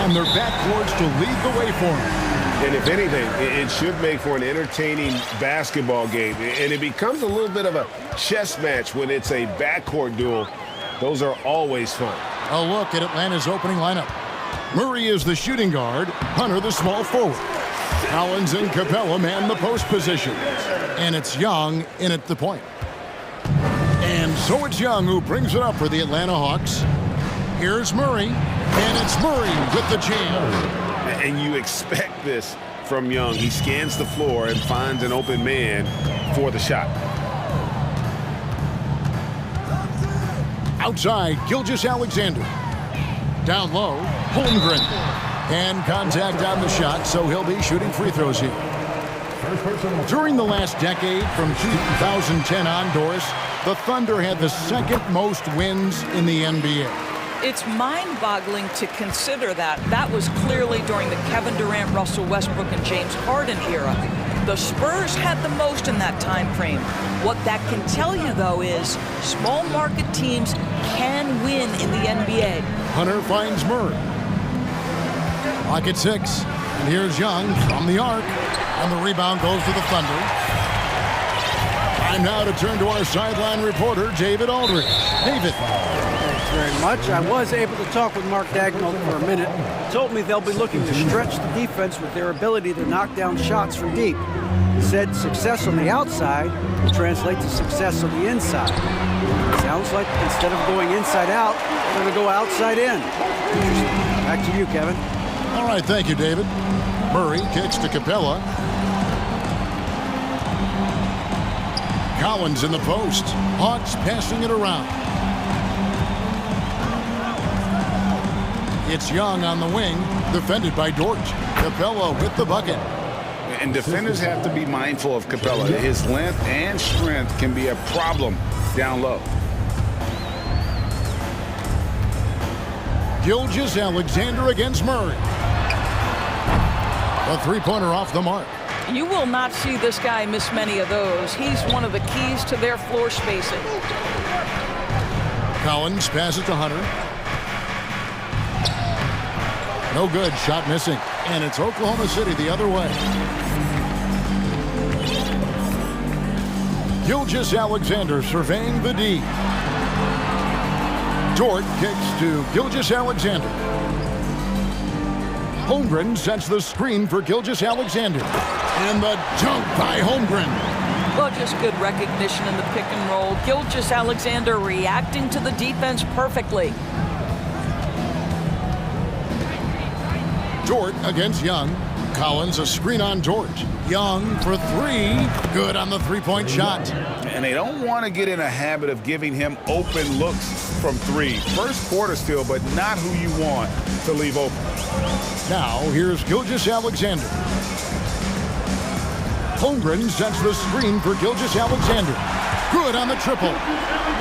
On their backboards to lead the way for them. And if anything, it should make for an entertaining basketball game. And it becomes a little bit of a chess match when it's a backcourt duel. Those are always fun. A look at Atlanta's opening lineup. Murray is the shooting guard, Hunter the small forward. Collins and Capella man the post position. And it's Young in at the point. And so it's Young who brings it up for the Atlanta Hawks. Here's Murray, and it's Murray with the jam. And you expect this from Young. He scans the floor and finds an open man for the shot. Outside, Gilgeous-Alexander. Down low, Holmgren. And contact on the shot, so he'll be shooting free throws here. During the last decade, from 2010 on, Doris, the Thunder had the second most wins in the NBA. It's mind-boggling to consider that. That was clearly during the Kevin Durant, Russell Westbrook, and James Harden era. The Spurs had the most in that time frame. What that can tell you, though, is small market teams can win in the NBA. Hunter finds Murray. Clock at 6. And here's Young from the arc. And the rebound goes to the Thunder. Time now to turn to our sideline reporter, David Aldridge. David. Thanks very much. I was able to talk with Mark Dagnall for a minute. He told me they'll be looking to stretch the defense with their ability to knock down shots from deep. He said success on the outside will translate to success on the inside. Sounds like instead of going inside out, they're going to go outside in. Back to you, Kevin. All right, thank you, David. Murray kicks to Capella. Collins in the post. Hawks passing it around. It's Young on the wing, defended by Dort. Capella with the bucket. And defenders have to be mindful of Capella. His length and strength can be a problem down low. Gilgeous-Alexander against Murray. A three-pointer off the mark. You will not see this guy miss many of those. He's one of the keys to their floor spacing. Collins passes to Hunter. No good, shot missing. And it's Oklahoma City the other way. Gilgeous-Alexander surveying the D. Dort kicks to Gilgeous-Alexander. Holmgren sets the screen for Gilgeous-Alexander. And the dunk by Holmgren. Well, just good recognition in the pick and roll. Gilgeous-Alexander reacting to the defense perfectly. Dort against Young. Collins a screen on Dort. Young for three. Good on the three-point shot. And they don't want to get in a habit of giving him open looks from three. First quarter still, but not who you want to leave open. Now, here's Gilgeous-Alexander. Holmgren sets the screen for Gilgeous-Alexander. Good on the triple.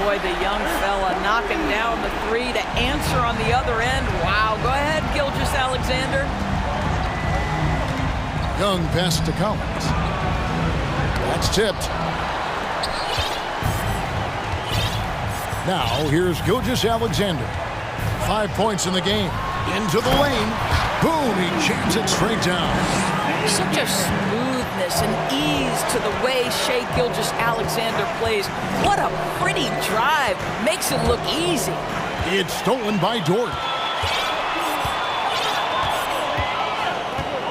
Boy, the young fella knocking down the three to answer on the other end. Wow, go ahead, Gilgeous-Alexander. Young pass to Collins. That's tipped. Now, here's Gilgeous-Alexander. 5 points in the game. Into the lane. Boom, he jams it straight down. Such a smoothness and ease to the way Shai Gilgeous-Alexander plays. What a pretty drive. Makes it look easy. It's stolen by Dort.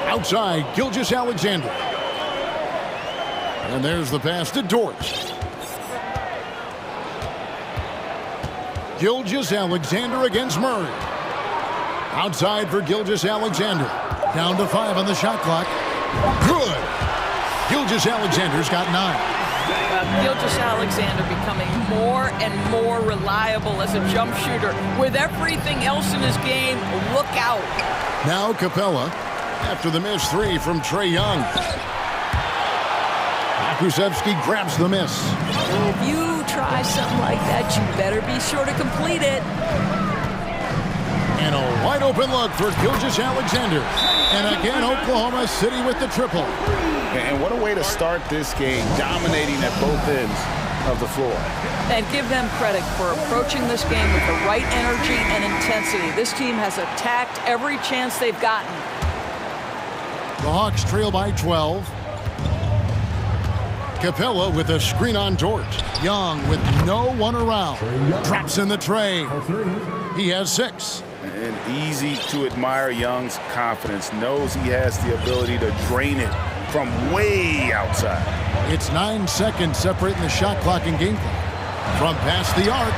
Outside, Gilgeous-Alexander. And there's the pass to Dort. Gilgeous-Alexander against Murray. Outside for Gilgeous-Alexander. Down to 5 on the shot clock. Good. Gilgeous-Alexander's got 9. Gilgeous-Alexander becoming more and more reliable as a jump shooter. With everything else in his game, look out. Now Capella after the missed three from Trae Young. Krusevsky grabs the miss. If you try something like that, you better be sure to complete it. And a wide open look for Gilgeous-Alexander. And again, Oklahoma City with the triple. And what a way to start this game, dominating at both ends. of the floor. And give them credit for approaching this game with the right energy and intensity. This team has attacked every chance they've gotten. The Hawks trail by 12. Capella with a screen on Dort. Young with no one around. Drops in the tray. He has 6. And easy to admire Young's confidence. Knows he has the ability to drain it from way outside. It's 9 seconds separating the shot clock and game clock. From past the arc.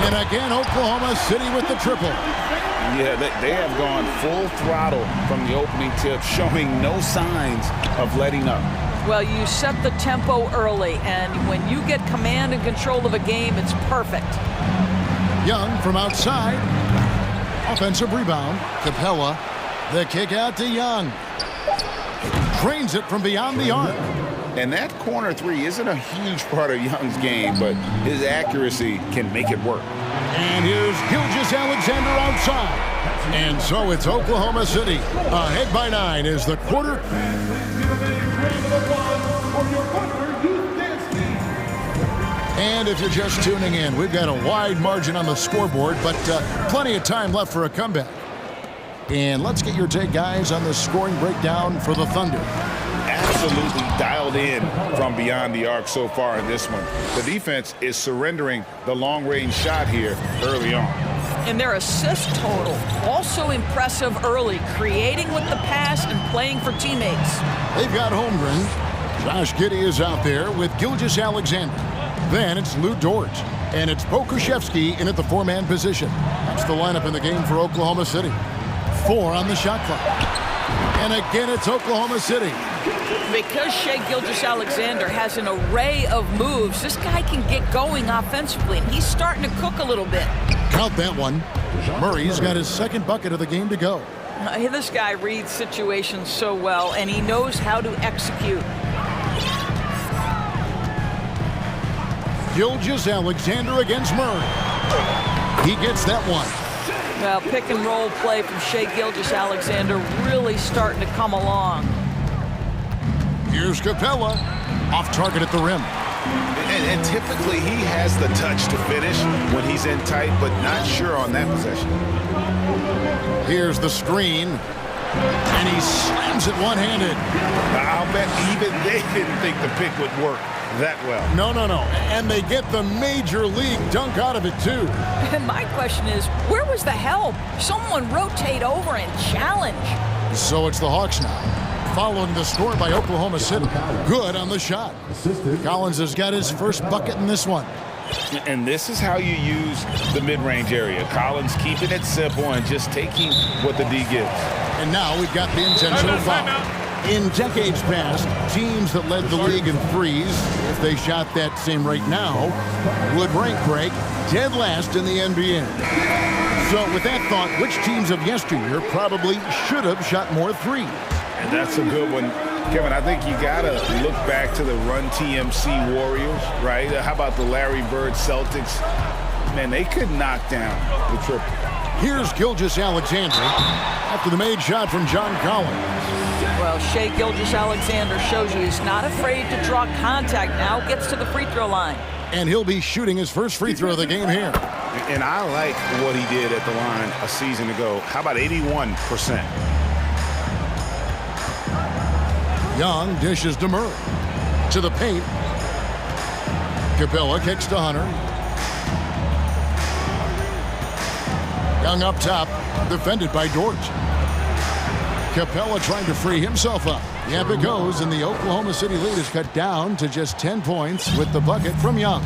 And again, Oklahoma City with the triple. Yeah, they have gone full throttle from the opening tip, showing no signs of letting up. Well, you set the tempo early, and when you get command and control of a game, it's perfect. Young from outside. Offensive rebound. Capella. The kick out to Young. Trains it from beyond the arc. And that corner three isn't a huge part of Young's game, but his accuracy can make it work. And here's Gilgeous-Alexander outside. And so it's Oklahoma City ahead by 9 as the quarter. And if you're just tuning in, we've got a wide margin on the scoreboard, but plenty of time left for a comeback. And let's get your take, guys, on the scoring breakdown for the Thunder. Absolutely dialed in from beyond the arc so far in this one. The defense is surrendering the long-range shot here early on. And their assist total, also impressive early, creating with the pass and playing for teammates. They've got Holmgren. Josh Giddey is out there with Gilgeous-Alexander. Then it's Lou Dort. And it's Pokusevski in at the 4-man position. That's the lineup in the game for Oklahoma City. 4 on the shot clock. And again, it's Oklahoma City. Because Shai Gilgeous-Alexander has an array of moves, this guy can get going offensively, and he's starting to cook a little bit. Count that one. Murray's got his second bucket of the game to go. This guy reads situations so well, and he knows how to execute. Gilgeous-Alexander against Murray. He gets that one. Well, pick and roll play from Shai Gilgeous-Alexander really starting to come along. Here's Capella, off target at the rim. And typically he has the touch to finish when he's in tight, but not sure on that possession. Here's the screen, and he slams it one-handed. I'll bet even they didn't think the pick would work that well. No. And they get the major league dunk out of it, too. And my question is, where was the help? Someone rotate over and challenge. So it's the Hawks now, following the score by Oklahoma City. Good on the shot. Collins has got his first bucket in this one. And this is how you use the mid-range area. Collins keeping it simple and just taking what the D gives. And now we've got the intentional foul. In decades past, teams that led the league in threes, if they shot that same rate now, would rank break dead last in the NBA. So with that thought, which teams of yesteryear probably should have shot more threes? And that's a good one. Kevin, I think you got to look back to the Run TMC Warriors, right? How about the Larry Bird Celtics? Man, they could knock down the triple. Here's Gilgeous-Alexander after the made shot from John Collins. Well, Shai Gilgeous-Alexander shows you he's not afraid to draw contact now, gets to the free throw line. And he'll be shooting his first free throw of the game here. And I like what he did at the line a season ago. How about 81%? Young dishes to Murray. To the paint. Capella kicks to Hunter. Young up top, defended by Dort. Capella trying to free himself up. Yep, it goes, and the Oklahoma City lead is cut down to just 10 points with the bucket from Young.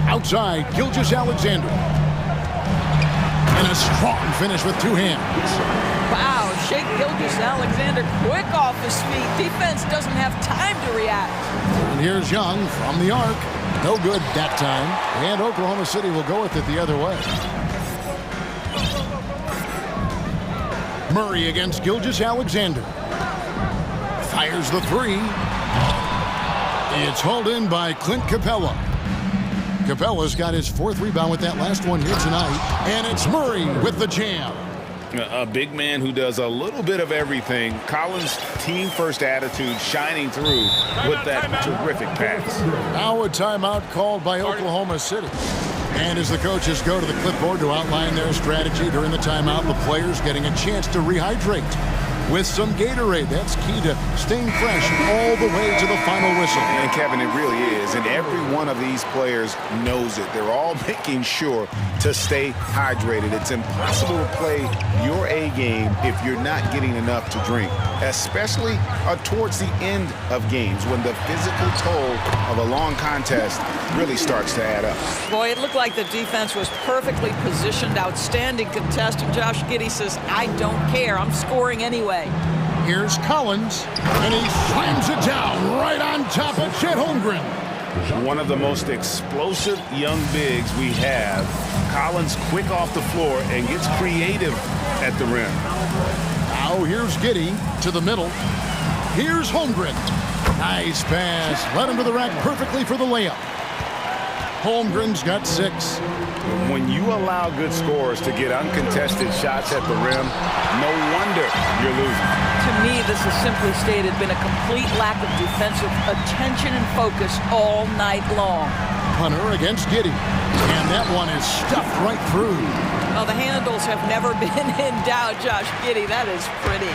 Outside, Gilgeous-Alexander. And a strong finish with 2 hands. Wow, Shai Gilgeous-Alexander quick off his feet. Defense doesn't have time to react. And here's Young from the arc. No good that time. And Oklahoma City will go with it the other way. Murray against Gilgeous-Alexander. Fires the 3. It's hauled in by Clint Capella. Capella's got his 4th rebound with that last one here tonight. And it's Murray with the jam. A big man who does a little bit of everything. Collins' team-first attitude shining through with that terrific pass. Now a timeout called by Oklahoma City. And as the coaches go to the clipboard to outline their strategy during the timeout, the players getting a chance to rehydrate with some Gatorade. That's key to staying fresh all the way to the final whistle. And Kevin, it really is. And every one of these players knows it. They're all making sure to stay hydrated. It's impossible to play your A game if you're not getting enough to drink, especially towards the end of games when the physical toll of a long contest really starts to add up. Boy, it looked like the defense was perfectly positioned. Outstanding contest. And Josh Giddey says, I don't care. I'm scoring anyway. Here's Collins, and he slams it down right on top of Chet Holmgren. One of the most explosive young bigs we have. Collins quick off the floor and gets creative at the rim. Now here's Giddey to the middle. Here's Holmgren. Nice pass. Led him to the rack perfectly for the layup. Holmgren's got 6. When you allow good scorers to get uncontested shots at the rim, no wonder you're losing. To me, this has simply stated been a complete lack of defensive attention and focus all night long. Hunter against Giddey. And that one is stuffed right through. Well, the handles have never been in doubt, Josh Giddey. That is pretty.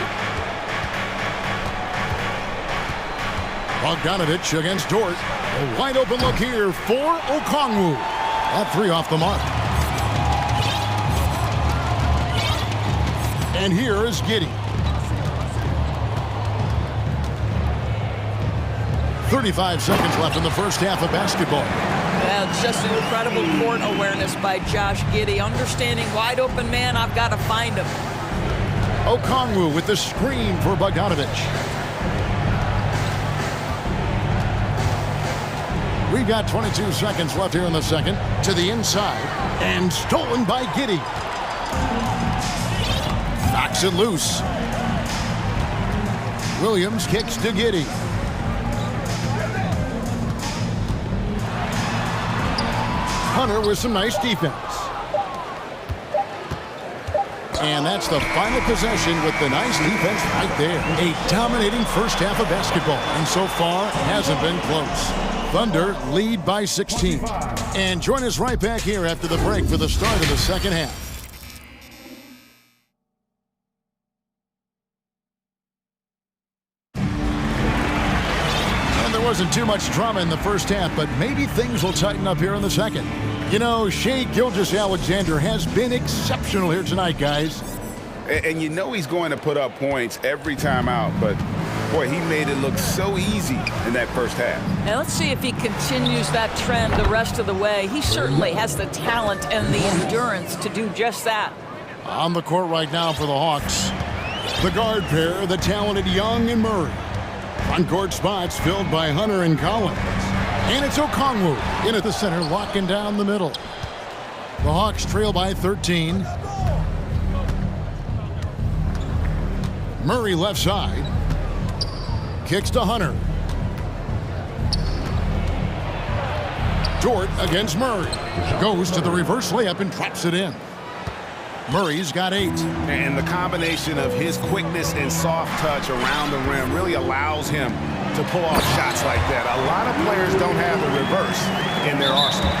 Bogdanovich against Dort. A wide open look here for Okongwu. That 3 off the mark. And here is Giddey. 35 seconds left in the first half of basketball. Well, just an incredible court awareness by Josh Giddey. Understanding wide open man, I've got to find him. Okongwu with the screen for Bogdanovich. We've got 22 seconds left here in the second. To the inside. And stolen by Giddey. Knocks it loose. Williams kicks to Giddey. Hunter with some nice defense. And that's the final possession with the nice defense right there. A dominating first half of basketball. And so far, it hasn't been close. Thunder lead by 16. And join us right back here after the break for the start of the second half. And there wasn't too much drama in the first half, but maybe things will tighten up here in the second. You know, Shai Gilgeous-Alexander has been exceptional here tonight, guys. And you know he's going to put up points every time out, but boy, he made it look so easy in that first half. Now let's see if he continues that trend the rest of the way. He certainly has the talent and the endurance to do just that. On the court right now for the Hawks, the guard pair, the talented Young and Murray. Front court spots filled by Hunter and Collins. And it's Okongwu in at the center, locking down the middle. The Hawks trail by 13. Murray left side. Kicks to Hunter. Dort against Murray. Goes to the reverse layup and traps it in. Murray's got 8. And the combination of his quickness and soft touch around the rim really allows him to pull off shots like that. A lot of players don't have the reverse in their arsenal.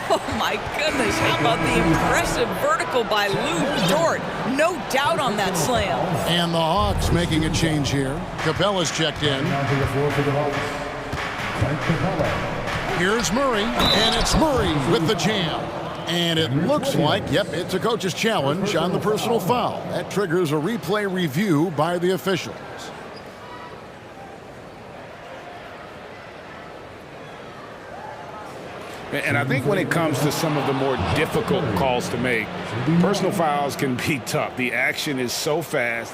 Oh, my goodness. How about the impressive vertical by Lou Dort? No doubt on that slam. And the Hawks making a change here. Capella's checked in. Here's Murray, and it's Murray with the jam. And it looks like, yep, it's a coach's challenge on the personal foul. That triggers a replay review by the officials. And I think when it comes to some of the more difficult calls to make, personal fouls can be tough. The action is so fast.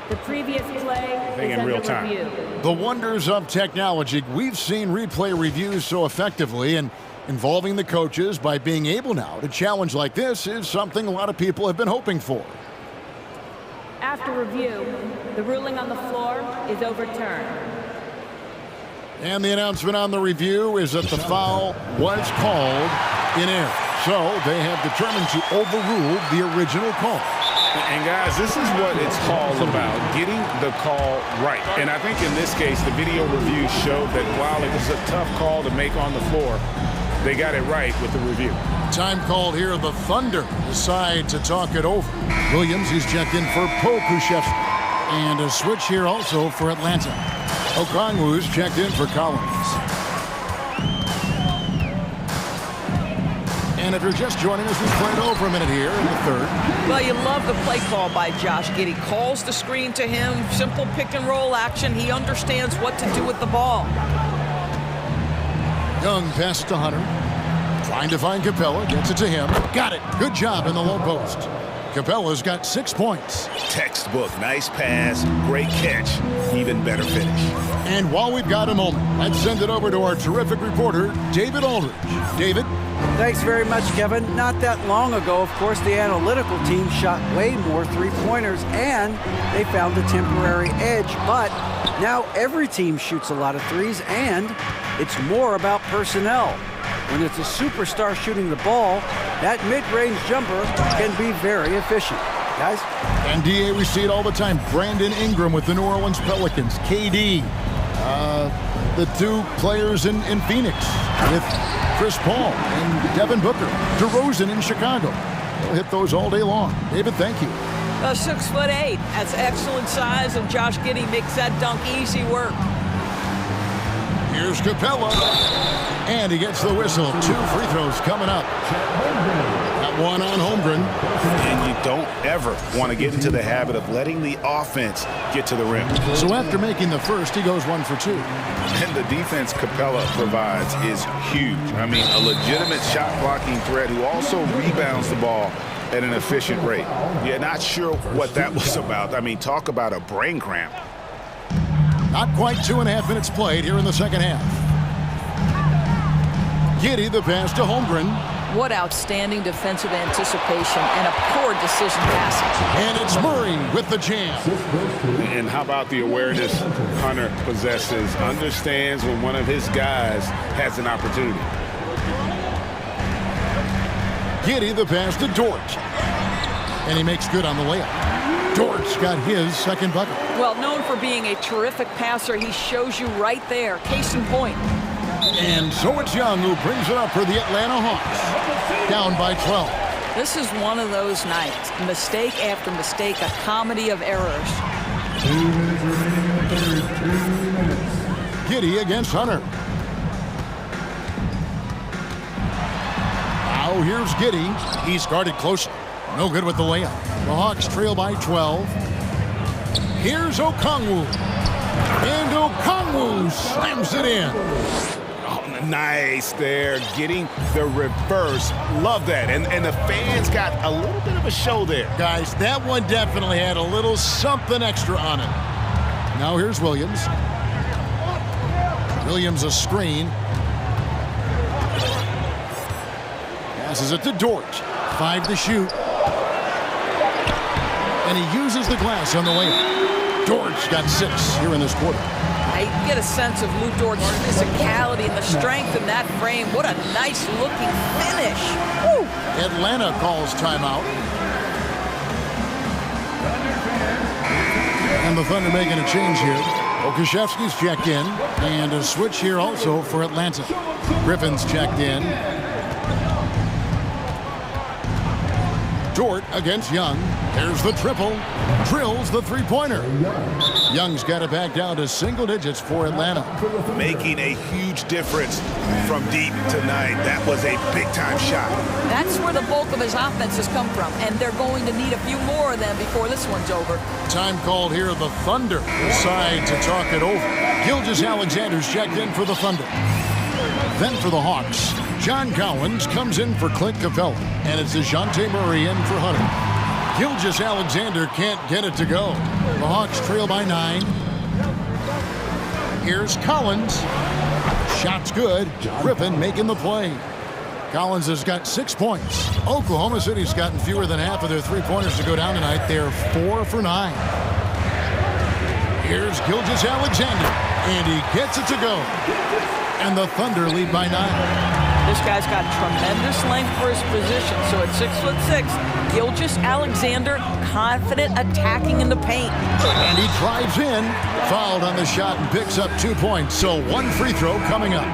The previous play is in real under time. review. The wonders of technology. We've seen replay reviews so effectively, and involving the coaches by being able now to challenge like this is something a lot of people have been hoping for. After review, the ruling on the floor is overturned. And the announcement on the review is that the foul was called in error. So they have determined to overrule the original call. And guys, this is what it's all about, getting the call right. And I think in this case, the video review showed that while it was a tough call to make on the floor, they got it right with the review. Time called here. The Thunder decide to talk it over. Williams, he's checked in for Pokushevsky. And a switch here also for Atlanta. Okongwu's checked in for Collins. And if you're just joining us, we've played over a minute here in the third. Well, you love the play call by Josh Giddey. Calls the screen to him, simple pick and roll action. He understands what to do with the ball. Young passes to Hunter. Trying to find Capella, gets it to him. Got it. Good job in the low post. Capella's got 6 points. Textbook, nice pass, great catch, even better finish. And while we've got a moment, let's send it over to our terrific reporter, David Aldridge. David? Thanks very much, Kevin. Not that long ago, of course, the analytical team shot way more three-pointers, and they found a temporary edge. But now every team shoots a lot of threes, and it's more about personnel. When it's a superstar shooting the ball, that mid-range jumper can be very efficient. Guys? And DA, we see it all the time. Brandon Ingram with the New Orleans Pelicans. KD. The two players in Phoenix with Chris Paul and Devin Booker. DeRozan in Chicago. They'll hit those all day long. David, thank you. 6'8", that's excellent size, and Josh Giddey makes that dunk easy work. Here's Capella. And he gets the whistle. 2 free throws coming up. That one on Holmgren. And you don't ever want to get into the habit of letting the offense get to the rim. So after making the first, he goes 1 for 2. And the defense Capella provides is huge. I mean, a legitimate shot blocking threat who also rebounds the ball at an efficient rate. Yeah, not sure what that was about. I mean, talk about a brain cramp. Not quite 2.5 minutes played here in the second half. Giddey, the pass to Holmgren. What outstanding defensive anticipation and a poor decision passing. And it's Murray with the jam. And how about the awareness Hunter possesses, understands when one of his guys has an opportunity. Giddey, the pass to Dort. And he makes good on the layup. Dort's got his second bucket. Well, known for being a terrific passer, he shows you right there. Case in point. And so it's Young who brings it up for the Atlanta Hawks. Down by 12. This is one of those nights. Mistake after mistake, a comedy of errors. 2 minutes remaining. Giddey against Hunter. Now here's Giddey. He's guarded close. No good with the layup. The Hawks trail by 12. Here's Okongwu. And Okongwu slams it in. Nice there, getting the reverse. Love that. And the fans got a little bit of a show there. Guys, that one definitely had a little something extra on it. Now here's Williams. Williams a screen. Passes it to Dort. 5 to shoot. And he uses the glass on the layup. Dort's got 6 here in this quarter. I get a sense of Lou Dort's physicality and the strength in that frame. What a nice-looking finish. Woo! Atlanta calls timeout. And the Thunder making a change here. Okashevsky's checked in. And a switch here also for Atlanta. Griffin's checked in. Dort against Young. There's the triple. Drills the three-pointer. Young's got it back down to single digits for Atlanta. Making a huge difference from deep tonight. That was a big-time shot. That's where the bulk of his offense has come from, and they're going to need a few more of them before this one's over. Time called here. The Thunder decide to talk it over. Gilgeous-Alexander's checked in for the Thunder. Then for the Hawks, John Collins comes in for Clint Capella, and it's DeJounte Murray in for Hunter. Gilgeous-Alexander can't get it to go. The Hawks trail by 9. Here's Collins. Shot's good. Griffin making the play. Collins has got 6 points. Oklahoma City's gotten fewer than half of their three-pointers to go down tonight. They're 4 for 9. Here's Gilgeous-Alexander, and he gets it to go. And the Thunder lead by 9. This guy's got tremendous length for his position. So at 6'6", Gilgeous Alexander, confident attacking in the paint. And he drives in, fouled on the shot, and picks up 2 points. So one free throw coming up.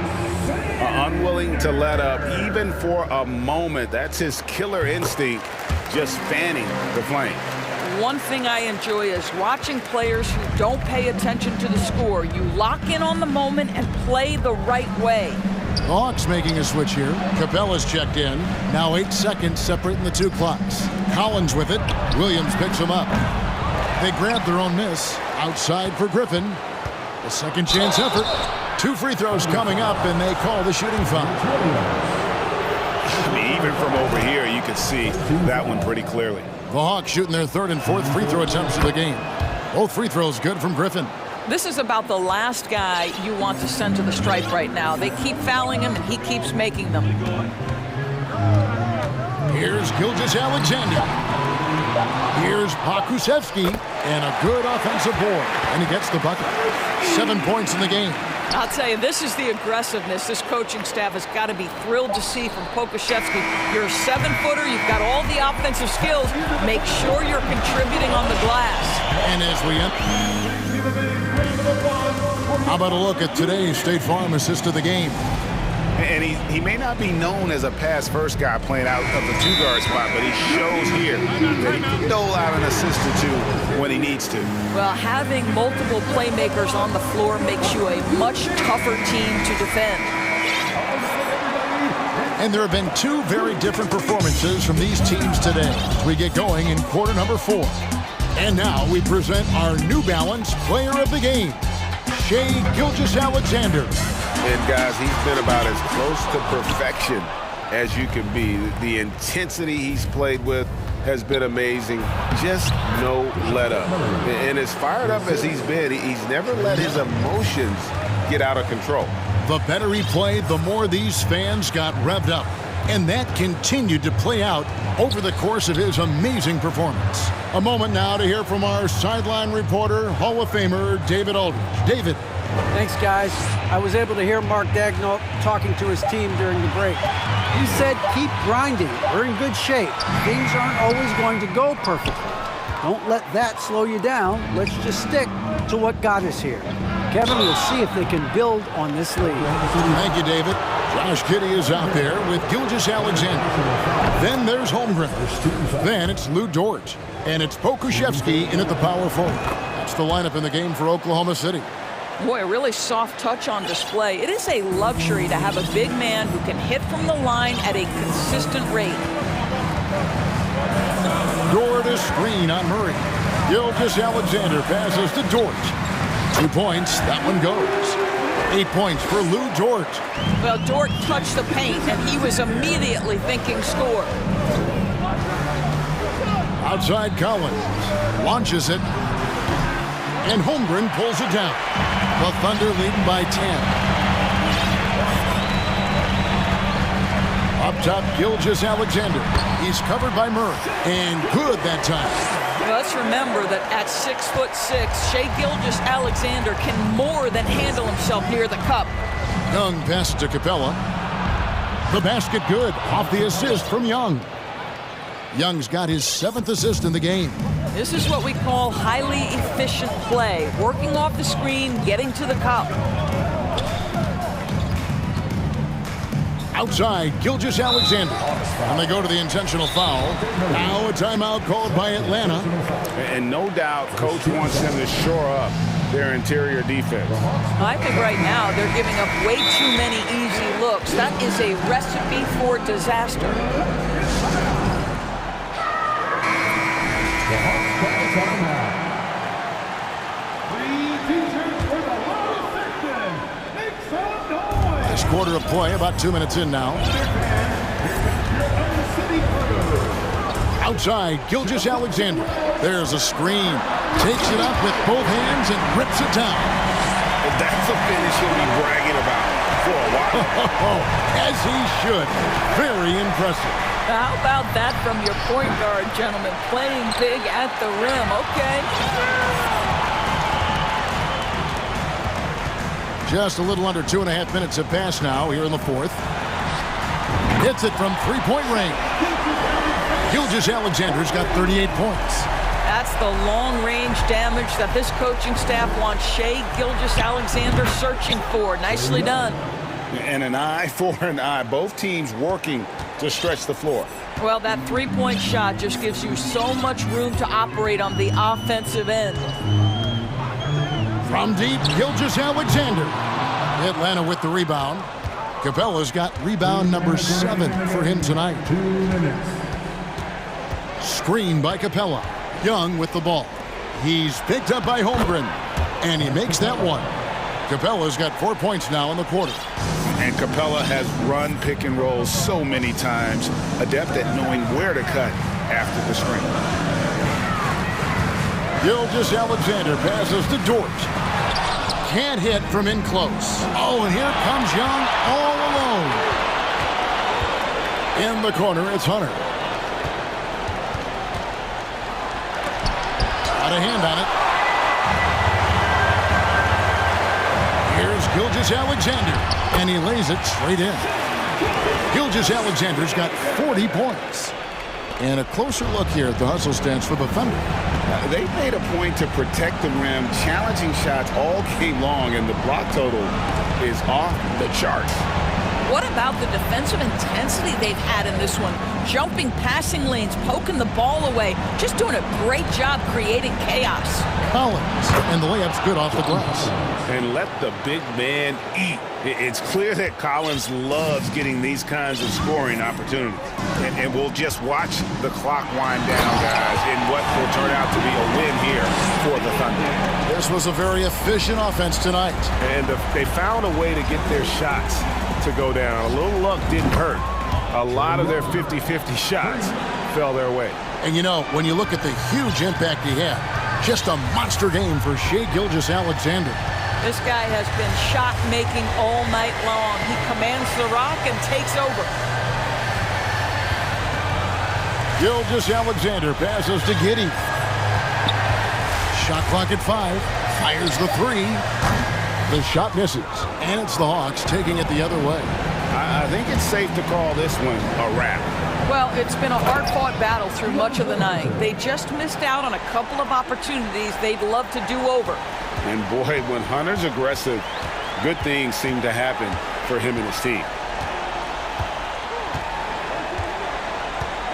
Unwilling to let up even for a moment. That's his killer instinct, just fanning the flame. One thing I enjoy is watching players who don't pay attention to the score. You lock in on the moment and play the right way. The Hawks making a switch here. Capella's checked in. Now 8 seconds separating the two clocks. Collins with it. Williams picks him up. They grab their own miss. Outside for Griffin. A second chance effort. 2 free throws coming up, and they call the shooting foul. I mean, even from over here, you can see that one pretty clearly. The Hawks shooting their 3rd and 4th free throw attempts of the game. Both free throws good from Griffin. This is about the last guy you want to send to the stripe right now. They keep fouling him, and he keeps making them. Here's Gilgeous Alexander. Here's Pokusevski, and a good offensive board. And he gets the bucket. 7 points in the game. I'll tell you, this is the aggressiveness this coaching staff has got to be thrilled to see from Pokusevski. You're a 7-footer. You've got all the offensive skills. Make sure you're contributing on the glass. And as we end, how about a look at today's State Farm assist of the game? And he may not be known as a pass-first guy playing out of the 2-guard spot, but he shows here that he can dole out an assist or 2 when he needs to. Well, having multiple playmakers on the floor makes you a much tougher team to defend. And there have been 2 very different performances from these teams today as we get going in quarter number 4. And now we present our New Balance Player of the Game, Shai Gilgeous-Alexander. And guys, he's been about as close to perfection as you can be. The intensity he's played with has been amazing. Just no let up. And as fired up as he's been, he's never let his emotions get out of control. The better he played, the more these fans got revved up. And that continued to play out over the course of his amazing performance. A moment now to hear from our sideline reporter, Hall of Famer David Aldridge. David. Thanks, guys. I was able to hear Mark Daigneault talking to his team during the break. He said, keep grinding. We're in good shape. Things aren't always going to go perfectly. Don't let that slow you down. Let's just stick to what got us here. Kevin, we'll see if they can build on this lead. Thank you, David. Josh Giddey is out there with Gilgeous-Alexander. Then there's Holmgren. Then it's Lou Dort. And it's Pokusevski in at the power forward. That's the lineup in the game for Oklahoma City. Boy, a really soft touch on display. It is a luxury to have a big man who can hit from the line at a consistent rate. Dort is screen on Murray. Gilgeous-Alexander passes to Dort. 2 points, that one goes. 8 points for Lou Dort. Well, Dort touched the paint, and he was immediately thinking score. Outside Collins. Launches it. And Holmgren pulls it down. The Thunder leading by 10. Up top, Gilgeous-Alexander. He's covered by Murray. And good that time. Well, let's remember that at 6'6", Shai Gilgeous-Alexander can more than handle himself near the cup. Young passes to Capella. The basket good. Off the assist from Young. Young's got his 7th assist in the game. This is what we call highly efficient play. Working off the screen, getting to the cup. Outside, Gilgeous-Alexander. And they go to the intentional foul. Now a timeout called by Atlanta. And no doubt, coach wants them to shore up their interior defense. I think right now they're giving up way too many easy looks. That is a recipe for disaster. This quarter of play, about 2 minutes in now. Outside, Gilgeous-Alexander. There's a screen. Takes it up with both hands and rips it down. That's a finish he'll be bragging about for a while. As he should. Very impressive. How about that from your point guard, gentlemen? Playing big at the rim. Okay. Just a little under 2.5 minutes have passed now here in the 4th. Hits it from three-point range. Gilgeous Alexander's got 38 points. That's the long-range damage that this coaching staff wants Shai Gilgeous-Alexander searching for. Nicely done. And an eye for an eye. Both teams working to stretch the floor. Well, that three-point shot just gives you so much room to operate on the offensive end. From deep, Gilgeous-Alexander. Atlanta with the rebound. Capella's got rebound number 7 for him tonight. Screen by Capella. Young with the ball. He's picked up by Holmgren, and he makes that one. Capella's got 4 points now in the quarter. And Capella has run pick and rolls so many times, adept at knowing where to cut after the screen. Gilgeous-Alexander passes to Dort. Can't hit from in close. Oh, and here comes Young all alone. In the corner, it's Hunter. Got a hand on it. Here's Gilgeous-Alexander, and he lays it straight in. Gilgeous-Alexander's got 40 points. And a closer look here at the hustle stance for the Thunder. They made a point to protect the rim, challenging shots all game long, and the block total is off the charts. What about the defensive intensity they've had in this one? Jumping passing lanes, poking the ball away, just doing a great job creating chaos. Collins, and the layup's good off the glass. And let the big man eat. It's clear that Collins loves getting these kinds of scoring opportunities. And we'll just watch the clock wind down, guys, in what will turn out to be a win here for the Thunder. This was a very efficient offense tonight. And they found a way to get their shots to go down. A little luck didn't hurt. A lot of their 50-50 shots fell their way. And you know, when you look at the huge impact he had, just a monster game for Shai Gilgeous-Alexander. This guy has been shot-making all night long. He commands the rock and takes over. Gilgeous-Alexander passes to Giddey. Shot clock at 5. Fires the 3. The shot misses. And it's the Hawks taking it the other way. I think it's safe to call this one a wrap. Well, it's been a hard-fought battle through much of the night. They just missed out on a couple of opportunities they'd love to do over. And boy, when Hunter's aggressive, good things seem to happen for him and his team.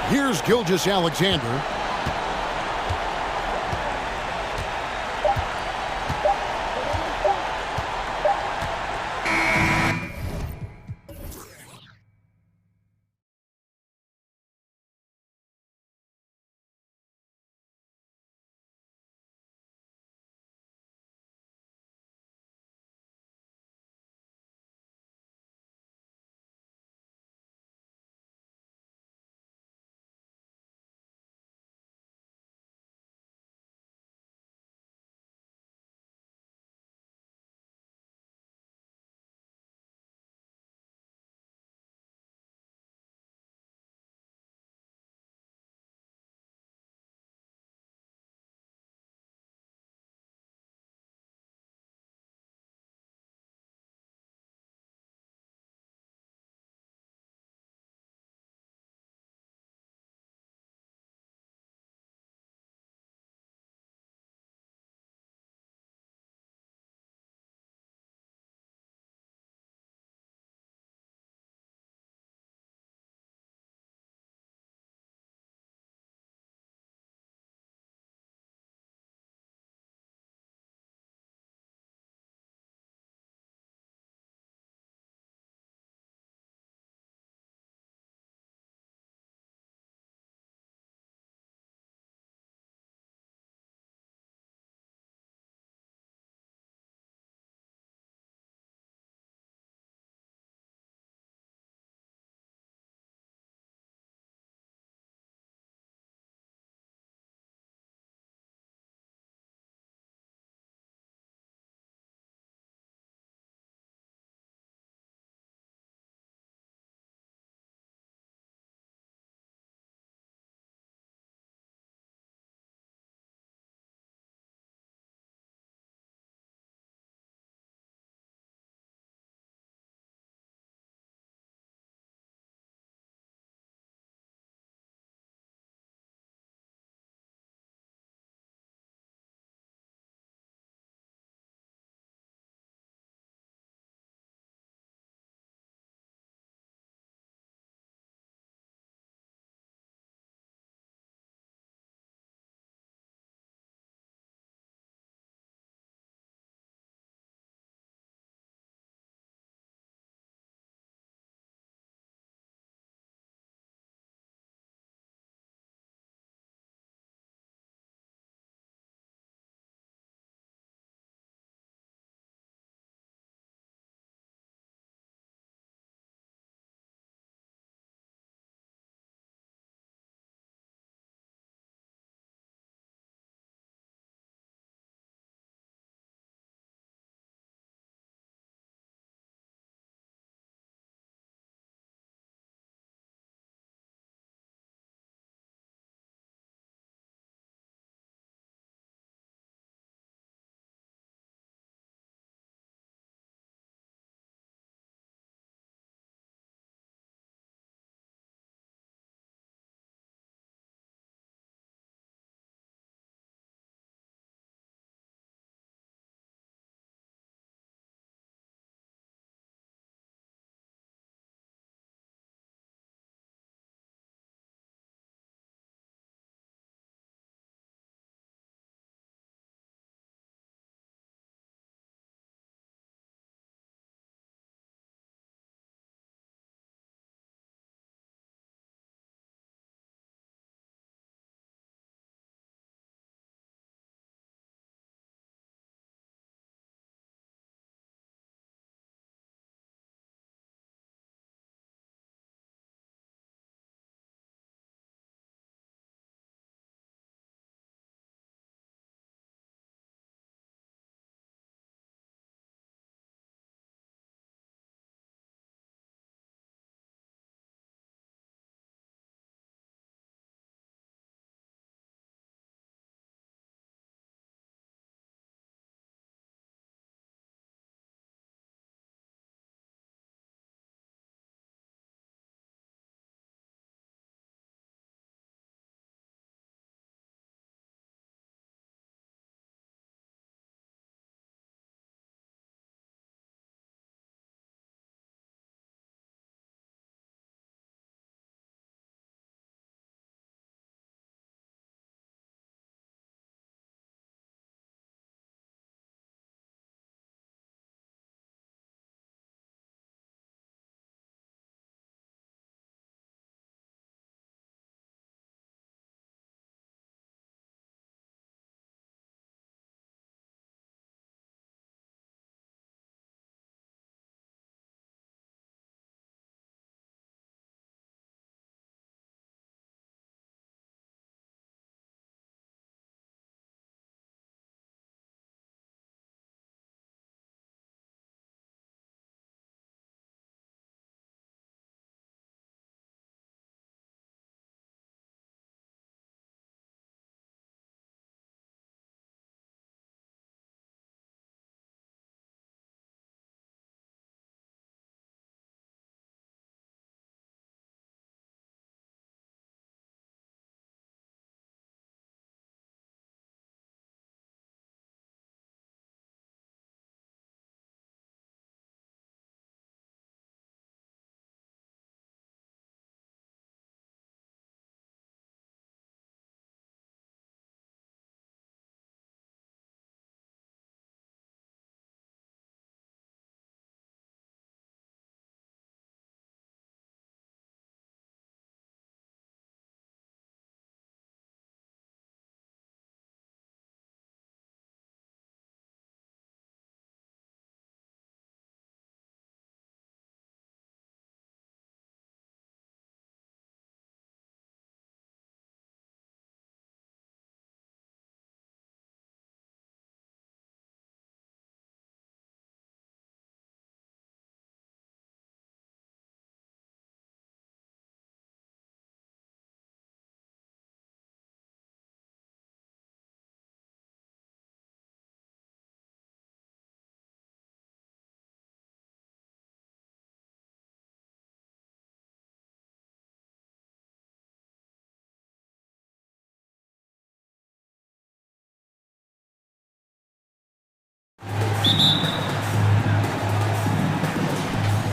Here's Gilgeous-Alexander.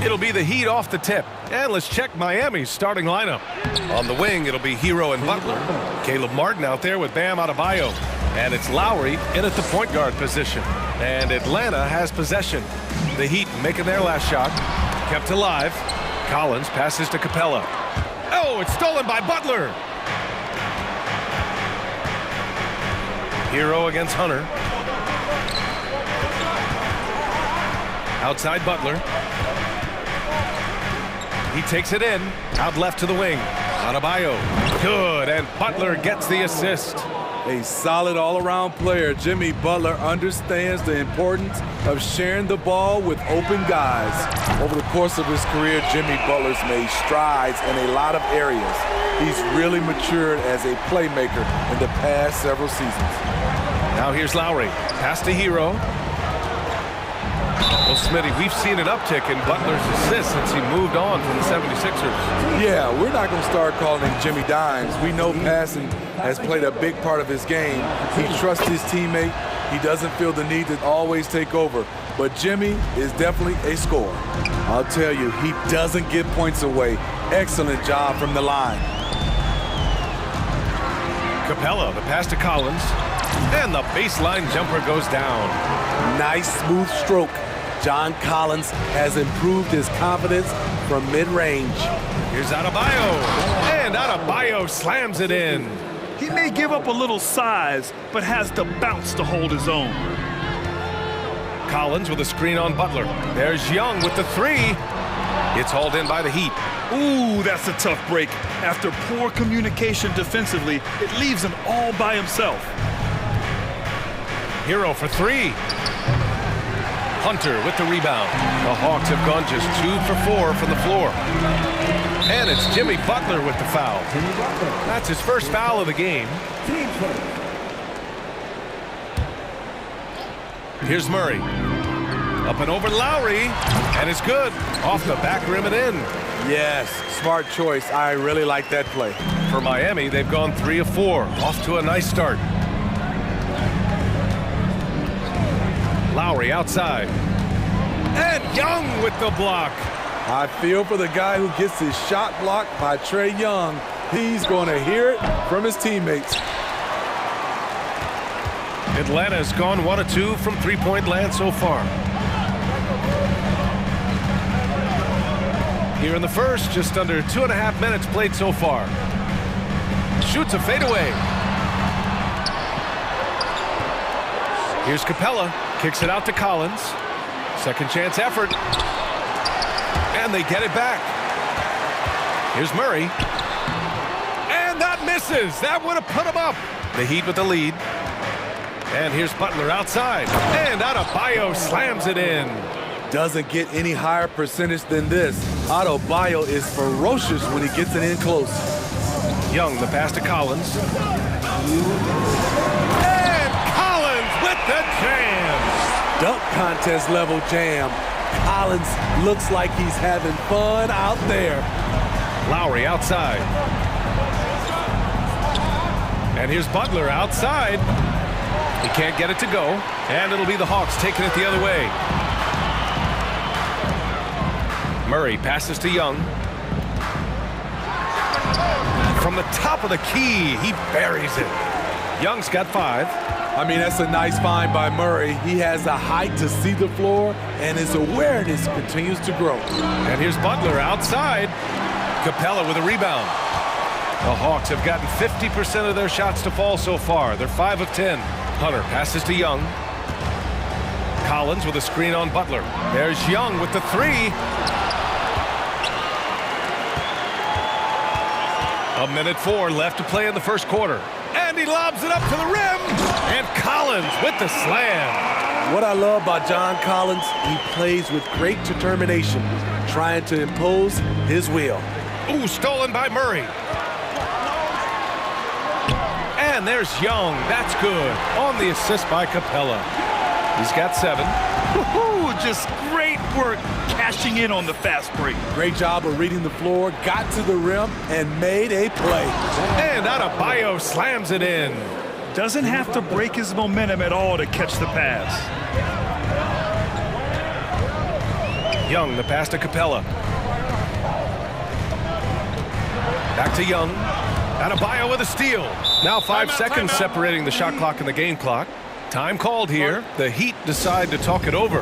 It'll be the Heat off the tip. And let's check Miami's starting lineup. On the wing, it'll be Hero and Butler. Caleb Martin out there with Bam Adebayo. And it's Lowry in at the point guard position. And Atlanta has possession. The Heat making their last shot. Kept alive. Collins passes to Capella. Oh, it's stolen by Butler. Hero against Hunter. Outside Butler. He takes it in. Out left to the wing. Adebayo. Good. And Butler gets the assist. A solid all-around player. Jimmy Butler understands the importance of sharing the ball with open guys. Over the course of his career, Jimmy Butler's made strides in a lot of areas. He's really matured as a playmaker in the past several seasons. Now here's Lowry. Pass to Hero. Well, Smitty, we've seen an uptick in Butler's assists since he moved on from the 76ers. Yeah, we're not going to start calling him Jimmy Dimes. We know passing has played a big part of his game. He trusts his teammate. He doesn't feel the need to always take over. But Jimmy is definitely a scorer. I'll tell you, he doesn't give points away. Excellent job from the line. Capella, the pass to Collins. And the baseline jumper goes down. Nice smooth stroke. John Collins has improved his confidence from mid-range. Here's Adebayo. And Adebayo slams it in. He may give up a little size, but has the bounce to hold his own. Collins with a screen on Butler. There's Young with the three. It's hauled in by the Heat. Ooh, that's a tough break. After poor communication defensively, it leaves him all by himself. Hero for three. Hunter with the rebound. The Hawks have gone just 2 for 4 from the floor. And it's Jimmy Butler with the foul. That's his first foul of the game. Here's Murray. Up and over Lowry. And it's good. Off the back rim and in. Yes, smart choice. I really like that play. For Miami, they've gone 3 of 4. Off to a nice start. Lowry outside. And Young with the block. I feel for the guy who gets his shot blocked by Trae Young. He's going to hear it from his teammates. Atlanta has gone 1 of 2 from three-point land so far. Here in the first, just under 2.5 minutes played so far. Shoots a fadeaway. Here's Capella. Kicks it out to Collins. Second chance effort. And they get it back. Here's Murray. And that misses. That would have put him up. The Heat with the lead. And here's Butler outside. And Adebayo slams it in. Doesn't get any higher percentage than this. Adebayo is ferocious when he gets it in close. Young, the pass to Collins. And Collins with the jam. Dunk contest level jam. Collins looks like he's having fun out there. Lowry outside. And here's Butler outside. He can't get it to go. And it'll be the Hawks taking it the other way. Murray passes to Young. From the top of the key, he buries it. Young's got 5. I mean, that's a nice find by Murray. He has the height to see the floor, and his awareness continues to grow. And here's Butler outside. Capella with a rebound. The Hawks have gotten 50% of their shots to fall so far. They're 5 of 10. Hunter passes to Young. Collins with a screen on Butler. There's Young with the 3. A minute 4 left to play in the first quarter. And he lobs it up to the rim. And Collins with the slam. What I love about John Collins, he plays with great determination, trying to impose his will. Ooh, stolen by Murray. And there's Young. That's good. On the assist by Capella. He's got 7. Woo-hoo, just great work cashing in on the fast break. Great job of reading the floor, got to the rim, and made a play. And Adebayo slams it in. Doesn't have to break his momentum at all to catch the pass. Young, the pass to Capella. Back to Young. Adebayo with a steal. Now 5 seconds separating the shot clock and the game clock. Time called here. The Heat decide to talk it over.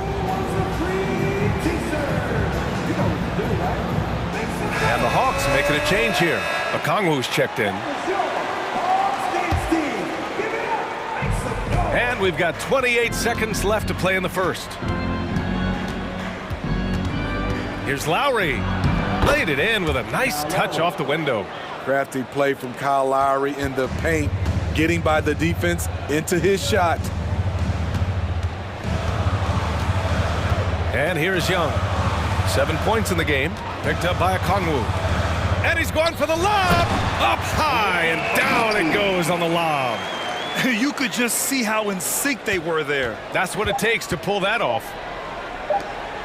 And the Hawks making a change here. Okongwu's checked in. And we've got 28 seconds left to play in the first. Here's Lowry. Laid it in with a nice touch off the window. Crafty play from Kyle Lowry in the paint, getting by the defense into his shot. And here's Young. 7 points in the game, picked up by Okongwu. And he's going for the lob! Up high and down it goes on the lob. You could just see how in sync they were there. That's what it takes to pull that off.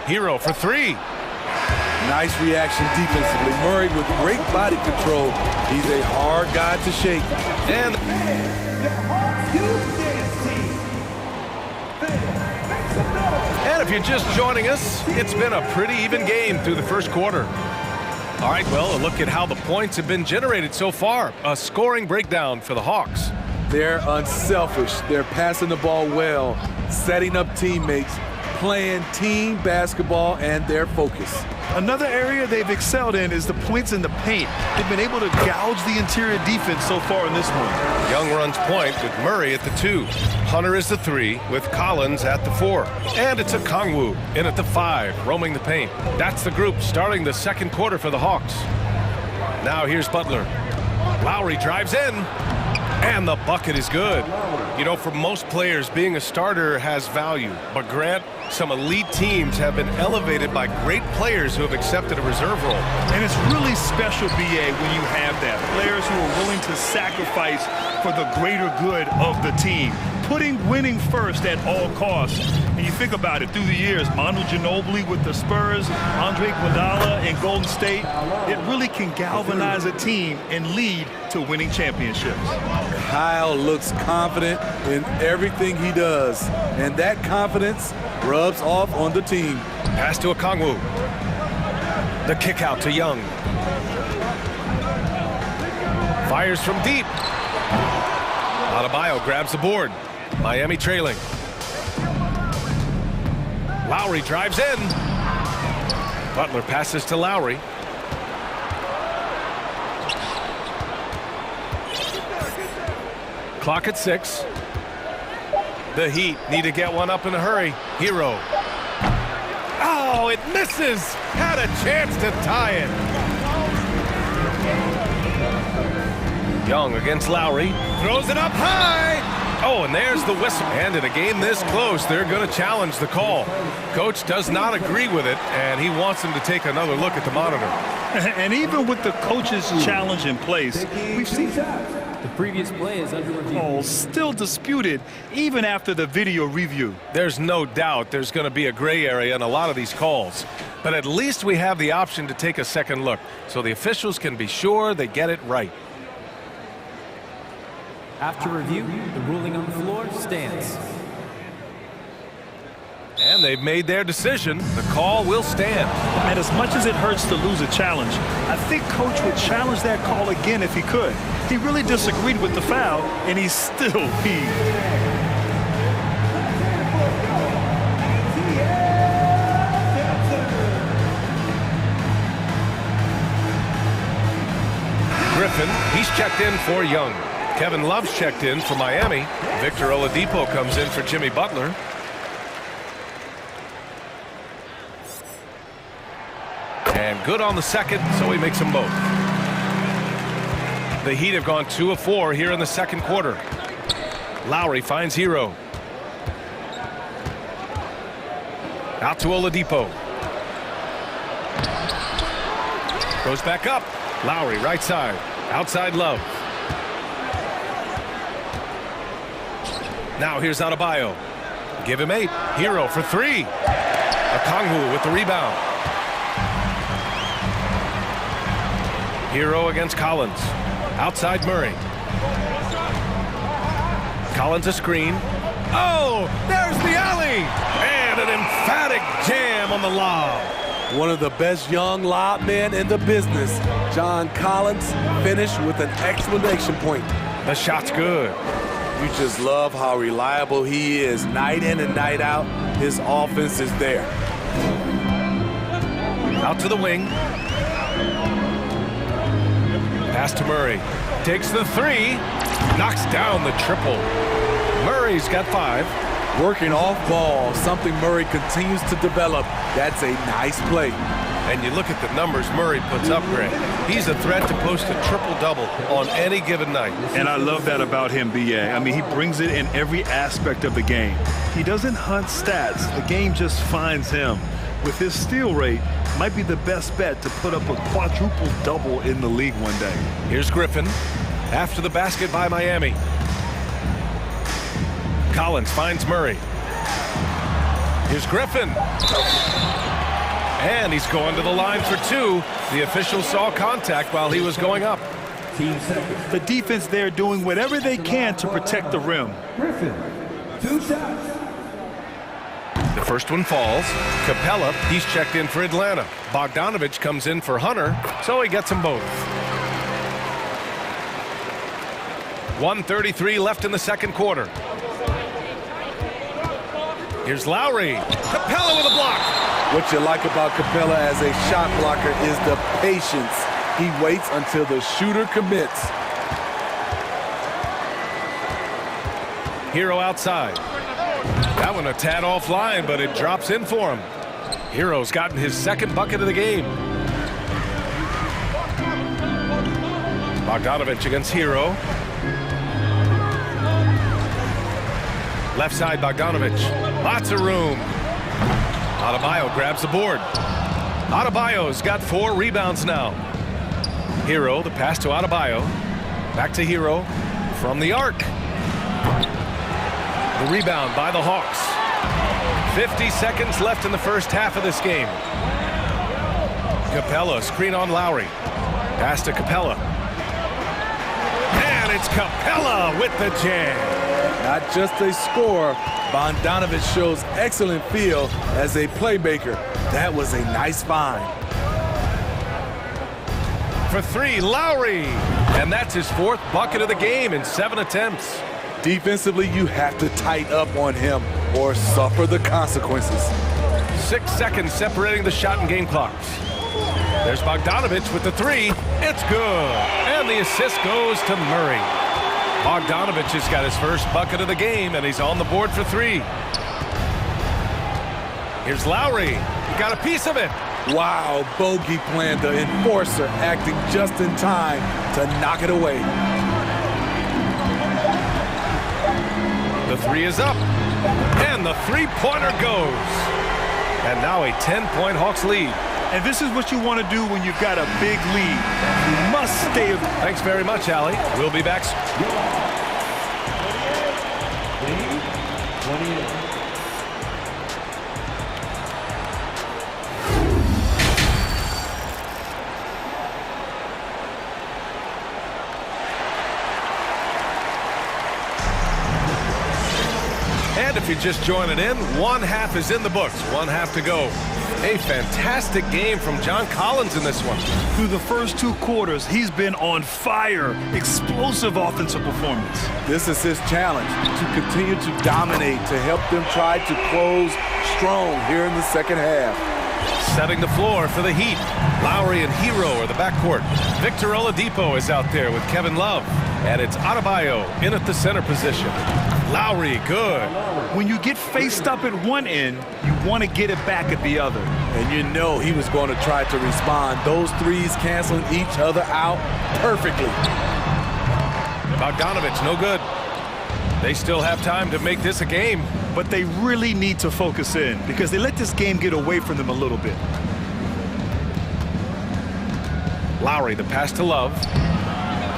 Hero for 3. Nice reaction defensively. Murray with great body control. He's a hard guy to shake. And if you're just joining us, it's been a pretty even game through the first quarter. All right, well, a look at how the points have been generated so far. A scoring breakdown for the Hawks. They're unselfish. They're passing the ball well, setting up teammates, playing team basketball, and their focus. Another area they've excelled in is the points in the paint. They've been able to gouge the interior defense so far in this one. Young runs point with Murray at the 2. Hunter is the 3 with Collins at the 4. And it's Okongwu in at the 5, roaming the paint. That's the group starting the second quarter for the Hawks. Now here's Butler. Lowry drives in. And the bucket is good. You know, for most players, being a starter has value. But Grant, some elite teams have been elevated by great players who have accepted a reserve role. And it's really special, BA, when you have that. Players who are willing to sacrifice for the greater good of the team. Putting winning first at all costs. And you think about it, through the years, Manu Ginobili with the Spurs, Andre Iguodala in Golden State, it really can galvanize a team and lead to winning championships. Kyle looks confident in everything he does, and that confidence rubs off on the team. Pass to Okongwu. The kick out to Young. Fires from deep. Adebayo grabs the board. Miami trailing. Lowry drives in. Butler passes to Lowry. Clock at 6. The Heat need to get one up in a hurry. Hero. Oh, it misses. Had a chance to tie it. Young against Lowry. Throws it up high. Oh, and there's the whistle. And in a game this close, they're going to challenge the call. Coach does not agree with it, and he wants them to take another look at the monitor. And even with the coach's challenge in place, we've seen the previous play is under review. Oh, still disputed even after the video review. There's no doubt there's going to be a gray area in a lot of these calls. But at least we have the option to take a second look, so the officials can be sure they get it right. After review, the ruling on the floor stands. And they've made their decision. The call will stand. And as much as it hurts to lose a challenge, I think Coach would challenge that call again if he could. He really disagreed with the foul, and he's still peeved. Griffin, he's checked in for Young. Kevin Love's checked in for Miami. Victor Oladipo comes in for Jimmy Butler. And good on the second, so he makes them both. The Heat have gone 2 of 4 here in the second quarter. Lowry finds Hero. Out to Oladipo. Goes back up. Lowry right side. Outside Love. Now here's Adebayo. Give him 8. Hero for 3. Okongwu with the rebound. Hero against Collins. Outside Murray. Collins a screen. Oh, there's the alley! And an emphatic jam on the lob. One of the best young lob men in the business, John Collins, finished with an exclamation point. The shot's good. You just love how reliable he is. Night in and night out, his offense is there. Out to the wing. Pass to Murray. Takes the three. Knocks down the triple. Murray's got 5. Working off ball, something Murray continues to develop. That's a nice play. And you look at the numbers Murray puts up, Grant. He's a threat to post a triple-double on any given night. And I love that about him, B.A. I mean, he brings it in every aspect of the game. He doesn't hunt stats. The game just finds him. With his steal rate, might be the best bet to put up a quadruple-double in the league one day. Here's Griffin after the basket by Miami. Collins finds Murray. Here's Griffin. And he's going to the line for 2. The official saw contact while he was going up. The defense there doing whatever they can to protect the rim. Griffin, 2 shots. The first one falls. Capella, he's checked in for Atlanta. Bogdanovich comes in for Hunter, so he gets them both. 1:33 left in the second quarter. Here's Lowry. Capella with a block. What you like about Capella as a shot blocker is the patience. He waits until the shooter commits. Hero outside. That one a tad offline, but it drops in for him. Hero's gotten his second bucket of the game. Bogdanovich against Hero. Left side, Bogdanovich. Lots of room. Adebayo grabs the board. Adebayo's got 4 rebounds now. Hero, the pass to Adebayo. Back to Hero from the arc. The rebound by the Hawks. 50 seconds left in the first half of this game. Capella, screen on Lowry. Pass to Capella. And it's Capella with the jam. Not just a scorer, Bogdanovich shows excellent feel as a playmaker. That was a nice find. For 3, Lowry. And that's his 4th bucket of the game in 7 attempts. Defensively, you have to tighten up on him or suffer the consequences. 6 seconds separating the shot and game clocks. There's Bogdanovich with the 3. It's good. And the assist goes to Murray. Bogdanovich has got his first bucket of the game, and he's on the board for 3. Here's Lowry. He got a piece of it. Wow, bogey plan, the enforcer acting just in time to knock it away. The 3 is up, and the 3-pointer goes. And now a 10-point Hawks lead. And this is what you want to do when you've got a big lead. You must stay. Thanks very much, Allie. We'll be back. And if you're just joining in, 1 half is in the books, 1 half to go. A fantastic game from John Collins in this one. Through the first 2 quarters, he's been on fire. Explosive offensive performance. This is his challenge, to continue to dominate, to help them try to close strong here in the second half. Setting the floor for the Heat. Lowry and Hero are the backcourt. Victor Oladipo is out there with Kevin Love. And it's Adebayo in at the center position. Lowry, good. When you get faced up at one end, you want to get it back at the other. And you know he was going to try to respond. Those 3s canceling each other out perfectly. Bogdanovich, no good. They still have time to make this a game. But they really need to focus in because they let this game get away from them a little bit. Lowry, the pass to Love.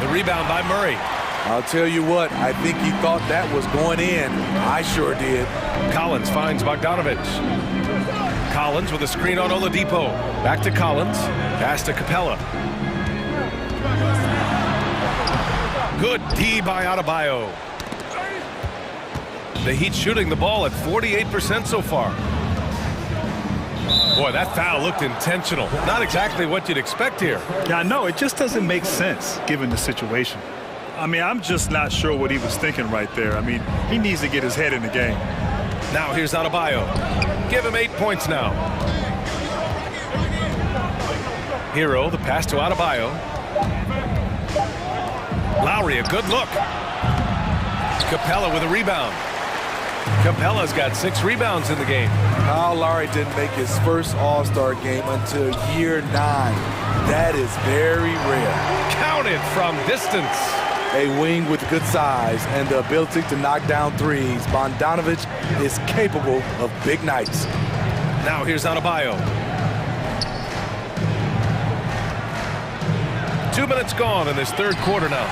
The rebound by Murray. I'll tell you what, I think he thought that was going in. I sure did. Collins finds Bogdanovich. Collins with a screen on Oladipo. Back to Collins. Pass to Capella. Good D by Adebayo. The Heat shooting the ball at 48% so far. Boy, that foul looked intentional. Not exactly what you'd expect here. Yeah, I know. It just doesn't make sense given the situation. I mean, I'm just not sure what he was thinking right there. I mean, he needs to get his head in the game. Now here's Adebayo. Give him 8 points now. Hero, the pass to Adebayo. Lowry, a good look. Capella with a rebound. Capella's got 6 rebounds in the game. Kyle Lowry didn't make his first All-Star game until year 9. That is very rare. Counted from distance. A wing with good size and the ability to knock down threes. Bogdanovic is capable of big nights. Now here's Adebayo. 2 minutes gone in this third quarter now.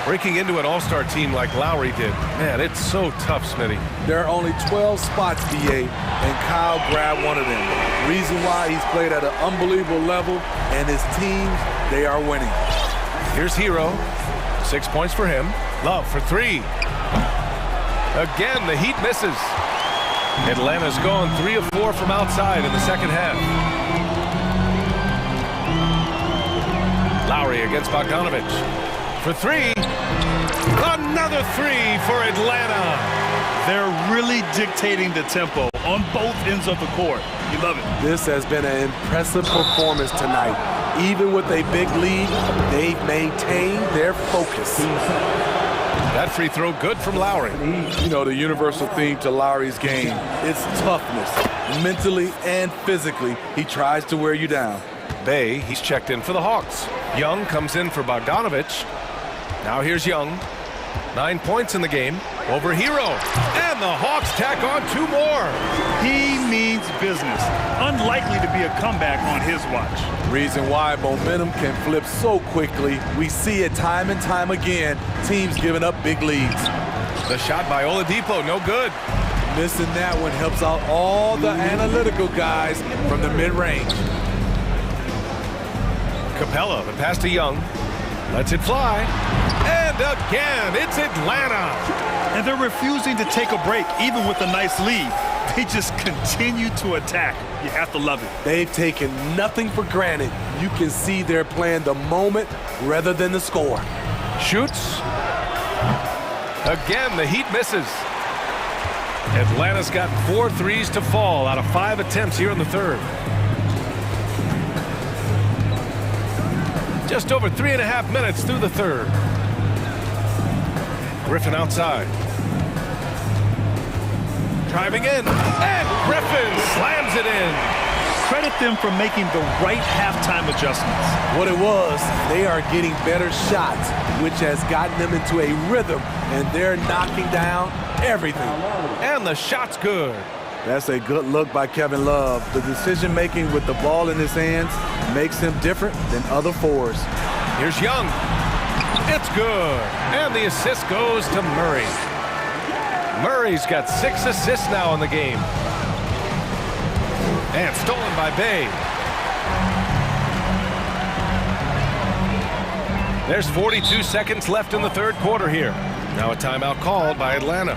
Breaking into an all-star team like Lowry did. Man, it's so tough, Smitty. There are only 12 spots, BA, and Kyle grabbed one of them. Reason why he's played at an unbelievable level, and his teams, they are winning. Here's Hero. 6 points for him. Love for 3. Again, the Heat misses. Atlanta's gone 3 of 4 from outside in the second half. Lowry against Bogdanovic. For 3. Another 3 for Atlanta. They're really dictating the tempo on both ends of the court. You love it. This has been an impressive performance tonight. Even with a big lead, they've maintained their focus. That free throw good from Lowry. You know, the universal theme to Lowry's game is toughness. Mentally and physically, he tries to wear you down. Bay, he's checked in for the Hawks. Young comes in for Bogdanovic. Now here's Young. 9 points in the game over Hero. And the Hawks tack on 2 more. He means business. Unlikely to be a comeback on his watch. Reason why momentum can flip so quickly. We see it time and time again. Teams giving up big leads. The shot by Oladipo, no good. Missing that one helps out all the analytical guys from the mid-range. Capella, the pass to Young. Lets it fly. And again, it's Atlanta. And they're refusing to take a break, even with a nice lead. They just continue to attack. You have to love it. They've taken nothing for granted. You can see they're playing the moment rather than the score. Shoots. Again, the Heat misses. Atlanta's got 4 threes to fall out of 5 attempts here in the third. Just over 3.5 minutes through the third. Griffin outside. Driving in, and Griffin slams it in. Credit them for making the right halftime adjustments. What it was, they are getting better shots, which has gotten them into a rhythm, and they're knocking down everything. And the shot's good. That's a good look by Kevin Love. The decision-making with the ball in his hands makes him different than other fours. Here's Young. It's good. And the assist goes to Murray. Murray's got 6 assists now in the game. And stolen by Bay. There's 42 seconds left in the third quarter here. Now a timeout called by Atlanta.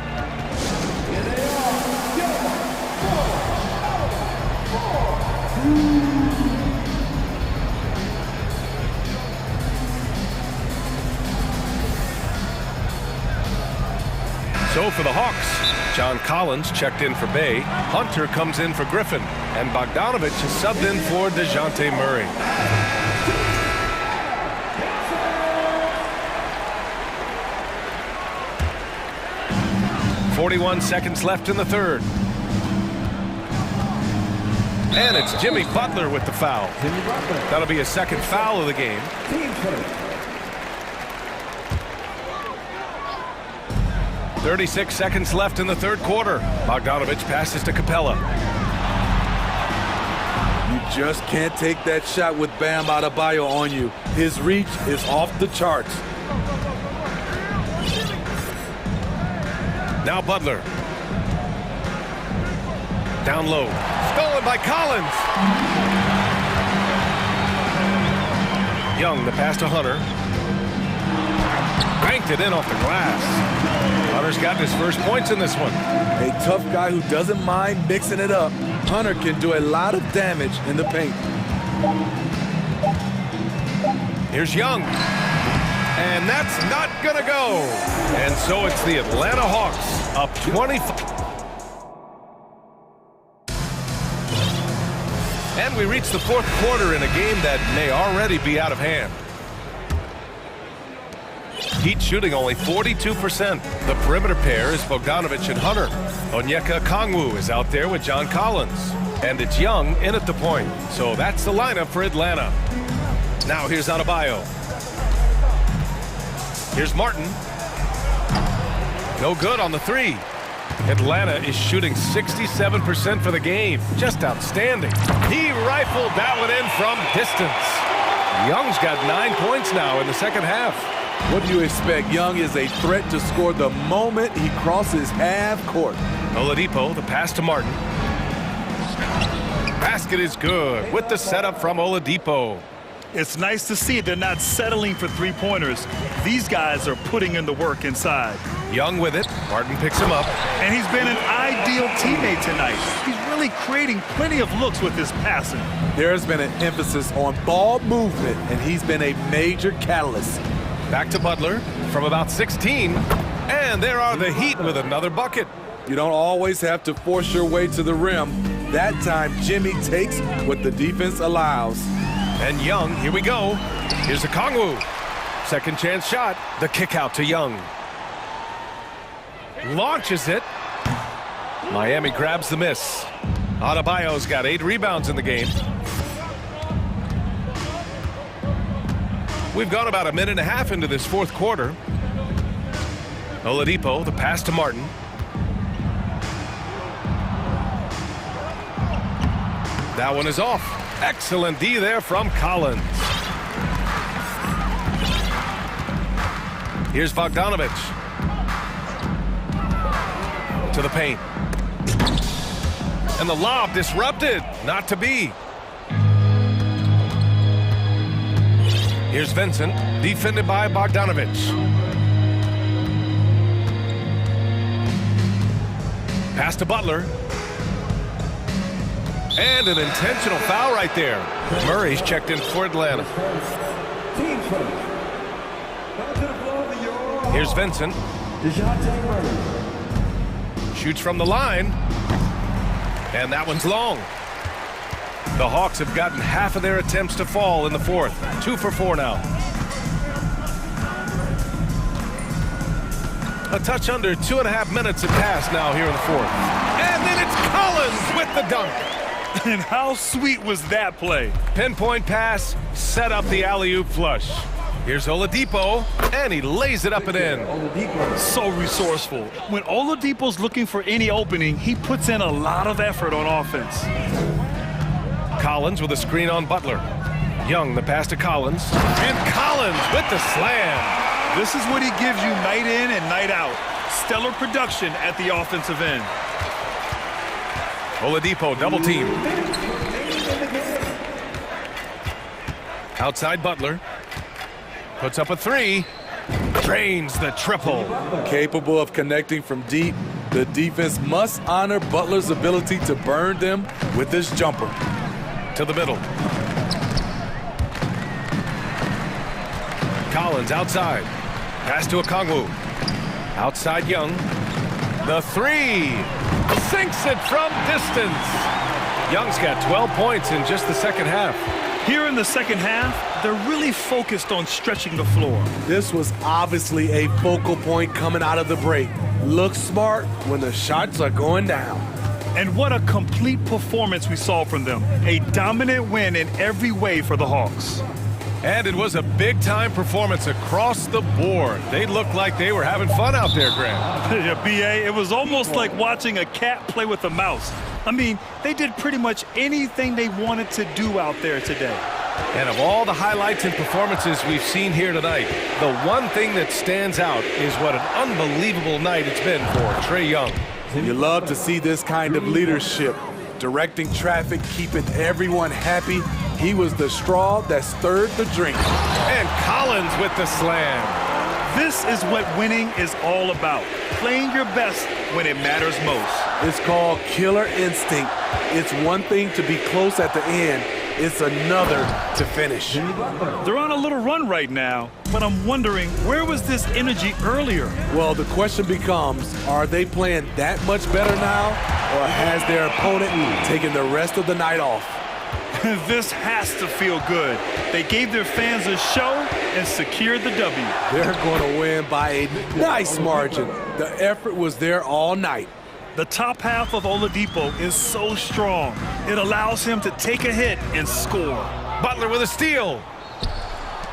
So for the Hawks, John Collins checked in for Bay. Hunter comes in for Griffin. And Bogdanovic is subbed in for DeJounte Murray. .41 seconds left in the third. And it's Jimmy Butler with the foul. That'll be his second foul of the game. .36 seconds left in the third quarter. Bogdanovic passes to Capella. You just can't take that shot with Bam Adebayo on you. His reach is off the charts. Now Butler. Down low. Stolen by Collins. Young, the pass to Hunter. Banked it in off the glass. Hunter's got his first points in this one. A tough guy who doesn't mind mixing it up. Hunter can do a lot of damage in the paint. Here's Young. And that's not gonna go. And so it's the Atlanta Hawks up 25. And we reach the fourth quarter in a game that may already be out of hand. Heat shooting only 42%. The perimeter pair is Bogdanovic and Hunter. Onyeka Okongwu is out there with John Collins. And it's Young in at the point. So that's the lineup for Atlanta. Now here's Adebayo. Here's Martin. No good on the three. Atlanta is shooting 67% for the game. Just outstanding. He rifled that one in from distance. Young's got 9 points now in the second half. What do you expect? Young is a threat to score the moment he crosses half court. Oladipo, the pass to Martin. Basket is good with the setup from Oladipo. It's nice to see they're not settling for three-pointers. These guys are putting in the work inside. Young with it. Martin picks him up. And he's been an ideal teammate tonight. He's really creating plenty of looks with his passing. There's been an emphasis on ball movement, and he's been a major catalyst. Back to Butler from about 16. And there are the Heat with another bucket. You don't always have to force your way to the rim. That time, Jimmy takes what the defense allows. And Young, here we go. Here's Okongwu. Second chance shot. The kick out to Young. Launches it. Miami grabs the miss. Adebayo's got 8 rebounds in the game. We've gone about a minute and a half into this fourth quarter. Oladipo, the pass to Martin. That one is off. Excellent D there from Collins. Here's Bogdanovic. To the paint. And the lob disrupted. Not to be. Here's Vincent, defended by Bogdanovic. Pass to Butler. And an intentional foul right there. Murray's checked in for Atlanta. Here's Vincent. Shoots from the line. And that one's long. The Hawks have gotten half of their attempts to fall in the fourth. 2 for 4 now. A touch under 2.5 minutes have passed now here in the fourth. And then it's Collins with the dunk. And how sweet was that play? Pinpoint pass, set up the alley-oop flush. Here's Oladipo, and he lays it up and in. So resourceful. When Oladipo's looking for any opening, he puts in a lot of effort on offense. Collins with a screen on Butler. Young, the pass to Collins. And Collins with the slam. This is what he gives you night in and night out. Stellar production at the offensive end. Oladipo double team. Outside Butler. Puts up a 3. Drains the triple. Capable of connecting from deep, the defense must honor Butler's ability to burn them with this jumper. To the middle. Collins outside. Pass to Okongwu. Outside Young. The 3. Sinks it from distance. Young's got 12 points in just the second half. Here in the second half, they're really focused on stretching the floor. This was obviously a focal point coming out of the break. Look smart when the shots are going down. And what a complete performance we saw from them. A dominant win in every way for the Hawks. And it was a big-time performance across the board. They looked like they were having fun out there, Grant. Yeah, B.A., it was almost like watching a cat play with a mouse. I mean, they did pretty much anything they wanted to do out there today. And of all the highlights and performances we've seen here tonight, the one thing that stands out is what an unbelievable night it's been for Trae Young. You love to see this kind of leadership, directing traffic, keeping everyone happy. He was the straw that stirred the drink. And Collins with the slam. This is what winning is all about. Playing your best when it matters most. It's called killer instinct. It's one thing to be close at the end. It's another to finish. They're on a little run right now, but I'm wondering, where was this energy earlier? Well, the question becomes, are they playing that much better now, or has their opponent taken the rest of the night off? This has to feel good. They gave their fans a show and secured the W. They're going to win by a nice margin. The effort was there all night. The top half of Oladipo is so strong. It allows him to take a hit and score. Butler with a steal.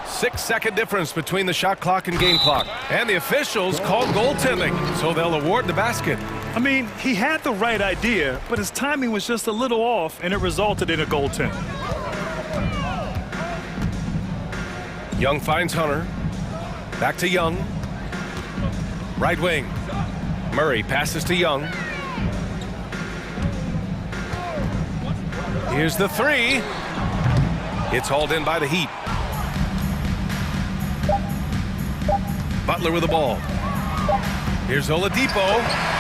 6-second difference between the shot clock and game clock. And the officials called goaltending, so they'll award the basket. I mean, he had the right idea, but his timing was just a little off, and it resulted in a goaltend. Young finds Hunter. Back to Young. Right wing. Murray passes to Young. Here's the three. It's hauled in by the Heat. Butler with the ball. Here's Oladipo.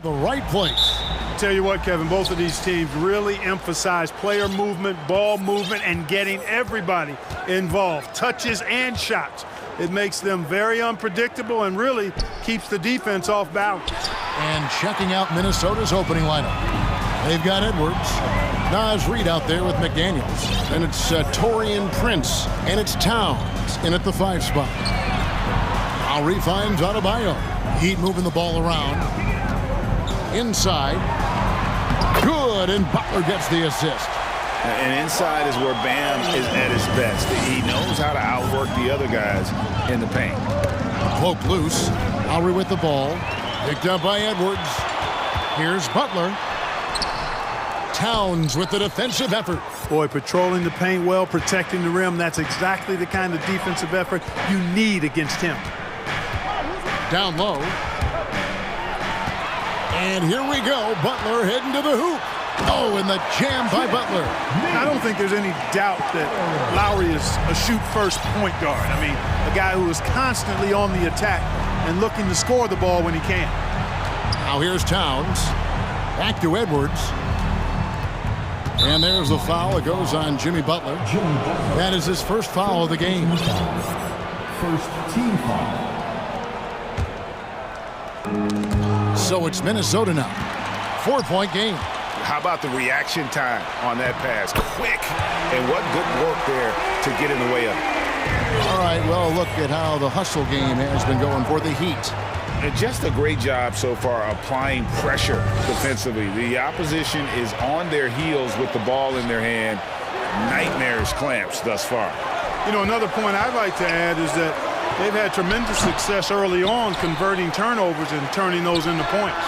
The right place. Tell you what, Kevin, both of these teams really emphasize player movement, ball movement, and getting everybody involved, touches and shots. It makes them very unpredictable and really keeps the defense off balance. And checking out Minnesota's opening lineup. They've got Edwards, Naz Reid out there with McDaniels, and it's Torian Prince, and it's Towns in at the 5 spot. Lowry finds Adebayo. Heat moving the ball around. Inside. Good, and Butler gets the assist. And inside is where Bam is at his best. He knows how to outwork the other guys in the paint. Cloak loose. Lowry with the ball. Picked up by Edwards. Here's Butler. Towns with the defensive effort. Boy, patrolling the paint well, protecting the rim. That's exactly the kind of defensive effort you need against him. Down low. And here we go. Butler heading to the hoop. Oh, and the jam by Butler. I don't think there's any doubt that Lowry is a shoot-first point guard. I mean, a guy who is constantly on the attack and looking to score the ball when he can. Now here's Towns. Back to Edwards. And there's the foul. It goes on Jimmy Butler. That is his first foul of the game. First team foul. So it's Minnesota now. 4-point game. How about the reaction time on that pass? Quick. And what good work there to get in the way of it. All right, well, look at how the hustle game has been going for the Heat. And just a great job so far applying pressure defensively. The opposition is on their heels with the ball in their hand. Nightmarish clamps thus far. You know, another point I'd like to add is that they've had tremendous success early on converting turnovers and turning those into points.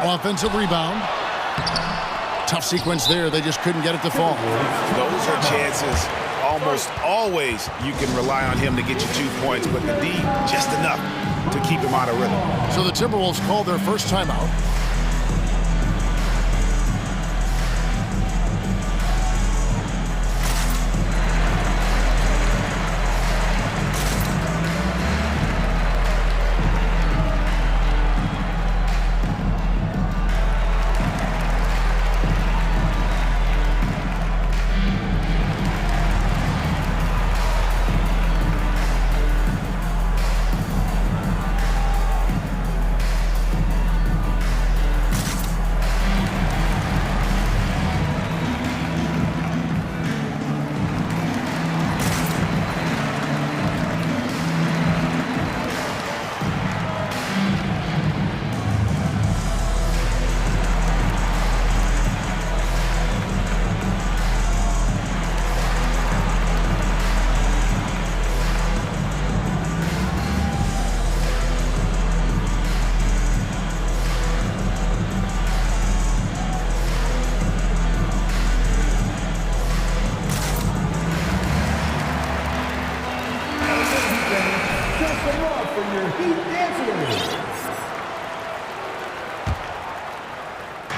Offensive rebound. Tough sequence there. They just couldn't get it to fall. Those are chances. Almost always you can rely on him to get you 2 points, but the D, just enough to keep him out of rhythm. So the Timberwolves called their first timeout.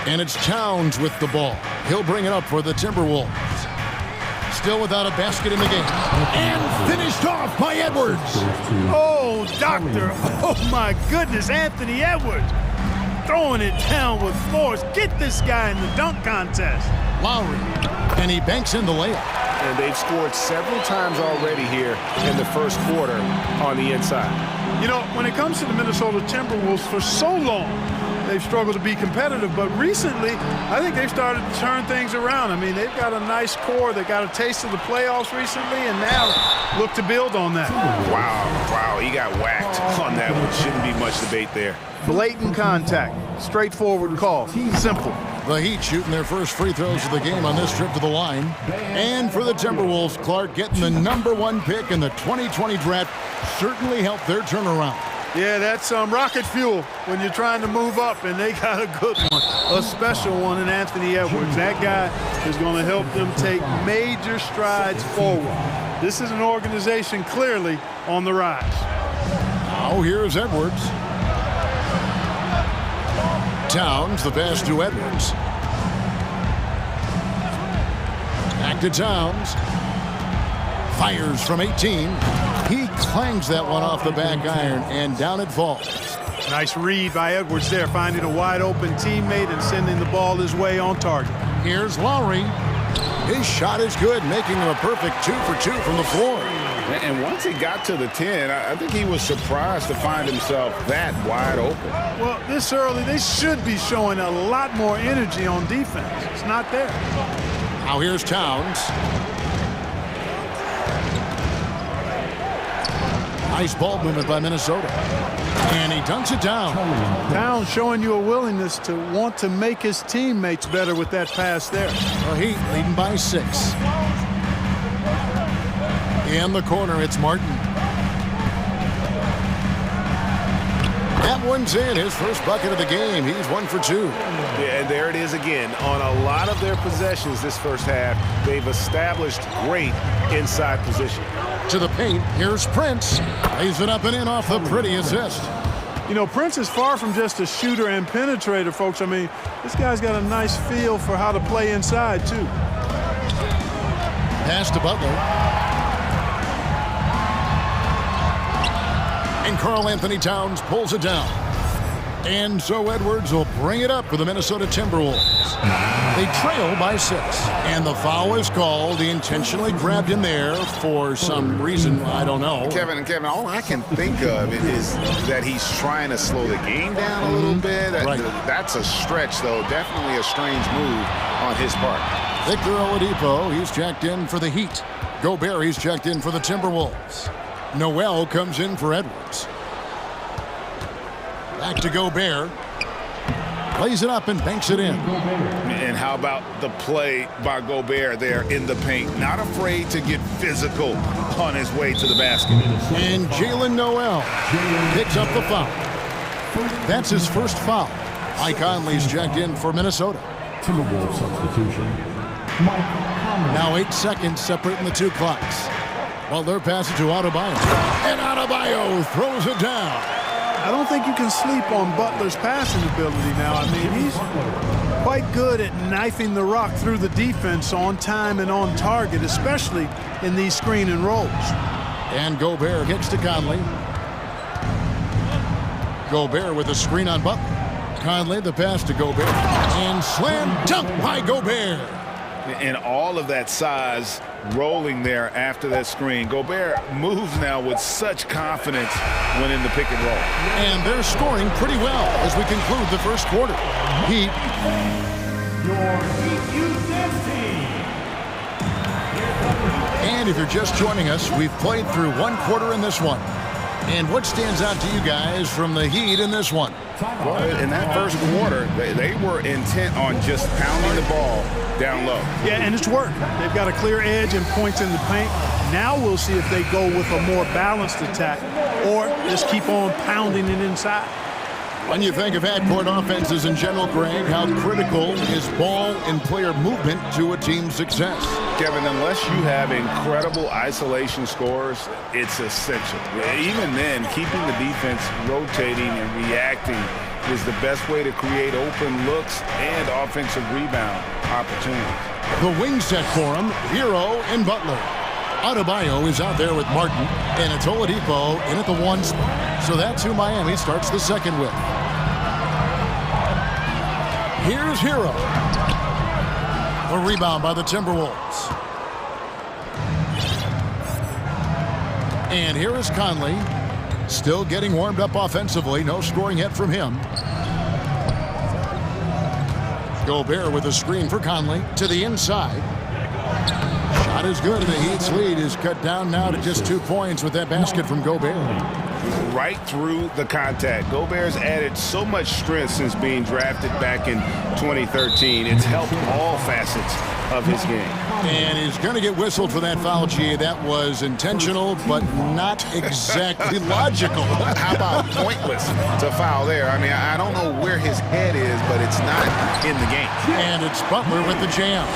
And it's Towns with the ball. He'll bring it up for the Timberwolves. Still without a basket in the game. And finished off by Edwards. Oh, doctor. Oh, my goodness. Anthony Edwards throwing it down with force. Get this guy in the dunk contest. Lowry. And he banks in the layup. And they've scored several times already here in the first quarter on the inside. You know, when it comes to the Minnesota Timberwolves, for so long, they've struggled to be competitive, but recently, I think they've started to turn things around. I mean, they've got a nice core. They got a taste of the playoffs recently, and now look to build on that. Wow, he got whacked on that one. Shouldn't be much debate there. Blatant contact, straightforward call, simple. The Heat shooting their first free throws of the game on this trip to the line. And for the Timberwolves, Clark getting the #1 pick in the 2020 draft certainly helped their turnaround. Yeah, that's rocket fuel when you're trying to move up, and they got a good one, a special one in Anthony Edwards. That guy is going to help them take major strides forward. This is an organization clearly on the rise. Now here's Edwards. Towns, the pass to Edwards. Back to Towns. Fires from 18. He clangs that one off the back iron, and down it falls. Nice read by Edwards there, finding a wide-open teammate and sending the ball his way on target. Here's Lowry. His shot is good, making him a perfect 2 for 2 from the floor. And once he got to the 10, I think he was surprised to find himself that wide open. Well, this early, they should be showing a lot more energy on defense. It's not there. Now here's Towns. Nice ball movement by Minnesota. And he dunks it down. Towns showing you a willingness to want to make his teammates better with that pass there. The Heat leading by 6. In the corner, it's Martin. That one's in, his first bucket of the game. He's 1 for 2. Yeah, and there it is again. On a lot of their possessions this first half, they've established great inside position. To the paint, here's Prince. Lays it up and in off the pretty assist. You know, Prince is far from just a shooter and penetrator, folks. I mean, this guy's got a nice feel for how to play inside, too. Pass to Butler. And Karl Anthony Towns pulls it down. And so Edwards will bring it up for the Minnesota Timberwolves. They trail by 6. And the foul is called. He intentionally grabbed him there for some reason, I don't know. Kevin, all I can think of is that he's trying to slow the game down a little bit. Right. That's a stretch, though. Definitely a strange move on his part. Victor Oladipo, he's checked in for the Heat. Gobert, he's checked in for the Timberwolves. Noel comes in for Edwards. Back to Gobert. Plays it up and banks it in. And how about the play by Gobert there in the paint? Not afraid to get physical on his way to the basket. And Jalen Noel picks up the foul. That's his first foul. Mike Conley's checked in for Minnesota. Timberwolves substitution. Now 8 seconds separating the two clocks. Butler passes to Adebayo. And Adebayo throws it down. I don't think you can sleep on Butler's passing ability now. I mean, he's quite good at knifing the rock through the defense on time and on target, especially in these screen and rolls. And Gobert gets to Conley. Gobert with a screen on Butler. Conley, the pass to Gobert. And slam dunk by Gobert. And all of that size rolling there after that screen. Gobert moves now with such confidence when in the pick and roll. And they're scoring pretty well as we conclude the first quarter. Heat. Your Heat Youth Dance Team. And if you're just joining us, we've played through one quarter in this one. And what stands out to you guys from the Heat in this one? Well, in that first quarter, they were intent on just pounding the ball down low. Yeah, and it's worked. They've got a clear edge and points in the paint. Now we'll see if they go with a more balanced attack or just keep on pounding it inside. When you think of half-court offenses in general, Greg, how critical is ball and player movement to a team's success? Kevin, unless you have incredible isolation scores, it's essential. Even then, keeping the defense rotating and reacting is the best way to create open looks and offensive rebound opportunities. The wing set for him, Hero and Butler. Adebayo is out there with Martin, and it's Oladipo in at the 1 spot. So that's who Miami starts the second with. Here's Hero. A rebound by the Timberwolves. And here is Conley. Still getting warmed up offensively. No scoring yet from him. Gobert with a screen for Conley to the inside. Shot is good. The Heat's lead is cut down now to just 2 points with that basket from Gobert. Right through the contact. Gobert's added so much strength since being drafted back in 2013. It's helped all facets of his game. And he's going to get whistled for that foul, G. That was intentional, but not exactly logical. How about pointless to foul there? I mean, I don't know where his head is, but it's not in the game. And it's Butler with the jam.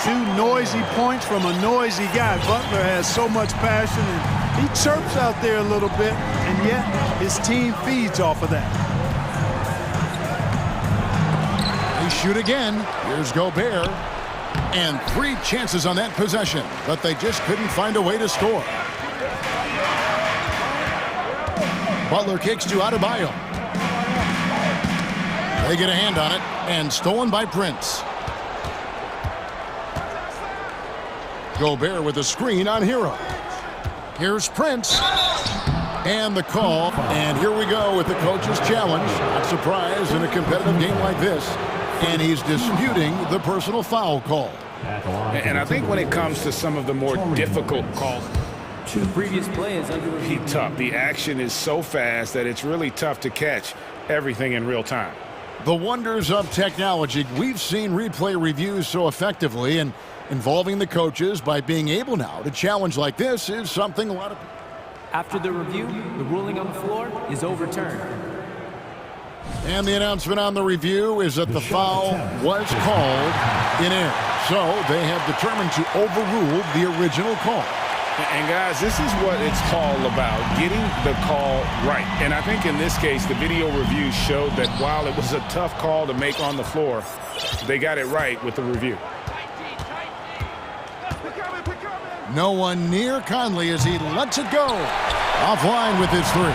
2 noisy points from a noisy guy. Butler has so much passion, and he chirps out there a little bit, and yet his team feeds off of that. They shoot again. Here's Gobert. And 3 chances on that possession, but they just couldn't find a way to score. Butler kicks to Adebayo. They get a hand on it, and stolen by Prince. Gobert with a screen on Hero. Here's Prince. And the call. And here we go with the coach's challenge. Not surprised in a competitive game like this. And he's disputing the personal foul call. And I think when it comes to some of the more difficult calls, Two previous players under review. tough. The action is so fast that it's really tough to catch everything in real time. The wonders of technology. We've seen replay reviews so effectively, and involving the coaches by being able now to challenge like this is something a lot of... After the review, the ruling on the floor is overturned. And the announcement on the review is that the foul was called in error. So they have determined to overrule the original call. And guys, this is what it's all about, getting the call right. And I think in this case, the video review showed that while it was a tough call to make on the floor, they got it right with the review. No one near Conley as he lets it go. Offline with his three.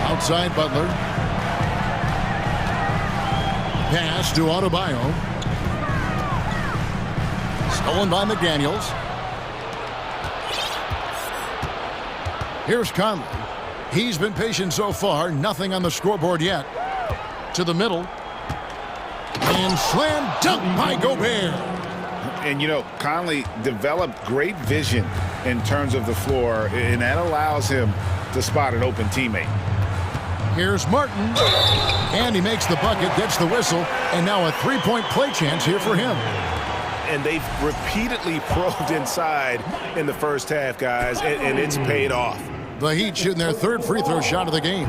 Outside Butler. Pass to Adebayo. Stolen by McDaniels. Here's Conley. He's been patient so far. Nothing on the scoreboard yet. To the middle. And slam dunk by Gobert. And, you know, Conley developed great vision in terms of the floor, and that allows him to spot an open teammate. Here's Martin. And he makes the bucket, gets the whistle, and now a three-point play chance here for him. And they've repeatedly probed inside in the first half, guys, and it's paid off. The Heat shooting their third free throw shot of the game.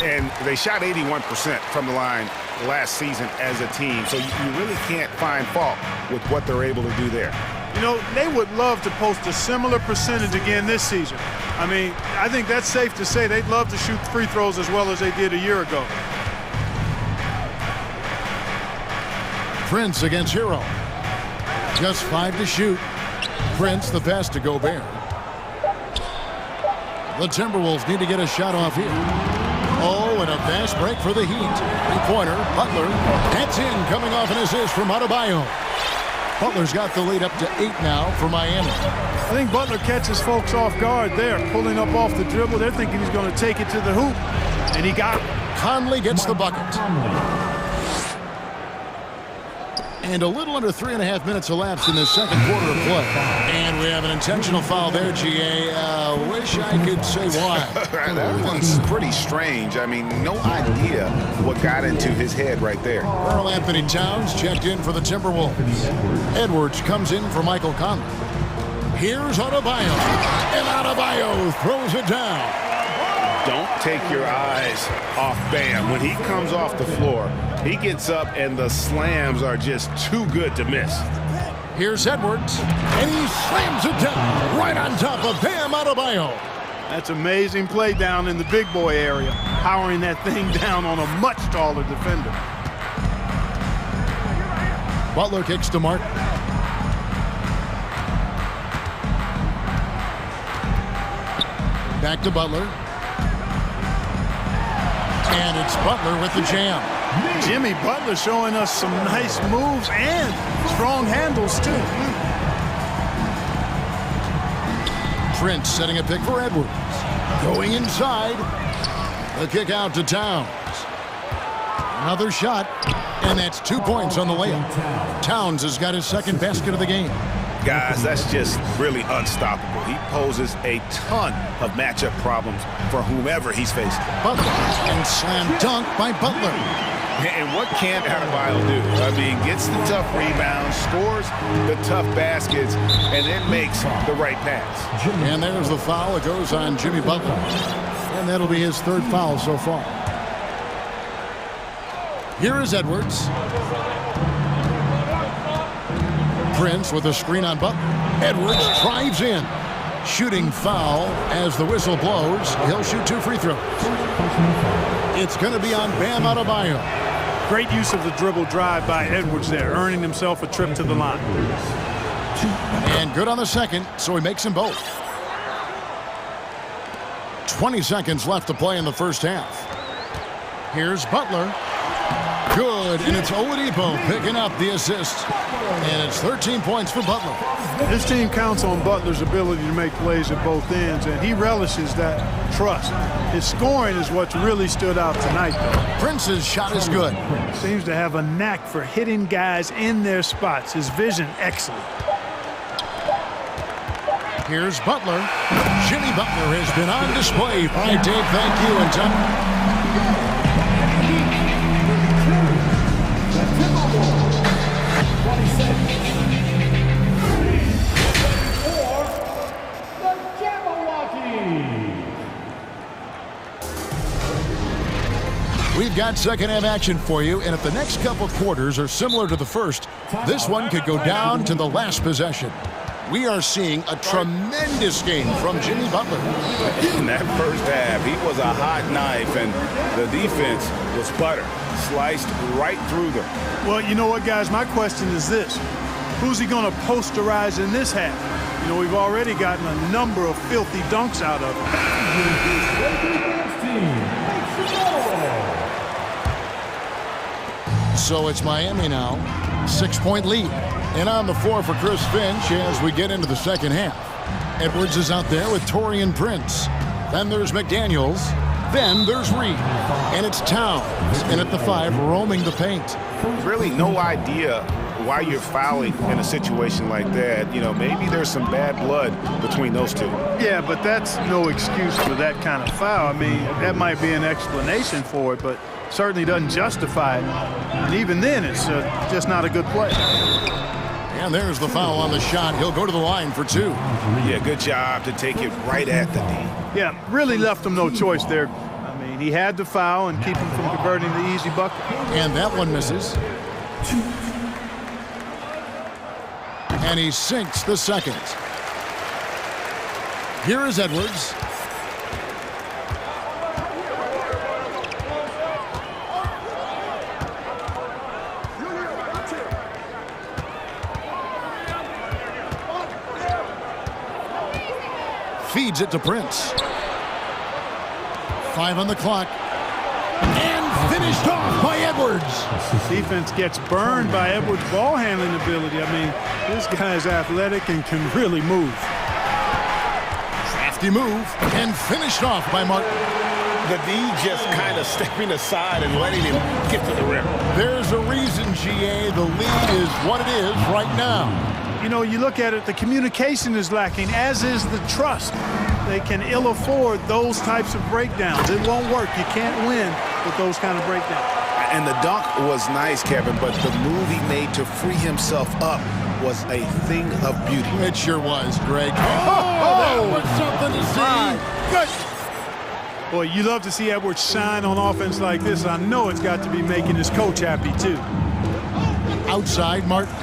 And they shot 81% from the line last season as a team, so you really can't find fault with what they're able to do there. You know, they would love to post a similar percentage again this season. I mean, I think that's safe to say they'd love to shoot free throws as well as they did a year ago. Prince against Hero. Just 5 to shoot. Prince the pass to Gobert. The Timberwolves need to get a shot off here. Oh, and a fast break for the Heat. Three-pointer, Butler. That's in, coming off an assist from Adebayo. Butler's got the lead up to 8 now for Miami. I think Butler catches folks off guard there, pulling up off the dribble. They're thinking he's going to take it to the hoop, and he got it. Conley gets the bucket. And a little under 3.5 minutes elapsed in the second quarter of play. And we have an intentional foul there, GA. Wish I could say why. That one's pretty strange. I mean, no idea what got into his head right there. Earl Anthony Towns checked in for the Timberwolves. Edwards comes in for Michael Conley. Here's Adebayo. And Adebayo throws it down. Don't take your eyes off Bam. When he comes off the floor, he gets up and the slams are just too good to miss. Here's Edwards, and he slams it down right on top of Bam Adebayo. That's amazing play down in the big boy area, powering that thing down on a much taller defender. Butler kicks to Martin. Back to Butler. And it's Butler with the jam. Jimmy Butler showing us some nice moves and strong handles, too. Prince setting a pick for Edwards. Going inside. The kick out to Towns. Another shot. And that's 2 points on the layup. Towns has got his second basket of the game. Guys, that's just really unstoppable. He poses a ton of matchup problems for whomever he's facing. Butler and slam dunk by Butler. And what can Adebayo do? I mean, gets the tough rebounds, scores the tough baskets, and then makes the right pass. And there's the foul. It goes on Jimmy Butler. And that'll be his third foul so far. Here is Edwards. Prince with a screen on Butler. Edwards drives in. Shooting foul as the whistle blows. He'll shoot 2 free throws. It's going to be on Bam Adebayo. Great use of the dribble drive by Edwards there, earning himself a trip to the line. And good on the second, so he makes them both. 20 seconds left to play in the first half. Here's Butler. Good, and it's Oladipo picking up the assist. And it's 13 points for Butler. This team counts on Butler's ability to make plays at both ends, and he relishes that trust. His scoring is what's really stood out tonight, though. Prince's shot is good. Seems to have a knack for hitting guys in their spots. His vision, excellent. Here's Butler. Jimmy Butler has been on display. All right, Dave, thank you. And time. We've got second half action for you, and if the next couple quarters are similar to the first, this one could go down to the last possession. We are seeing a tremendous game from Jimmy Butler. In that first half, he was a hot knife, and the defense was butter, sliced right through them. Well, you know what, guys? My question is this. Who's he going to posterize in this half? You know, we've already gotten a number of filthy dunks out of him. So it's Miami now, 6-point lead. And on the floor for Chris Finch as we get into the second half. Edwards is out there with Taurean Prince. Then there's McDaniels. Then there's Reed. And it's Towns. And at the 5, roaming the paint. Really no idea why you're fouling in a situation like that. You know, maybe there's some bad blood between those two. Yeah, but that's no excuse for that kind of foul. I mean, that might be an explanation for it, but certainly doesn't justify it. And even then, it's just not a good play. And there's the foul on the shot. He'll go to the line for 2. Yeah, good job to take it right at the D. Yeah, really left him no choice there. I mean, he had to foul and keep him from converting the easy bucket. And that one misses. And he sinks the second. Here is Edwards. Feeds it to Prince. 5 on the clock. And finished off by Edwards. Defense gets burned by Edwards' ball handling ability. I mean, this guy's athletic and can really move. Crafty move and finished off by Martin. The D just kind of stepping aside and letting him get to the rim. There's a reason, GA. The lead is what it is right now. You know, you look at it, the communication is lacking, as is the trust. They can ill afford those types of breakdowns. It won't work. You can't win with those kind of breakdowns. And the dunk was nice, Kevin, but the move he made to free himself up was a thing of beauty. It sure was, Greg. That was something to see. Good. Boy, you love to see Edwards shine on offense like this. I know it's got to be making his coach happy, too. Outside, Martin.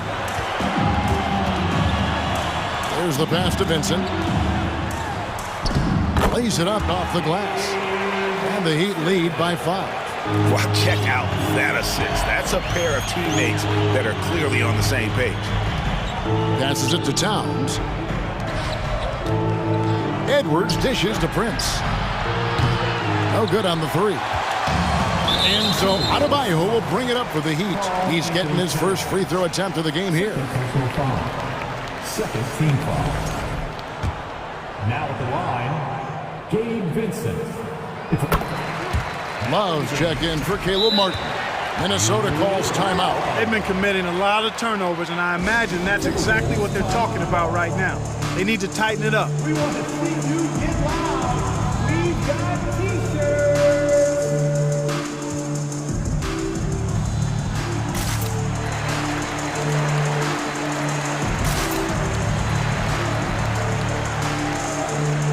There's the pass to Vincent. Lays it up off the glass. And the Heat lead by 5. Well, check out that assist. That's a pair of teammates that are clearly on the same page. Passes it to Towns. Edwards dishes to Prince. No good on the 3. And so Adebayo will bring it up for the Heat. He's getting his first free throw attempt of the game here. Second team foul. Now at the line, Gabe Vincent. Love's check in for Caleb Martin. Minnesota calls timeout. They've been committing a lot of turnovers, and I imagine that's exactly what they're talking about right now. They need to tighten it up. We want to see you get loud. We've got t-shirts.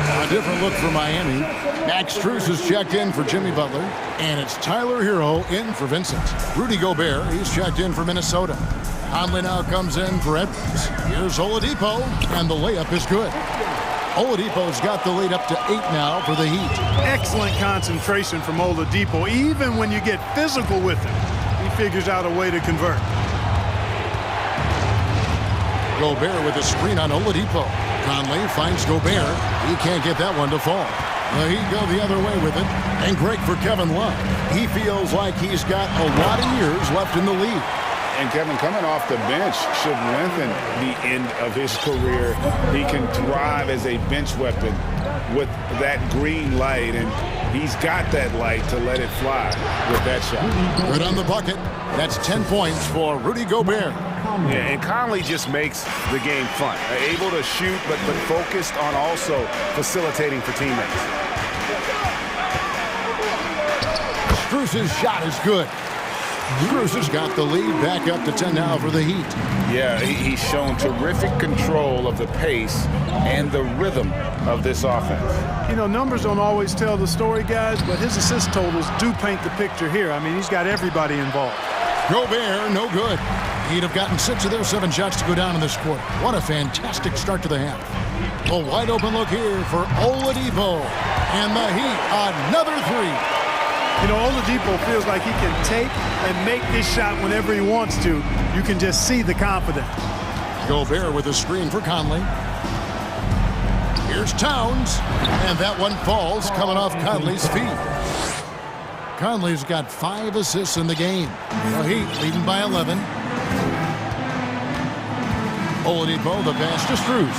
A different look for Miami. Max Strus has checked in for Jimmy Butler. And it's Tyler Hero in for Vincent. Rudy Gobert, he's checked in for Minnesota. Conley now comes in for Edwards. Here's Oladipo, and the layup is good. Oladipo's got the lead up to 8 now for the Heat. Excellent concentration from Oladipo. Even when you get physical with him, he figures out a way to convert. Gobert with a screen on Oladipo. Conley finds Gobert. He can't get that one to fall. The Heat go the other way with it. And great for Kevin Love. He feels like he's got a lot of years left in the league. And Kevin, coming off the bench should lengthen the end of his career. He can thrive as a bench weapon with that green light, and he's got that light to let it fly with that shot. Good on the bucket. That's 10 points for Rudy Gobert. Yeah, and Conley just makes the game fun. Able to shoot, but focused on also facilitating for teammates. Strus's shot is good. Strus has got the lead back up to 10 now for the Heat. Yeah, he's shown terrific control of the pace and the rhythm of this offense. You know, numbers don't always tell the story, guys, but his assist totals do paint the picture here. I mean, he's got everybody involved. Gobert, no good. He'd have gotten 6 of their 7 shots to go down in this quarter. What a fantastic start to the half. A wide open look here for Oladipo. And the Heat, another 3. You know, Oladipo feels like he can take and make this shot whenever he wants to. You can just see the confidence. Gobert with a screen for Conley. Here's Towns. And that one falls coming off Conley's feet. Conley's got 5 assists in the game. The Heat leading by 11. Oladipo, the pass to Strus.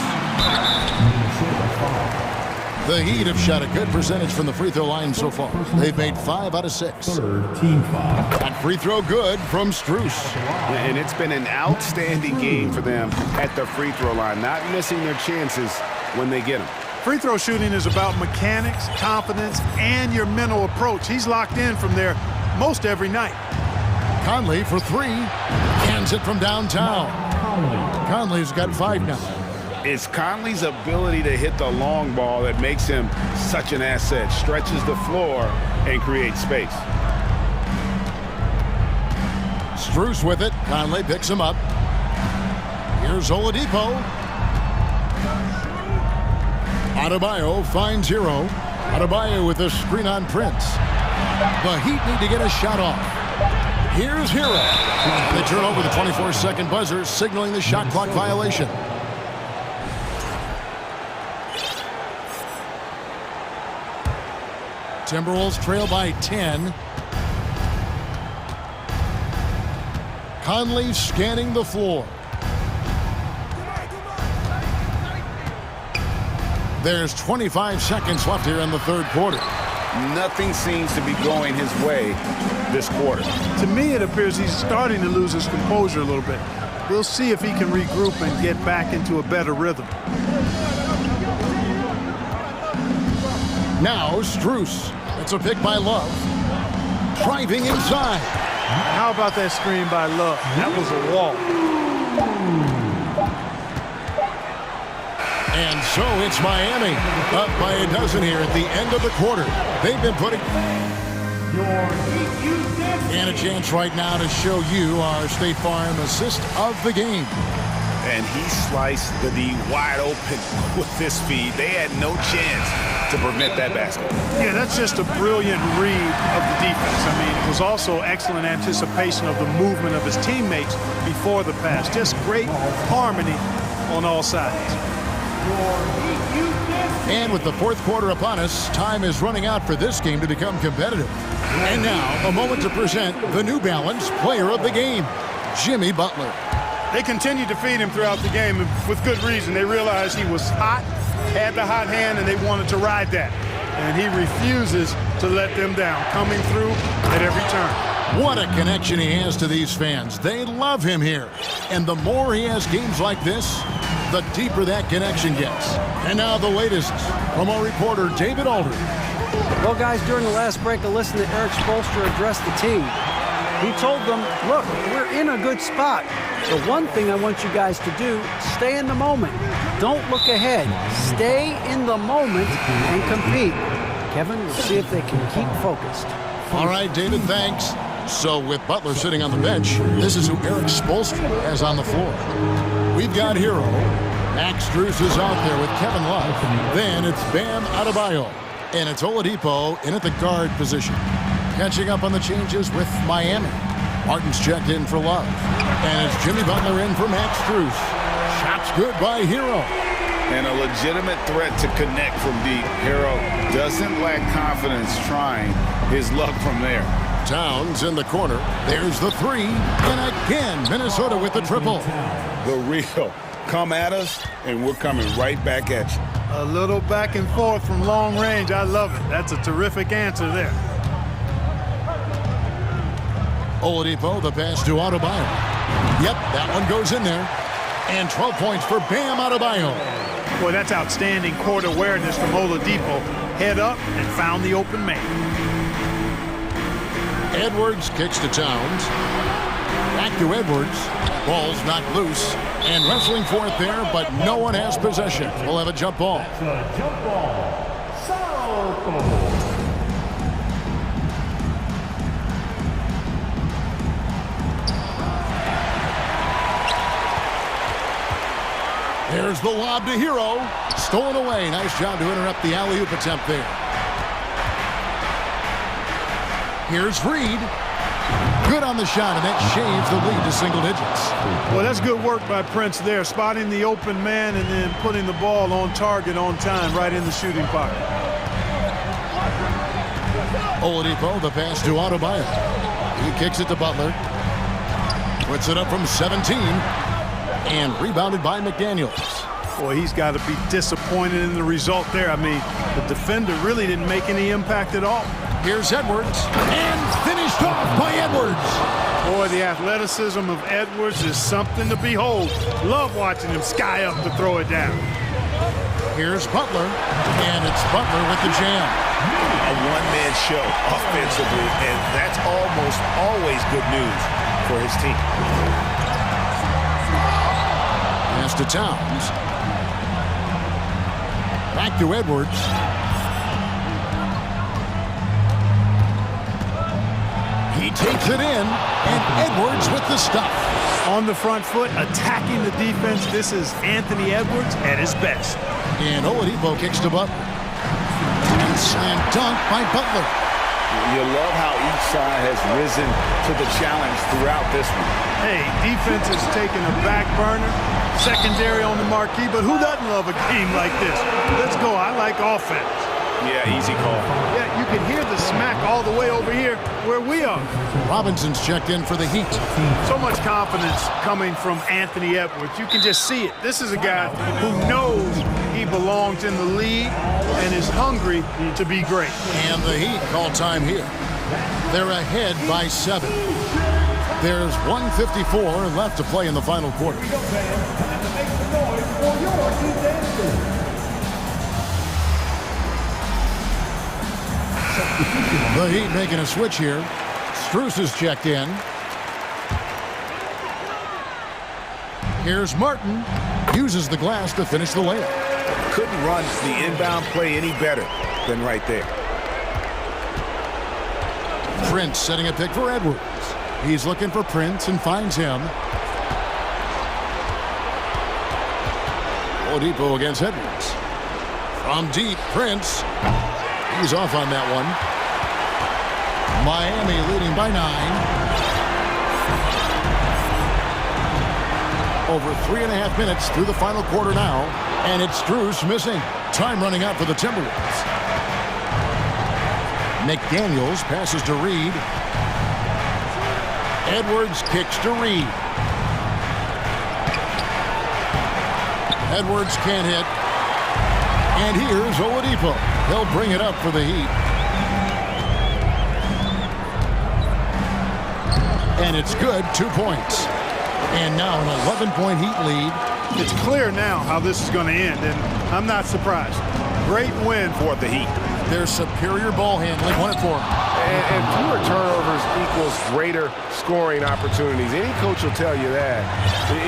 The Heat have shot a good percentage from the free throw line so far. They've made 5 out of 6. Team foul. That free throw good from Strus. And it's been an outstanding game for them at the free throw line, not missing their chances when they get them. Free throw shooting is about mechanics, confidence, and your mental approach. He's locked in from there most every night. Conley for 3. Cans it from downtown. Conley's got 5 now. It's Conley's ability to hit the long ball that makes him such an asset. Stretches the floor and creates space. Strus with it. Conley picks him up. Here's Oladipo. Adebayo finds Hero. Adebayo with a screen on Prince. The Heat need to get a shot off. Here's Hero. They turn over the 24-second buzzer, signaling the shot clock violation. Timberwolves trail by 10. Conley scanning the floor. There's 25 seconds left here in the third quarter. Nothing seems to be going his way this quarter. To me, it appears he's starting to lose his composure a little bit. We'll see if he can regroup and get back into a better rhythm. Now Strus. It's a pick by Love. Driving inside. How about that screen by Love? That was a wall. And so it's Miami up by a dozen here at the end of the quarter. They've been putting... And a chance right now to show you our State Farm assist of the game. And he sliced the D wide open with this feed. They had no chance to prevent that basket. Yeah, that's just a brilliant read of the defense. I mean, it was also excellent anticipation of the movement of his teammates before the pass. Just great harmony on all sides. And with the fourth quarter upon us, time is running out for this game to become competitive. And now, a moment to present the New Balance Player of the Game, Jimmy Butler. They continued to feed him throughout the game with good reason. They realized he was hot, had the hot hand, and they wanted to ride that. And he refuses to let them down, coming through at every turn. What a connection he has to these fans. They love him here. And the more he has games like this, the deeper that connection gets. And now the latest from our reporter, David Aldridge. Well, guys, during the last break, I listened to Eric Spoelstra address the team. He told them, look, we're in a good spot. The one thing I want you guys to do, stay in the moment. Don't look ahead. Stay in the moment and compete. Kevin, we'll see if they can keep focused. All right, David, thanks. So with Butler sitting on the bench, this is who Eric Spoelstra has on the floor. We've got Hero. Max Strus is out there with Kevin Love. Then it's Bam Adebayo. And it's Oladipo in at the guard position. Catching up on the changes with Miami. Martin's checked in for Love. And it's Jimmy Butler in for Max Strus. Shots good by Hero. and a legitimate threat to connect from deep. Hero doesn't lack confidence trying his luck from there. Towns in the corner. There's the three. And again, Minnesota with the triple. The real. Come at us, and we're coming right back at you. A little back and forth from long range. I love it. That's a terrific answer there. Oladipo, the pass to Adebayo. Yep, that one goes in there. And 12 points for Bam Adebayo. Boy, that's outstanding court awareness from Oladipo. Head up and found the open man. Edwards kicks to Towns. Back to Edwards. Ball's knocked loose. And wrestling for it there, but no one has possession. We'll have a jump ball. Jump ball. South. There's the lob to Hero. Stolen away. Nice job to interrupt the alley-oop attempt there. Here's Reed. Good on the shot, and that shaves the lead to single digits. Well, that's good work by Prince there, spotting the open man and then putting the ball on target on time right in the shooting pocket. Oladipo, the pass to Adebayo. He kicks it to Butler. Puts it up from 17. And rebounded by McDaniels. Boy, he's got to be disappointed in the result there. I mean, the defender really didn't make any impact at all. Here's Edwards, and finished off by Edwards. Boy, the athleticism of Edwards is something to behold. Love watching him sky up to throw it down. Here's Butler, and it's Butler with the jam. A one-man show offensively, and that's almost always good news for his team. Pass to Towns. Back to Edwards. He takes it in, and Edwards with the stuff. On the front foot, attacking the defense. This is Anthony Edwards at his best. And Oladipo kicks to Butler. And slam dunk by Butler. You love how each side has risen to the challenge throughout this one. Hey, defense is taking a back burner. Secondary on the marquee, but who doesn't love a game like this? Let's go. I like offense. Yeah, easy call. Yeah, you can hear the smack all the way over here where we are. Robinson's checked in for the Heat. So much confidence coming from Anthony Edwards. You can just see it. This is a guy who knows he belongs in the league and is hungry to be great. And the Heat call time here. They're ahead by 7. There's 1:54 left to play in the final quarter. The Heat making a switch here. Strus is checked in. Here's Martin. Uses the glass to finish the layup. Couldn't run the inbound play any better than right there. Prince setting a pick for Edwards. He's looking for Prince and finds him. Oladipo against Edwards. From deep, Prince. He's off on that one. Miami leading by 9. Over 3.5 minutes through the final quarter now. And it's Strus missing. Time running out for the Timberwolves. McDaniels passes to Reed. Edwards kicks to Reed. Edwards can't hit. And here's Oladipo. He'll bring it up for the Heat. And it's good, 2 points. And now an 11-point Heat lead. It's clear now how this is going to end, and I'm not surprised. Great win for the Heat. Their superior ball handling won it for them. And fewer turnovers equals greater scoring opportunities. Any coach will tell you that.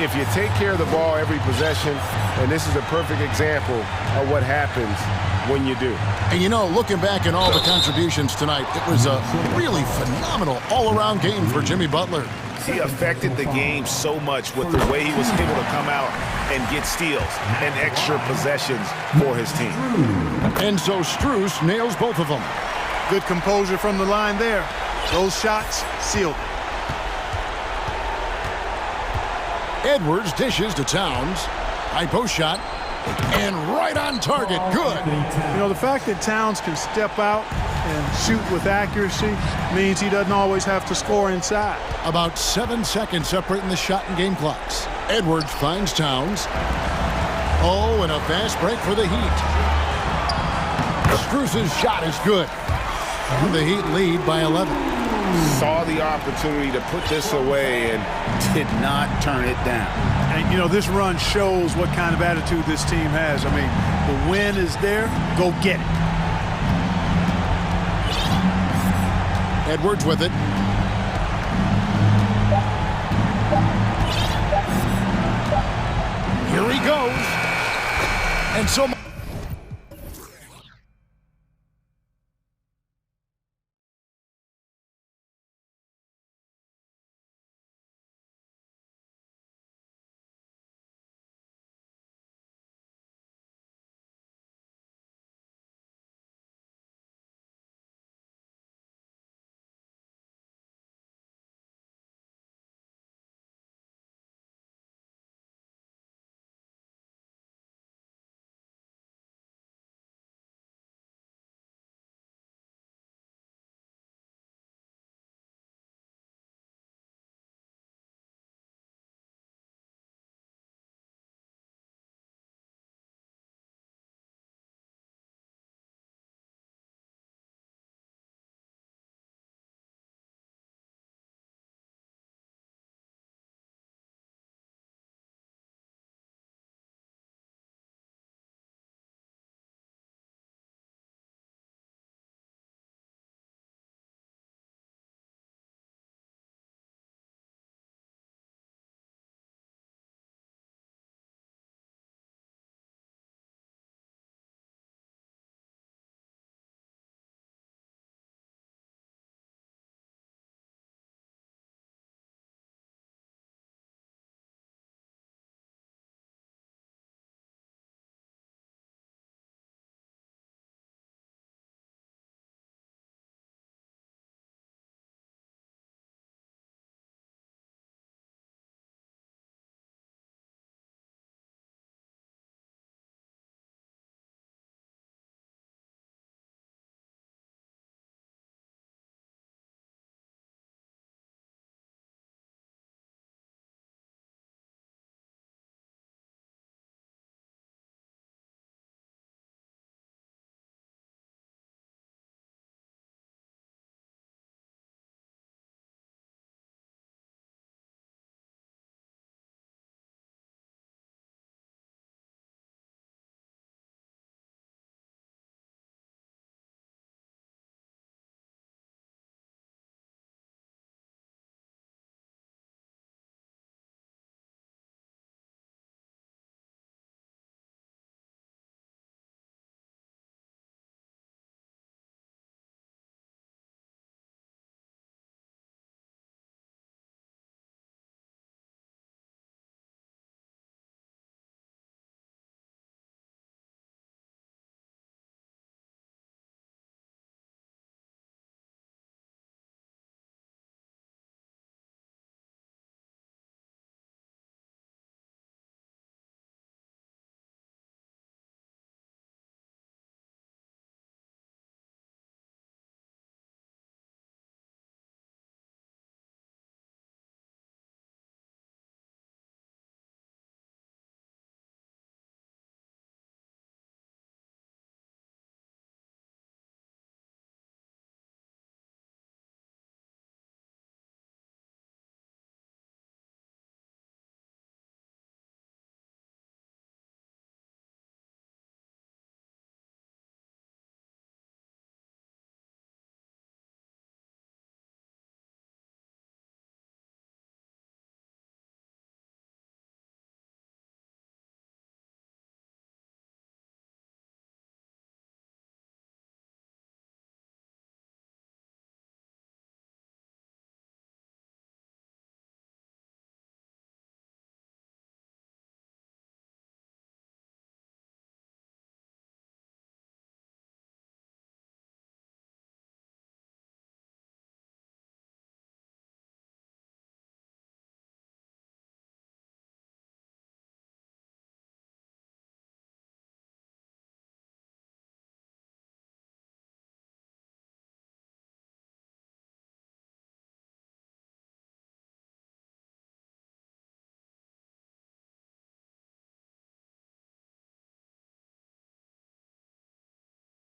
If you take care of the ball every possession, and this is a perfect example of what happens when you do. And you know, looking back at all the contributions tonight, it was a really phenomenal all-around game for Jimmy Butler. He affected the game so much with the way he was able to come out and get steals and extra possessions for his team. And so Strus nails both of them. Good composure from the line there. Those shots sealed it. Edwards dishes to Towns. High post shot. And right on target. Good. You know, the fact that Towns can step out and shoot with accuracy means he doesn't always have to score inside. About 7 seconds separating the shot and game clocks. Edwards finds Towns. Oh, and a fast break for the Heat. Strus's shot is good. And the Heat lead by 11. Saw the opportunity to put this away and did not turn it down. And, you know, this run shows what kind of attitude this team has. I mean, the win is there. Go get it. Edwards with it. Here he goes. And so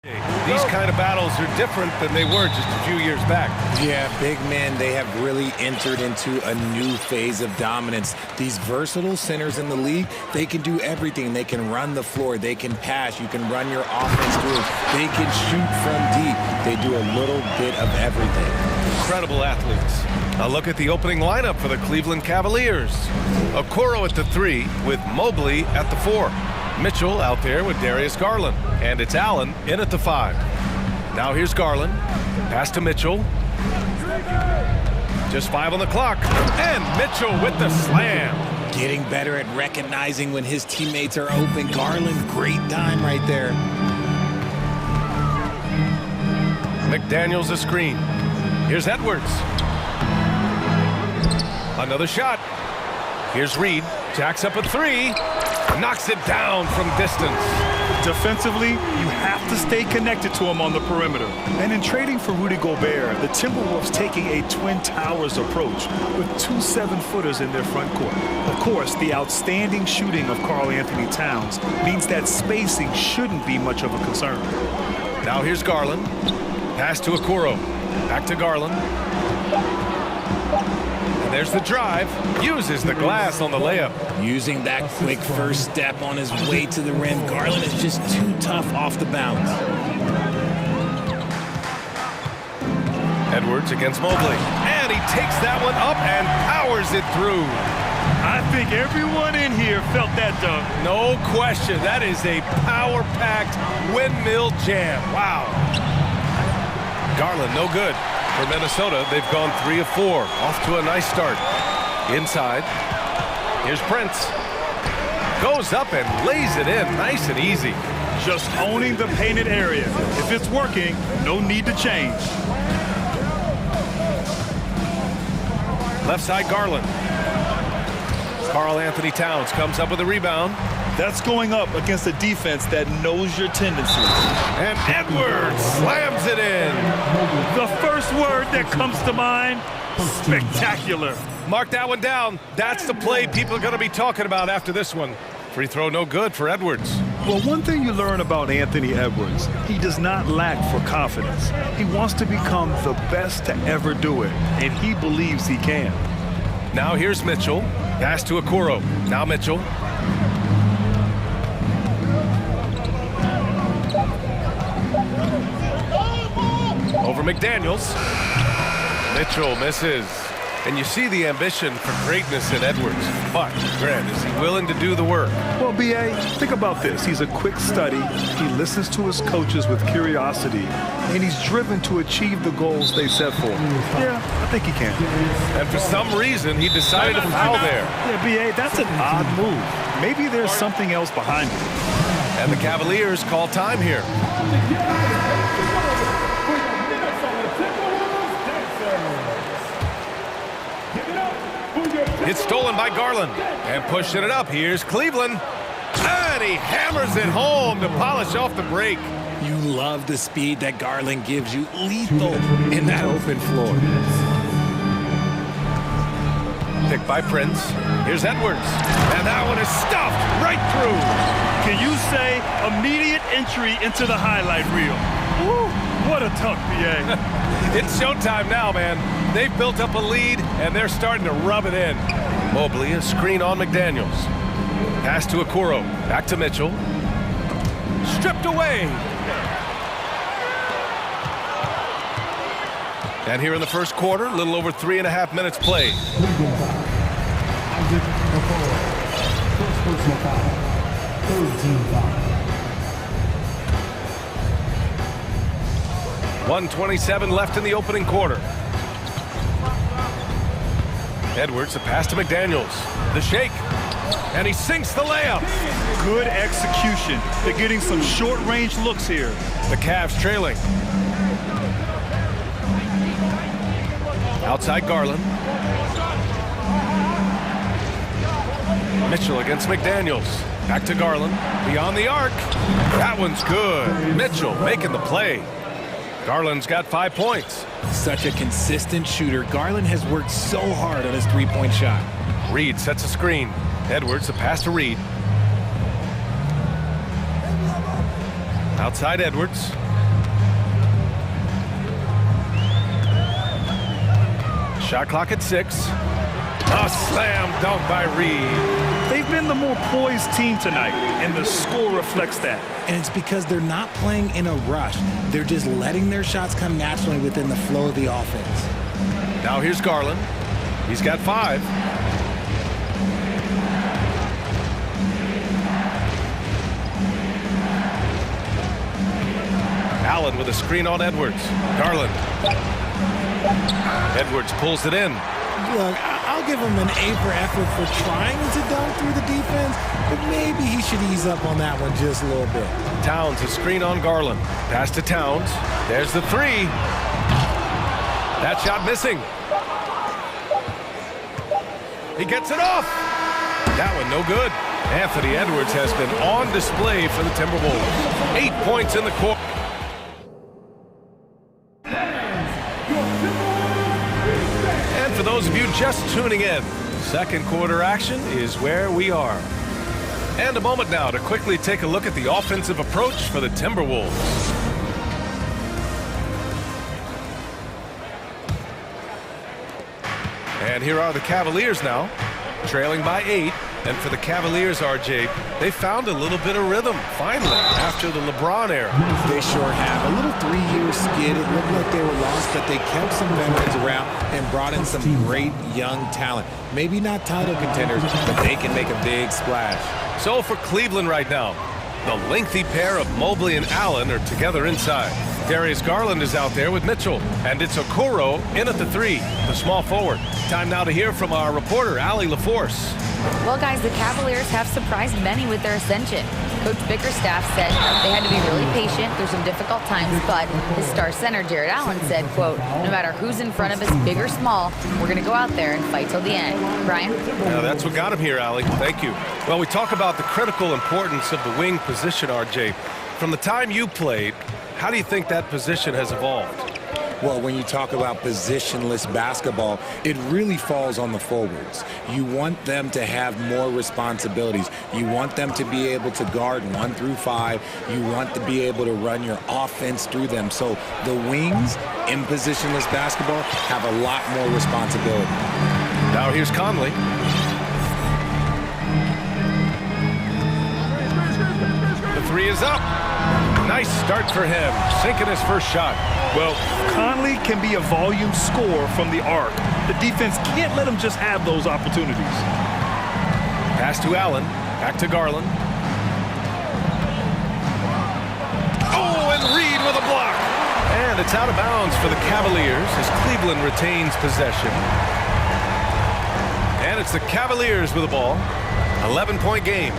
These kind of battles are different than they were just a few years back. Yeah, big men, they have really entered into a new phase of dominance. These versatile centers in the league, they can do everything. They can run the floor, they can pass, you can run your offense through it, they can shoot from deep. They do a little bit of everything. Incredible athletes. A look at the opening lineup for the Cleveland Cavaliers. Okoro at the 3 with Mobley at the 4. Mitchell out there with Darius Garland. And it's Allen in at the 5. Now here's Garland. Pass to Mitchell. Just 5 on the clock. And Mitchell with the slam. Getting better at recognizing when his teammates are open. Garland, great dime right there. McDaniels a screen. Here's Edwards. Another shot. Here's Reed. Jacks up a 3. Knocks it down from distance. Defensively, you have to stay connected to him on the perimeter. And in trading for Rudy Gobert, the Timberwolves taking a Twin Towers approach with 2 7-footers in their front court. Of course, the outstanding shooting of Karl Anthony Towns means that spacing shouldn't be much of a concern. Now here's Garland. Pass to Okoro. Back to Garland. There's the drive. Uses the glass on the layup. Using that quick first step on his way to the rim. Garland is just too tough off the bounce. Edwards against Mobley. And he takes that one up and powers it through. I think everyone in here felt that dunk. No question. That is a power-packed windmill jam. Wow. Garland, no good. For Minnesota, they've gone 3 of 4. Off to a nice start. Inside. Here's Prince. Goes up and lays it in. Nice and easy. Just owning the painted area. If it's working, no need to change. Left side, Garland. Karl Anthony Towns comes up with a rebound. That's going up against a defense that knows your tendencies. And Edwards slams it in. The first word that comes to mind, spectacular. Mark that one down. That's the play people are going to be talking about after this one. Free throw no good for Edwards. Well, one thing you learn about Anthony Edwards, he does not lack for confidence. He wants to become the best to ever do it, and he believes he can. Now here's Mitchell. Pass to Okoro. Now Mitchell. Over McDaniels. Mitchell misses. And you see the ambition for greatness in Edwards. But, Grant, is he willing to do the work? Well, B.A., think about this. He's a quick study. He listens to his coaches with curiosity. And he's driven to achieve the goals they set for him. Yeah, I think he can. And for some reason, he decided to foul there. Yeah, B.A., that's an odd move. Maybe there's something else behind it. And the Cavaliers call time here. It's stolen by Garland. And pushing it up. Here's Cleveland. And he hammers it home to polish off the break. You love the speed that Garland gives you. Lethal in that open floor. Picked by Prince. Here's Edwards. And that one is stuffed right through. Can you say immediate entry into the highlight reel? Woo, what a dunk, B.A. It's showtime now, man. They've built up a lead, and they're starting to rub it in. Mobley, a screen on McDaniels. Pass to Okoro. Back to Mitchell. Stripped away. And here in the first quarter, a little over 3.5 minutes played. 1:27 left in the opening quarter. Edwards, a pass to McDaniels. The shake. And he sinks the layup. Good execution. They're getting some short-range looks here. The Cavs trailing. Outside Garland. Mitchell against McDaniels. Back to Garland. Beyond the arc. That one's good. Mitchell making the play. Garland's got 5 points. Such a consistent shooter. Garland has worked so hard on his three-point shot. Reed sets a screen. Edwards, the pass to Reed. Outside Edwards. Shot clock at 6. A slam dunk by Reed. They've been the more poised team tonight, and the score reflects that. And it's because they're not playing in a rush. They're just letting their shots come naturally within the flow of the offense. Now here's Garland. He's got 5. Allen with a screen on Edwards. Garland. Edwards pulls it in. Look, I'll give him an A for effort for trying to dunk through the defense, but maybe he should ease up on that one just a little bit. Towns, a screen on Garland. Pass to Towns. There's the 3. That shot missing. He gets it off. That one no good. Anthony Edwards has been on display for the Timberwolves. 8 points in the quarter. And for those of you just tuning in, second quarter action is where we are. And a moment now to quickly take a look at the offensive approach for the Timberwolves. And here are the Cavaliers now, trailing by 8. And for the Cavaliers, RJ, they found a little bit of rhythm, finally, after the LeBron era. They sure have. A little 3-year skid. It looked like they were lost, but they kept some veterans around and brought in some great young talent. Maybe not title contenders, but they can make a big splash. So for Cleveland right now, the lengthy pair of Mobley and Allen are together inside. Darius Garland is out there with Mitchell, and it's Okoro in at the 3, the small forward. Time now to hear from our reporter, Allie LaForce. Well, guys, the Cavaliers have surprised many with their ascension. Coach Bickerstaff said they had to be really patient through some difficult times, but his star center, Jared Allen, said, quote, no matter who's in front of us, big or small, we're going to go out there and fight till the end. Brian? Yeah, that's what got him here, Allie. Thank you. Well, we talk about the critical importance of the wing position, RJ. From the time you played, how do you think that position has evolved? Well, when you talk about positionless basketball, it really falls on the forwards. You want them to have more responsibilities. You want them to be able to guard 1 through 5. You want to be able to run your offense through them. So the wings in positionless basketball have a lot more responsibility. Now here's Conley. The 3 is up. Nice start for him, sinking his first shot. Well, Conley can be a volume scorer from the arc. The defense can't let him just have those opportunities. Pass to Allen, back to Garland. Oh, and Reed with a block. And it's out of bounds for the Cavaliers as Cleveland retains possession. And it's the Cavaliers with the ball. 11-point game.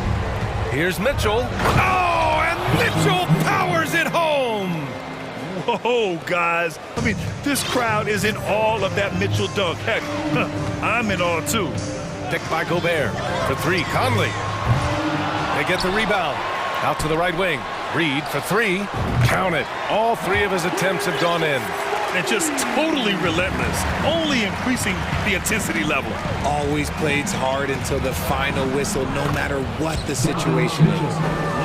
Here's Mitchell. Oh, and Mitchell powers it home. Whoa, guys. I mean, this crowd is in awe of that Mitchell dunk. Heck, I'm in awe, too. Picked by Gobert. For 3, Conley. They get the rebound. Out to the right wing. Reed for 3. Count it. All 3 of his attempts have gone in. And just totally relentless, only increasing the intensity level. Always plays hard until the final whistle, no matter what the situation is.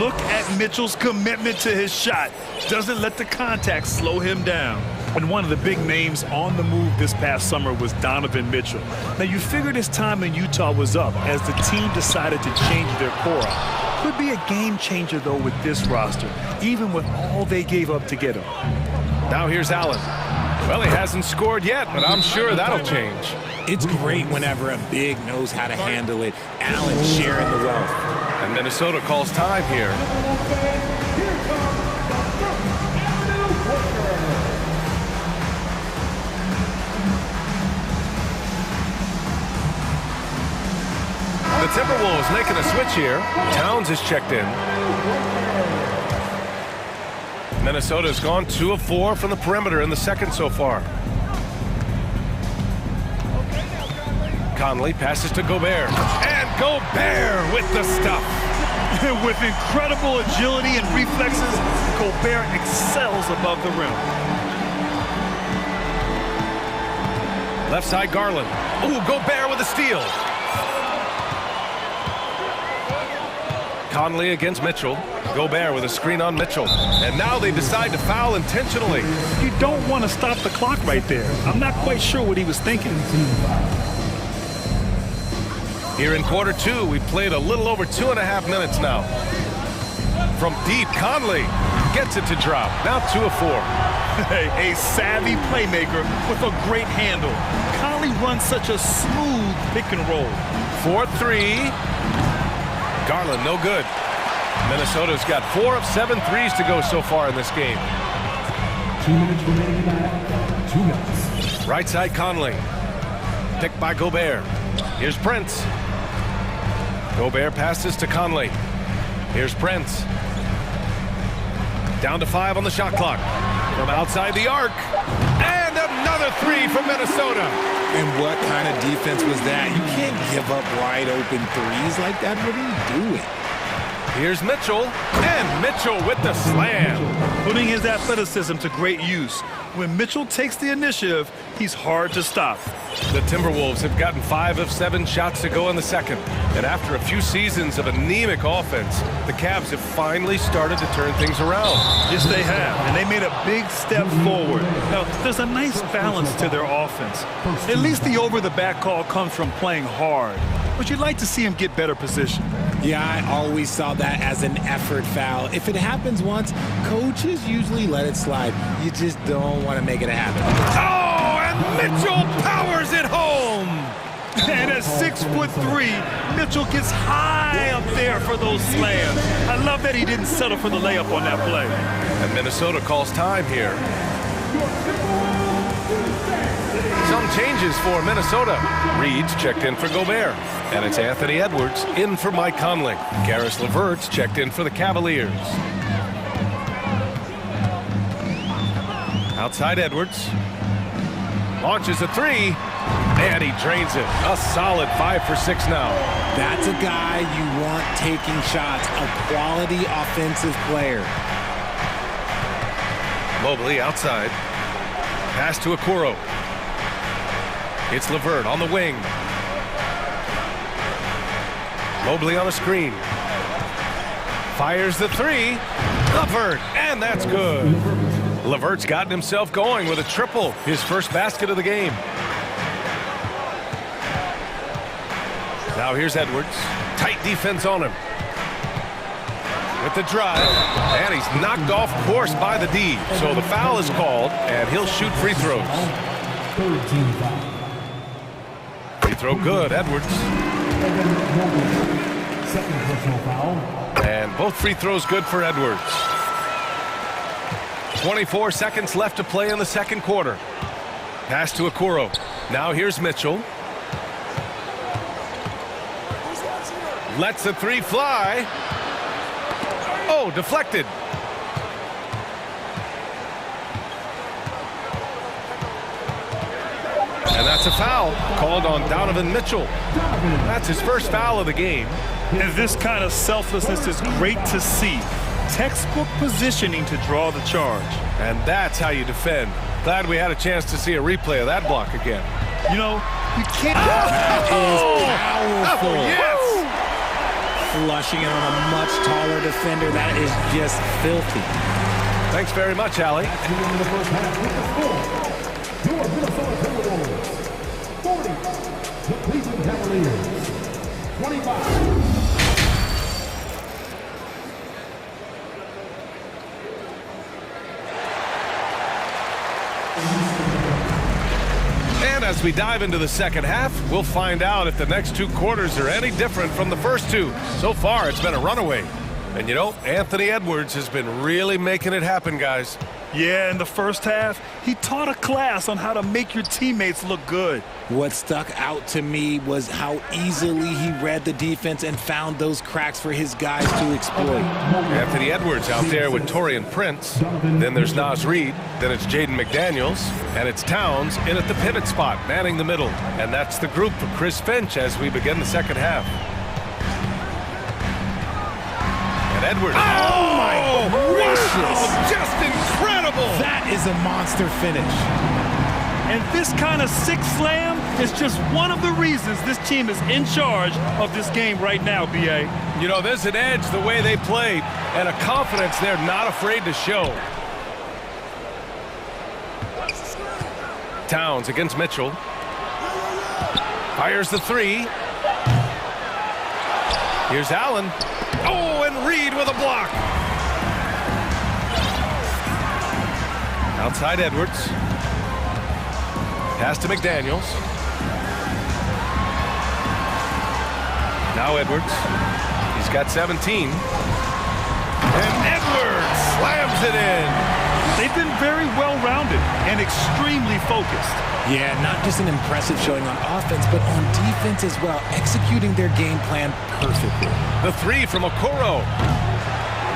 Look at Mitchell's commitment to his shot. Doesn't let the contact slow him down. And one of the big names on the move this past summer was Donovan Mitchell. Now, you figured his time in Utah was up as the team decided to change their core. Could be a game changer, though, with this roster, even with all they gave up to get him. Now here's Allen. Well, he hasn't scored yet, but I'm sure that'll change. It's great whenever a big knows how to handle it. Allen sharing the wealth. And Minnesota calls time here. The Timberwolves making a switch here. Towns is checked in. Minnesota's gone 2 of 4 from the perimeter in the second so far. Conley passes to Gobert. And Gobert with the stuff. With incredible agility and reflexes, Gobert excels above the rim. Left side Garland. Ooh, Gobert with a steal. Conley against Mitchell. Gobert with a screen on Mitchell. And now they decide to foul intentionally. You don't want to stop the clock right there. I'm not quite sure what he was thinking. Here in quarter two, we've played a little over 2.5 minutes now. From deep, Conley gets it to drop. Now 2 of 4. A savvy playmaker with a great handle. Conley runs such a smooth pick and roll. 4-3. Garland, no good. Minnesota's got 4 of 7 threes to go so far in this game. 2 minutes remaining back. 2 minutes. Right side, Conley. Picked by Gobert. Here's Prince. Gobert passes to Conley. Here's Prince. Down to 5 on the shot clock. From outside the arc. And another 3 from Minnesota. And what kind of defense was that? You can't give up wide open threes like that. What are you doing? Here's Mitchell. And Mitchell with the slam. Putting his athleticism to great use. When Mitchell takes the initiative, he's hard to stop. The Timberwolves have gotten 5 of 7 shots to go in the second. And after a few seasons of anemic offense, the Cavs have finally started to turn things around. Yes, they have. And they made a big step forward. Now, there's a nice balance to their offense. At least the over-the-back call comes from playing hard. But you'd like to see him get better position. Yeah, I always saw that as an effort foul. If it happens once, coaches usually let it slide. You just don't want to make it happen. Oh, and Mitchell powers it home! And at 6'3", Mitchell gets high up there for those slams. I love that he didn't settle for the layup on that play. And Minnesota calls time here. Some changes for Minnesota. Reed's checked in for Gobert. And it's Anthony Edwards in for Mike Conley. Karis LeVert's checked in for the Cavaliers. Outside Edwards. Launches a 3. And he drains it. A solid 5 for 6 now. That's a guy you want taking shots. A quality offensive player. Mobley outside. Pass to Okoro. It's LeVert on the wing. Mobley on a screen. Fires the 3. LeVert, and that's good. LeVert's gotten himself going with a triple. His first basket of the game. Now here's Edwards. Tight defense on him. With the drive. And he's knocked off course by the D. So the foul is called, and he'll shoot free throws. Free throw good, Edwards. Second personal foul. And both free throws good for Edwards. 24 seconds left to play in the second quarter. Pass to Okoro. Now here's Mitchell. Lets the 3 fly. Oh, deflected. And that's a foul called on Donovan Mitchell. That's his first foul of the game. And this kind of selflessness is great to see. Textbook positioning to draw the charge. And that's how you defend. Glad we had a chance to see a replay of that block again. You know, you can't... That is powerful. Oh, yes! Flushing it on a much taller defender. That is just filthy. Thanks very much, Allie. The first half with the score. Your Minnesota Timberwolves 40. The Cleveland Cavaliers 25. And as we dive into the second half, we'll find out if the next 2 quarters are any different from the first 2. So far, it's been a runaway. And you know, Anthony Edwards has been really making it happen, guys. Yeah, in the first half, he taught a class on how to make your teammates look good. What stuck out to me was how easily he read the defense and found those cracks for his guys to exploit. Anthony Edwards out there with Taurean Prince. Then there's Naz Reid. Then it's Jaden McDaniels. And it's Towns in at the pivot spot, manning the middle. And that's the group for Chris Finch as we begin the second half. And Edwards. Oh my gracious! Just incredible! That is a monster finish. And this kind of sick slam It's just one of the reasons this team is in charge of this game right now, B.A. You know, there's an edge the way they played and a confidence they're not afraid to show. Towns against Mitchell. Fires the three. Here's Allen. Oh, and Reed with a block. Outside Edwards. Pass to McDaniels. Now Edwards. He's got 17. And Edwards slams it in. They've been very well-rounded and extremely focused. Yeah, not just an impressive showing on offense, but on defense as well, executing their game plan perfectly. The three from Okoro.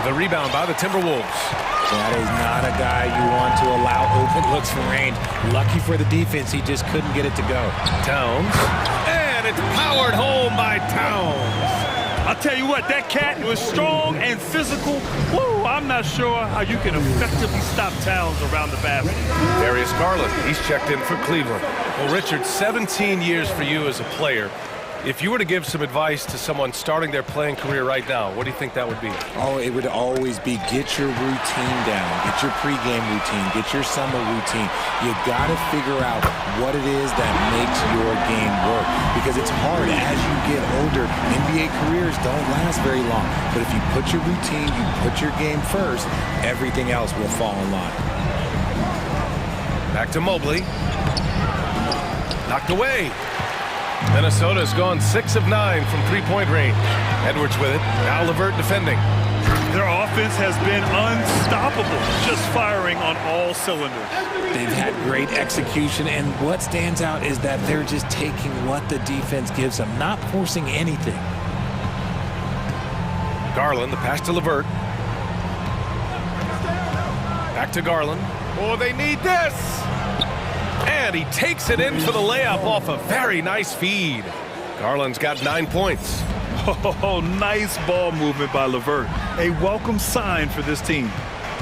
The rebound by the Timberwolves. That is not a guy you want to allow open looks from range. Lucky for the defense, he just couldn't get it to go. Towns. And it's powered home by Towns. I'll tell you what, that cat was strong and physical. Woo, I'm not sure how you can effectively stop Towns around the basket. Darius Garland, he's checked in for Cleveland. Well, Richard, 17 years for you as a player. If you were to give some advice to someone starting their playing career right now, what do you think that would be? Oh, it would always be get your routine down. Get your pregame routine. Get your summer routine. You got to figure out what it is that makes your game work. Because it's hard as you get older. NBA careers don't last very long. But if you put your routine, you put your game first, everything else will fall in line. Back to Mobley. Knocked away. Minnesota's gone 6 of 9 from three-point range. Edwards with it. Now LeVert defending. Their offense has been unstoppable, just firing on all cylinders. They've had great execution, and what stands out is that they're just taking what the defense gives them, not forcing anything. Garland, the pass to LeVert. Back to Garland. Oh, they need this! And he takes it in for the layup off a very nice feed. Garland's got 9 points. Oh, nice ball movement by LeVert. A welcome sign for this team.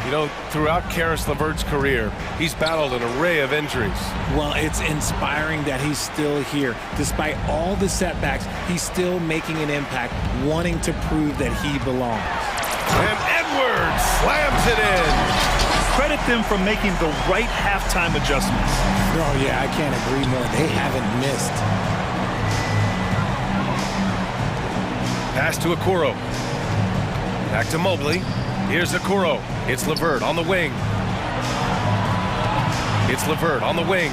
You know, throughout Karis LeVert's career, he's battled an array of injuries. Well, it's inspiring that he's still here. Despite all the setbacks, he's still making an impact, wanting to prove that he belongs. And Edwards slams it in. Credit them for making the right halftime adjustments. Oh, yeah, I can't agree more. They haven't missed. Pass to Okoro. Back to Mobley. Here's Okoro. It's LeVert on the wing. It's LeVert on the wing.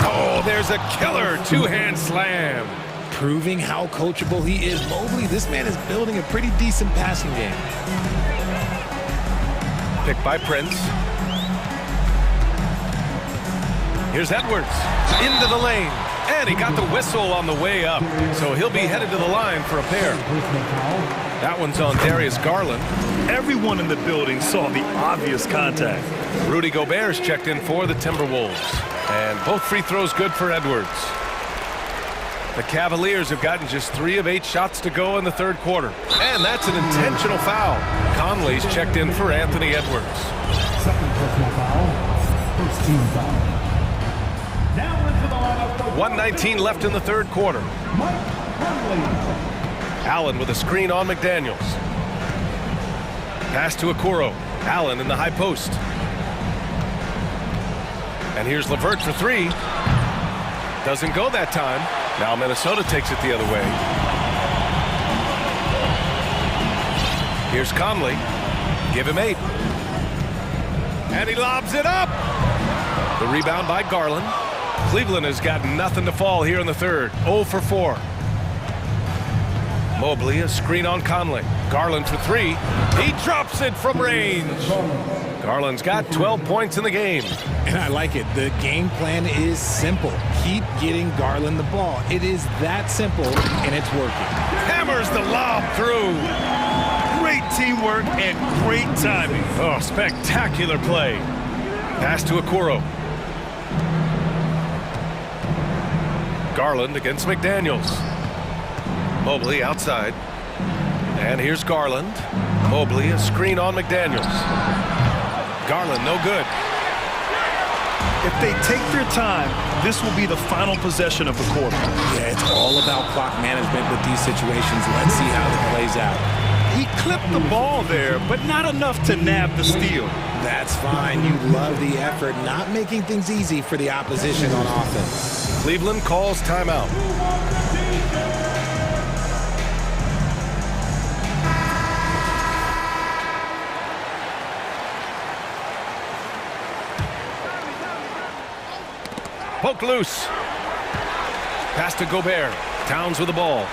Oh, there's a killer two-hand slam. Proving how coachable he is. Mobley, this man is building a pretty decent passing game. Picked by Prince. Here's Edwards. Into the lane. And he got the whistle on the way up. So he'll be headed to the line for a pair. That one's on Darius Garland. Everyone in the building saw the obvious contact. Rudy Gobert's checked in for the Timberwolves. And both free throws good for Edwards. The Cavaliers have gotten just 3 of 8 shots to go in the third quarter. And that's an intentional foul. Conley's checked in for Anthony Edwards. Second personal foul. First team foul. Now into the lineup. 1:19 left in the third quarter. Allen with a screen on McDaniels. Pass to Okoro. Allen in the high post. And here's LeVert for 3. Doesn't go that time. Now Minnesota takes it the other way. Here's Conley. Give him 8. And he lobs it up. The rebound by Garland. Cleveland has got nothing to fall here in the third. 0 for 4. Mobley, a screen on Conley. Garland for 3. He drops it from range. Garland's got 12 points in the game. And I like it. The game plan is simple. Keep getting Garland the ball. It is that simple, and it's working. Hammers the lob through. Great teamwork and great timing. Oh, spectacular play. Pass to Okoro. Garland against McDaniels. Mobley outside. And here's Garland. Mobley, a screen on McDaniels. Garland, no good. If they take their time, this will be the final possession of the quarter. Yeah, it's all about clock management with these situations. Let's see how it plays out. He clipped the ball there, but not enough to nab the steal. That's fine. You love the effort, not making things easy for the opposition on offense. Cleveland calls timeout. Poke loose. Pass to Gobert. Towns with the ball.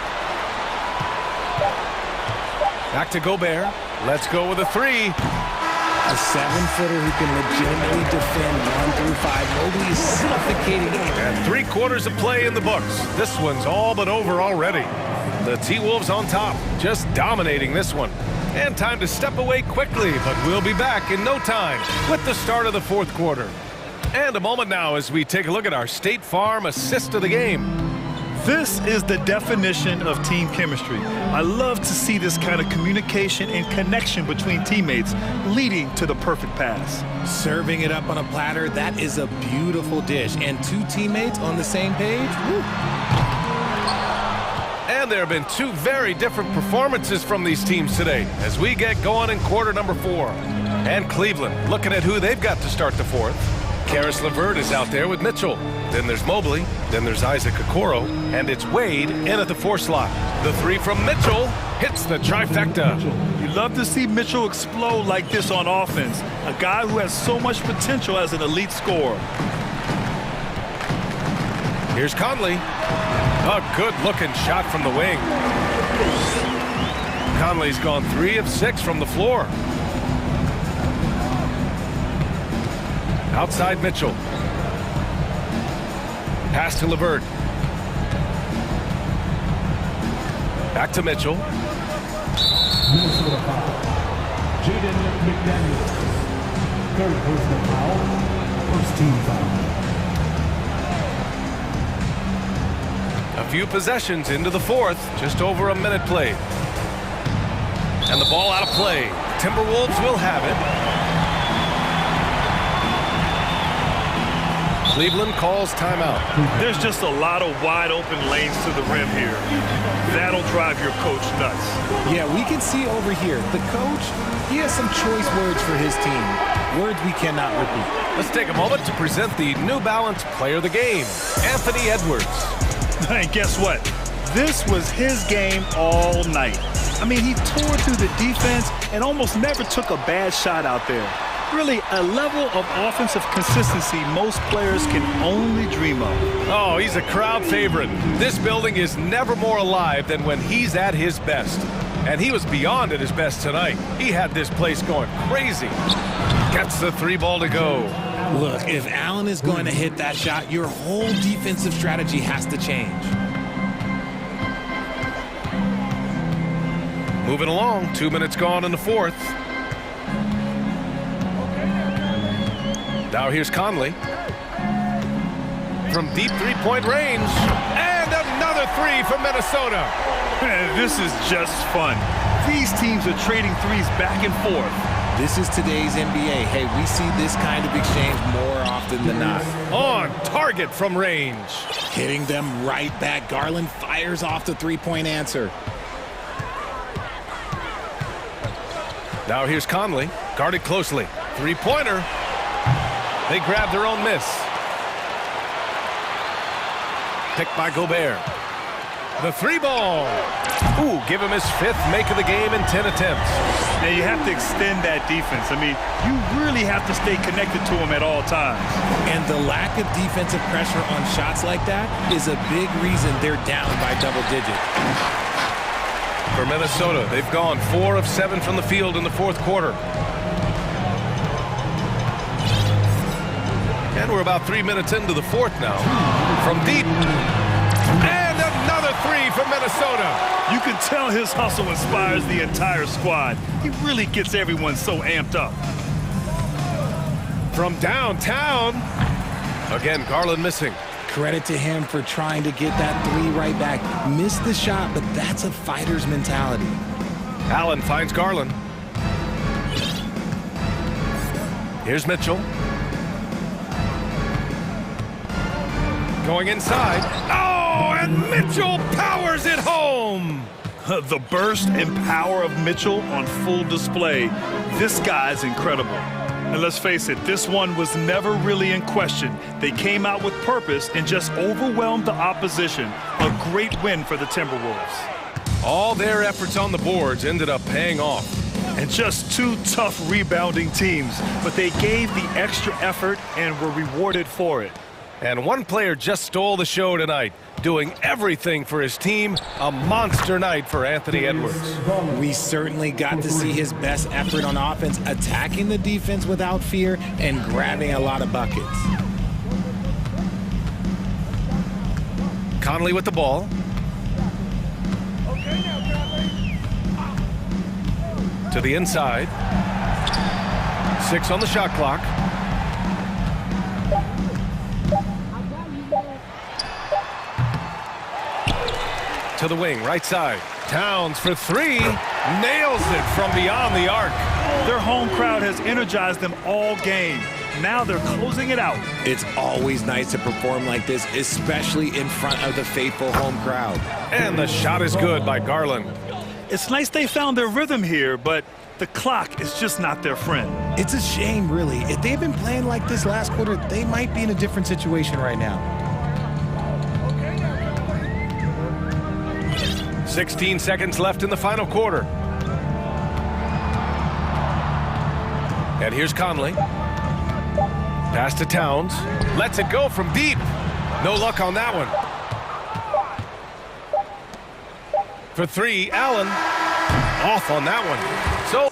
Back to Gobert. Let's go with a three. A 7-footer who can legitimately defend 1 through 5. Nobody's suffocating him. And 3/4 of play in the books. This one's all but over already. The T-Wolves on top, just dominating this one. And time to step away quickly, but we'll be back in no time with the start of the fourth quarter. And a moment now as we take a look at our State Farm assist of the game. This is the definition of team chemistry. I love to see this kind of communication and connection between teammates leading to the perfect pass. Serving it up on a platter, that is a beautiful dish. And 2 teammates on the same page. Woo. And there have been 2 very different performances from these teams today as we get going in quarter number 4. And Cleveland looking at who they've got to start the fourth. Karis LeVert is out there with Mitchell. Then there's Mobley. Then there's Isaac Okoro. And it's Wade in at the 4 slot. The 3 from Mitchell hits the trifecta. You love to see Mitchell explode like this on offense. A guy who has so much potential as an elite scorer. Here's Conley. A good-looking shot from the wing. Conley's gone 3 of 6 from the floor. Outside Mitchell. Pass to LeVert. Back to Mitchell. Minnesota foul. Jaden McDaniels. Third personal foul. First team foul. A few possessions into the fourth. Just over a minute played. And the ball out of play. Timberwolves will have it. Cleveland calls timeout. There's just a lot of wide open lanes to the rim here. That'll drive your coach nuts. Yeah, we can see over here, the coach, he has some choice words for his team. Words we cannot repeat. Let's take a moment to present the New Balance Player of the Game, Anthony Edwards. And guess what? This was his game all night. I mean, he tore through the defense and almost never took a bad shot out there. Really, a level of offensive consistency most players can only dream of. Oh, he's a crowd favorite. This building is never more alive than when he's at his best. And he was beyond at his best tonight. He had this place going crazy. Gets the 3 ball to go. Look, if Allen is going to hit that shot, your whole defensive strategy has to change. Moving along, 2 minutes gone in the fourth. Now here's Conley. From deep 3-point range. And another 3 from Minnesota. This is just fun. These teams are trading threes back and forth. This is today's NBA. Hey, we see this kind of exchange more often than not. On target from range. Hitting them right back. Garland fires off the 3-point answer. Now here's Conley. Guarded closely. 3-pointer. They grab their own miss. Picked by Gobert. The 3 ball. Ooh, give him his 5th make of the game in 10 attempts. Now you have to extend that defense. I mean, you really have to stay connected to him at all times. And the lack of defensive pressure on shots like that is a big reason they're down by double digits. For Minnesota, they've gone 4 of 7 from the field in the fourth quarter. And we're about 3 minutes into the fourth now. From deep. And another 3 from Minnesota. You can tell his hustle inspires the entire squad. He really gets everyone so amped up. From downtown. Again, Garland missing. Credit to him for trying to get that 3 right back. Missed the shot, but that's a fighter's mentality. Allen finds Garland. Going inside. Oh, and Mitchell powers it home. The burst and power of Mitchell on full display. This guy's incredible. And let's face it, this one was never really in question. They came out with purpose and just overwhelmed the opposition. A great win for the Timberwolves. All their efforts on the boards ended up paying off. And just two tough rebounding teams, but they gave the extra effort and were rewarded for it. And one player just stole the show tonight, doing everything for his team. A monster night for Anthony Edwards. We certainly got to see his best effort on offense, attacking the defense without fear and grabbing a lot of buckets. Conley with the ball. To the inside. 6 on the shot clock. To the wing, right side. Towns for 3. Nails it from beyond the arc. Their home crowd has energized them all game. Now they're closing it out. It's always nice to perform like this, especially in front of the faithful home crowd. And the shot is good by Garland. It's nice they found their rhythm here, but the clock is just not their friend. It's a shame, really. If they've been playing like this last quarter, they might be in a different situation right now. 16 seconds left in the final quarter. And here's Conley. Pass to Towns. Lets it go from deep. No luck on that one. For 3, Allen. Off on that one. So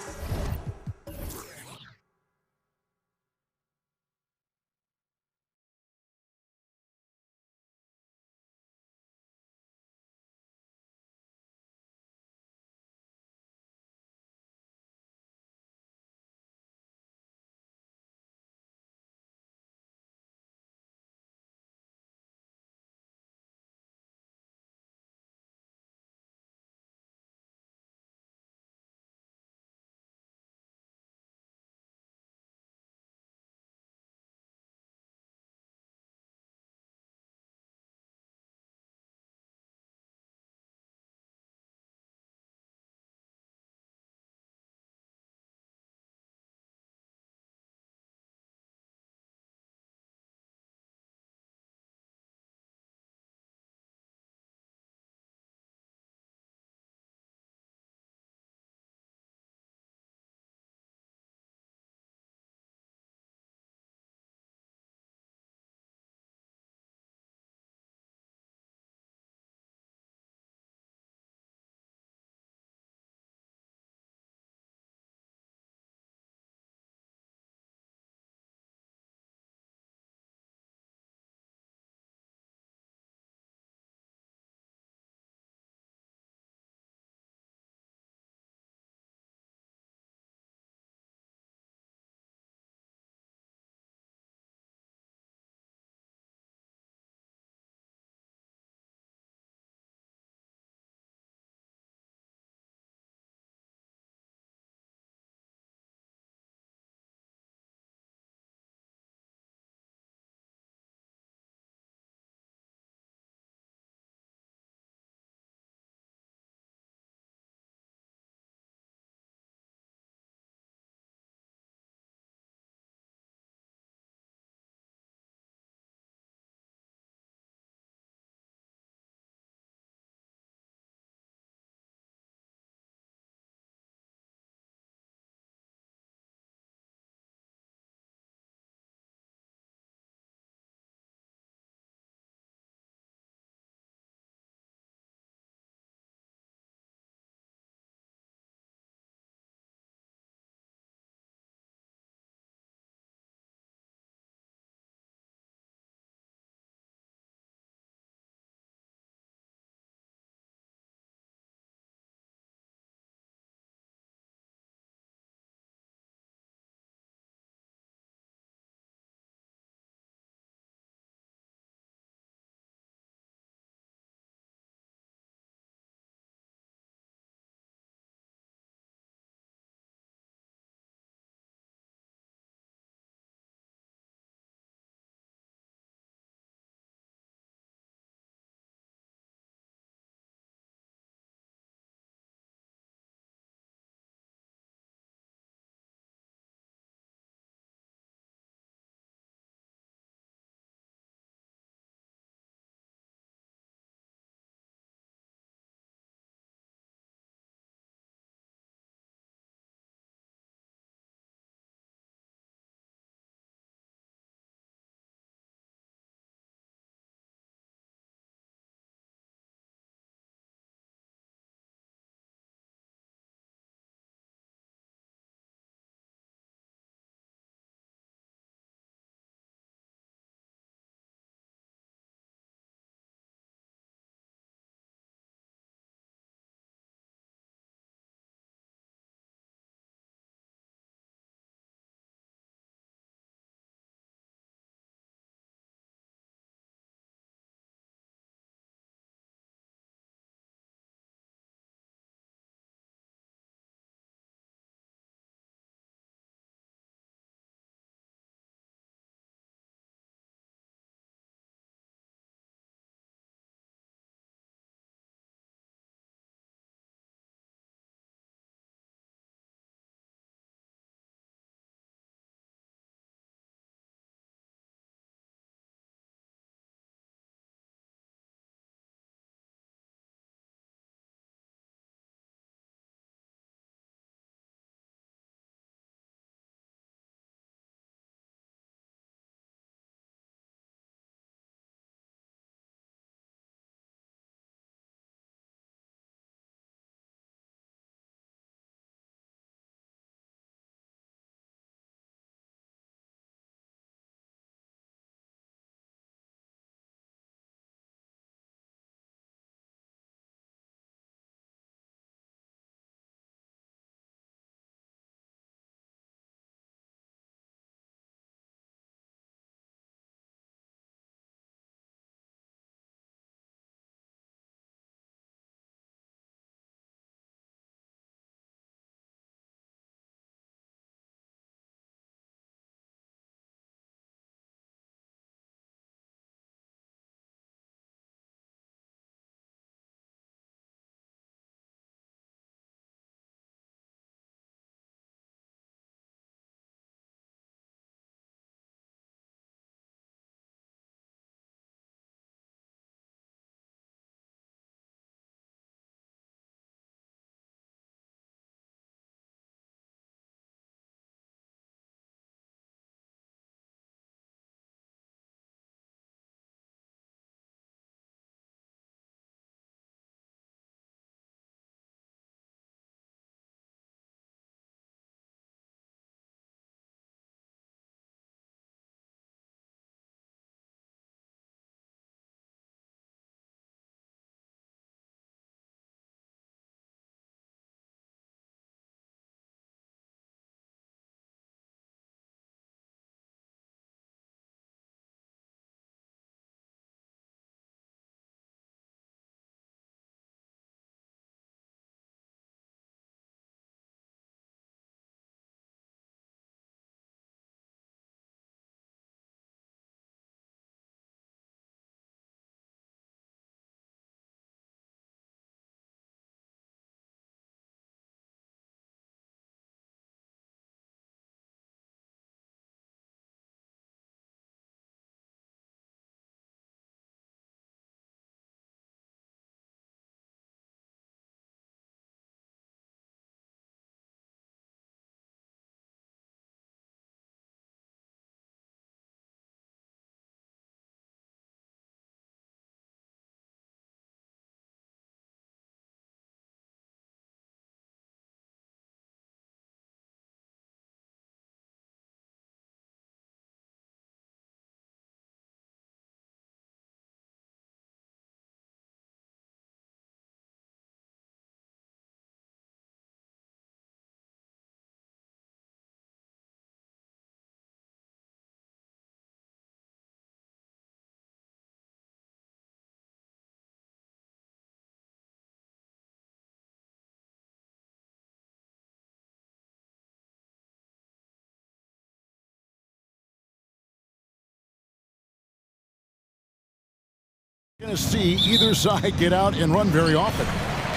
Going to see either side get out and run very often.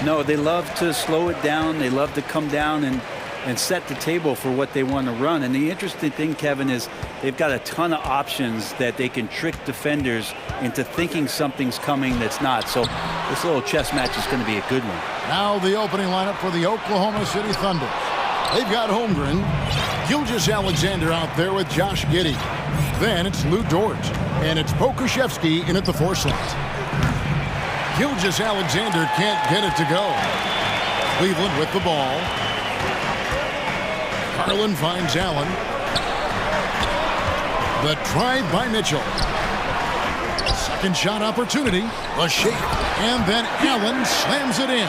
No, they love to slow it down. They love to come down and set the table for what they want to run. And the interesting thing, Kevin, is they've got a ton of options that they can trick defenders into thinking something's coming that's not. So this little chess match is going to be a good one. Now the opening lineup for the Oklahoma City Thunder. They've got Holmgren, Gilgeous-Alexander out there with Josh Giddey. Then it's Lou Dort, and it's Pokuševski in at the 4 slot. Gilgeous-Alexander can't get it to go. Cleveland with the ball. Garland finds Allen. The drive by Mitchell. Second shot opportunity. A shake. And then Allen slams it in.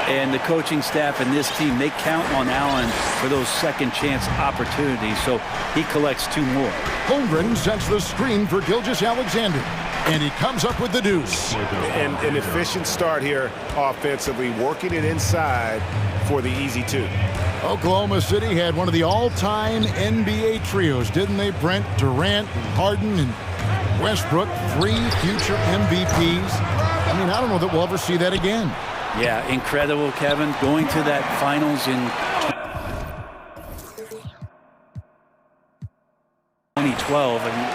And the coaching staff and this team, they count on Allen for those second chance opportunities. So he collects 2 more. Holmgren sets the screen for Gilgeous-Alexander. And he comes up with the deuce. And an efficient start here offensively, working it inside for the easy 2. Oklahoma City had one of the all-time NBA trios, didn't they, Brent? Durant, Harden, and Westbrook, 3 future MVPs. I mean, I don't know that we'll ever see that again. Yeah, incredible, Kevin. Going to that finals in 2012. I mean,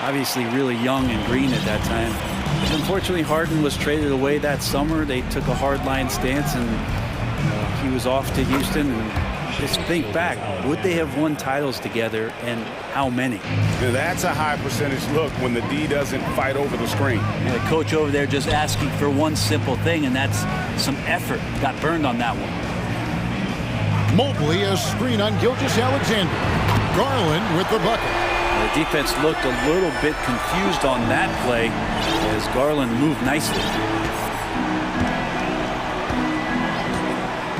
obviously really young and green at that time. Unfortunately, Harden was traded away that summer. They took a hard-line stance, and he was off to Houston. And just think back, would they have won titles together, and how many? That's a high percentage look when the D doesn't fight over the screen. And the coach over there just asking for one simple thing, and that's some effort. Got burned on that one. Mobley, a screen on Gilgeous-Alexander. Garland with the bucket. The defense looked a little bit confused on that play as Garland moved nicely.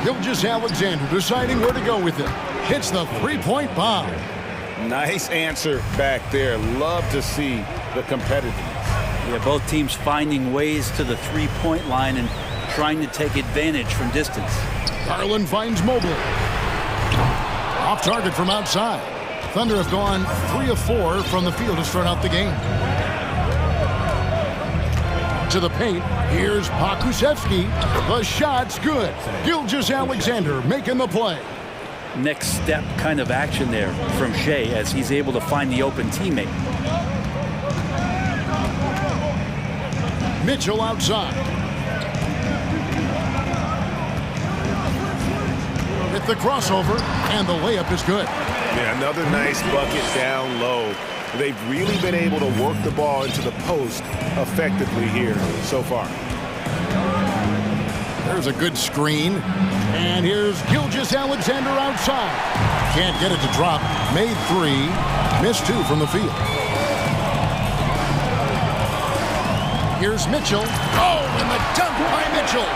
Gilgeous-Alexander deciding where to go with it. Hits the 3-point bomb. Nice answer back there. Love to see the competitiveness. Yeah, both teams finding ways to the 3-point line and trying to take advantage from distance. Garland finds Mobley. Off target from outside. Thunder have gone 3 of 4 from the field to start out the game. To the paint, here's Pokuševski. The shot's good. Gilgeous-Alexander making the play. Next step kind of action there from Shea as he's able to find the open teammate. Mitchell outside. With the crossover, and the layup is good. Yeah, another nice bucket down low. They've really been able to work the ball into the post effectively here so far. There's a good screen. And here's Gilgeous-Alexander outside. Can't get it to drop. Made 3. Missed 2 from the field. Here's Mitchell. Oh, and the dunk by Mitchell.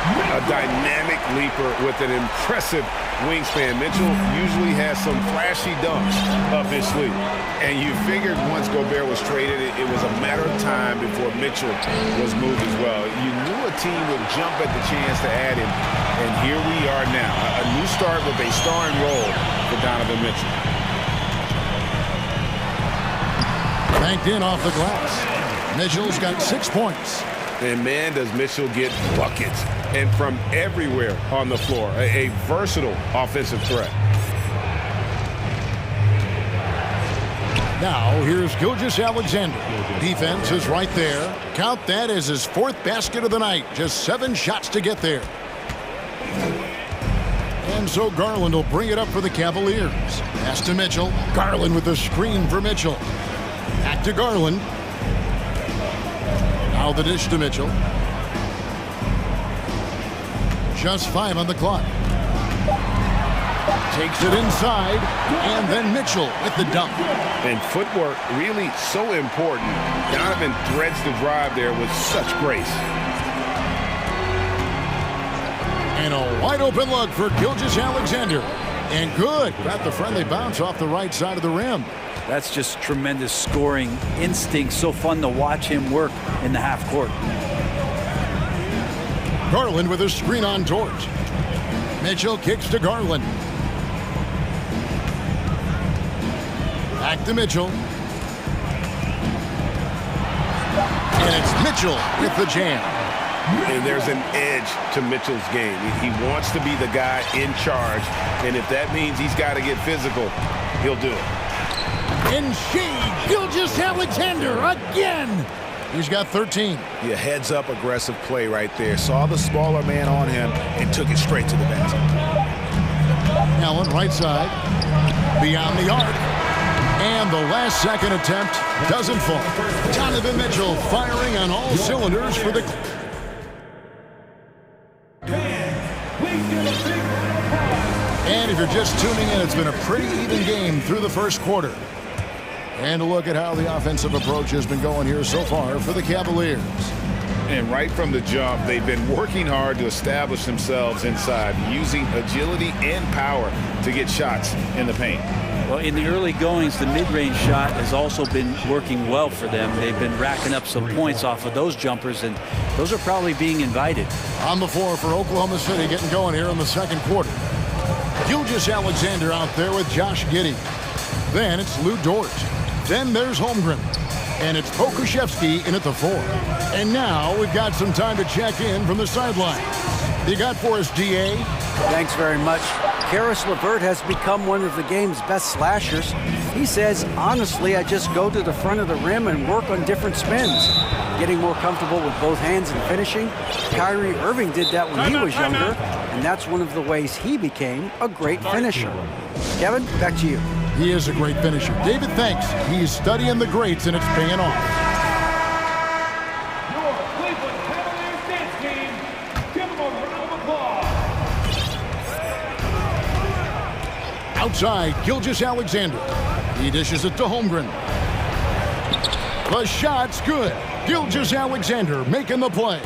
A dynamic leaper with an impressive wingspan. Mitchell usually has some flashy dunks up his sleeve. And you figured once Gobert was traded, it was a matter of time before Mitchell was moved as well. You knew a team would jump at the chance to add him. And here we are now. A new start with a starring role for Donovan Mitchell. Banked in off the glass. Mitchell's got 6 points. And man, does Mitchell get buckets. And from everywhere on the floor. A versatile offensive threat. Now, here's Gilgeous-Alexander. Defense is right there. Count that as his 4th basket of the night. Just 7 shots to get there. And so Garland will bring it up for the Cavaliers. Pass to Mitchell. Garland with the screen for Mitchell. Back to Garland. Now the dish to Mitchell. Just 5 on the clock. Takes it inside, and then Mitchell with the dunk. And footwork really so important. Donovan threads the drive there with such grace. And a wide open look for Gilgeous-Alexander. And good. Got the friendly bounce off the right side of the rim. That's just tremendous scoring instinct. So fun to watch him work in the half court. Garland with a screen on Dort. Mitchell kicks to Garland. Back to Mitchell. And it's Mitchell with the jam. And there's an edge to Mitchell's game. He wants to be the guy in charge, and if that means he's got to get physical, he'll do it. And Gilgeous-Alexander again. He's got 13. Yeah, heads-up aggressive play right there. Saw the smaller man on him and took it straight to the basket. Allen, right side, beyond the arc. And the last second attempt doesn't fall. Donovan Mitchell firing on all cylinders for the... And if you're just tuning in, it's been a pretty even game through the first quarter. And a look at how the offensive approach has been going here so far for the Cavaliers. And right from the jump, they've been working hard to establish themselves inside, using agility and power to get shots in the paint. Well, in the early goings, the mid-range shot has also been working well for them. They've been racking up some points off of those jumpers, and those are probably being invited. On the floor for Oklahoma City, getting going here in the second quarter. Gilgeous-Alexander out there with Josh Giddey. Then it's Lou Dort. Then there's Holmgren. And it's Pokusevski in at the 4. And now we've got some time to check in from the sideline. You got for us, DA? Thanks very much. Karis LeVert has become one of the game's best slashers. He says, honestly, I just go to the front of the rim and work on different spins. Getting more comfortable with both hands and finishing. Kyrie Irving did that when he was younger, and that's one of the ways he became a great finisher. Kevin, back to you. He is a great finisher. David, thanks. He's studying the greats, and it's paying off. Your Cleveland Cavaliers dance team. Give them a round of applause. Outside, Gilgeous-Alexander. He dishes it to Holmgren. The shot's good. Gilgeous-Alexander making the play.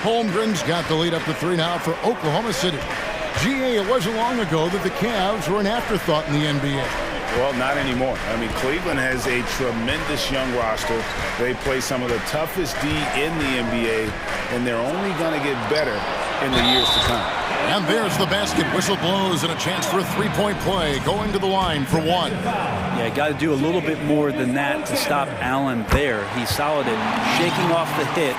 Holmgren's got the lead up to 3 now for Oklahoma City. GA, it wasn't long ago that the Cavs were an afterthought in the NBA. Well, not anymore. I mean, Cleveland has a tremendous young roster. They play some of the toughest D in the NBA, and they're only going to get better in the years to come. And there's the basket. Whistle blows and a chance for a three-point play. Going to the line for 1. Yeah, got to do a little bit more than that to stop Allen there. He's solid at shaking off the hit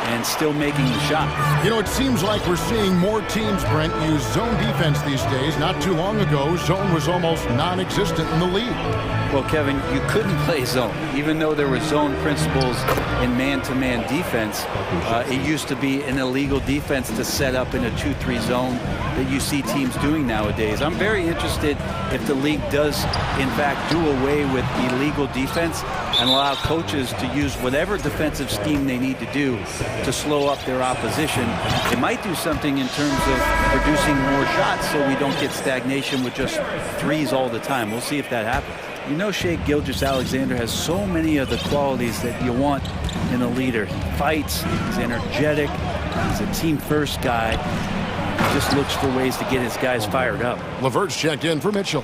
and still making the shot. You know, it seems like we're seeing more teams, Brent, use zone defense these days. Not too long ago, zone was almost non-existent in the league. Well, Kevin, you couldn't play zone. Even though there were zone principles in man-to-man defense, it used to be an illegal defense to set up in a 2-3 zone that you see teams doing nowadays. I'm very interested if the league does, in fact, do away with illegal defense and allow coaches to use whatever defensive scheme they need to do to slow up their opposition. It might do something in terms of producing more shots so we don't get stagnation with just threes all the time. We'll see if that happens. You know, Shai Gilgeous-Alexander has so many of the qualities that you want in a leader. He fights, he's energetic, he's a team-first guy. He just looks for ways to get his guys fired up. LeVert's checked in for Mitchell.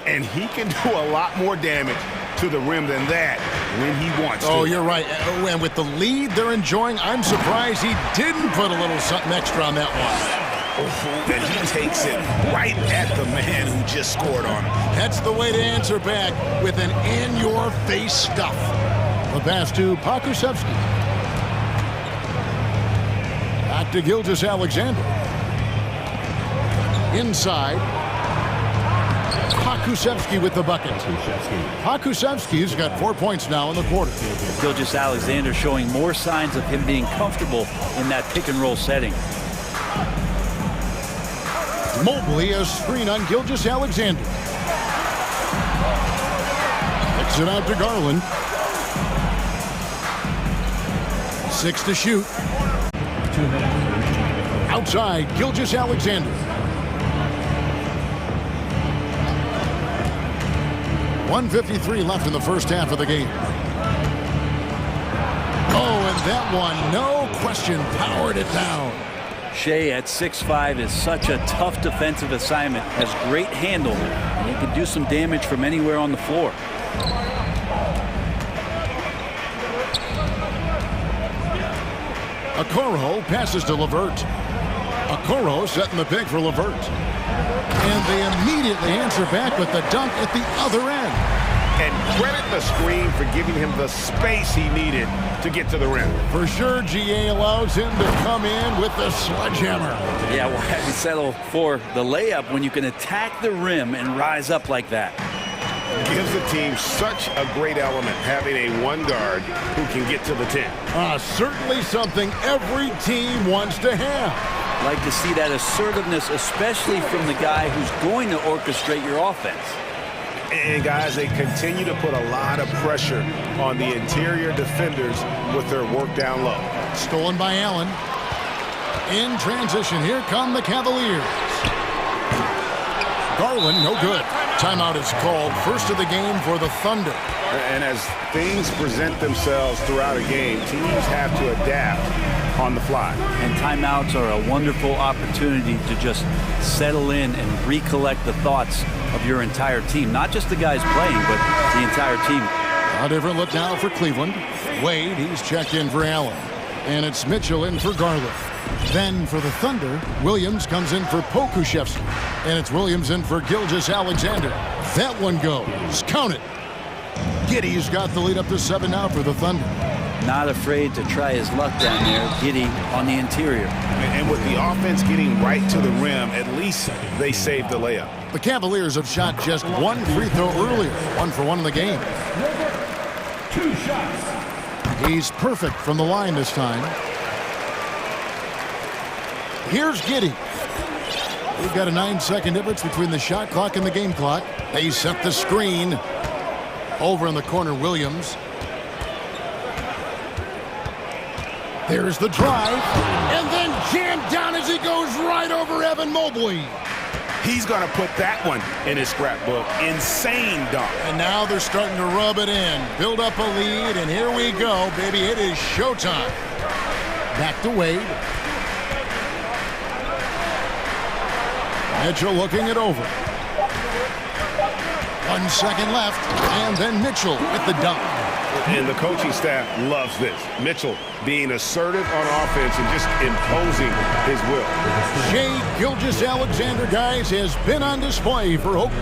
And he can do a lot more damage to the rim than that when he wants to. Oh, you're right. And with the lead they're enjoying, I'm surprised he didn't put a little something extra on that one. And he takes it right at the man who just scored on him. That's the way to answer back with an in-your-face stuff. The pass to Pokusevski. Back to Gilgeous-Alexander. Inside. Pokusevski with the bucket. Pokusevski's got 4 points now in the quarter. Gilgeous-Alexander showing more signs of him being comfortable in that pick-and-roll setting. Mobley, a screen on Gilgeous-Alexander. Kicks it out to Garland. 6 to shoot. Outside, Gilgeous-Alexander. 1:53 left in the first half of the game. Oh, and that one, no question, powered it down. Shai at 6'5" is such a tough defensive assignment, has great handle, and he can do some damage from anywhere on the floor. Okoro passes to LeVert. Okoro setting the pick for LeVert. And they immediately answer back with the dunk at the other end. and credit the screen for giving him the space he needed to get to the rim. For sure, GA allows him to come in with the sledgehammer. Yeah, why have you settle for the layup when you can attack the rim and rise up like that? Gives the team such a great element, having a one guard who can get to the 10. Certainly something every team wants to have. Like to see that assertiveness, especially from the guy who's going to orchestrate your offense. And guys, they continue to put a lot of pressure on the interior defenders with their work down low. Stolen by Allen. In transition, here come the Cavaliers. Garland, no good. Timeout is called, first of the game for the Thunder. And as things present themselves throughout a game, teams have to adapt on the fly. And timeouts are a wonderful opportunity to just settle in and recollect the thoughts of your entire team. Not just the guys playing, but the entire team. A different look now for Cleveland. Wade, he's checked in for Allen. And it's Mitchell in for Garland. Then for the Thunder, Williams comes in for Pokuševski. And it's Williams in for Gilgeous-Alexander. That one goes. Count it. Giddy's got the lead up to 7 now for the Thunder. Not afraid to try his luck down there. Giddy on the interior. And with the offense getting right to the rim, at least they saved the layup. The Cavaliers have shot just one free throw earlier. 1 for 1 in the game. 2 shots. He's perfect from the line this time. Here's Giddy. We've got a 9-second difference between the shot clock and the game clock. They set the screen. Over in the corner, Williams. There's the drive. And then jammed down as he goes right over Evan Mobley. He's going to put that one in his scrapbook. Insane dunk. And now they're starting to rub it in. Build up a lead, and here we go, baby. It is showtime. Back to Wade. Mitchell looking it over. 1 second left, and then Mitchell with the dunk. And the coaching staff loves this. Mitchell being assertive on offense and just imposing his will. Shai Gilgeous-Alexander, guys, has been on display for Hope.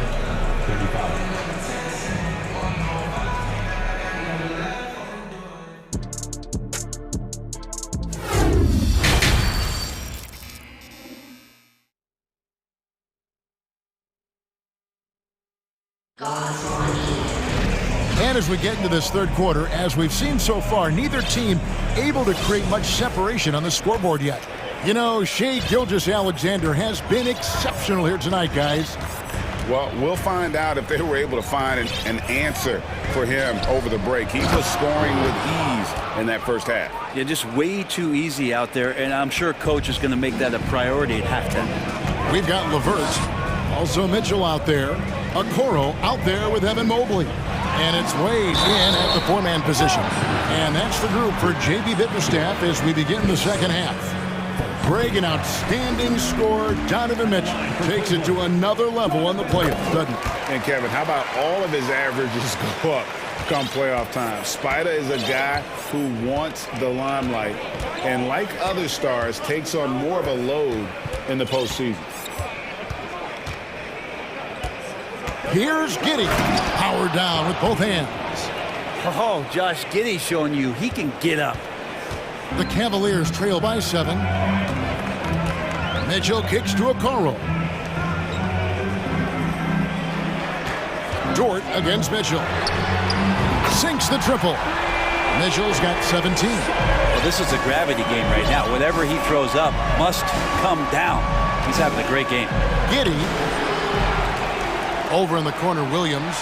And as we get into this third quarter, as we've seen so far, neither team able to create much separation on the scoreboard yet. You know, Shai Gilgeous-Alexander has been exceptional here tonight, guys. Well, we'll find out if they were able to find an answer for him over the break. He was scoring with ease in that first half. Yeah, just way too easy out there, and I'm sure coach is going to make that a priority at halftime. We've got LeVert, also Mitchell out there, Okoro out there with Evan Mobley. And it's Wade in at the 4-man position. And that's the group for J.B. Bickerstaff as we begin the second half. Greg, an outstanding scorer. Donovan Mitchell takes it to another level on the playoffs, doesn't he? And Kevin, how about all of his averages go up come playoff time? Spider is a guy who wants the limelight, and like other stars, takes on more of a load in the postseason. Here's Giddy. Power down with both hands. Oh, Josh Giddey showing you he can get up. The Cavaliers trail by 7. Mitchell kicks to Okoro. Dort against Mitchell. Sinks the triple. Mitchell's got 17. Well, this is a gravity game right now. Whatever he throws up must come down. He's having a great game. Giddy. Over in the corner, Williams.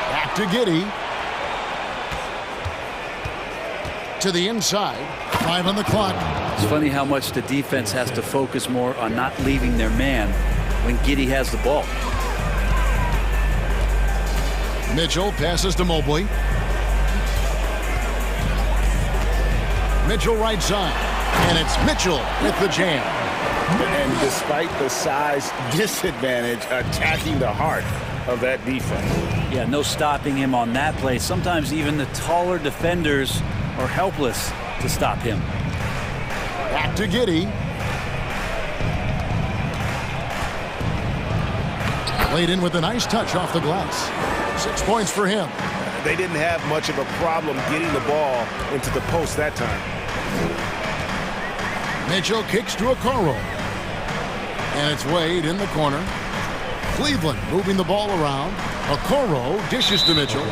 Back to Giddy. To the inside. 5 on the clock. It's funny how much the defense has to focus more on not leaving their man when Giddy has the ball. Mitchell passes to Mobley. Mitchell right side. And it's Mitchell with the jam. And despite the size disadvantage, attacking the heart of that defense. Yeah, no stopping him on that play. Sometimes even the taller defenders are helpless to stop him. Back to Giddy. Played in with a nice touch off the glass. 6 points for him. They didn't have much of a problem getting the ball into the post that time. Mitchell kicks to Okoro. And it's Wade in the corner. Cleveland moving the ball around. Okoro dishes to Mitchell.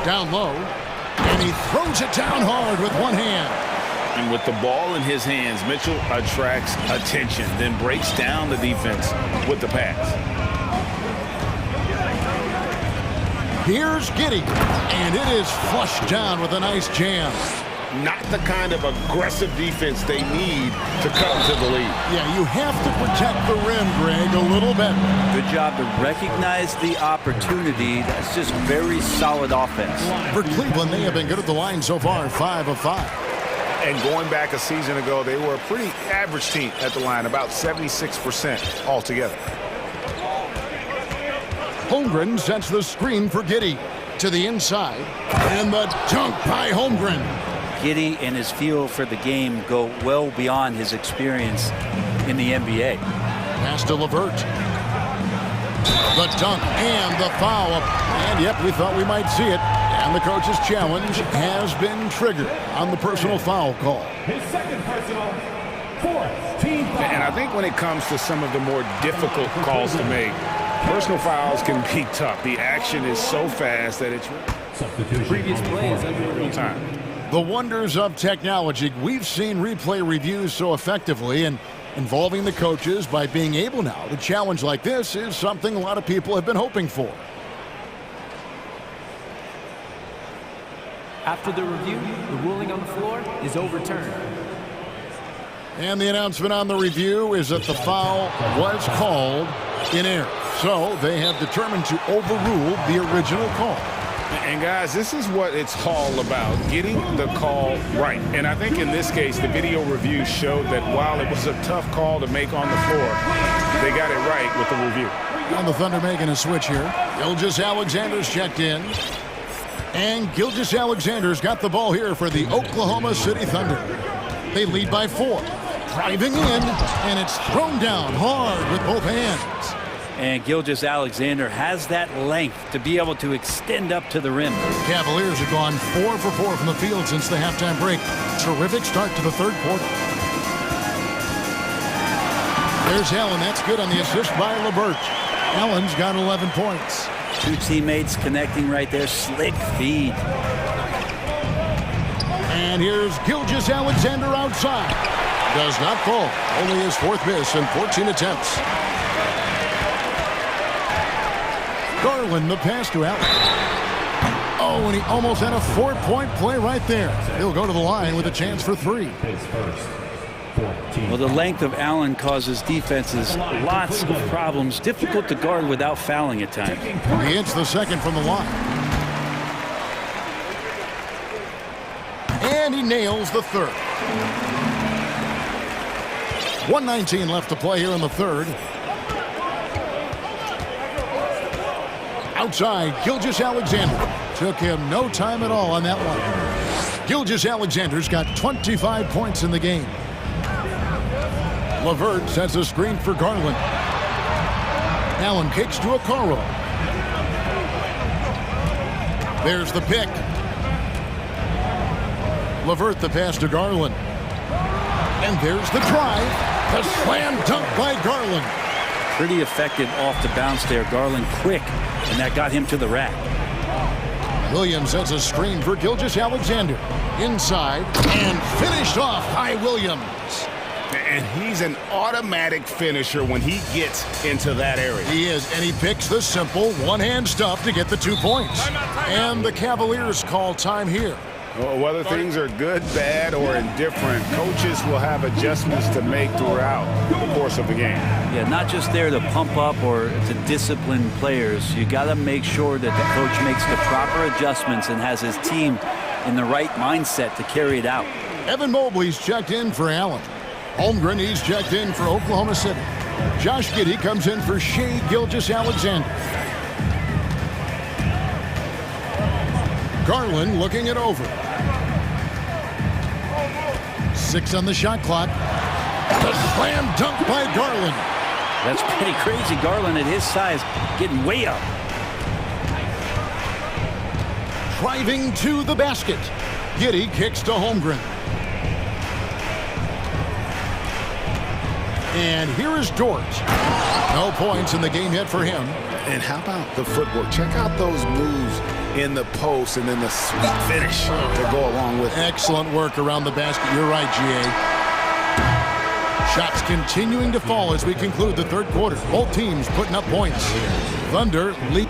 Down low, and he throws it down hard with one hand. And with the ball in his hands, Mitchell attracts attention, then breaks down the defense with the pass. Here's Giddey, and it is flushed down with a nice jam. Not the kind of aggressive defense they need to come to the lead. Yeah, you have to protect the rim, Greg, a little better. Good job to recognize the opportunity. That's just very solid offense. For Cleveland, they have been good at the line so far, 5 of 5. And going back a season ago, they were a pretty average team at the line, about 76% altogether. Holmgren sets the screen for Giddey to the inside, and the dunk by Holmgren. Giddey and his feel for the game go well beyond his experience in the NBA. Pass to LeVert. The dunk and the foul. And yep, we thought we might see it. And the coach's challenge has been triggered on the personal foul call. His second personal, fourth team foul. And I think when it comes to some of the more difficult calls to make, personal fouls can be tough. The action is so fast that it's previous play is under real time. The wonders of technology. We've seen replay reviews so effectively, and involving the coaches by being able now to challenge like this is something a lot of people have been hoping for. After the review, the ruling on the floor is overturned. And the announcement on the review is that the foul was called in error. So they have determined to overrule the original call. And guys, this is what it's all about, getting the call right. And I think in this case, the video review showed that while it was a tough call to make on the floor, they got it right with the review. And the Thunder making a switch here. Gilgeous-Alexander's checked in. And Gilgeous-Alexander's got the ball here for the Oklahoma City Thunder. They lead by 4. Driving in, and it's thrown down hard with both hands. And Gilgeous-Alexander has that length to be able to extend up to the rim. Cavaliers have gone 4 for 4 from the field since the halftime break. Terrific start to the third quarter. There's Allen. That's good on the assist by LeVert. Allen's got 11 points. Two teammates connecting right there. Slick feed. And here's Gilgeous-Alexander outside. Does not fall. Only his 4th miss in 14 attempts. Garland, the pass to Allen. Oh, and he almost had a 4-point play right there. He'll go to the line with a chance for 3. Well, the length of Allen causes defenses lots of problems. Difficult to guard without fouling at times. He hits the second from the line. And he nails the third. 1:19 left to play here in the third. Outside, Gilgeous-Alexander. Took him no time at all on that one. Gilgeous-Alexander's got 25 points in the game. LeVert sets a screen for Garland. Allen kicks to Okoro. There's the pick. LeVert the pass to Garland. And there's the drive. The slam dunk by Garland. Pretty effective off the bounce there. Garland quick, and that got him to the rack. Williams sets a screen for Gilgeous-Alexander. Inside, and finished off by Williams. And he's an automatic finisher when he gets into that area. He is, and he picks the simple one-hand stuff to get the 2 points. And the Cavaliers call time here. Whether things are good, bad, or indifferent, coaches will have adjustments to make throughout the course of the game. Yeah, not just there to pump up or to discipline players. You got to make sure that the coach makes the proper adjustments and has his team in the right mindset to carry it out. Evan Mobley's checked in for Allen. Holmgren, he's checked in for Oklahoma City. Josh Giddey comes in for Shai Gilgeous-Alexander. Garland looking it over. 6 on the shot clock. The slam dunk by Garland. That's pretty crazy. Garland at his size getting way up. Driving to the basket. Giddy kicks to Holmgren. And here is Dort. No points in the game yet for him. And how about the footwork? Check out those moves in the post and then the sweet finish to go along with it. Excellent work around the basket. You're right, GA. Shots continuing to fall as we conclude the third quarter. Both teams putting up points. Thunder lead.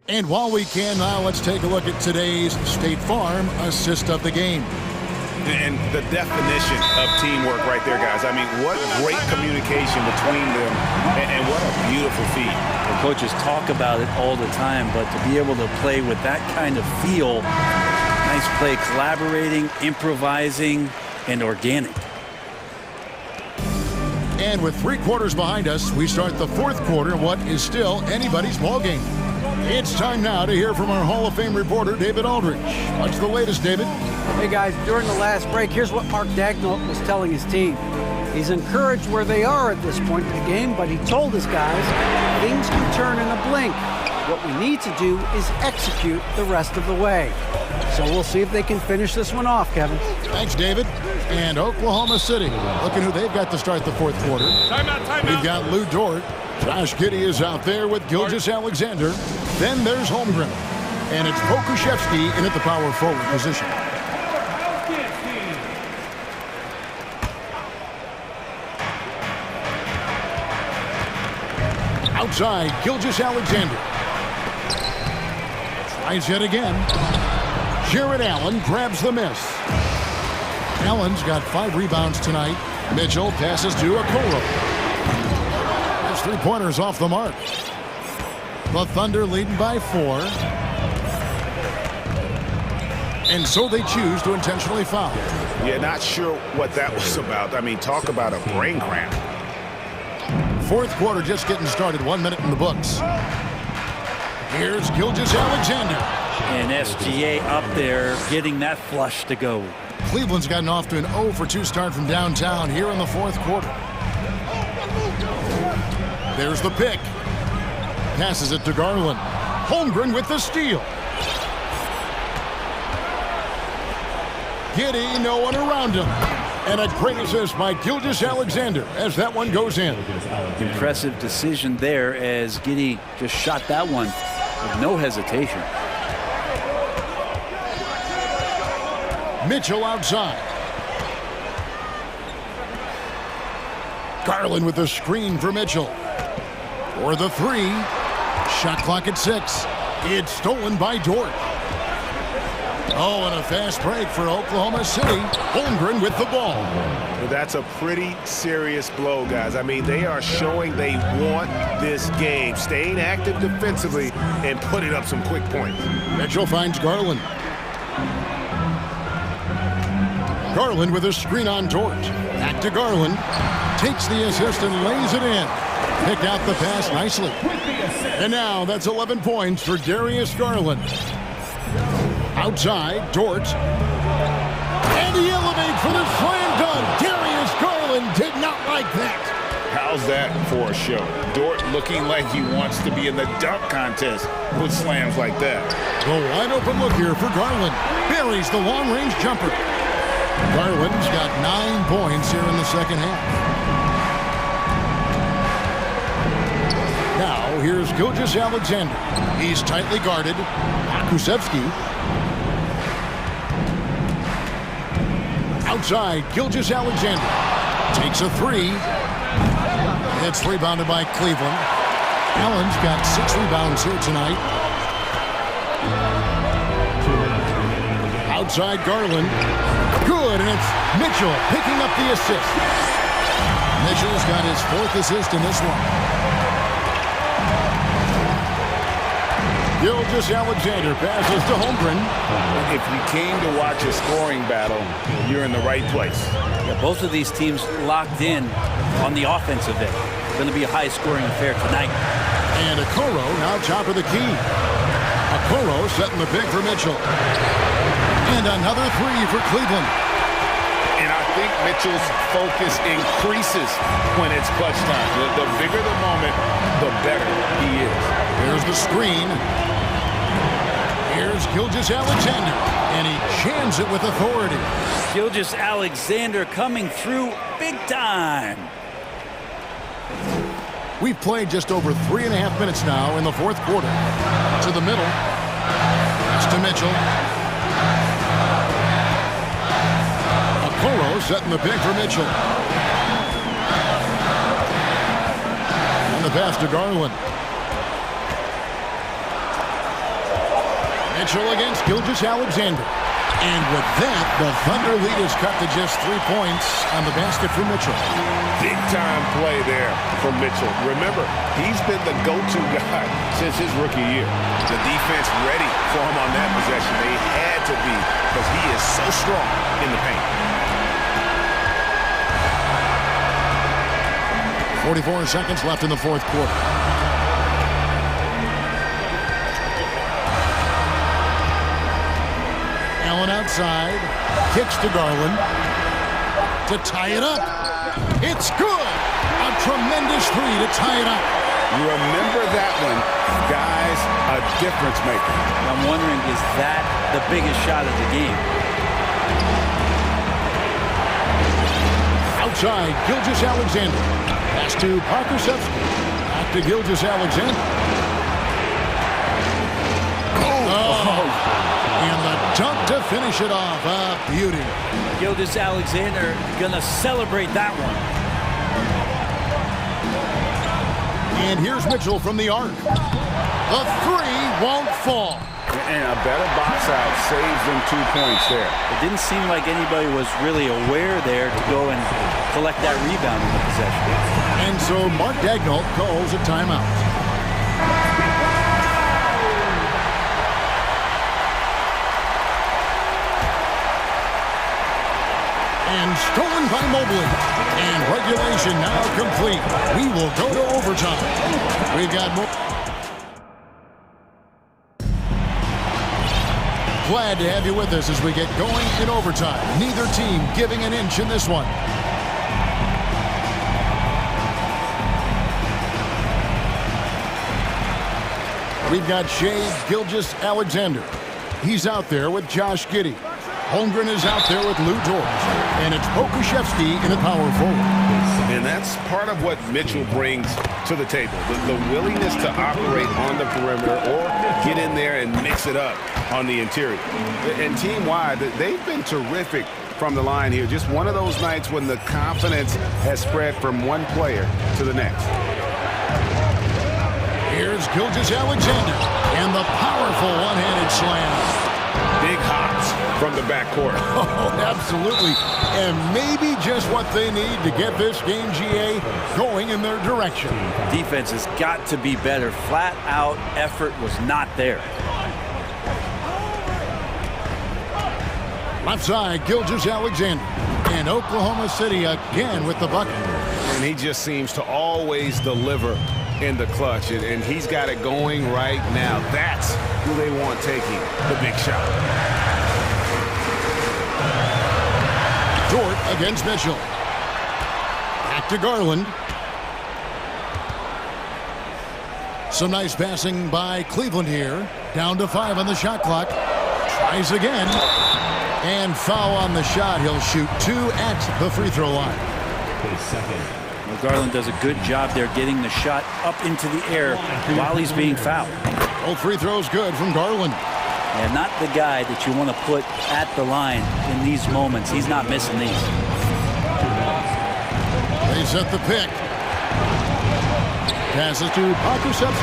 And while we can now, let's take a look at today's State Farm assist of the game. And the definition of teamwork right there, guys. I mean, what great communication between them, and what a beautiful feat. The coaches talk about it all the time, but to be able to play with that kind of feel, nice play, collaborating, improvising, and organic. And with 3 quarters behind us, we start the fourth quarter, what is still anybody's ball game. It's time now to hear from our Hall of Fame reporter, David Aldridge. What's the latest, David? Hey, guys, during the last break, here's what Mark Daigneault was telling his team. He's encouraged where they are at this point in the game, but he told his guys things can turn in a blink. What we need to do is execute the rest of the way. So we'll see if they can finish this one off, Kevin. Thanks, David. And Oklahoma City, looking who they've got to start the fourth quarter. Timeout. We've got Lou Dort. Josh Giddey is out there with Gilgeous Alexander. Then there's Holmgren. And it's Pokuševski in at the power forward position. Outside, Gilgeous Alexander. Tries yet again. Jared Allen grabs the miss. Allen's got 5 rebounds tonight. Mitchell passes to Okoro. His 3-pointers off the mark. The Thunder leading by 4. And so they choose to intentionally foul. Yeah, not sure what that was about. I mean, talk about a brain cramp. Fourth quarter just getting started. 1 minute in the books. Here's Gilgeous Alexander. And SGA up there getting that flush to go. Cleveland's gotten off to an 0 for 2 start from downtown here in the fourth quarter. There's the pick. Passes it to Garland. Holmgren with the steal. Giddey, no one around him. And a great assist by Gilgeous Alexander as that one goes in. Impressive decision there as Giddey just shot that one with no hesitation. Mitchell outside. Garland with the screen for Mitchell. For the 3. Shot clock at 6. It's stolen by Dort. Oh, and a fast break for Oklahoma City. Holmgren with the ball. That's a pretty serious blow, guys. I mean, they are showing they want this game, staying active defensively and putting up some quick points. Mitchell finds Garland. Garland with a screen on Dort. Back to Garland. Takes the assist and lays it in. Picked out the pass nicely. And now that's 11 points for Darius Garland. Outside, Dort. And he elevates for the slam dunk. Darius Garland did not like that. How's that for a show? Dort looking like he wants to be in the dunk contest with slams like that. The wide open look here for Garland. Buries the long-range jumper. Garland's got 9 points here in the second half. Now, here's Gilgeous Alexander. He's tightly guarded. Pokuševski. Outside, Gilgeous Alexander. Takes a 3. It's rebounded by Cleveland. Allen's got 6 rebounds here tonight. Outside Garland. Good, and it's Mitchell picking up the assist. Mitchell's got his 4th assist in this one. Gilgeous Alexander passes to Holmgren. If you came to watch a scoring battle, you're in the right place. Yeah, both of these teams locked in on the offensive end. It's going to be a high-scoring affair tonight. And Okoro now top of the key. Okoro setting the pick for Mitchell. And another three for Cleveland. And I think Mitchell's focus increases when it's clutch time. The bigger the moment, the better he is. Here's the screen. Here's Gilgeous-Alexander, and he jams it with authority. Gilgeous-Alexander coming through big time. We've played just over 3.5 minutes now in the fourth quarter. To the middle. It's to Mitchell. Okoro setting the pick for Mitchell. And the pass to Garland. Mitchell against Gilgeous-Alexander. And with that, the Thunder lead is cut to just 3 points on the basket for Mitchell. Big-time play there from Mitchell. Remember, he's been the go-to guy since his rookie year. The defense ready for him on that possession. They had to be because he is so strong in the paint. 44 seconds left in the fourth quarter. Allen outside, kicks to Garland to tie it up. It's good. A tremendous three to tie it up. You remember that one, guys, a difference maker. I'm wondering, is that the biggest shot of the game? Outside, Gilgeous-Alexander. Pass to Parker-Sepski. Back to Gilgeous-Alexander. And the dunk to finish it off. A beauty. Gilgeous-Alexander gonna celebrate that one. And here's Mitchell from the arc. The three won't fall. And a better box out saves them 2 points there. It didn't seem like anybody was really aware there to go and collect that rebound in the possession. And so Mark Daigneault calls a timeout. And stolen by Mobley. And regulation now complete. We will go to overtime. We've got more. Glad to have you with us as we get going in overtime. Neither team giving an inch in this one. We've got Shai Gilgeous-Alexander. He's out there with Josh Giddey. Holmgren is out there with Lou Dort. And it's Pokusevski in the power forward. And that's part of what Mitchell brings to the table. The willingness to operate on the perimeter or get in there and mix it up on the interior. And team-wide, they've been terrific from the line here. Just one of those nights when the confidence has spread from one player to the next. Here's Gilgeous-Alexander and the powerful one-handed slam. Big hops from the backcourt. Oh, absolutely. And maybe just what they need to get this game, GA, going in their direction. Defense has got to be better. Flat out effort was not there. Left side, Gilgeous-Alexander. And Oklahoma City again with the bucket. And he just seems to always deliver in the clutch, and he's got it going right now. That's who they want taking the big shot. Dort against Mitchell. Back to Garland. Some nice passing by Cleveland here. Down to 5 on the shot clock. Tries again. And foul on the shot. He'll shoot 2 at the free throw line. Garland does a good job there getting the shot up into the air while he's being fouled. Both free throws good from Garland. And not the guy that you want to put at the line in these moments. He's not missing these. They set the pick. Passes to Pokusevski.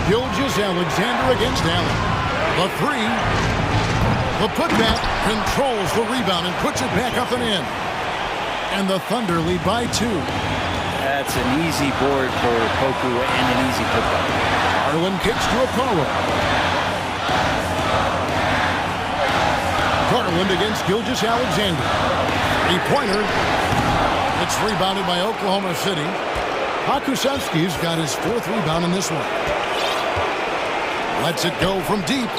Gilgeous-Alexander against Allen. The three. The putback controls the rebound and puts it back up and in. And the Thunder lead by 2. That's an easy board for Poku and an easy putback. Garland kicks to Okoro. Garland against Gilgeous-Alexander. 3-pointer. It's rebounded by Oklahoma City. Pokusevski's got his 4th rebound in this one. Lets it go from deep.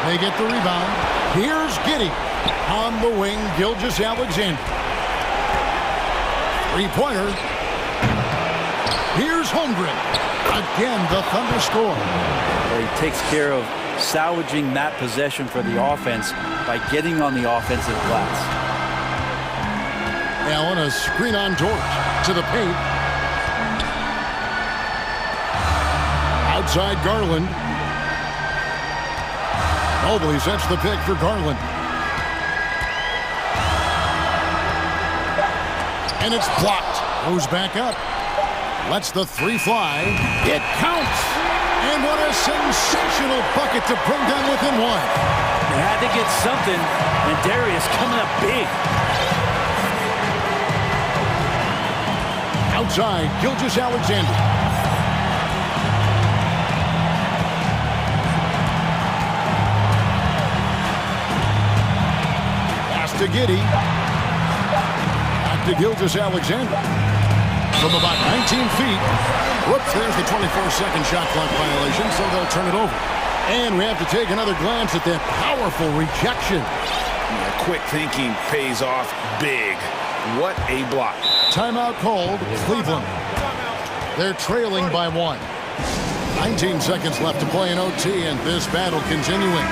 They get the rebound. Here's Giddey. On the wing, Gilgeous-Alexander. Three-pointer. Here's Holmgren. Again, the Thunder score. He takes care of salvaging that possession for the offense by getting on the offensive glass. Allen, a screen on George to the paint. Outside Garland. Mobley sets the pick for Garland. And it's blocked. Goes back up. Lets the three fly. It counts. And what a sensational bucket to bring them within one. They had to get something, and Darius coming up big. Outside, Gilgeous-Alexander. Pass to Giddey. Back to Gilgeous-Alexander. From about 19 feet. Whoops, there's the 24-second shot clock violation, so they'll turn it over. And we have to take another glance at that powerful rejection. Yeah, quick thinking pays off big. What a block. Timeout called, Cleveland. They're trailing by 1. 19 seconds left to play in OT, and this battle continuing.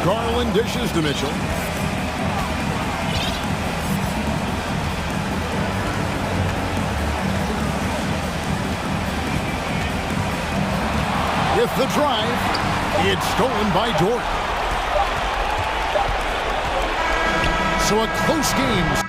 Garland dishes to Mitchell. With the drive, it's stolen by Dort. So a close game.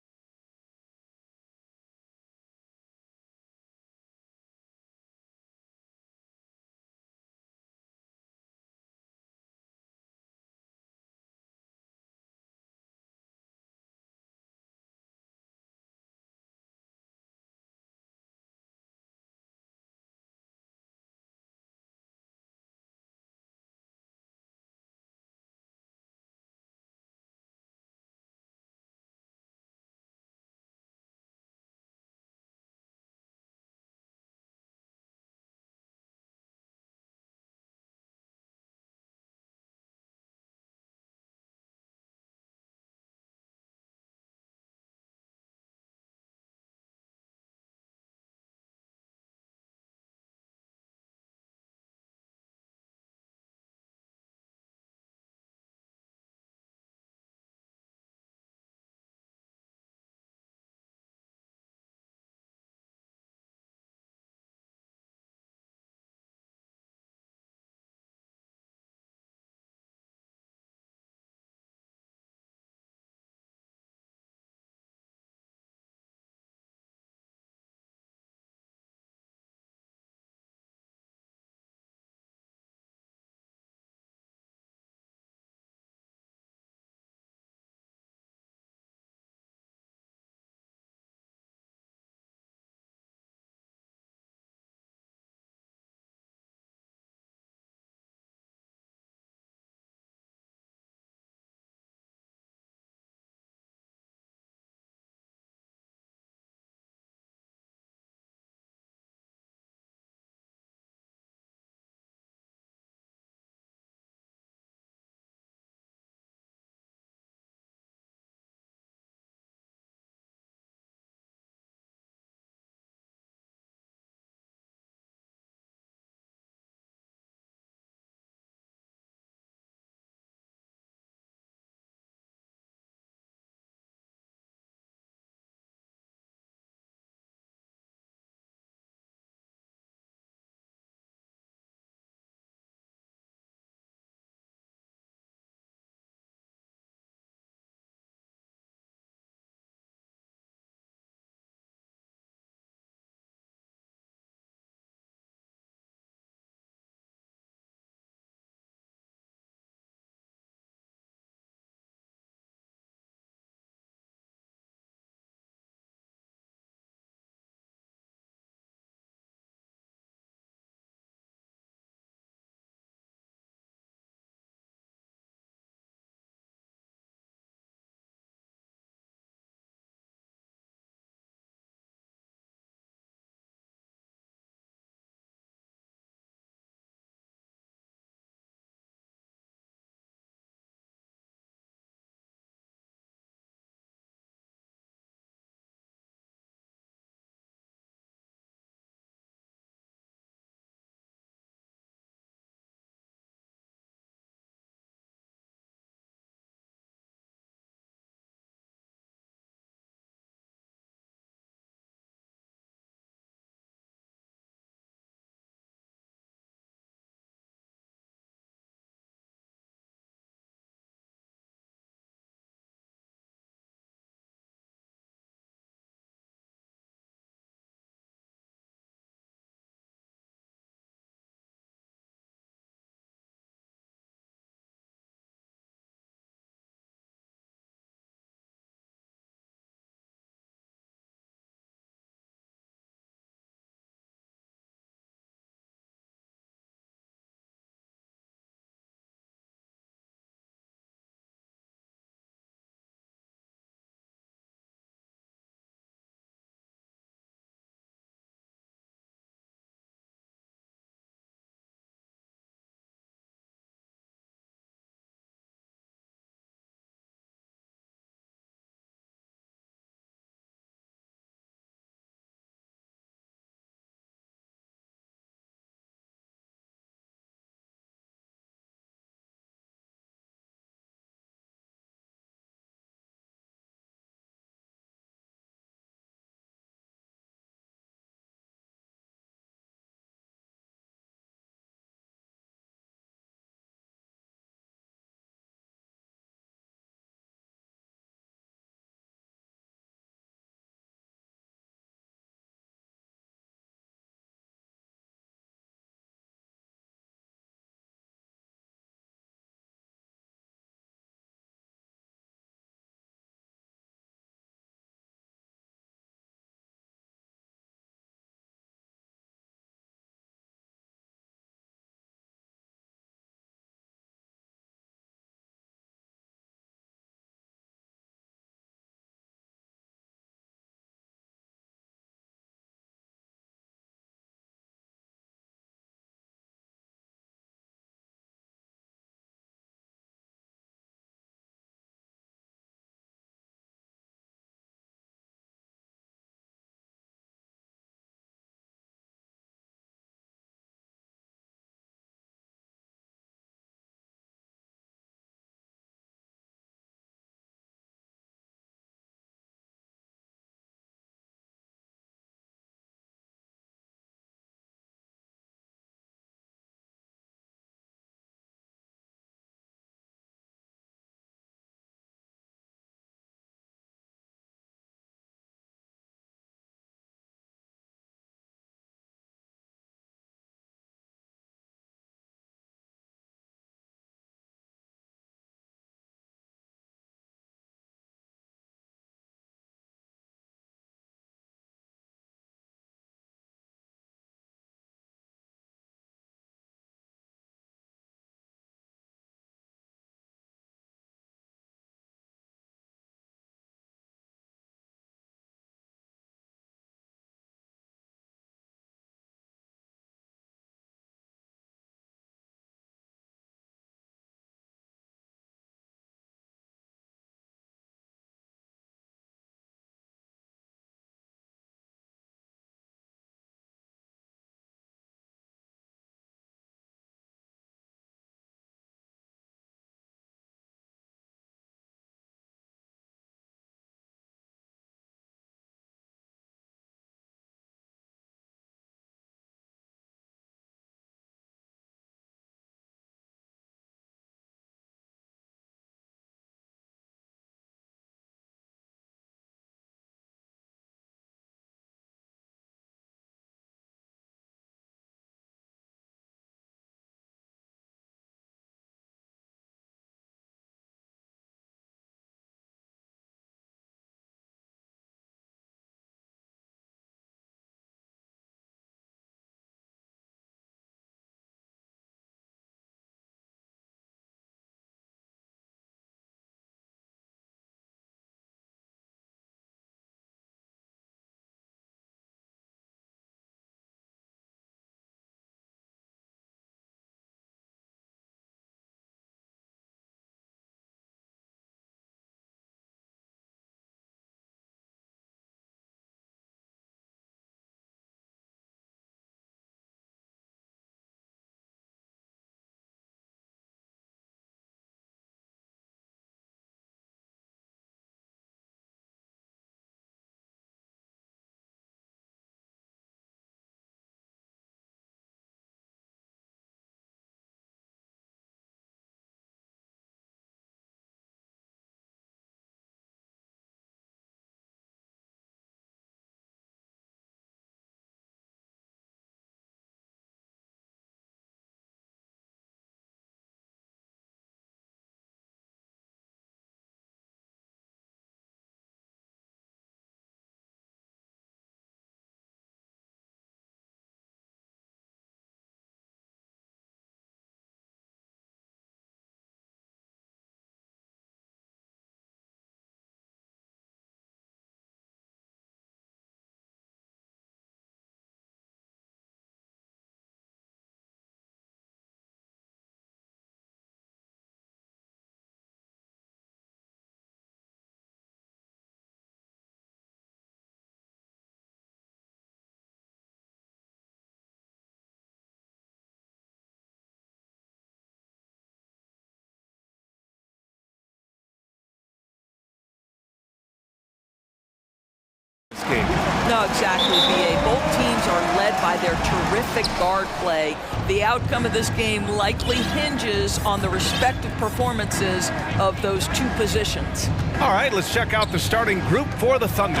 game. No, exactly, B.A. Both teams are led by their terrific guard play. The outcome of this game likely hinges on the respective performances of those two positions. All right, let's check out the starting group for the Thunder.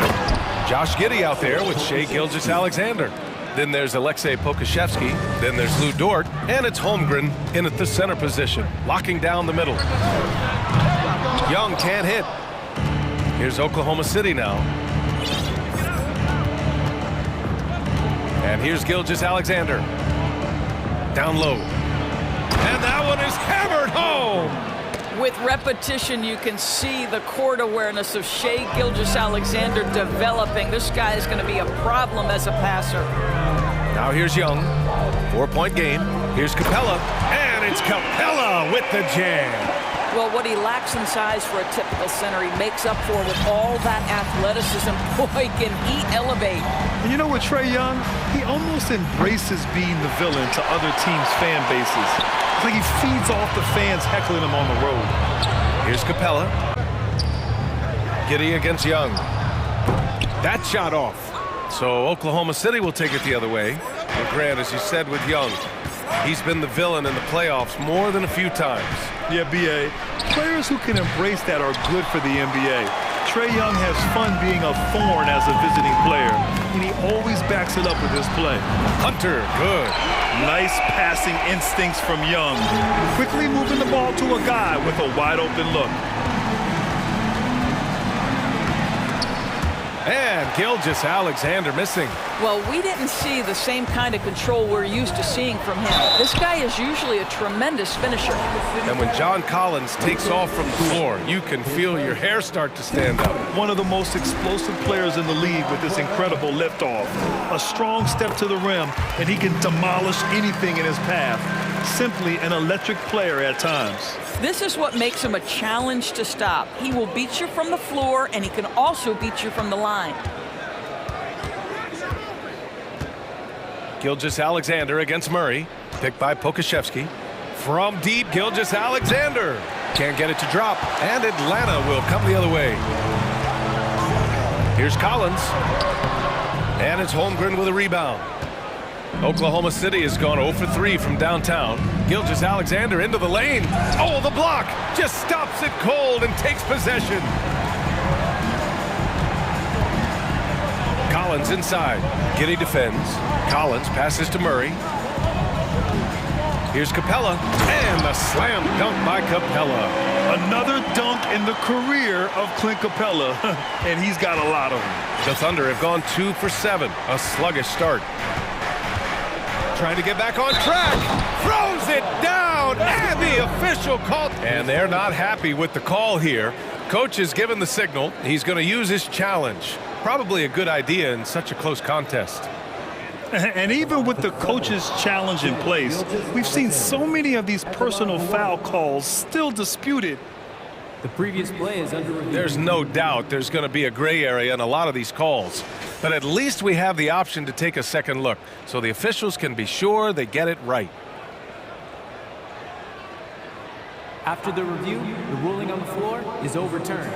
Josh Giddey out there with Shai Gilgeous-Alexander. Then there's Alexei Pokashevsky. Then there's Lou Dort. And it's Holmgren in at the center position, locking down the middle. Young can't hit. Here's Oklahoma City now. And here's Gilgeous-Alexander. Down low. And that one is hammered home. With repetition, you can see the court awareness of Shai Gilgeous-Alexander developing. This guy is going to be a problem as a passer. Now here's Young. 4-point game. Here's Capella. And it's Capella with the jam. Well, what he lacks in size for a typical center, he makes up for with all that athleticism. Boy, can he elevate. And you know what, Trae Young? He almost embraces being the villain to other teams' fan bases. It's like he feeds off the fans heckling him on the road. Here's Capella. Giddey against Young. That shot off. So Oklahoma City will take it the other way. And Grant, as you said with Young, he's been the villain in the playoffs more than a few times. Yeah, B.A. Players who can embrace that are good for the NBA. Trae Young has fun being a thorn as a visiting player, and he always backs it up with his play. Hunter, good. Nice passing instincts from Young. Quickly moving the ball to a guy with a wide-open look. And Gilgeous-Alexander missing. Well, we didn't see the same kind of control we're used to seeing from him. This guy is usually a tremendous finisher. And when John Collins takes off from the floor, you can feel your hair start to stand up. One of the most explosive players in the league with this incredible liftoff. A strong step to the rim, and he can demolish anything in his path. Simply an electric player at times. This is what makes him a challenge to stop. He will beat you from the floor, and he can also beat you from the line. Gilgeous-Alexander against Murray. Picked by Pokashevsky. From deep, Gilgeous-Alexander. Can't get it to drop. And Atlanta will come the other way. Here's Collins. And it's Holmgren with a rebound. Oklahoma City has gone 0 for 3 from downtown. Gilgeous-Alexander into the lane. Oh, the block just stops it cold and takes possession. Collins inside. Giddey defends. Collins passes to Murray. Here's Capella. And the slam dunk by Capella. Another dunk in the career of Clint Capella. And he's got a lot of them. The Thunder have gone 2 for 7. A sluggish start. Trying to get back on track. Throws it down. And the official call. And they're not happy with the call here. Coach has given the signal. He's going to use his challenge. Probably a good idea in such a close contest. And even with the coach's challenge in place, we've seen so many of these personal foul calls still disputed. The previous play is under review. There's no doubt there's going to be a gray area in a lot of these calls. But at least we have the option to take a second look, so the officials can be sure they get it right. After the review, the ruling on the floor is overturned.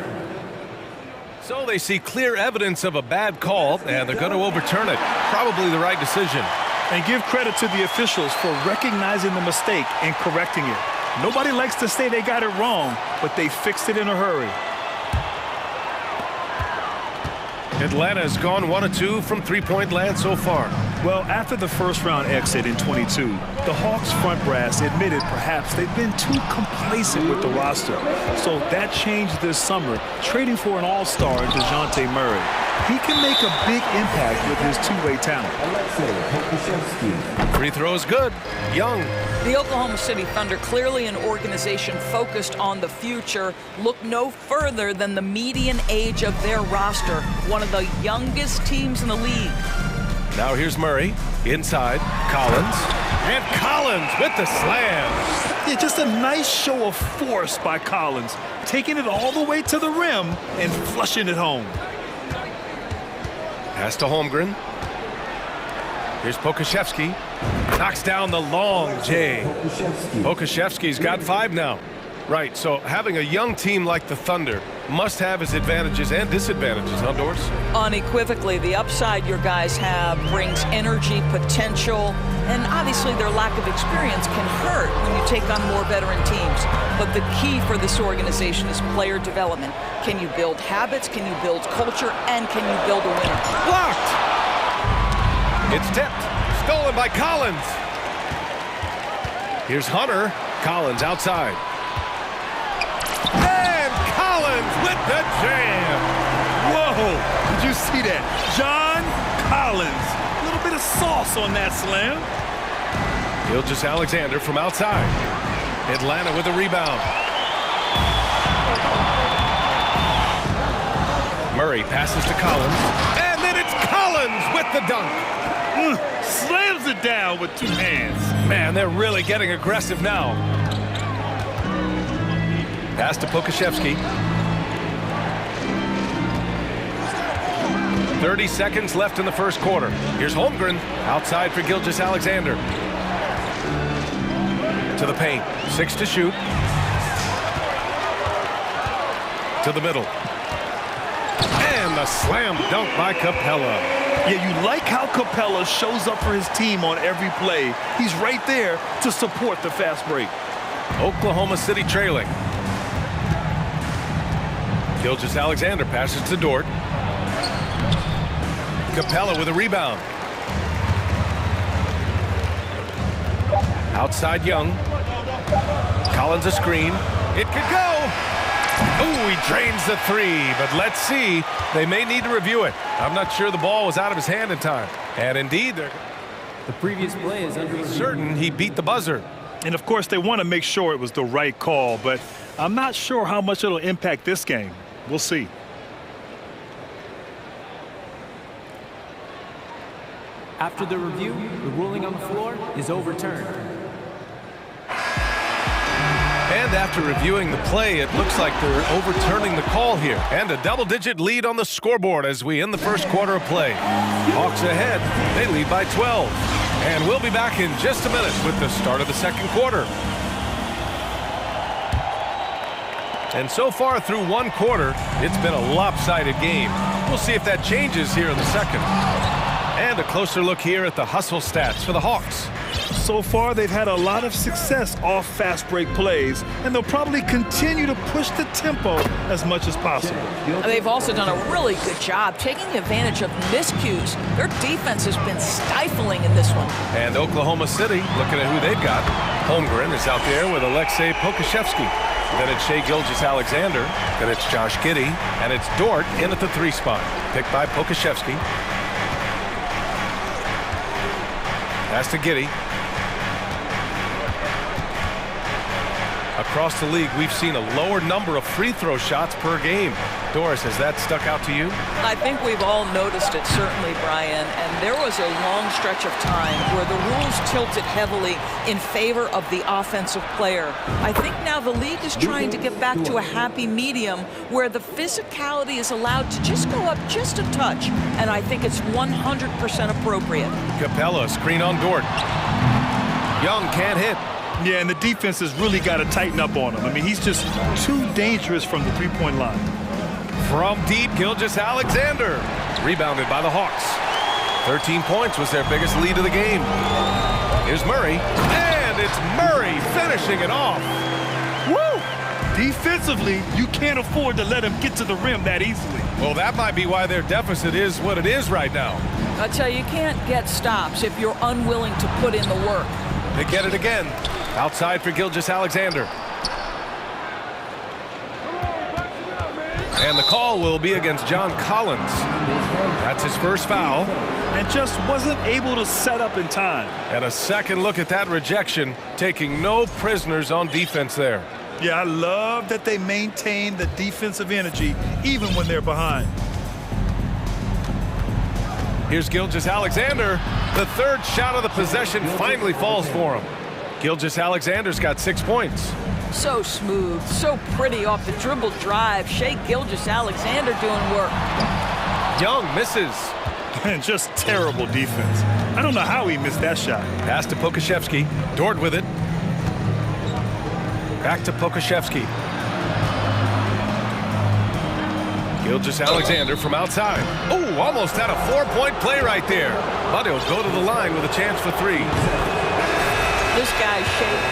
So they see clear evidence of a bad call, and they're going to overturn it. Probably the right decision. And give credit to the officials for recognizing the mistake and correcting it. Nobody likes to say they got it wrong, but they fixed it in a hurry. Atlanta's gone 1 of 2 from three-point land so far. Well, after the first-round exit in 22, the Hawks front brass admitted perhaps they've been too complacent with the roster. So that changed this summer, trading for an all-star in DeJounte Murray. He can make a big impact with his two-way talent. Free throw is good. Young. The Oklahoma City Thunder, clearly an organization focused on the future, look no further than the median age of their roster, one of the youngest teams in the league. Now here's Murray, inside, Collins, and Collins with the slam. Yeah, just a nice show of force by Collins, taking it all the way to the rim and flushing it home. Pass to Holmgren. Here's Pokashevsky. Knocks down the long J. Pokashevsky's got 5 now. Right, so having a young team like the Thunder must have its advantages and disadvantages, huh, Doris? Unequivocally, the upside your guys have brings energy, potential, and obviously their lack of experience can hurt when you take on more veteran teams. But the key for this organization is player development. Can you build habits, can you build culture, and can you build a winner? Blocked! It's tipped. Stolen by Collins. Here's Hunter. Collins outside. And Collins with the jam. Whoa! Did you see that? John Collins. A little bit of sauce on that slam. Gilgeous-Alexander from outside. Atlanta with a rebound. Murray passes to Collins. And then it's Collins with the dunk. Slams it down with two hands. Man, they're really getting aggressive now. Pass to Pokashevsky. 30 seconds left in the first quarter. Here's Holmgren outside for Gilgeous-Alexander. To the paint. 6 to shoot. To the middle. And the slam dunk by Capella. Yeah, you like how Capella shows up for his team on every play. He's right there to support the fast break. Oklahoma City trailing. Gilgeous-Alexander passes to Dort. Capella with a rebound. Outside Young. Collins a screen. It could go. Oh, he drains the three, but let's see. They may need to review it. I'm not sure the ball was out of his hand in time. And indeed, the previous play is under certain he beat the buzzer. And of course, they want to make sure it was the right call, but I'm not sure how much it'll impact this game. We'll see. After the review, the ruling on the floor is overturned. And after reviewing the play, it looks like they're overturning the call here. And a double-digit lead on the scoreboard as we end the first quarter of play. Hawks ahead. They lead by 12. And we'll be back in just a minute with the start of the second quarter. And so far through one quarter, it's been a lopsided game. We'll see if that changes here in the second. And a closer look here at the hustle stats for the Hawks. So far, they've had a lot of success off fast break plays, and they'll probably continue to push the tempo as much as possible. They've also done a really good job taking advantage of miscues. Their defense has been stifling in this one. And Oklahoma City, looking at who they've got. Holmgren is out there with Alexei Pokashevsky. Then it's Shai Gilgeous-Alexander. Then it's Josh Giddey. And it's Dort in at the 3 spot. Picked by Pokashevsky. Pass to Giddey. Across the league, we've seen a lower number of free throw shots per game. Doris, has that stuck out to you? I think we've all noticed it, certainly, Brian. And there was a long stretch of time where the rules tilted heavily in favor of the offensive player. I think now the league is trying to get back to a happy medium where the physicality is allowed to just go up just a touch. And I think it's 100% appropriate. Capella, screen on Dort. Young can't hit. Yeah, and the defense has really got to tighten up on him. I mean, he's just too dangerous from the three-point line. From deep, Gilgeous-Alexander. Rebounded by the Hawks. 13 points was their biggest lead of the game. Here's Murray. And it's Murray finishing it off. Woo! Defensively, you can't afford to let him get to the rim that easily. Well, that might be why their deficit is what it is right now. I tell you, you can't get stops if you're unwilling to put in the work. They get it again. Outside for Gilgeous-Alexander. And the call will be against John Collins. That's his first foul. And just wasn't able to set up in time. And a second look at that rejection, taking no prisoners on defense there. Yeah, I love that they maintain the defensive energy even when they're behind. Here's Gilgeous-Alexander. The third shot of the possession finally falls for him. Gilgeous-Alexander's got 6 points. So smooth, so pretty off the dribble drive. Shai Gilgeous-Alexander doing work. Young misses. And just terrible defense. I don't know how he missed that shot. Pass to Pokashevsky. Dort with it. Back to Pokashevsky. Gilgeous-Alexander from outside. Oh, almost had a 4-point play right there. But he'll go to the line with a chance for 3. This guy,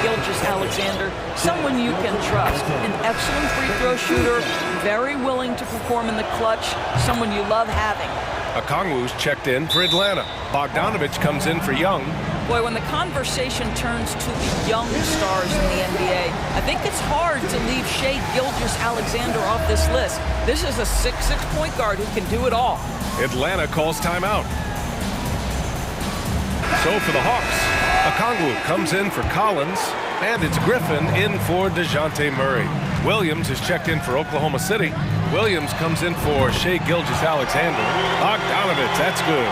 Gilgeous-Alexander, someone you can trust. An excellent free throw shooter, very willing to perform in the clutch, someone you love having. Okongwu's checked in for Atlanta. Bogdanovich comes in for Young. Boy, when the conversation turns to the young stars in the NBA, I think it's hard to leave Shai Gilgeous-Alexander off this list. This is a 6'6" point guard who can do it all. Atlanta calls timeout. So for the Hawks, Okongwu comes in for Collins, and it's Griffin in for DeJounte Murray. Williams is checked in for Oklahoma City. Williams comes in for Shai Gilgeous-Alexander. Bogdanovich, that's good.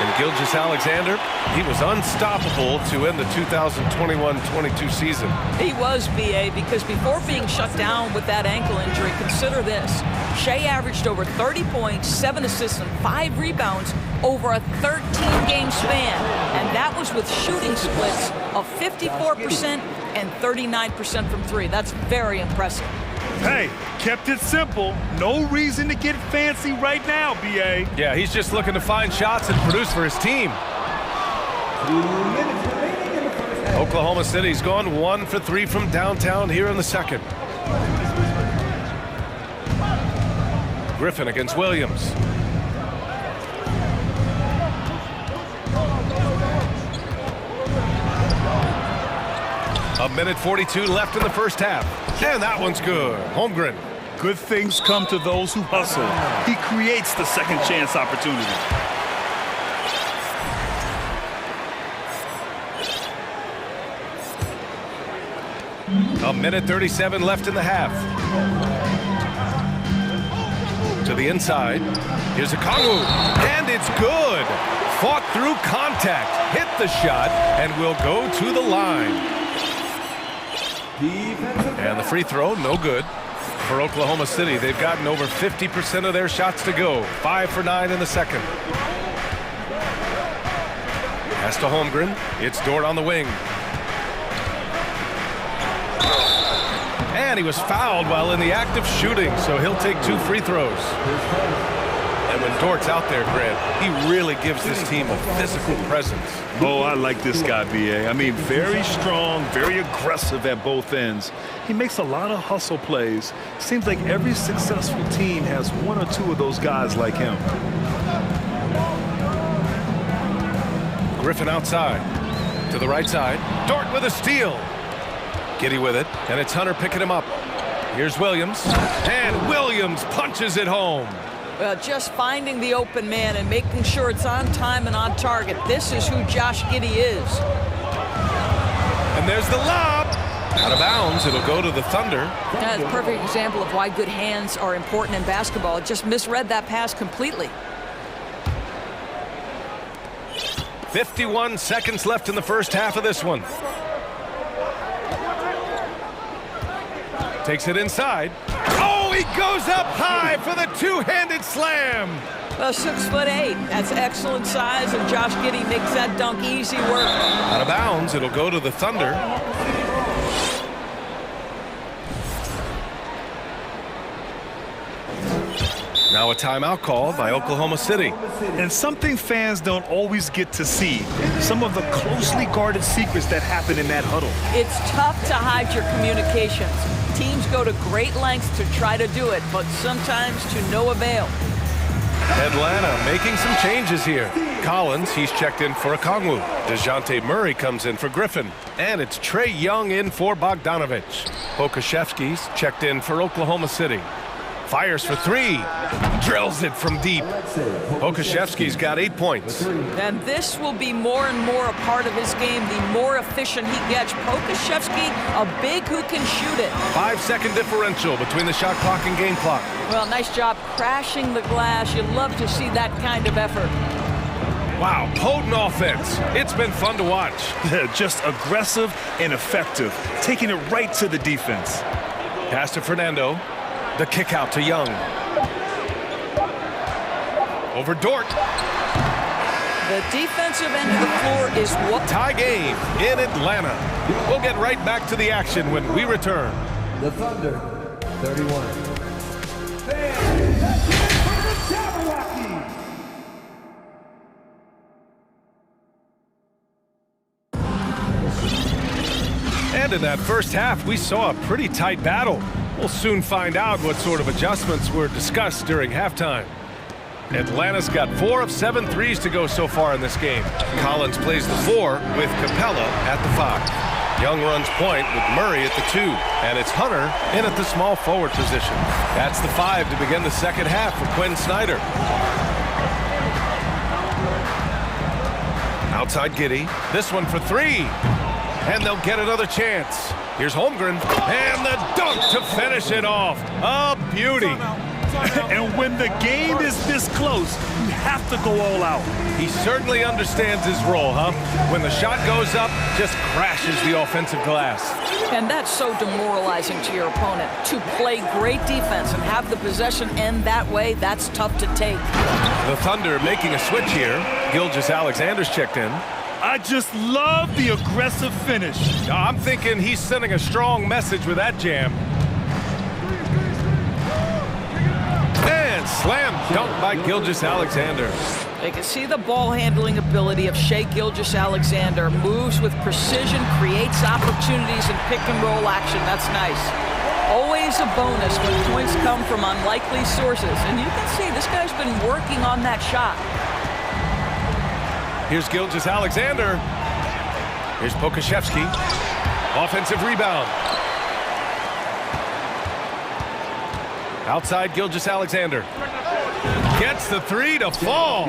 And Gilgeous-Alexander, he was unstoppable to end the 2021-22 season. He was, B.A., because before being shut down with that ankle injury, consider this. Shai averaged over 30 points, 7 assists, and 5 rebounds over a 13-game span. And that was with shooting splits of 54% and 39% from 3. That's very impressive. Hey, kept it simple. No reason to get fancy right now, B.A. Yeah, he's just looking to find shots and produce for his team. Oklahoma City's gone 1 for 3 from downtown here in the second. Griffin against Williams. A minute 42 left in the first half. And that one's good. Holmgren. Good things come to those who hustle. He creates the second chance opportunity. A minute 37 left in the half. To the inside. Here's Okongwu. And it's good. Fought through contact. Hit the shot and will go to the line. And the free throw, no good. For Oklahoma City, they've gotten over 50% of their shots to go. 5 for 9 in the second. Pass to Holmgren. It's Dort on the wing. And he was fouled while in the act of shooting, so he'll take 2 free throws. And when Dort's out there, Grant, he really gives this team a physical presence. Oh, I like this guy, B.A. I mean, very strong, very aggressive at both ends. He makes a lot of hustle plays. Seems like every successful team has 1 or 2 of those guys like him. Griffin outside. To the right side. Dort with a steal. Giddy with it, and it's Hunter picking him up. Here's Williams. And Williams punches it home. Well, just finding the open man and making sure it's on time and on target. This is who Josh Giddey is. And there's the lob. Out of bounds, it'll go to the Thunder. That's a perfect example of why good hands are important in basketball. It just misread that pass completely. 51 seconds left in the first half of this one. Takes it inside. Oh, he goes up high for the 2-handed slam. 6'8". That's excellent size, and Josh Giddey makes that dunk easy work. Out of bounds, it'll go to the Thunder. Now a timeout call by Oklahoma City. And something fans don't always get to see. Some of the closely guarded secrets that happen in that huddle. It's tough to hide your communications. Teams go to great lengths to try to do it, but sometimes to no avail. Atlanta making some changes here. Collins, he's checked in for Okongwu. DeJounte Murray comes in for Griffin. And it's Trae Young in for Bogdanovich. Pokashevsky's checked in for Oklahoma City. Fires for 3. Drills it from deep. Pokashevsky's got 8 points. And this will be more and more a part of his game, the more efficient he gets. Pokashevsky, a big who can shoot it. 5-second differential between the shot clock and game clock. Well, nice job crashing the glass. You love to see that kind of effort. Wow, potent offense. It's been fun to watch. Just aggressive and effective, taking it right to the defense. Pass to Fernando. The kick out to Young. Over Dort. The defensive end of the floor is what... Tie game in Atlanta. We'll get right back to the action when we return. The Thunder, 31. And in that first half, we saw a pretty tight battle. We'll soon find out what sort of adjustments were discussed during halftime. Atlanta's got 4 of 7 threes to go so far in this game. Collins plays the 4 with Capella at the 5. Young runs point with Murray at the 2. And it's Hunter in at the small forward position. That's the 5 to begin the second half for Quinn Snyder. Outside Giddey. This one for 3. And they'll get another chance. Here's Holmgren. And the dunk to finish it off. A beauty. And when the game is this close, you have to go all out. He certainly understands his role, huh? When the shot goes up, just crashes the offensive glass. And that's so demoralizing to your opponent. To play great defense and have the possession end that way, that's tough to take. The Thunder making a switch here. Gilgeous-Alexander's checked in. I just love the aggressive finish. I'm thinking he's sending a strong message with that jam. And slam dunk by Gilgeous-Alexander. They can see the ball handling ability of Shai Gilgeous-Alexander. Moves with precision, creates opportunities in pick and roll action. That's nice. Always a bonus when points come from unlikely sources. And you can see this guy's been working on that shot. Here's Gilgeous-Alexander. Here's Pokashevsky. Offensive rebound. Outside Gilgeous-Alexander. Gets the 3 to fall.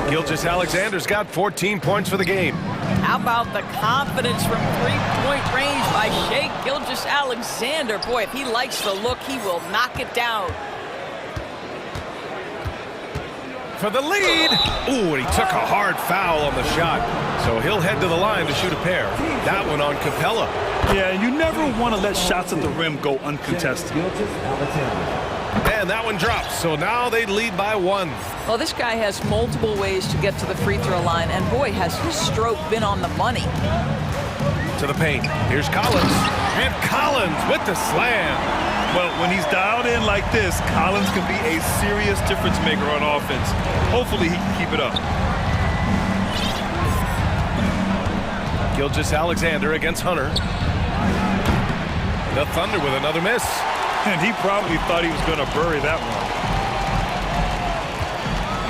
Gilgeous-Alexander's got 14 points for the game. How about the confidence from three-point range by Shai Gilgeous-Alexander? Boy, if he likes the look, he will knock it down. For the lead. Ooh, and he took a hard foul on the shot. So he'll head to the line to shoot a pair. That one on Capella. Yeah, and you never want to let shots at the rim go uncontested. And that one drops. So now they lead by 1. Well, this guy has multiple ways to get to the free throw line. And boy, has his stroke been on the money. To the paint. Here's Collins. And Collins with the slam. Well, when he's dialed in like this, Collins can be a serious difference maker on offense. Hopefully he can keep it up. Gilgeous-Alexander against Hunter. The Thunder with another miss. And he probably thought he was going to bury that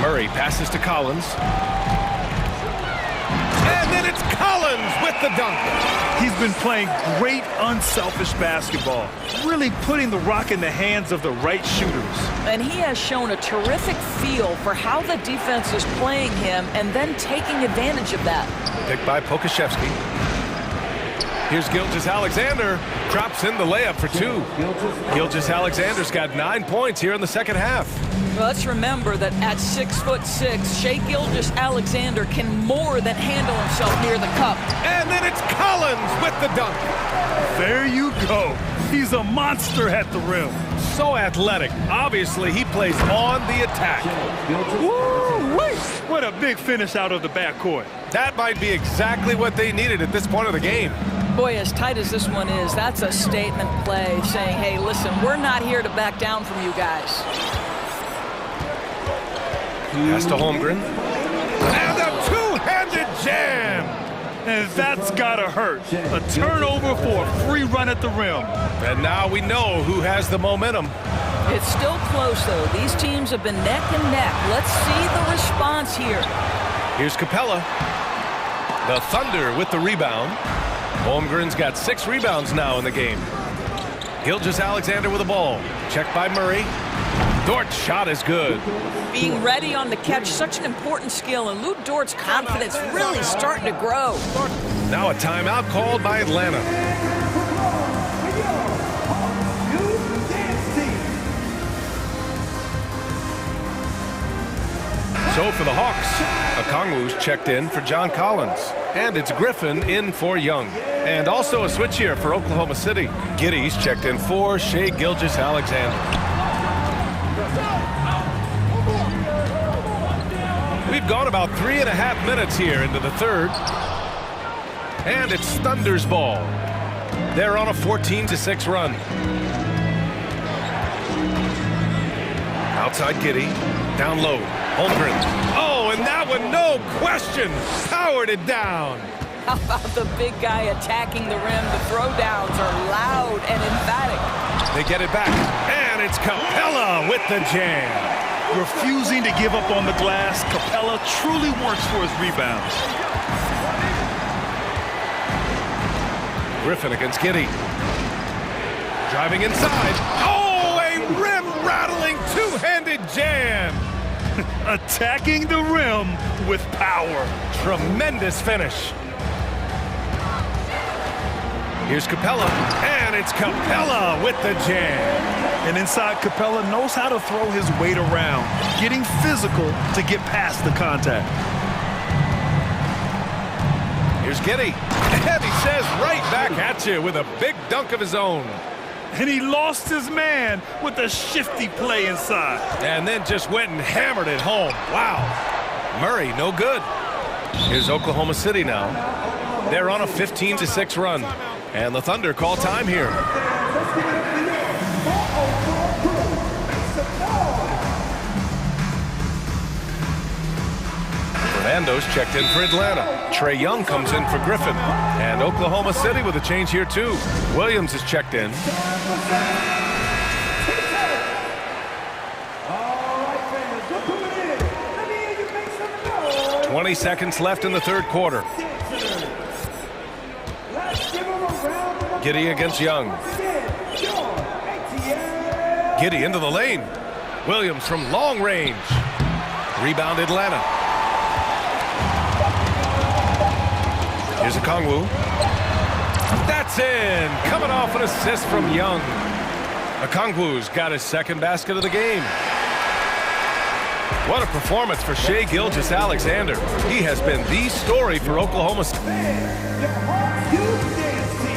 one. Murray passes to Collins. And then it's Collins with the dunk. He's been playing great, unselfish basketball, really putting the rock in the hands of the right shooters. And he has shown a terrific feel for how the defense is playing him and then taking advantage of that. Picked by Pokashevsky. Here's Gilgeous-Alexander. Drops in the layup for 2. Gilgeous-Alexander's got 9 points here in the second half. Well, let's remember that at 6'6", Shai Gilgeous-Alexander can more than handle himself near the cup. And then it's Collins with the dunk. There you go. He's a monster at the rim. So athletic. Obviously, he plays on the attack. Woo-wee! What a big finish out of the backcourt. That might be exactly what they needed at this point of the game. Boy, as tight as this one is, that's a statement play saying, hey, listen, we're not here to back down from you guys. Pass to Holmgren. And a two-handed jam. And that's gotta hurt. A turnover for a free run at the rim. And now we know who has the momentum. It's still close, though. These teams have been neck and neck. Let's see the response here. Here's Capella. The Thunder with the rebound. Holmgren's got 6 rebounds now in the game. Gilgeous-Alexander with the ball. Checked by Murray. Dort's shot is good. Being ready on the catch, such an important skill, and Lou Dort's confidence really starting to grow. Now a timeout called by Atlanta. So for the Hawks, Okongwu's checked in for John Collins. And it's Griffin in for Young. And also a switch here for Oklahoma City. Giddey's checked in for Shai Gilgeous-Alexander. We've We've gone about 3.5 minutes here into the third. And it's Thunder's ball. They're on a 14-6 run. Outside Giddy. Down low. Holmgren. Oh, and that one, no question, powered it down. How about the big guy attacking the rim? The throwdowns are loud and emphatic. They get it back, and it's Capella with the jam. Refusing to give up on the glass, Capella truly works for his rebounds. Griffin against Giddy. Driving inside. Oh, a rim-rattling two-handed jam. Attacking the rim with power. Tremendous finish. Here's Capella, and it's Capella with the jam. And inside, Capella knows how to throw his weight around, getting physical to get past the contact. Here's Giddy, and he says right back at you with a big dunk of his own. And he lost his man with a shifty play inside. And then just went and hammered it home. Wow. Murray, no good. Here's Oklahoma City now. They're on a 15-6 run. And the Thunder call time here. Fernando's checked in for Atlanta. Trae Young comes in for Griffin. And Oklahoma City with a change here too. Williams is checked in. 20 seconds left in the third quarter. Giddy against Young. Giddy into the lane. Williams from long range. Rebound Atlanta. Here's a Kongwu. That's in. Coming off an assist from Young. Okongwu's got his second basket of the game. What a performance for Shai Gilgeous-Alexander. He has been the story for Oklahoma State.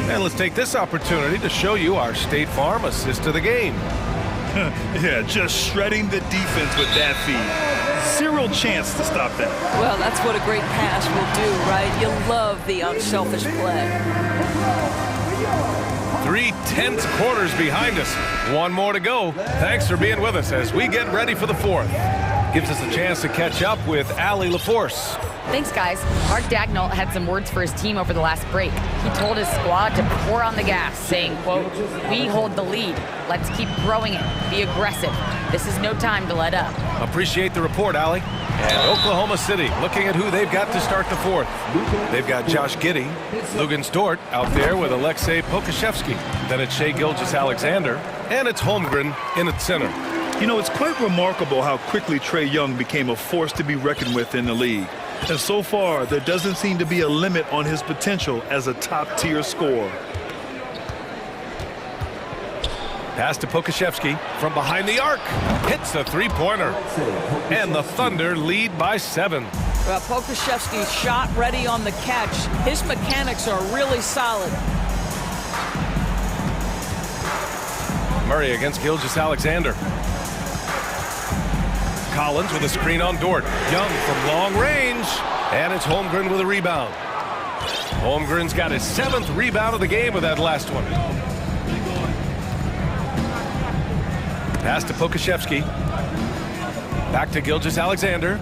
And let's take this opportunity to show you our State Farm assist of the game. Yeah, just shredding the defense with that feed. Zero chance to stop that. Well, that's what a great pass will do, right? You love the unselfish play. 3 tense quarters behind us. One more to go. Thanks for being with us as we get ready for the fourth. Gives us a chance to catch up with Allie LaForce. Thanks, guys. Mark Daigneault had some words for his team over the last break. He told his squad to pour on the gas, saying, quote, "We hold the lead. Let's keep growing it. Be aggressive. This is no time to let up." Appreciate the report, Allie. And Oklahoma City looking at who they've got to start the fourth. They've got Josh Giddey, Lugens Dort out there with Alexei Pokusevski. Then it's Shai Gilgeous-Alexander, and it's Holmgren in at center. You know, it's quite remarkable how quickly Trae Young became a force to be reckoned with in the league. And so far, there doesn't seem to be a limit on his potential as a top-tier scorer. Pass to Pokusevski from behind the arc. Hits a three-pointer. And the Thunder lead by 7. Well, Pokusevski's shot ready on the catch. His mechanics are really solid. Murray against Gilgeous-Alexander. Collins with a screen on Dort. Young from long range. And it's Holmgren with a rebound. Holmgren's got his 7th rebound of the game with that last one. Pass to Pokusevski. Back to Gilgeous-Alexander.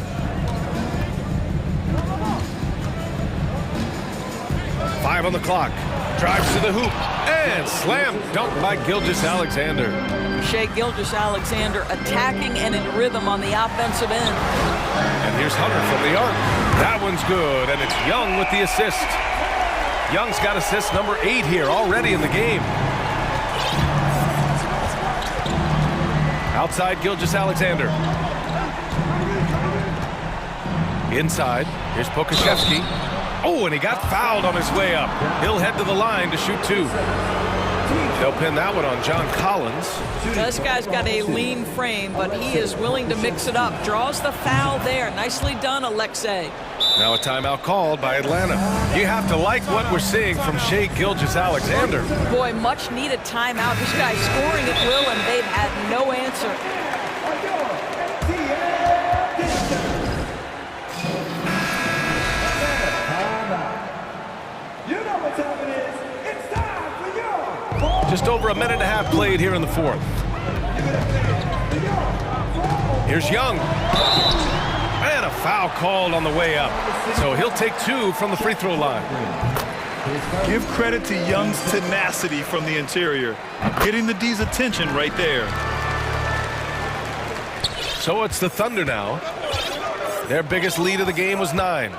Five on the clock. Drives to the hoop. And slam dunk by Gilgeous-Alexander. Shai Gilgeous-Alexander attacking and in rhythm on the offensive end. And here's Hunter from the arc. That one's good, and it's Young with the assist. Young's got assist number 8 here already in the game. Outside Gilgeous-Alexander. Inside, here's Pokusevski. Oh, and he got fouled on his way up. He'll head to the line to shoot 2. They'll pin that one on John Collins. This guy's got a lean frame, but he is willing to mix it up. Draws the foul there. Nicely done, Alexei. Now a timeout called by Atlanta. You have to like what we're seeing from Shai Gilgeous-Alexander. Boy, much needed timeout. This guy's scoring at will, and they've had no answer. Just over a minute and a half played here in the fourth. Here's Young. And a foul called on the way up. So he'll take 2 from the free throw line. Give credit to Young's tenacity from the interior. Getting the D's attention right there. So it's the Thunder now. Their biggest lead of the game was 9.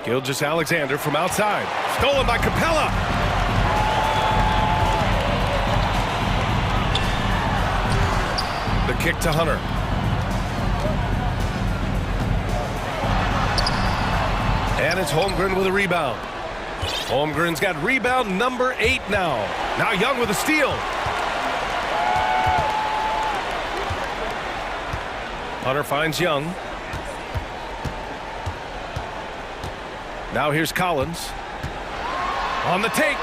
Gilgeous-Alexander from outside. Stolen by Capella. The kick to Hunter. And it's Holmgren with a rebound. Holmgren's got rebound number 8 now. Now Young with a steal. Hunter finds Young. Now here's Collins. On the take.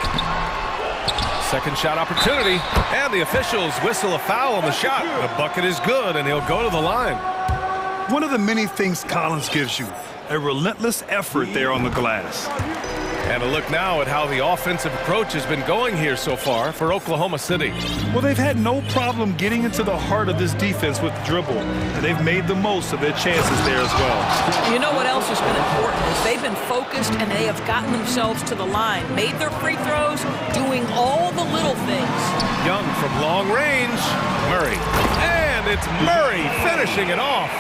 Second shot opportunity. And the officials whistle a foul on the shot. The bucket is good, and he'll go to the line. One of the many things Collins gives you, a relentless effort there on the glass. And a look now at how the offensive approach has been going here so far for Oklahoma City. Well, they've had no problem getting into the heart of this defense with the dribble, and they've made the most of their chances there as well. You know what else has been important is they've been focused and they have gotten themselves to the line, made their free throws, doing all the little things. Young from long range. Murray. And it's Murray finishing it off.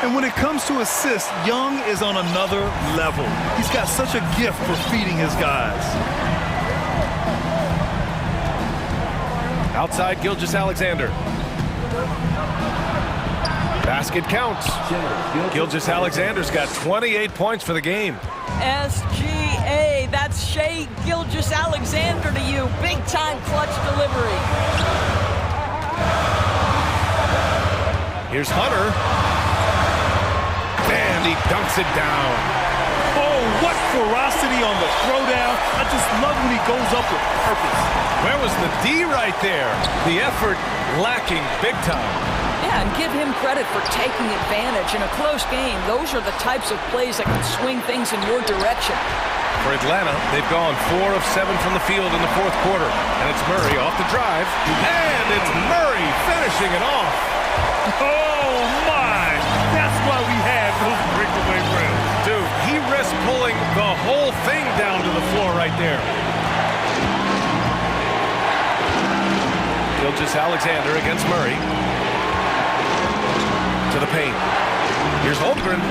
And when it comes to assists, Young is on another level. He's got such a gift for feeding his guys. Outside Gilgeous-Alexander. Basket counts. Gilgeous-Alexander's got 28 points for the game. SGA, that's Shai Gilgeous-Alexander to you. Big time clutch delivery. Here's Hunter. And he dunks it down. Oh, what ferocity on the throwdown. I just love when he goes up with purpose. Where was the D right there? The effort lacking big time. Yeah, and give him credit for taking advantage in a close game. Those are the types of plays that can swing things in your direction. For Atlanta, they've gone 4 of 7 from the field in the fourth quarter. And it's Murray off the drive. And it's Murray finishing it off. Oh, my. That's why we had those breakaway rims. Dude, he risked pulling the whole thing down to the floor right there. Gilgeous-Alexander against Murray. To the paint. Here's Holmgren.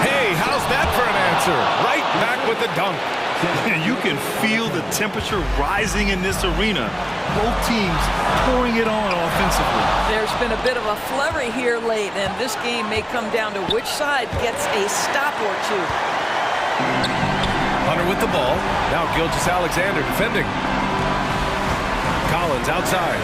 Hey, how's that for an answer? Right back with the dunk. You can feel the temperature rising in this arena. Both teams pouring it on offensively. There's been a bit of a flurry here late, and this game may come down to which side gets a stop or two. Hunter with the ball. Now Gilgeous-Alexander defending. Collins outside.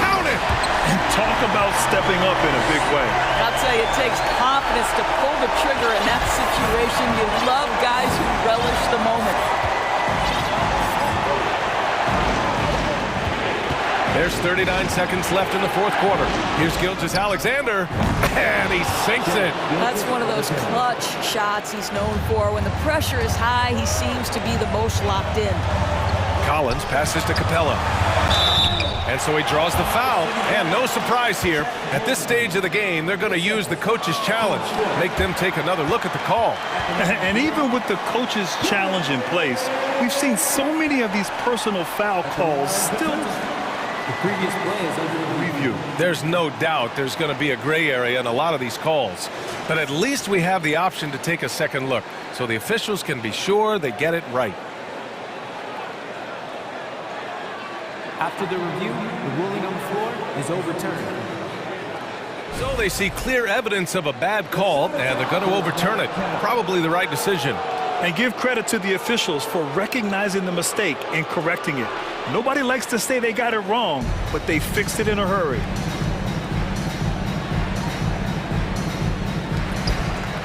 Count it! And talk about stepping up in a big way. I'll tell you, it takes confidence to pull the trigger in that situation. You love guys who relish the moment. There's 39 seconds left in the fourth quarter. Here's Gilgeous-Alexander, and he sinks it. That's one of those clutch shots he's known for. When the pressure is high, he seems to be the most locked in. Collins passes to Capella. And so he draws the foul. And no surprise here. At this stage of the game, they're going to use the coach's challenge. Make them take another look at the call. And even with the coach's challenge in place, we've seen so many of these personal foul calls still. The previous play is under review. There's no doubt there's going to be a gray area in a lot of these calls. But at least we have the option to take a second look, so the officials can be sure they get it right. After the review, the ruling on the floor is overturned. So they see clear evidence of a bad call, and they're going to overturn it. Probably the right decision. And give credit to the officials for recognizing the mistake and correcting it. Nobody likes to say they got it wrong, but they fixed it in a hurry.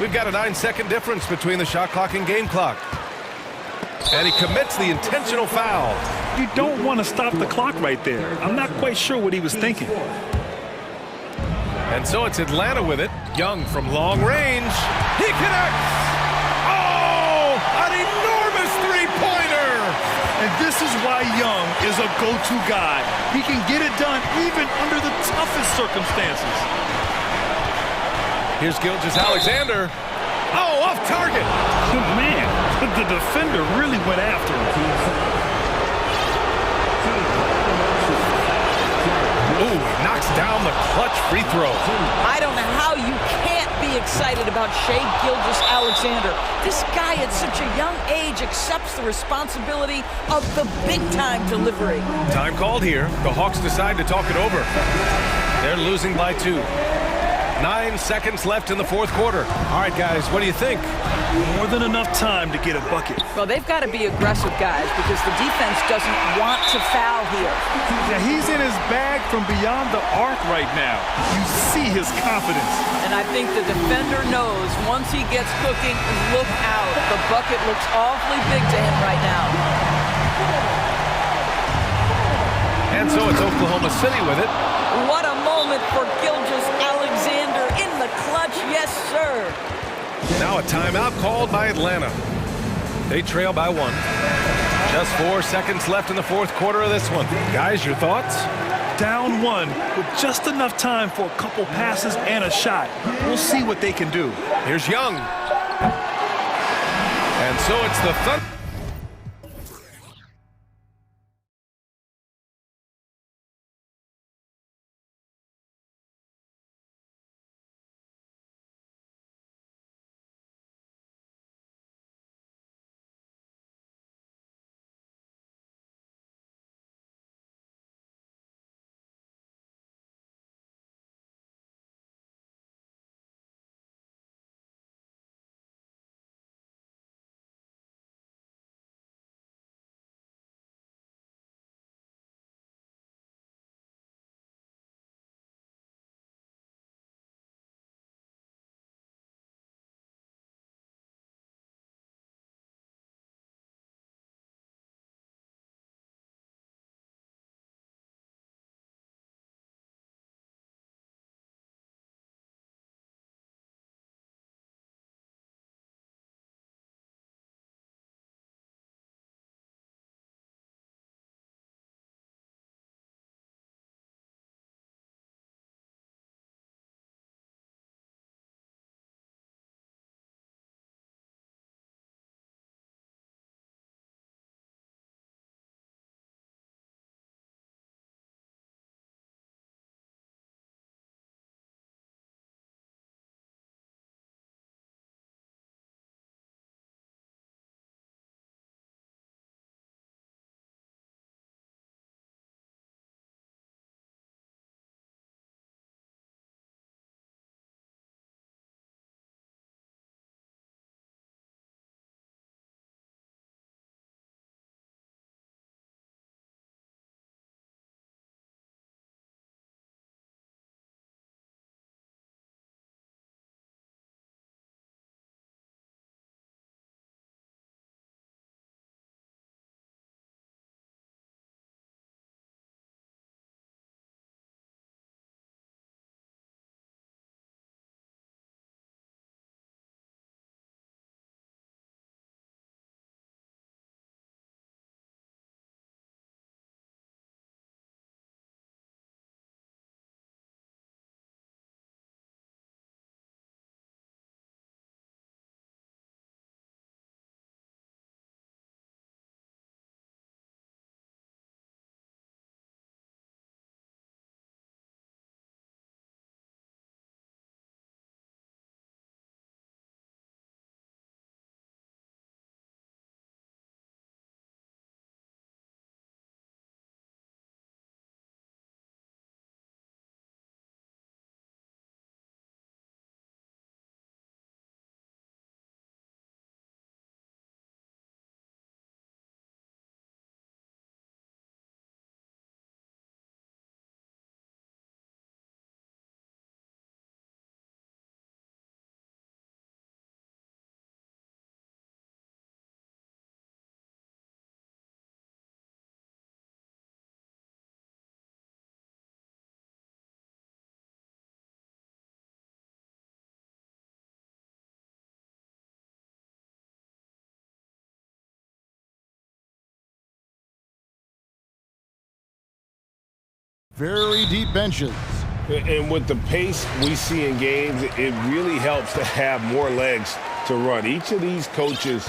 We've got a 9-second difference between the shot clock and game clock. And he commits the intentional foul. You don't want to stop the clock right there. I'm not quite sure what he was thinking. And so it's Atlanta with it. Young from long range. He connects! Oh, an enormous three-pointer! And this is why Young is a go-to guy. He can get it done even under the toughest circumstances. Here's Gilgeous-Alexander. Oh, off target. Man, the defender really went after him. Ooh, he knocks down the clutch free throw. I don't know how you can't be excited about Shai Gilgeous-Alexander. This guy at such a young age accepts the responsibility of the big-time delivery. Time called here. The Hawks decide to talk it over. They're losing by 2. 9 seconds left in the fourth quarter. All right, guys, what do you think? More than enough time to get a bucket. Well, they've got to be aggressive, guys, because the defense doesn't want to foul here. Yeah, he's in his bag from beyond the arc right now. You see his confidence. And I think the defender knows once he gets cooking, look out. The bucket looks awfully big to him right now. And so it's Oklahoma City with it. What a moment for Gilgeous-Alexander in the clutch, yes, sir. Now a timeout called by Atlanta. They trail by 1. Just 4 seconds left in the fourth quarter of this one. Guys, your thoughts? Down 1 with just enough time for a couple passes and a shot. We'll see what they can do. Here's Young. And so it's the Thunder. very deep benches. And with the pace we see in games, it really helps to have more legs to run. Each of these coaches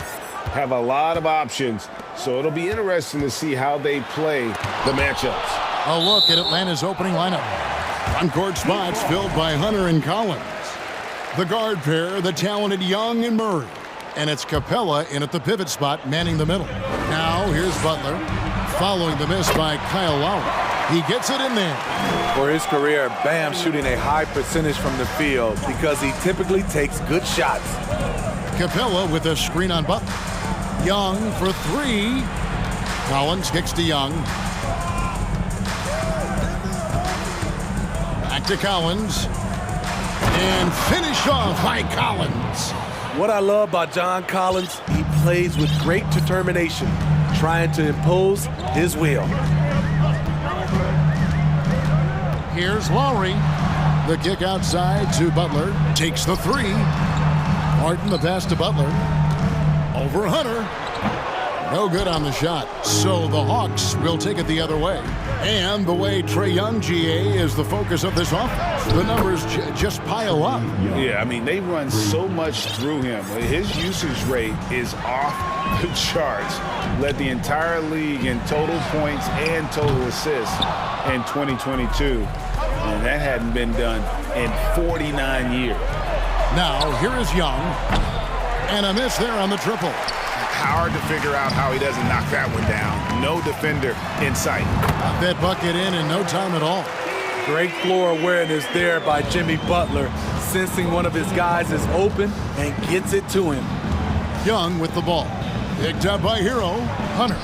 have a lot of options, so it'll be interesting to see how they play the matchups. A look at Atlanta's opening lineup. On-court spots filled by Hunter and Collins. The guard pair, the talented Young and Murray. And it's Capella in at the pivot spot, manning the middle. Now, here's Butler, following the miss by Kyle Lowry. He gets it in there. For his career, Bam shooting a high percentage from the field because he typically takes good shots. Capella with a screen on Butler. Young for three. Collins kicks to Young. Back to Collins. And finished off by Collins. What I love about John Collins, he plays with great determination, trying to impose his will. Here's Lowry. The kick outside to Butler. Takes the three. Martin the pass to Butler. Over Hunter. No good on the shot. So the Hawks will take it the other way. And the way Trae Young, GA, is the focus of this offense. The numbers just pile up. Yeah, I mean, they run so much through him. His usage rate is off the charts. Led the entire league in total points and total assists in 2022. And that hadn't been done in 49 years. Now, here is Young. And a miss there on the triple. Hard to figure out how he doesn't knock that one down. No defender in sight. Got that bucket in no time at all. Great floor awareness there by Jimmy Butler, sensing one of his guys is open and gets it to him. Young with the ball. Picked up by Hero, Hunter.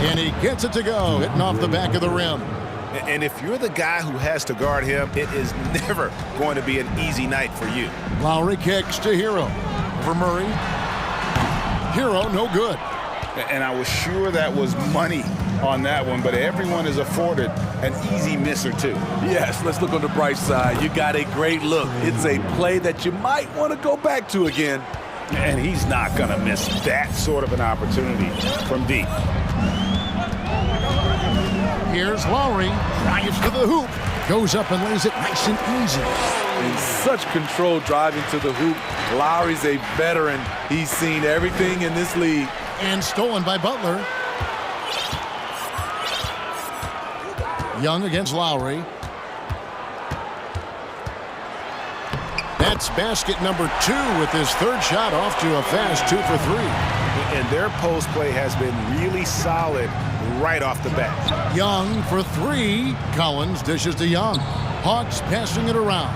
And he gets it to go, hitting off the back of the rim. And if you're the guy who has to guard him, it is never going to be an easy night for you. Lowry kicks to Hero. Over Murray. Hero, no good. And I was sure that was money on that one, but everyone is afforded an easy miss or two. Yes, let's look on the bright side. You got a great look. It's a play that you might want to go back to again. And he's not going to miss that sort of an opportunity from deep. Here's Lowry. Drives to the hoop. Goes up and lays it nice and easy. In such control driving to the hoop. Lowry's a veteran. He's seen everything in this league. And stolen by Butler. Young against Lowry. That's basket number 2 with his third shot off to a fast 2 for 3. And their post play has been really solid right off the bat. Young for 3. Collins dishes to Young. Hawks passing it around.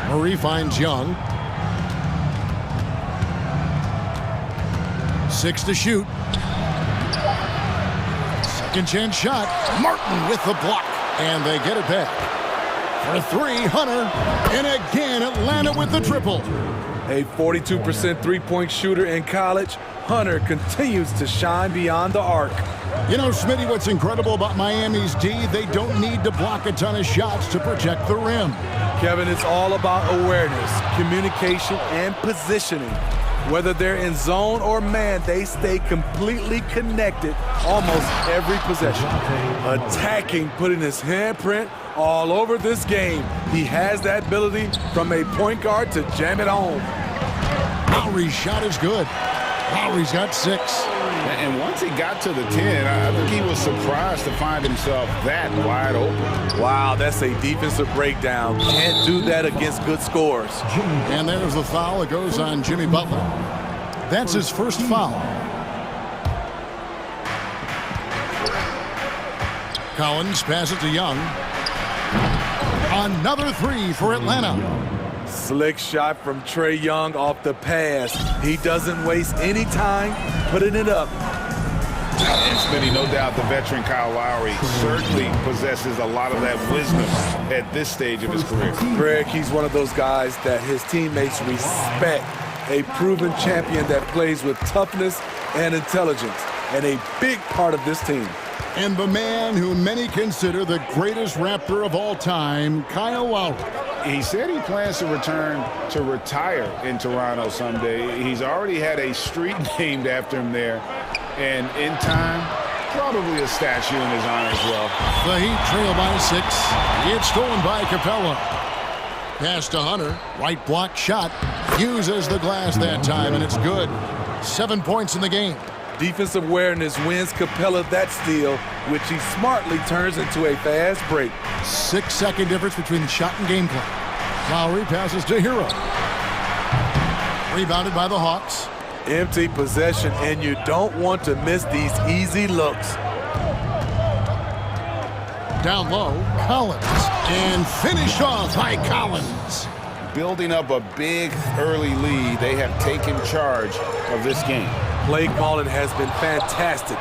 Murray finds Young. 6 to shoot. Second chance shot. Martin with the block. And they get it back. For 3, Hunter. And again, Atlanta with the triple. A 42% three-point shooter in college, Hunter continues to shine beyond the arc. You know, Smitty, what's incredible about Miami's D, they don't need to block a ton of shots to protect the rim. Kevin, it's all about awareness, communication, and positioning. Whether they're in zone or man, they stay completely connected almost every possession. Attacking, putting his handprint all over this game. He has that ability from a point guard to jam it home. Lowry's shot is good. Lowry's got 6. And once he got to the 10, I think he was surprised to find himself that wide open. Wow, that's a defensive breakdown. Can't do that against good scores. And there's the foul. It goes on Jimmy Butler. That's his first foul. Collins passes to Young. Another 3 for Atlanta. Slick shot from Trae Young off the pass. He doesn't waste any time putting it up. And Smitty, no doubt the veteran Kyle Lowry certainly possesses a lot of that wisdom at this stage of his career. Greg, he's one of those guys that his teammates respect. A proven champion that plays with toughness and intelligence, and a big part of this team. And the man who many consider the greatest Raptor of all time, Kyle Lowry. He said he plans to return to retire in Toronto someday. He's already had a street named after him there. And in time, Probably a statue in his honor as well. The Heat trail by 6. It's stolen by Capella. Pass to Hunter. Right block shot. Uses the glass that time, and it's good. 7 points in the game. Defensive awareness wins Capella that steal, which he smartly turns into a fast break. 6-second difference between the shot and game clock. Lowry passes to Hero. Rebounded by the Hawks. Empty possession, and you don't want to miss these easy looks. Down low, Collins. And finished off by Collins. Building up a big early lead, they have taken charge of this game. Play calling has been fantastic.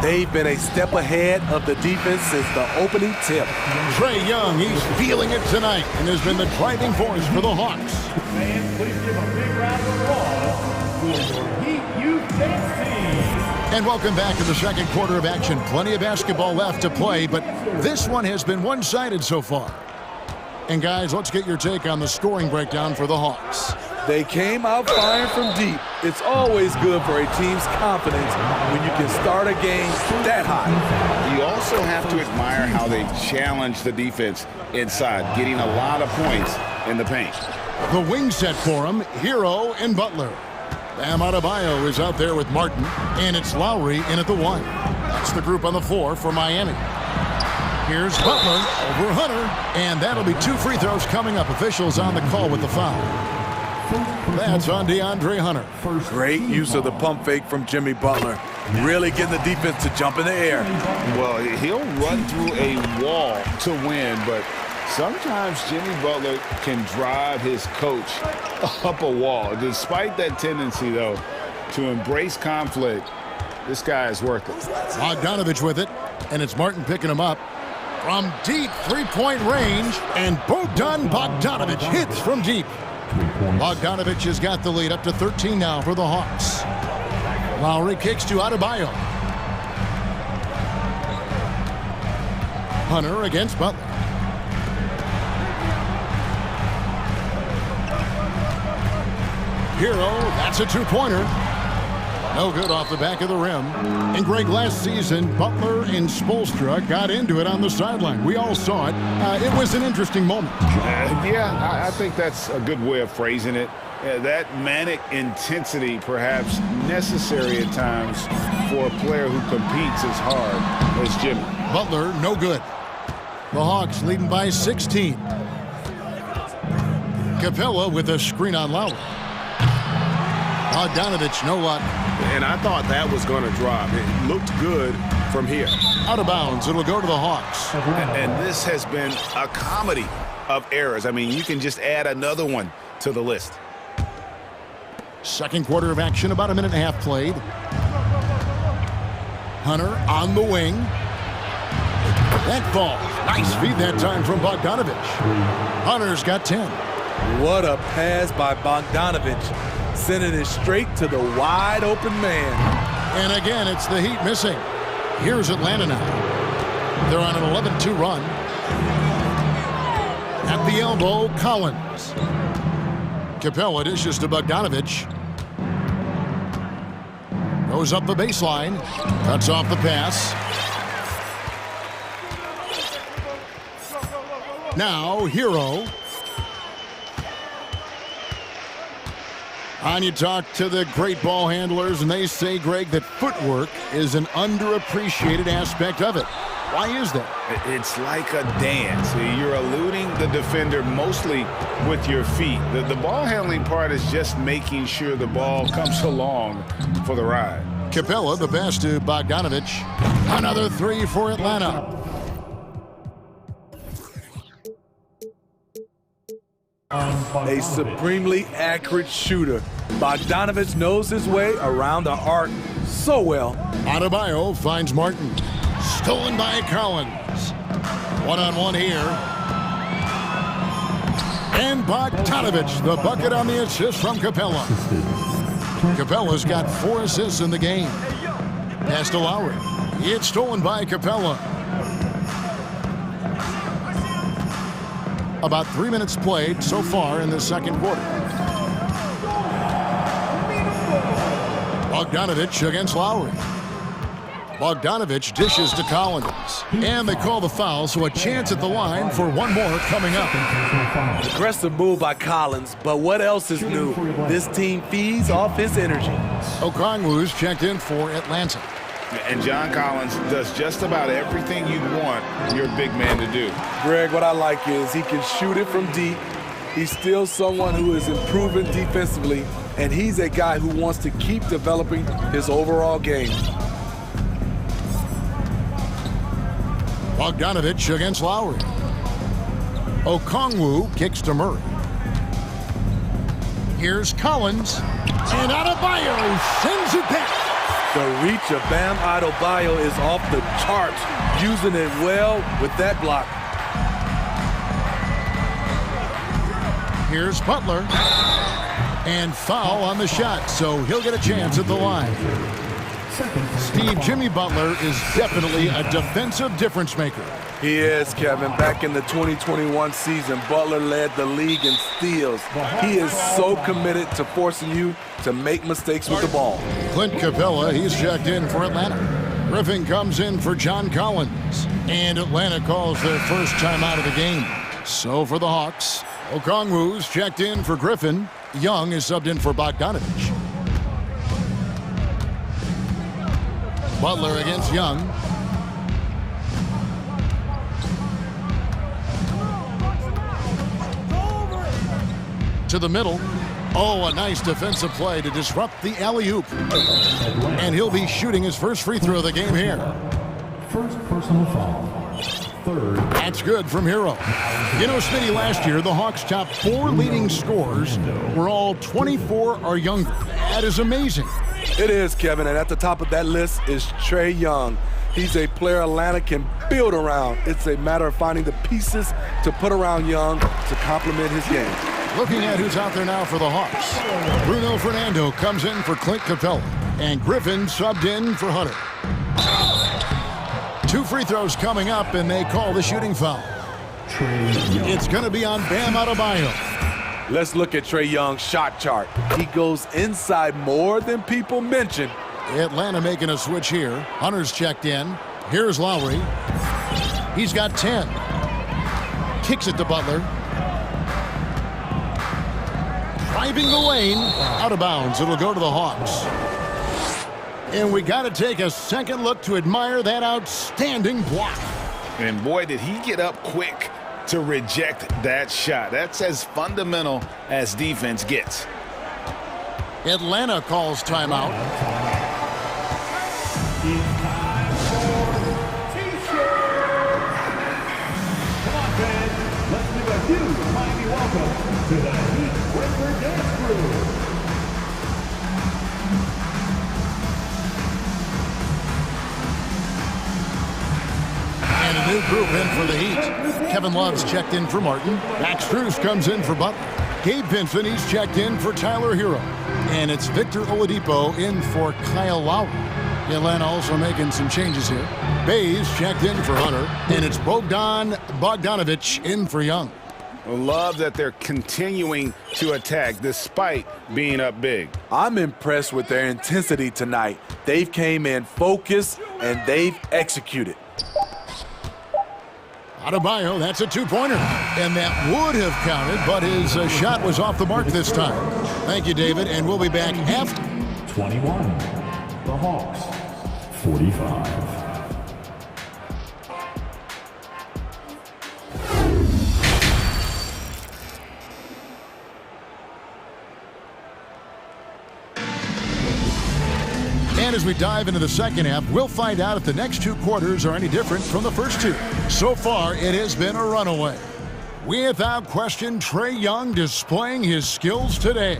They've been a step ahead of the defense since the opening tip. Trae Young, he's feeling it tonight and has been the driving force for the Hawks. Fans, please give a big round of applause for your Heat Youth team. And welcome back to the second quarter of action. Plenty of basketball left to play, but this one has been one-sided so far. And guys, let's get your take on the scoring breakdown for the Hawks. They came out firing from deep. It's always good for a team's confidence when you can start a game that high. You also have to admire how they challenge the defense inside, getting a lot of points in the paint. The wing set for him, Hero and Butler. Bam Adebayo is out there with Martin, and it's Lowry in at the 1. That's the group on the floor for Miami. Here's Butler over Hunter, and that'll be 2 free throws coming up. Officials on the call with the foul. That's on DeAndre Hunter. Great use of the pump fake from Jimmy Butler. Really getting the defense to jump in the air. Well, he'll run through a wall to win, but sometimes Jimmy Butler can drive his coach up a wall. Despite that tendency, though, to embrace conflict, this guy is worth it. Bogdanovich with it, and it's Martin picking him up. From deep three-point range, and Bogdanovich hits from deep. Bogdanovich has got the lead up to 13 now for the Hawks. Lowry kicks to Adebayo. Hunter against Butler. Hero, that's a two-pointer. No good off the back of the rim. And Greg, last season, Butler and Spoelstra got into it on the sideline. We all saw it. It was an interesting moment. I think that's a good way of phrasing it. That manic intensity perhaps necessary at times for a player who competes as hard as Jimmy. Butler, no good. The Hawks leading by 16. Capella with a screen on Lowry. Bogdanovich, no luck. And I thought that was going to drop. It looked good from here. Out of bounds. It'll go to the Hawks. And this has been a comedy of errors. I mean, you can just add another one to the list. Second quarter of action, about a minute and a half played. Hunter on the wing. That ball. Nice feed that time from Bogdanovich. Hunter's got 10. What a pass by Bogdanovich. Sending it straight to the wide open man. And again, it's the Heat missing. Here's Atlanta now. They're on an 11-2 run. At the elbow, Collins. Capella dishes to Bogdanovich. Goes up the baseline. Cuts off the pass. Now, Hero. And you talk to the great ball handlers, and they say, Greg, that footwork is an underappreciated aspect of it. Why is that? It's like a dance. You're eluding the defender mostly with your feet. The ball handling part is just making sure the ball comes along for the ride. Capella, the pass to Bogdanovich. Another three for Atlanta. A supremely accurate shooter. Bogdanovich knows his way around the arc so well. Adebayo finds Martin. Stolen by Collins. One-on-one here. And Bogdanovich, the bucket on the assist from Capella. Capella's got 4 assists in the game. Pass to Lowry. It's stolen by Capella. About 3 minutes played so far in the second quarter. Bogdanovich against Lowry. Bogdanovich dishes to Collins. And they call the foul, so a chance at the line for one more coming up. Aggressive move by Collins, but what else is new? This team feeds off his energy. Okongwu's checked in for Atlanta. And John Collins does just about everything you want your big man to do. Greg, what I like is he can shoot it from deep. He's still someone who is improving defensively, and he's a guy who wants to keep developing his overall game. Bogdanovich against Lowry. Okongwu kicks to Murray. Here's Collins, and Adebayo sends it back. The reach of Bam Adebayo is off the charts, using it well with that block. Here's Butler, and foul on the shot, so he'll get a chance at the line. Steve, Jimmy Butler is definitely a defensive difference maker. He is, Kevin. Back in the 2021 season, Butler led the league in steals. He is so committed to forcing you to make mistakes with the ball. Clint Capella, he's checked in for Atlanta. Griffin comes in for John Collins. And Atlanta calls their first timeout of the game. So for the Hawks, Okongwu's checked in for Griffin. Young is subbed in for Bogdanovich. Butler against Young. To the middle. Oh, a nice defensive play to disrupt the alley-oop. And he'll be shooting his first free throw of the game here. First personal foul. Third. That's good from Hero. You know, Smitty, last year, the Hawks' top 4 leading scorers were all 24 or younger. That is amazing. It is, Kevin, and at the top of that list is Trae Young. He's a player Atlanta can build around. It's a matter of finding the pieces to put around Young to complement his game. Looking at who's out there now for the Hawks. Bruno Fernando comes in for Clint Capella, and Griffin subbed in for Hunter. 2 free throws coming up, and they call the shooting foul. It's going to be on Bam Adebayo. Let's look at Trae Young's shot chart. He goes inside more than people mention. Atlanta making a switch here. Hunter's checked in. Here's Lowry. He's got 10. Kicks it to Butler. Driving the lane. Out of bounds. It'll go to the Hawks. And we got to take a second look to admire that outstanding block. And boy, did he get up quick to reject that shot. That's as fundamental as defense gets. Atlanta calls timeout. Come on, fans. Let's give a huge mighty welcome to the Heat Breaker Dance Crew. And a new group in for the Heat. Kevin Love's checked in for Martin. Max Strus comes in for Butler. Gabe Vincent, he's checked in for Tyler Hero. And it's Victor Oladipo in for Kyle Lowry. Atlanta also making some changes here. Bayes checked in for Hunter. And it's Bogdanovich in for Young. Love that they're continuing to attack despite being up big. I'm impressed with their intensity tonight. They've came in focused and they've executed. Adebayo, that's a 2-pointer. And that would have counted, but his shot was off the mark this time. Thank you, David, and we'll be back after. 21. The Hawks. 45. And as we dive into the second half, we'll find out if the next 2 quarters are any different from the first 2. So far, it has been a runaway. Without question, Trae Young displaying his skills today.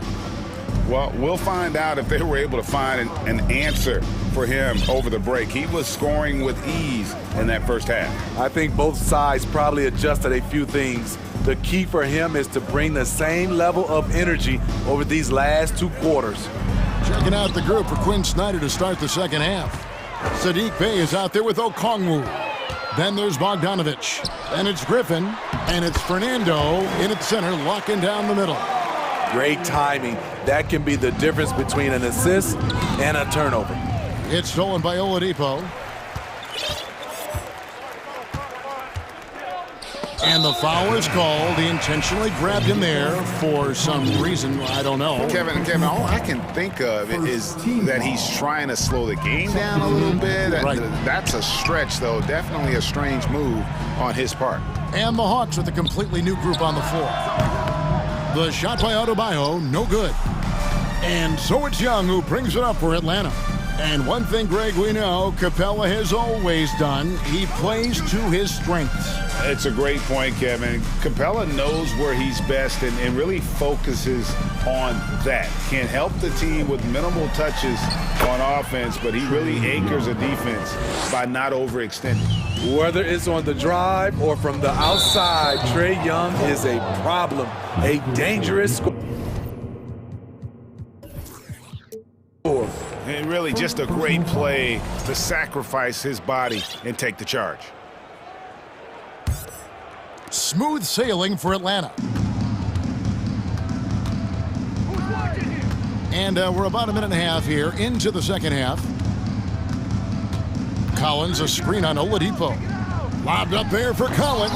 Well, we'll find out if they were able to find an answer for him over the break. He was scoring with ease in that first half. I think both sides probably adjusted a few things. The key for him is to bring the same level of energy over these last 2 quarters. Checking out the group for Quinn Snyder to start the second half. Saddiq Bey is out there with Okongwu. Then there's Bogdanovich. And it's Griffin. And it's Fernando in at center, locking down the middle. Great timing. That can be the difference between an assist and a turnover. It's stolen by Oladipo. And the foul is called. He intentionally grabbed him there for some reason. I don't know. Kevin, all I can think of is that he's trying to slow the game down a little bit. Right. That's a stretch, though. Definitely a strange move on his part. And the Hawks with a completely new group on the floor. The shot by Adebayo, no good. And so it's Young who brings it up for Atlanta. And one thing, Greg, we know Capella has always done. He plays to his strengths. It's a great point, Kevin. Capella knows where he's best and really focuses on that. Can help the team with minimal touches on offense, but he really anchors a defense by not overextending. Whether it's on the drive or from the outside, Trae Young is a problem, a dangerous scorer. And really just a great play to sacrifice his body and take the charge. Smooth sailing for Atlanta. And we're about a minute and a half here into the second half. Collins, a screen on Oladipo. Lobbed up there for Collins.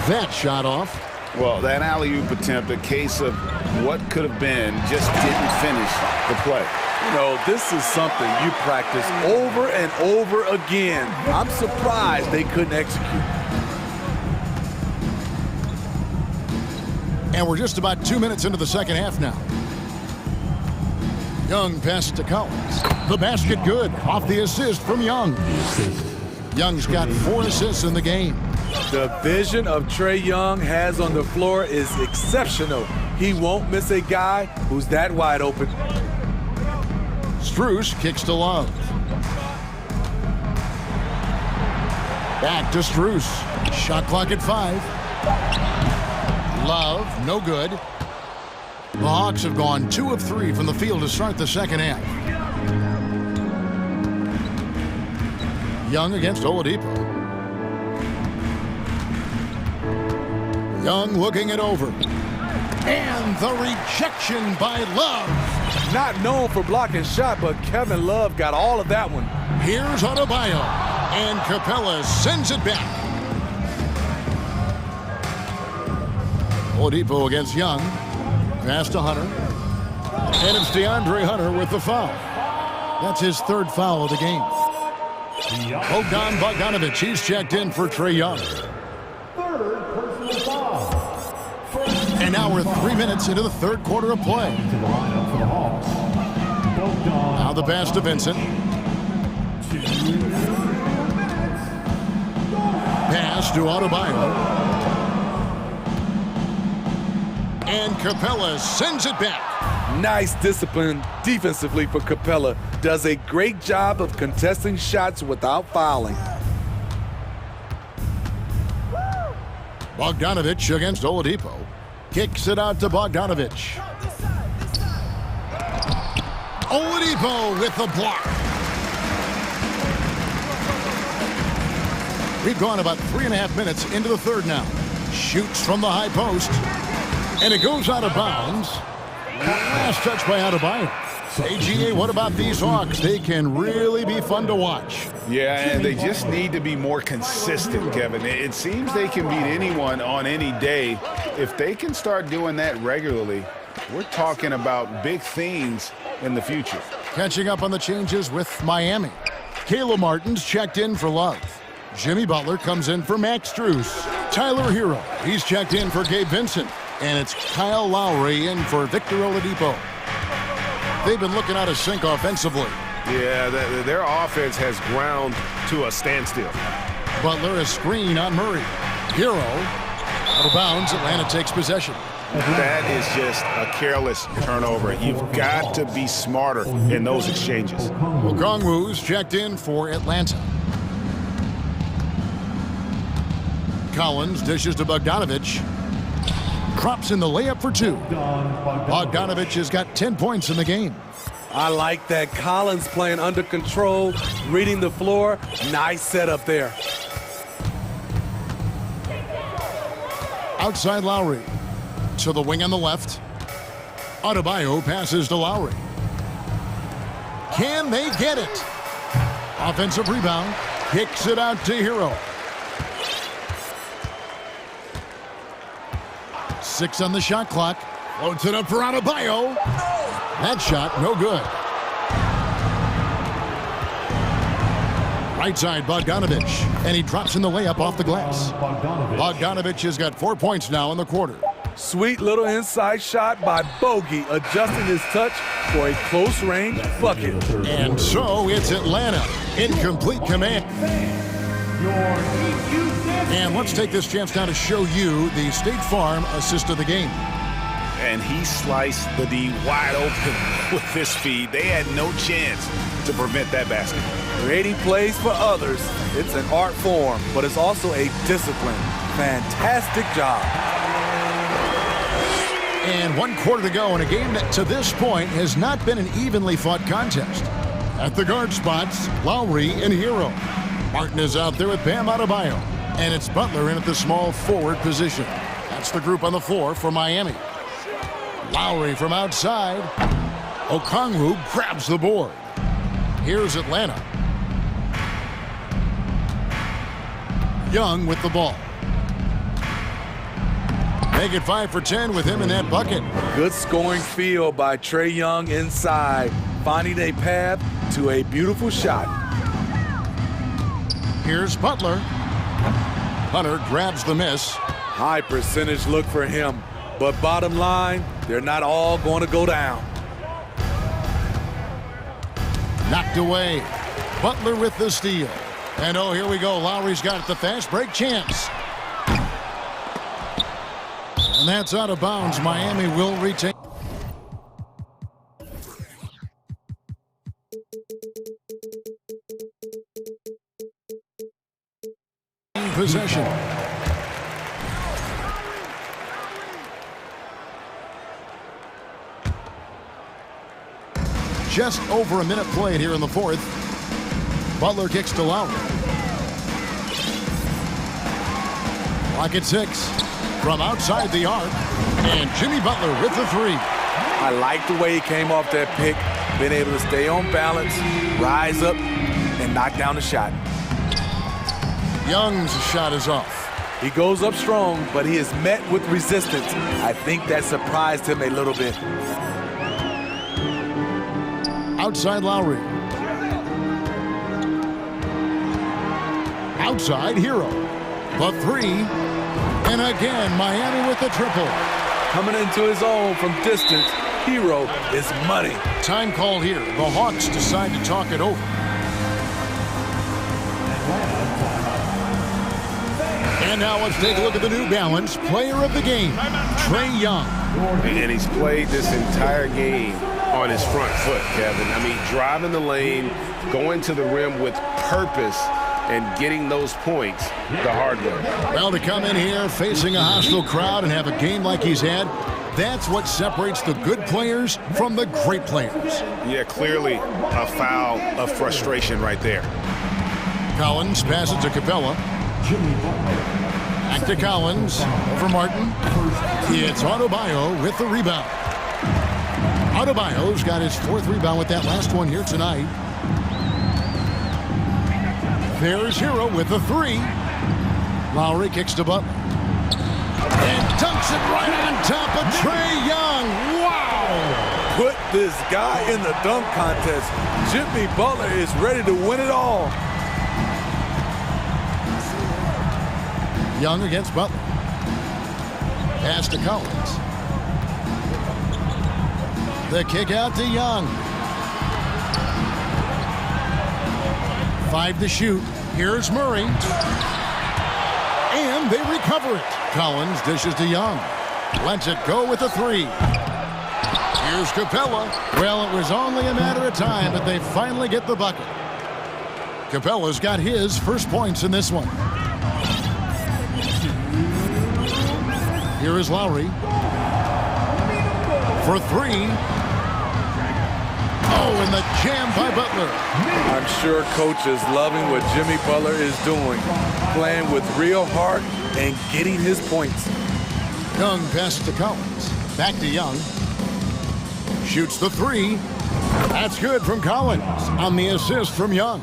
That shot off. Well, that alley-oop attempt, a case of what could have been, just didn't finish the play. You know, this is something you practice over and over again. I'm surprised they couldn't execute. And we're just about 2 minutes into the second half now. Young passes to Collins. The basket good. Off the assist from Young. Young's got 4 assists in the game. The vision of Trae Young has on the floor is exceptional. He won't miss a guy who's that wide open. Strus kicks to Love. Back to Strus. Shot clock at 5. Love, no good. The Hawks have gone 2 of 3 from the field to start the second half. Young against Oladipo. Young looking it over. And the rejection by Love. Not known for blocking shot, but Kevin Love got all of that one. Here's Adebayo. And Capella sends it back. Oladipo against Young. Pass to Hunter. And it's DeAndre Hunter with the foul. That's his 3rd foul of the game. Bogdanovich, he's checked in for Trae Young. And now we're 3 minutes into the 3rd quarter of play. Now the pass to Vincent. Pass to Adebayo. And Capella sends it back. Nice discipline defensively for Capella. Does a great job of contesting shots without fouling. Bogdanovich against Oladipo. Kicks it out to Bogdanovich. Oladipo with the block. We've gone about 3.5 minutes into the 3rd now. Shoots from the high post. And it goes out of bounds. Last touch by Adebayo. AGA, what about these Hawks? They can really be fun to watch. Yeah, and they just need to be more consistent, Kevin. It seems they can beat anyone on any day. If they can start doing that regularly, we're talking about big things in the future. Catching up on the changes with Miami. Caleb Martin's checked in for Love. Jimmy Butler comes in for Max Strus. Tyler Hero, he's checked in for Gabe Vincent. And it's Kyle Lowry in for Victor Oladipo. They've been looking out of sync offensively. Yeah, their offense has ground to a standstill. Butler a screen on Murray. Hero out of bounds. Atlanta takes possession. That is just a careless turnover. You've got to be smarter in those exchanges. Okongwu's checked in for Atlanta. Collins dishes to Bogdanovich. Drops in the layup for 2. Bogdanovich has got 10 points in the game. I like that. Collins playing under control, reading the floor. Nice setup there. Outside Lowry. To the wing on the left. Adebayo passes to Lowry. Can they get it? Offensive rebound. Kicks it out to Hero. 6 on the shot clock. Floats it up for Adebayo. That shot, no good. Right side, Bogdanovich. And he drops in the layup off the glass. Bogdanovich has got 4 points now in the quarter. Sweet little inside shot by Bogey, adjusting his touch for a close-range bucket. And so it's Atlanta in complete command. And let's take this chance now to show you the State Farm assist of the game. And he sliced the D wide open with his feed. They had no chance to prevent that basket. Creating plays for others, it's an art form, but it's also a discipline. Fantastic job. And 1 quarter to go in a game that to this point has not been an evenly fought contest. At the guard spots, Lowry and Hero. Martin is out there with Bam Adebayo. And it's Butler in at the small forward position. That's the group on the floor for Miami. Lowry from outside. Okongwu grabs the board. Here's Atlanta. Young with the ball. Make it 5 for 10 with him in that bucket. Good scoring field by Trae Young inside, finding a path to a beautiful shot. Here's Butler. Hunter grabs the miss. High percentage look for him, but bottom line, they're not all going to go down. Knocked away. Butler with the steal. And oh, here we go. Lowry's got it, the fast break chance. And that's out of bounds. Miami will retain possession. Just over a minute played here in the fourth. Butler kicks to Lowry. Clock at 6. From outside the arc. And Jimmy Butler with the 3. I like the way he came off that pick. Been able to stay on balance, rise up, and knock down the shot. Young's shot is off. He goes up strong, but he is met with resistance. I think that surprised him a little bit. Outside Lowry. Outside Hero. The 3. And again, Miami with the triple. Coming into his own from distance, Hero is money. Time call here. The Hawks decide to talk it over. And now let's take a look at the New Balance player of the game, Trae Young. And he's played this entire game on his front foot, Kevin. I mean, driving the lane, going to the rim with purpose, and getting those points the hard way. Well, to come in here facing a hostile crowd and have a game like he's had, that's what separates the good players from the great players. Yeah, clearly a foul of frustration right there. Collins passes to Capella. Back to Collins. Over Martin. It's Adebayo with the rebound. Adebayo's got his 4th rebound with that last one here tonight. There's Hero with the 3. Lowry kicks to Butler. And dunks it right on top of Trae Young. Wow! Put this guy in the dunk contest. Jimmy Butler is ready to win it all. Young against Butler. Pass to Collins. The kick out to Young. 5 to shoot. Here's Murray. And they recover it. Collins dishes to Young. Lets it go with a 3. Here's Capella. Well, it was only a matter of time, but they finally get the bucket. Capella's got his first points in this one. Here is Lowry. For 3. Oh, and the jam by Butler. I'm sure coach is loving what Jimmy Butler is doing, playing with real heart and getting his points. Young passes to Collins. Back to Young. Shoots the 3. That's good from Collins on the assist from Young.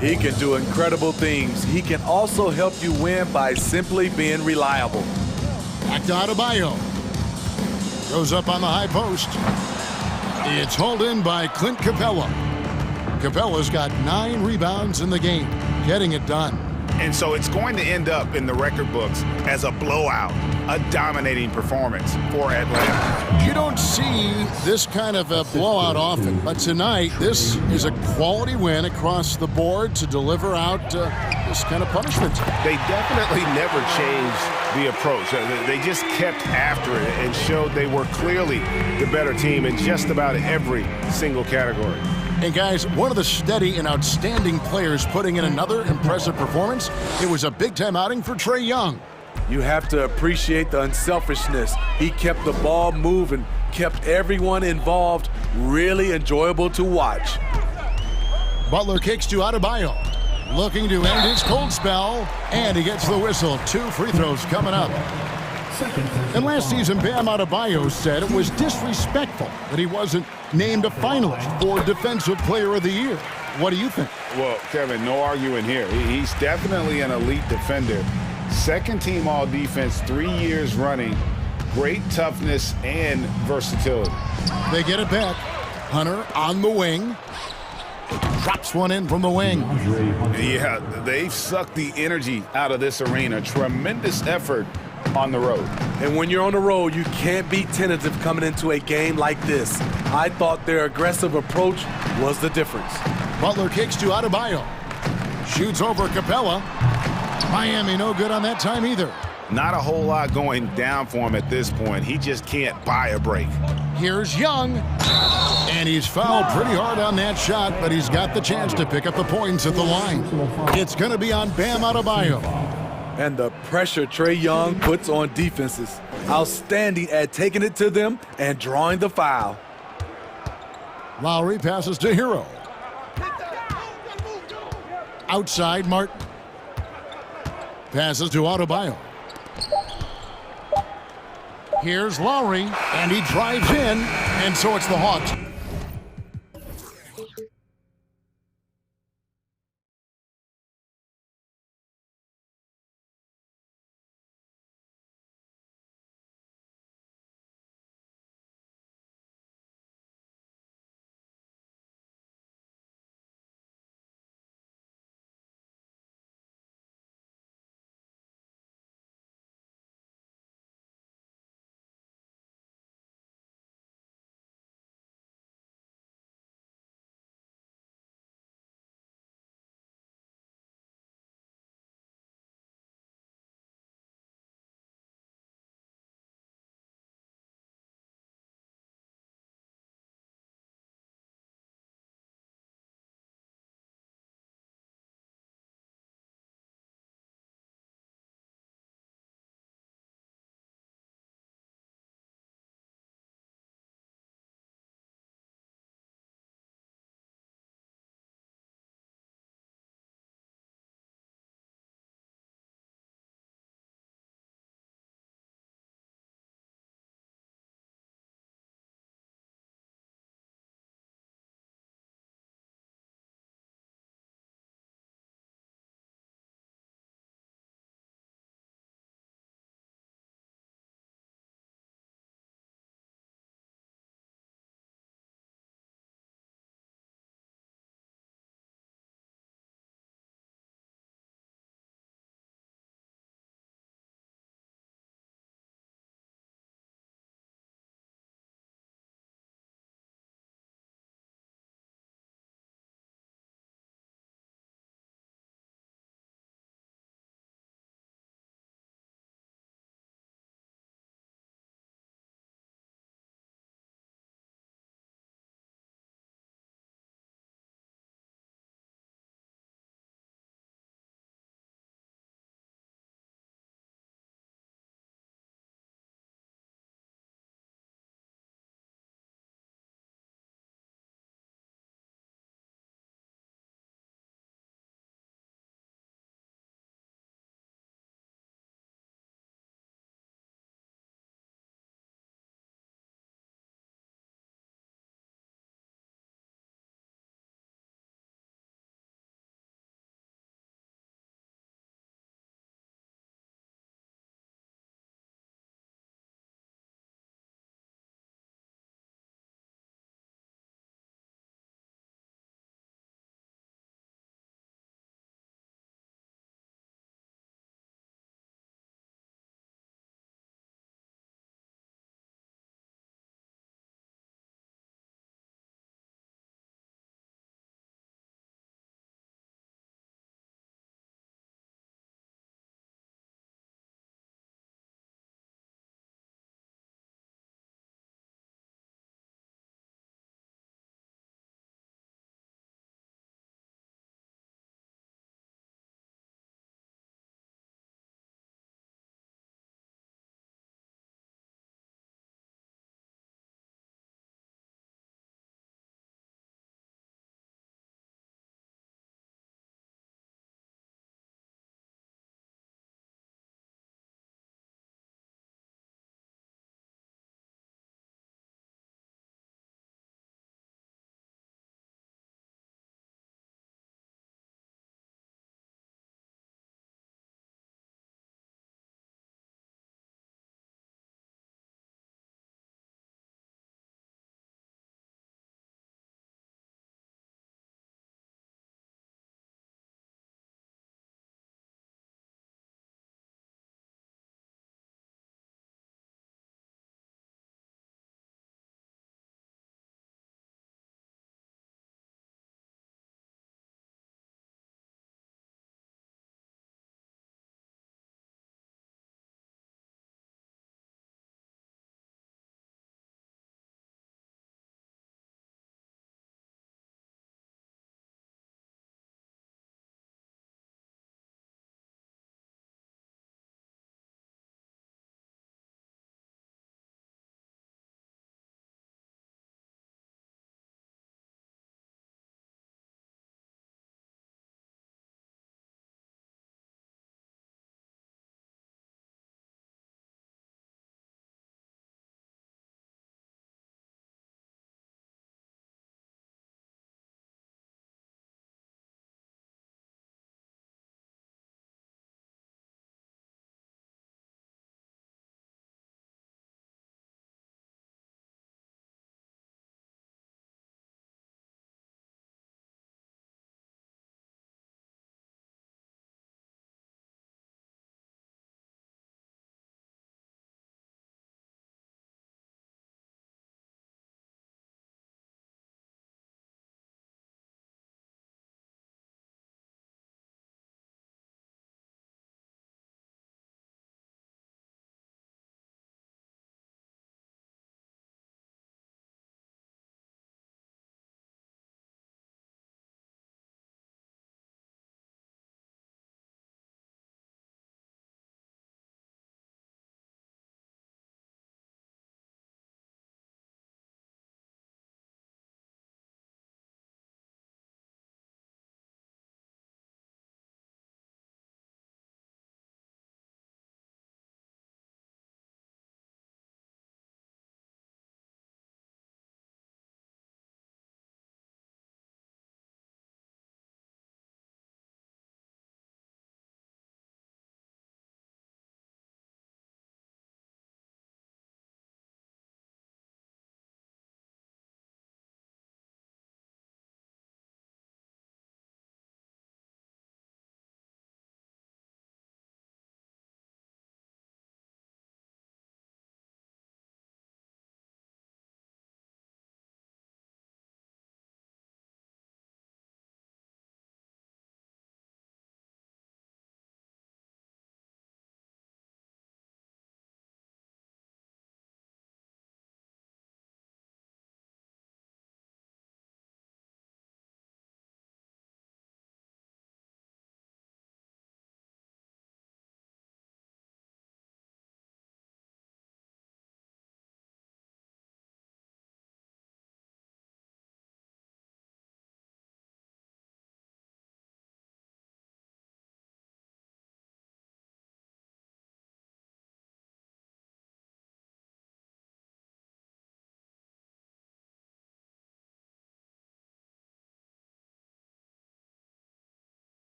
He can do incredible things. He can also help you win by simply being reliable. Back to Adebayo. Goes up on the high post. It's hauled in by Clint Capella. Capella's got 9 rebounds in the game, getting it done. And so it's going to end up in the record books as a blowout, a dominating performance for Atlanta. You don't see this kind of a blowout often, but tonight this is a quality win across the board to deliver out this kind of punishment. They definitely never changed the approach. They just kept after it and showed they were clearly the better team in just about every single category. And guys, one of the steady and outstanding players putting in another impressive performance, it was a big-time outing for Trae Young. You have to appreciate the unselfishness. He kept the ball moving, kept everyone involved, really enjoyable to watch. Butler kicks to Adebayo, looking to end his cold spell, and he gets the whistle. 2 free throws coming up. And last season, Bam Adebayo said it was disrespectful that he wasn't named a finalist for Defensive Player of the Year. What do you think? Well, Kevin, no arguing here. He's definitely an elite defender. Second team all defense 3 years running. Great toughness and versatility. They get it back. Hunter on the wing. Drops one in from the wing. Yeah, they've sucked the energy out of this arena. Tremendous effort on the road. And when you're on the road, you can't be tentative coming into a game like this. I thought their aggressive approach was the difference. Butler kicks to Adebayo. Shoots over Capella. Miami no good on that time either. Not a whole lot going down for him at this point. He just can't buy a break. Here's Young. And he's fouled pretty hard on that shot, but he's got the chance to pick up the points at the line. It's going to be on Bam Adebayo. And the pressure Trae Young puts on defenses. Outstanding at taking it to them and drawing the foul. Lowry passes to Hero. Outside Martin. Passes to Adebayo. Here's Lowry, and he drives in, and so it's the Hawks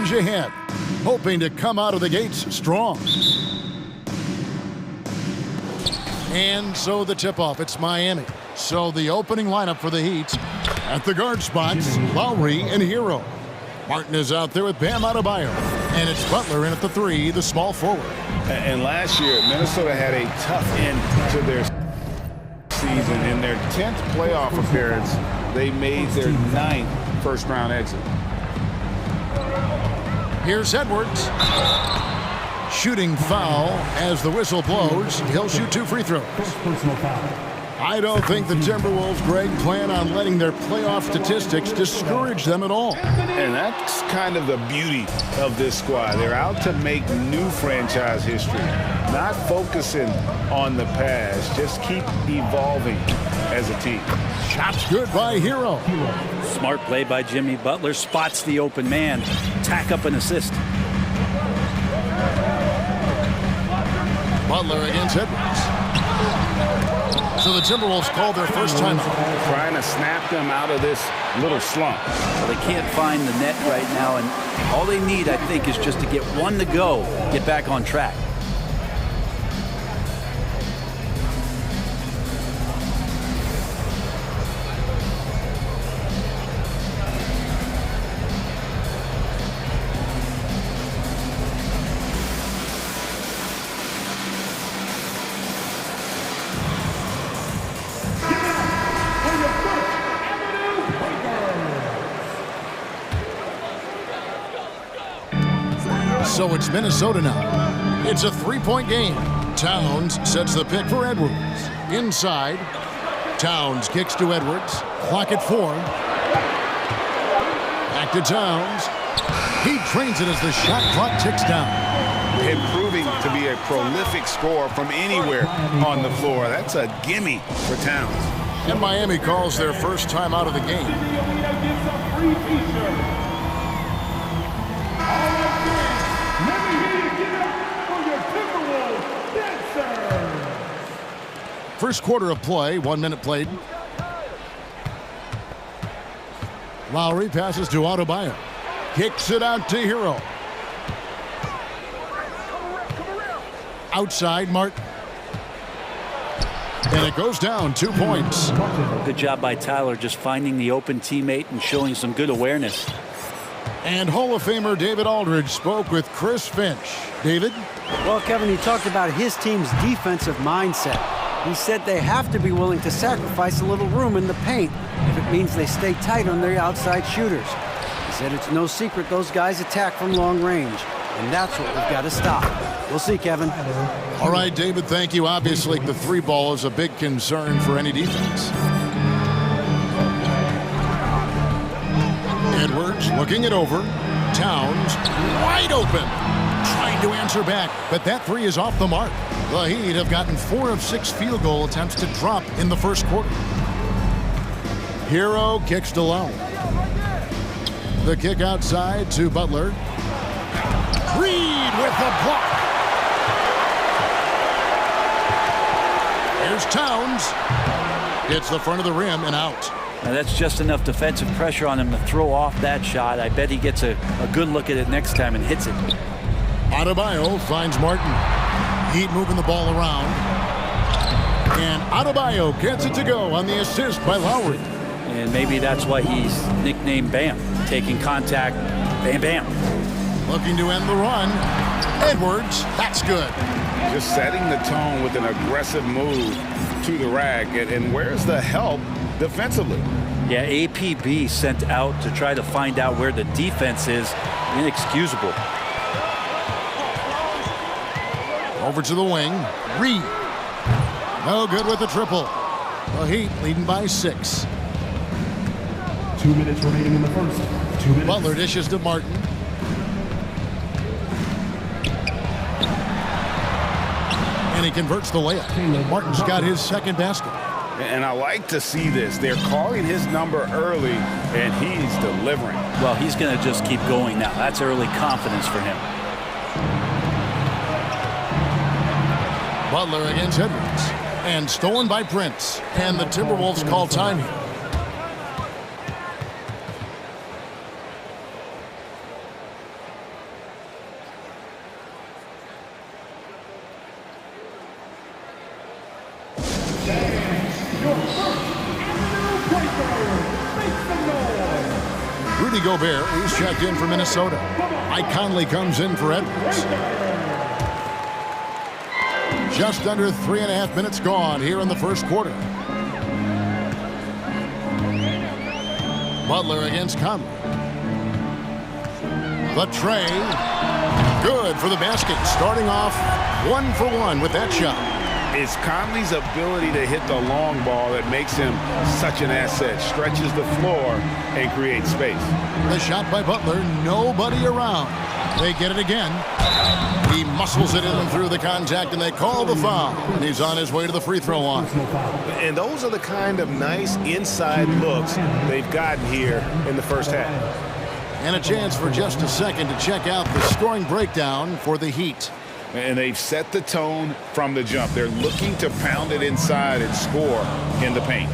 plunge ahead, hoping to come out of the gates strong. And so the tip-off, it's Miami. So the opening lineup for the Heat, at the guard spots, Lowry and Hero. Martin is out there with Bam Adebayo. And it's Butler in at the 3, the small forward. And last year, Minnesota had a tough end to their season. In their 10th playoff appearance, they made their 9th first-round exit. Here's Edwards. Shooting foul as the whistle blows. He'll shoot 2 free throws. I don't think the Timberwolves, Greg, plan on letting their playoff statistics discourage them at all. And that's kind of the beauty of this squad. They're out to make new franchise history, not focusing on the past. Just keep evolving as a team. Shots good by Hero. Smart play by Jimmy Butler. Spots the open man. Tack up an assist. Butler against Edwards. So the Timberwolves call their first timeout. Trying to snap them out of this little slump. Well, they can't find the net right now, and all they need, I think, is just to get one to go, get back on track. So it's Minnesota now. It's a 3-point game. Towns sets the pick for Edwards. Inside. Towns kicks to Edwards. Clock at 4. Back to Towns. He trains it as the shot clock ticks down. Improving to be a prolific scorer from anywhere on the floor. That's a gimme for Towns. And Miami calls their first time out of the game. First quarter of play, 1 minute played. Lowry passes to Adebayo. Kicks it out to Hero. Outside, Martin. And it goes down, 2 points. Good job by Tyler just finding the open teammate and showing some good awareness. And Hall of Famer David Aldridge spoke with Chris Finch. David? Well, Kevin, he talked about his team's defensive mindset. He said they have to be willing to sacrifice a little room in the paint if it means they stay tight on their outside shooters. He said it's no secret those guys attack from long range, and that's what we've got to stop. We'll see, Kevin. All right, David, thank you. Obviously, the 3-ball is a big concern for any defense. Edwards looking it over. Towns wide open. Trying to answer back, but that 3 is off the mark. The Heat have gotten 4 of 6 field goal attempts to drop in the first quarter. Hero kicks to Lowe. The kick outside to Butler. Reed with the block. Here's Towns. Hits the front of the rim and out. Now that's just enough defensive pressure on him to throw off that shot. I bet he gets a good look at it next time and hits it. Adebayo finds Martin. Heat moving the ball around. And Adebayo gets it to go on the assist by Lowry. And maybe that's why he's nicknamed Bam. Taking contact, bam, bam. Looking to end the run. Edwards, that's good. Just setting the tone with an aggressive move to the rack. And where's the help defensively? Yeah, APB sent out to try to find out where the defense is. Inexcusable. Over to the wing. Reed. No good with the triple. The Heat leading by 6. 2 minutes remaining in the first. 2 minutes. Butler dishes to Martin. And he converts the layup. Martin's got his second basket. And I like to see this. They're calling his number early, and he's delivering. Well, he's going to just keep going now. That's early confidence for him. Butler against Edwards. And stolen by Prince. And the Timberwolves call time here. Rudy Gobert, he's checked in for Minnesota. Mike Conley comes in for Edwards. Just under 3.5 minutes gone here in the first quarter. Butler against Conley. The tray. Good for the basket. Starting off 1 for 1 with that shot. It's Conley's ability to hit the long ball that makes him such an asset. Stretches the floor and creates space. The shot by Butler. Nobody around. They get it again. He muscles it in and through the contact, and they call the foul. And he's on his way to the free throw line. And those are the kind of nice inside looks they've gotten here in the first half. And a chance for just a second to check out the scoring breakdown for the Heat. And they've set the tone from the jump. They're looking to pound it inside and score in the paint.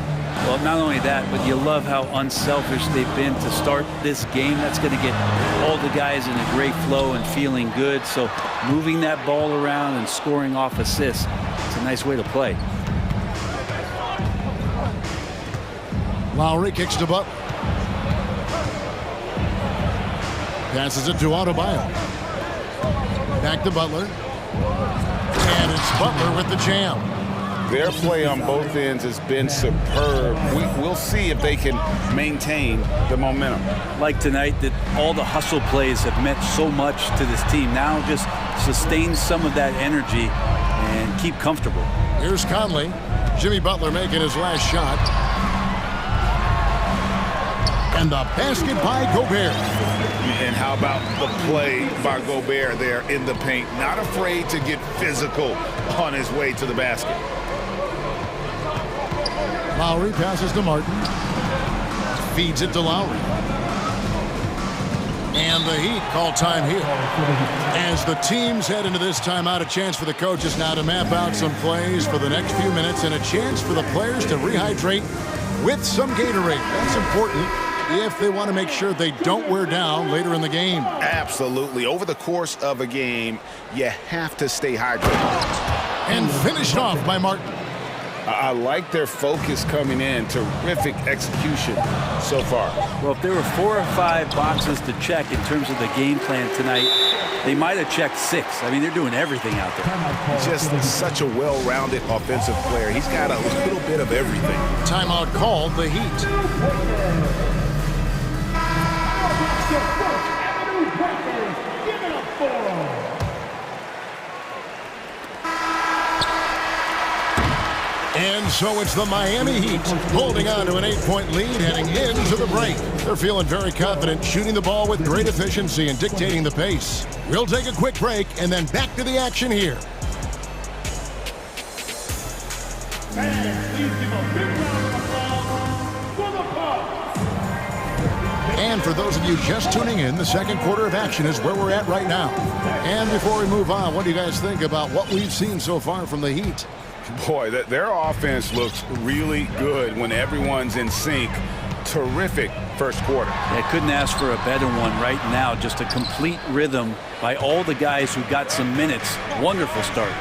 Well, not only that, but you love how unselfish they've been to start this game. That's going to get all the guys in a great flow and feeling good. So moving that ball around and scoring off assists, it's a nice way to play. Lowry kicks to Butler. Passes it to Adebayo. Back to Butler. And it's Butler with the jam. Their play on both ends has been superb. We'll see if they can maintain the momentum. Like tonight, that all the hustle plays have meant so much to this team. Now just sustain some of that energy and keep comfortable. Here's Conley. Jimmy Butler making his last shot. And the basket by Gobert. And how about the play by Gobert there in the paint? Not afraid to get physical on his way to the basket. Lowry passes to Martin. Feeds it to Lowry. And the Heat call time here. As the teams head into this timeout, a chance for the coaches now to map out some plays for the next few minutes and a chance for the players to rehydrate with some Gatorade. That's important if they want to make sure they don't wear down later in the game. Absolutely. Over the course of a game, you have to stay hydrated. And finished off by Martin. I like their focus coming in. Terrific execution so far. Well, if there were 4 or 5 boxes to check in terms of the game plan tonight, they might have checked 6. I mean, they're doing everything out there. Just such a well-rounded offensive player. He's got a little bit of everything. Timeout called, the Heat. And so it's the Miami Heat holding on to an 8-point lead heading into the break. They're feeling very confident, shooting the ball with great efficiency and dictating the pace. We'll take a quick break and then back to the action here. And for those of you just tuning in, the second quarter of action is where we're at right now. And before we move on, what do you guys think about what we've seen so far from the Heat? Boy, their offense looks really good when everyone's in sync. Terrific first quarter. I couldn't ask for a better one right now. Just a complete rhythm by all the guys who got some minutes. Wonderful start.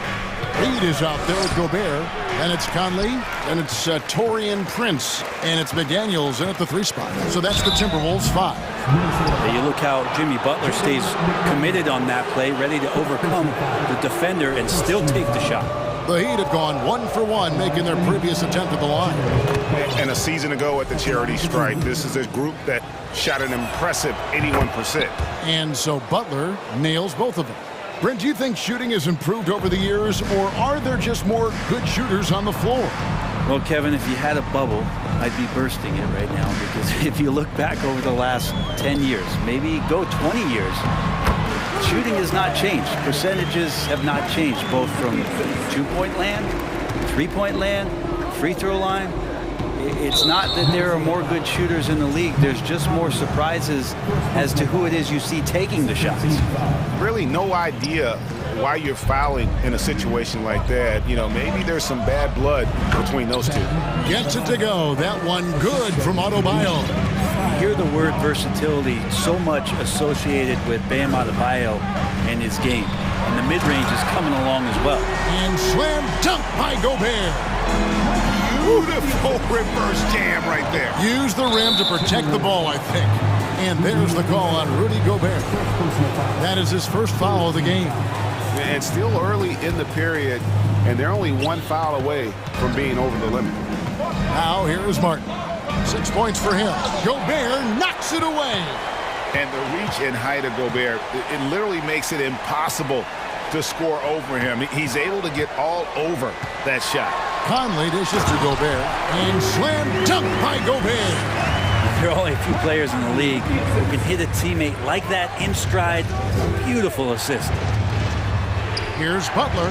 Reed is out there with Gobert, and it's Conley, and it's Taurean Prince, and it's McDaniels in at the 3 spot. So that's the Timberwolves 5. You look how Jimmy Butler stays committed on that play, ready to overcome the defender and still take the shot. The Heat have gone 1 for 1, making their previous attempt at the line. And a season ago at the charity stripe, this is a group that shot an impressive 81%. And so Butler nails both of them. Brent, do you think shooting has improved over the years, or are there just more good shooters on the floor? Well, Kevin, if you had a bubble, I'd be bursting it right now, because if you look back over the last 10 years, maybe go 20 years, shooting has not changed. Percentages have not changed, both from 2-point land, 3-point land, free throw line. It's not that there are more good shooters in the league. There's just more surprises as to who it is you see taking the shots. Really no idea why you're fouling in a situation like that. You know, maybe there's some bad blood between those two. Gets it to go. That one good from Adebayo. You hear the word versatility so much associated with Bam Adebayo and his game. And the mid-range is coming along as well. And slam dunk by Gobert. Beautiful reverse jam right there. Use the rim to protect the ball, I think. And there's the call on Rudy Gobert. That is his first foul of the game. And still early in the period, and they're only one foul away from being over the limit. Now here's Martin. 6 points for him. Gobert knocks it away. And the reach and height of Gobert, it literally makes it impossible to score over him. He's able to get all over that shot. Conley dishes to Gobert, and slam dunk by Gobert. There are only a few players in the league who can hit a teammate like that in stride. Beautiful assist. Here's Butler.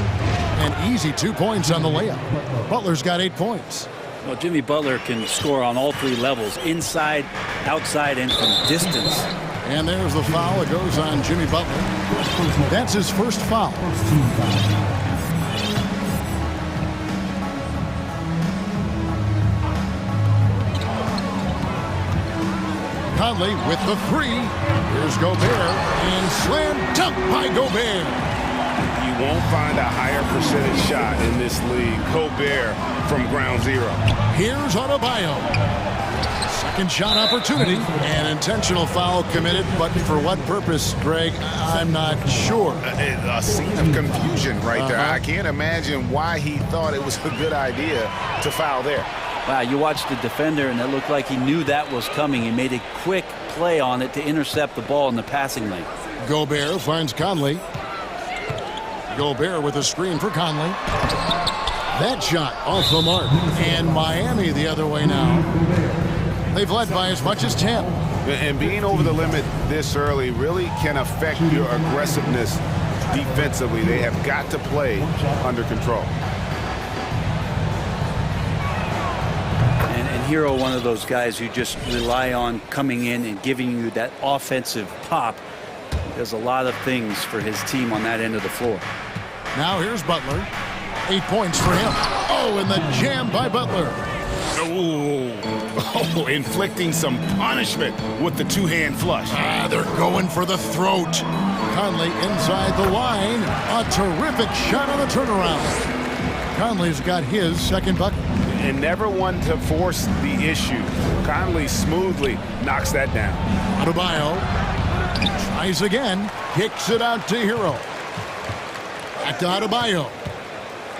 An easy 2 points on the layup. Butler's got 8 points. Well, Jimmy Butler can score on all 3 levels, inside, outside, and from distance. And there's the foul. It goes on Jimmy Butler. That's his first foul. Conley with the 3. Here's Gobert, and slam dunk by Gobert. You won't find a higher percentage shot in this league. Gobert from ground zero. Here's Adebayo. Second shot opportunity. An intentional foul committed, but for what purpose, Greg? I'm not sure. A scene of confusion right there. I can't imagine why he thought it was a good idea to foul there. Wow, you watched the defender, and it looked like he knew that was coming. He made a quick play on it to intercept the ball in the passing lane. Gobert finds Conley. Gobert with a screen for Conley. That shot off the mark. And Miami the other way now. They've led by as much as 10. And being over the limit this early really can affect your aggressiveness defensively. They have got to play under control. And Hero, one of those guys who just rely on coming in and giving you that offensive pop. Does a lot of things for his team on that end of the floor. Now here's Butler. 8 points for him. Oh, and the jam by Butler. Oh, inflicting some punishment with the two-hand flush. They're going for the throat. Conley inside the line. A terrific shot on the turnaround. Conley's got his second bucket. And never one to force the issue. Conley smoothly knocks that down. Adebayo tries again. Kicks it out to Hero. Back to Adebayo.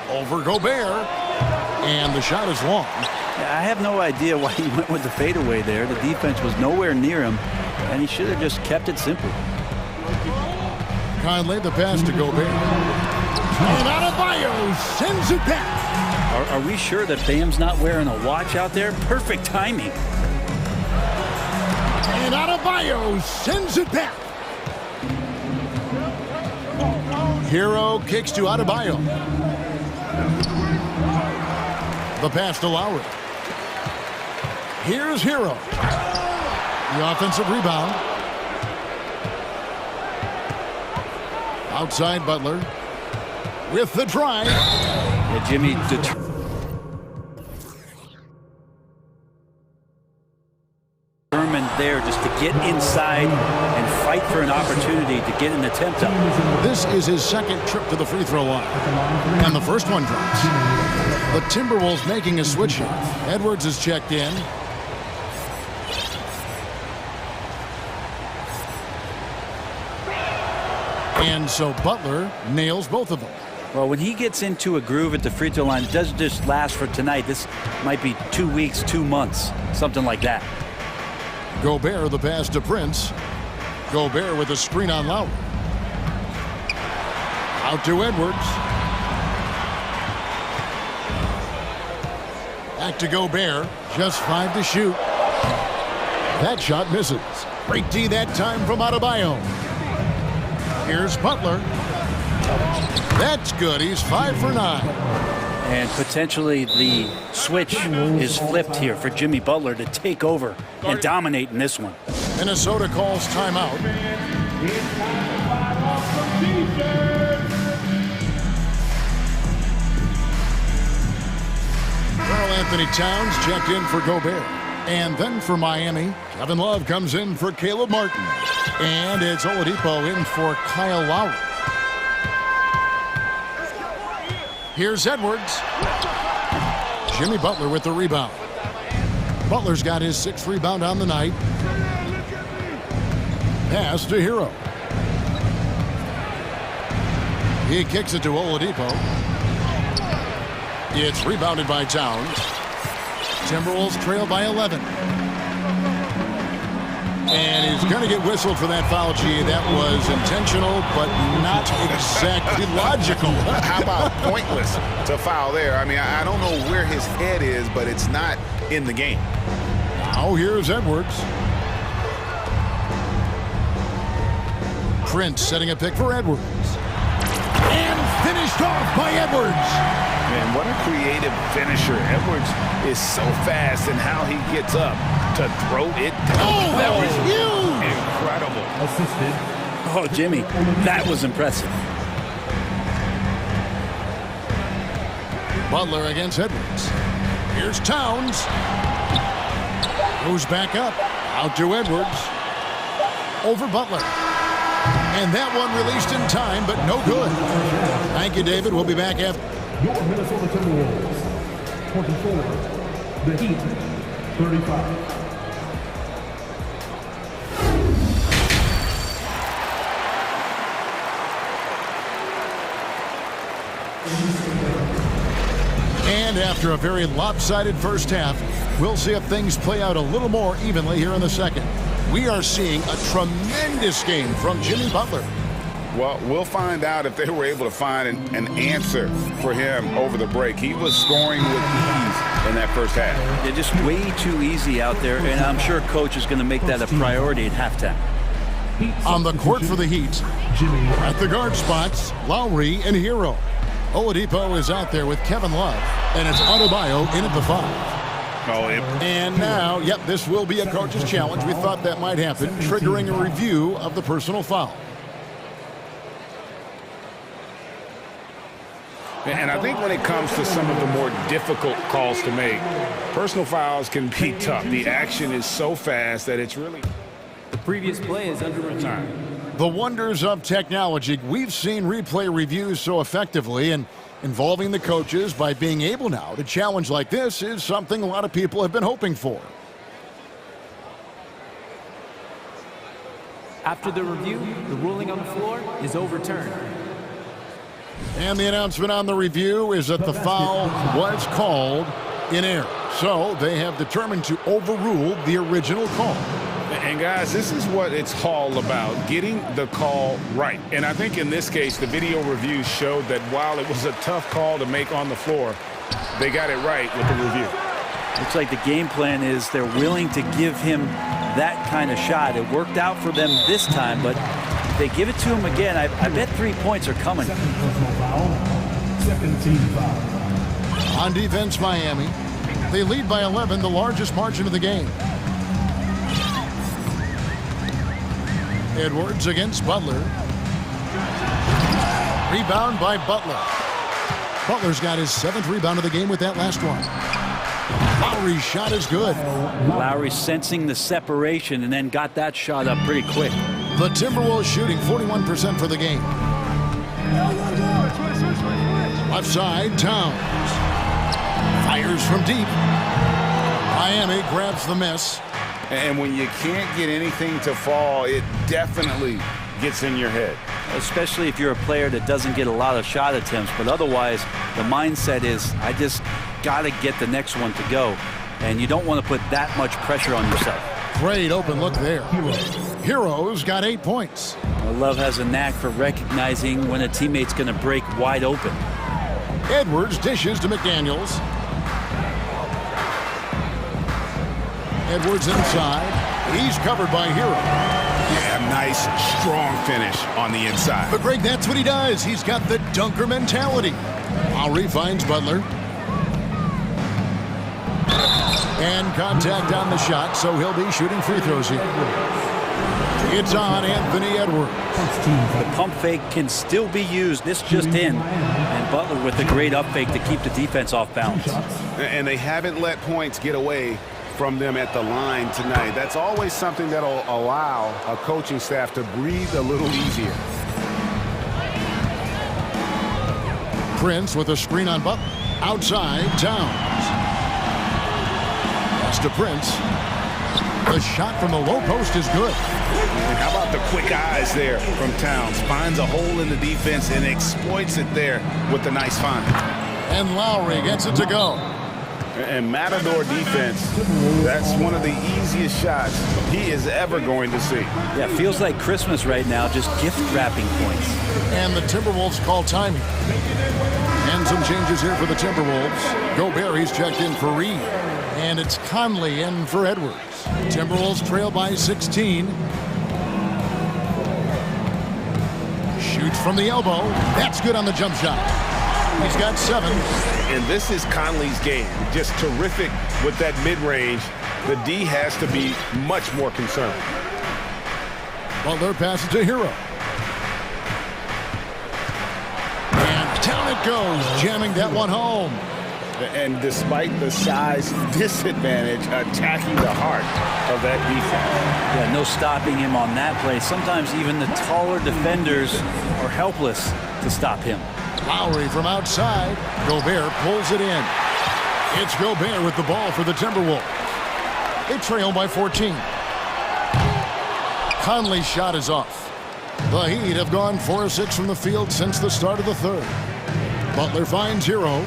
Over Gobert. And the shot is long. I have no idea why he went with the fadeaway there. The defense was nowhere near him, and he should have just kept it simple. Conley, the pass to Gobert. And Adebayo sends it back. Are we sure that Bam's not wearing a watch out there? Perfect timing. And Adebayo sends it back. Hero kicks to Adebayo. The pass to Lowry. Here's Hero. The offensive rebound. Outside Butler. With the drive. Yeah, Jimmy determined there just to get inside and fight for an opportunity to get an attempt up. This is his second trip to the free throw line. And the first one drops. The Timberwolves making a switch here. Edwards is checked in. And so Butler nails both of them. Well, when he gets into a groove at the free throw line, it doesn't just last for tonight. This might be 2 weeks, 2 months, something like that. Gobert the pass to Prince. Gobert with a screen on Lowry. Out to Edwards. Back to Gobert. Just 5 to shoot. That shot misses. Great D that time from Adebayo. Here's Butler. That's good. He's 5 for 9. And potentially the switch is flipped here for Jimmy Butler to take over and dominate in this one. Minnesota calls timeout. Karl Anthony Towns checked in for Gobert. And then for Miami, Kevin Love comes in for Caleb Martin. And it's Oladipo in for Kyle Lowry. Here's Edwards. Jimmy Butler with the rebound. Butler's got his 6th rebound on the night. Pass to Hero. He kicks it to Oladipo. It's rebounded by Towns. Timberwolves trail by 11. And he's going to get whistled for that foul, G. That was intentional, but not exactly logical. How about pointless to foul there? I mean, I don't know where his head is, but it's not in the game. Now here's Edwards. Prince setting a pick for Edwards. And finished off by Edwards. Man, what a creative finisher. Edwards is so fast in how he gets up to throw it down. Oh, that was huge. Incredible. Assisted. Oh, Jimmy, that was impressive. Butler against Edwards. Here's Towns. Goes back up. Out to Edwards. Over Butler. And that one released in time, but no good. Thank you, David. We'll be back after. Your Minnesota Timberwolves, 24. The Heat, 35. And after a very lopsided first half, we'll see if things play out a little more evenly here in the second. We are seeing a tremendous game from Jimmy Butler. Well, we'll find out if they were able to find an answer for him over the break. He was scoring with ease in that first half. They're just way too easy out there, and I'm sure coach is going to make that a priority at halftime. On the court for the Heat, at the guard spots, Lowry and Hero. Oladipo is out there with Kevin Love, and it's Adebayo in at the 5. And now, yep, this will be a coach's challenge. We thought that might happen, triggering a review of the personal foul. And I think when it comes to some of the more difficult calls to make, personal fouls can be tough. The action is so fast that it's really... The previous play is under review. The wonders of technology. We've seen replay reviews so effectively, and involving the coaches by being able now to challenge like this is something a lot of people have been hoping for. After the review, the ruling on the floor is overturned. And the announcement on the review is that the foul was called in error. So they have determined to overrule the original call. And guys, this is what it's all about, getting the call right. And I think in this case, the video review showed that while it was a tough call to make on the floor, they got it right with the review. Looks like the game plan is they're willing to give him that kind of shot. It worked out for them this time, but if they give it to him again, I bet 3 points are coming. Second team foul. On defense, Miami. They lead by 11, the largest margin of the game. Edwards against Butler. Rebound by Butler. Butler's got his 7th rebound of the game with that last one. Lowry's shot is good. Lowry sensing the separation and then got that shot up pretty quick. The Timberwolves shooting 41% for the game. Left side, Towns. Fires from deep. Miami grabs the miss. And when you can't get anything to fall, it definitely gets in your head. Especially if you're a player that doesn't get a lot of shot attempts, but otherwise the mindset is I just got to get the next one to go, and you don't want to put that much pressure on yourself. Great open look there. Hero's got 8 points. Love has a knack for recognizing when a teammate's going to break wide open. Edwards dishes to McDaniels. Edwards inside. He's covered by Hero. Yeah, nice, strong finish on the inside. But Greg, that's what he does. He's got the dunker mentality. Lowry finds Butler. And contact on the shot, so he'll be shooting free throws here. It's on Anthony Edwards. The pump fake can still be used. This just in. And Butler with a great up fake to keep the defense off balance. And they haven't let points get away from them at the line tonight. That's always something that'll allow a coaching staff to breathe a little easier. Prince with a screen on Butler. Outside, Towns. Pass to Prince. The shot from the low post is good. And how about the quick eyes there from Towns? Finds a hole in the defense and exploits it there with the nice find. And Lowry gets it to go. And Matador defense, that's one of the easiest shots he is ever going to see. Yeah, feels like Christmas right now, just gift wrapping points. And the Timberwolves call timing. And some changes here for the Timberwolves. Gobert, he's checked in for Reed. And it's Conley in for Edwards. Timberwolves trail by 16. Shoots from the elbow. That's good on the jump shot. He's got 7. And this is Conley's game. Just terrific with that mid-range. The D has to be much more concerned. Butler passes to Hero. And down it goes, jamming that one home. And despite the size disadvantage, attacking the heart of that defense. Yeah, no stopping him on that play. Sometimes even the taller defenders are helpless to stop him. Lowry from outside. Gobert pulls it in. It's Gobert with the ball for the Timberwolves. They trail by 14. Conley's shot is off. The Heat have gone 4 of 6 from the field since the start of the third. Butler finds Hero.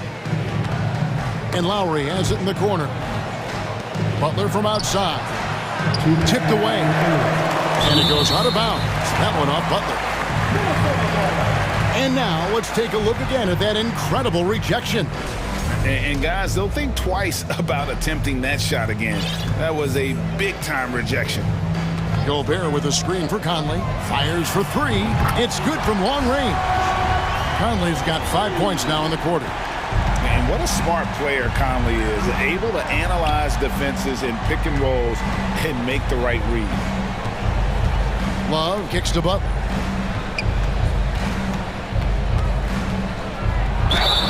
And Lowry has it in the corner. Butler from outside. Tipped away. And it goes out of bounds. That one off Butler. And now let's take a look again at that incredible rejection. And guys, they'll think twice about attempting that shot again. That was a big-time rejection. Gobert with a screen for Conley. Fires for 3. It's good from long range. Conley's got 5 points now in the quarter. And what a smart player Conley is. Able to analyze defenses in pick and rolls and make the right read. Love kicks to Butler.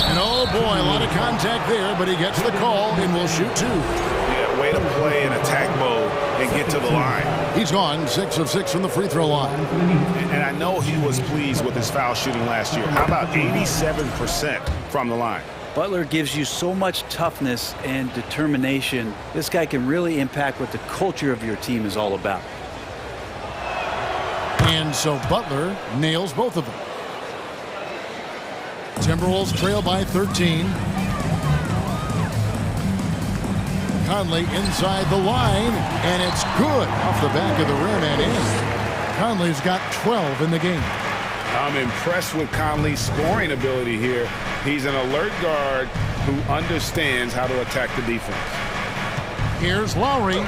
And oh boy, a lot of contact there, but he gets the call and will shoot 2. Yeah, way to play in attack mode and get to the line. He's gone 6 of 6 from the free throw line. And I know he was pleased with his foul shooting last year. How about 87% from the line? Butler gives you so much toughness and determination. This guy can really impact what the culture of your team is all about. And so Butler nails both of them. Timberwolves trail by 13. Conley inside the line, and it's good off the back of the rim and in. Conley's got 12 in the game. I'm impressed with Conley's scoring ability here. He's an alert guard who understands how to attack the defense. Here's Lowry.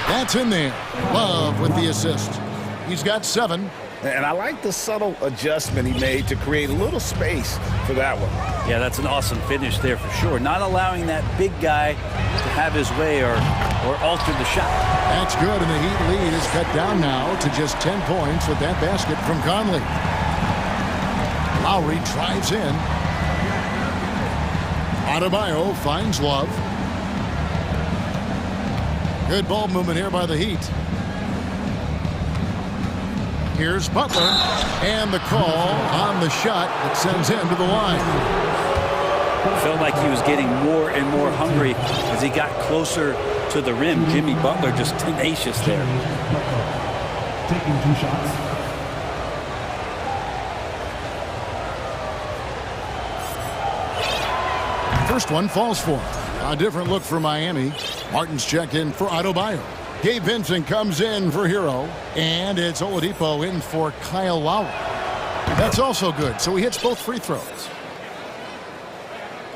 That's in there. Love with the assist. He's got 7. And I like the subtle adjustment he made to create a little space for that one. Yeah, that's an awesome finish there for sure. Not allowing that big guy to have his way or alter the shot. That's good, and the Heat lead is cut down now to just 10 points with that basket from Conley. Lowry drives in. Adebayo finds Love. Good ball movement here by the Heat. Here's Butler, and the call on the shot that sends him to the line. Felt like he was getting more and more hungry as he got closer to the rim. Jimmy Butler just tenacious there. Taking 2 shots. First one falls for him. A different look for Miami. Martin's checked in for Adebayo. Gabe Vincent comes in for Hero, and it's Oladipo in for Kyle Lowry. That's also good, so he hits both free throws.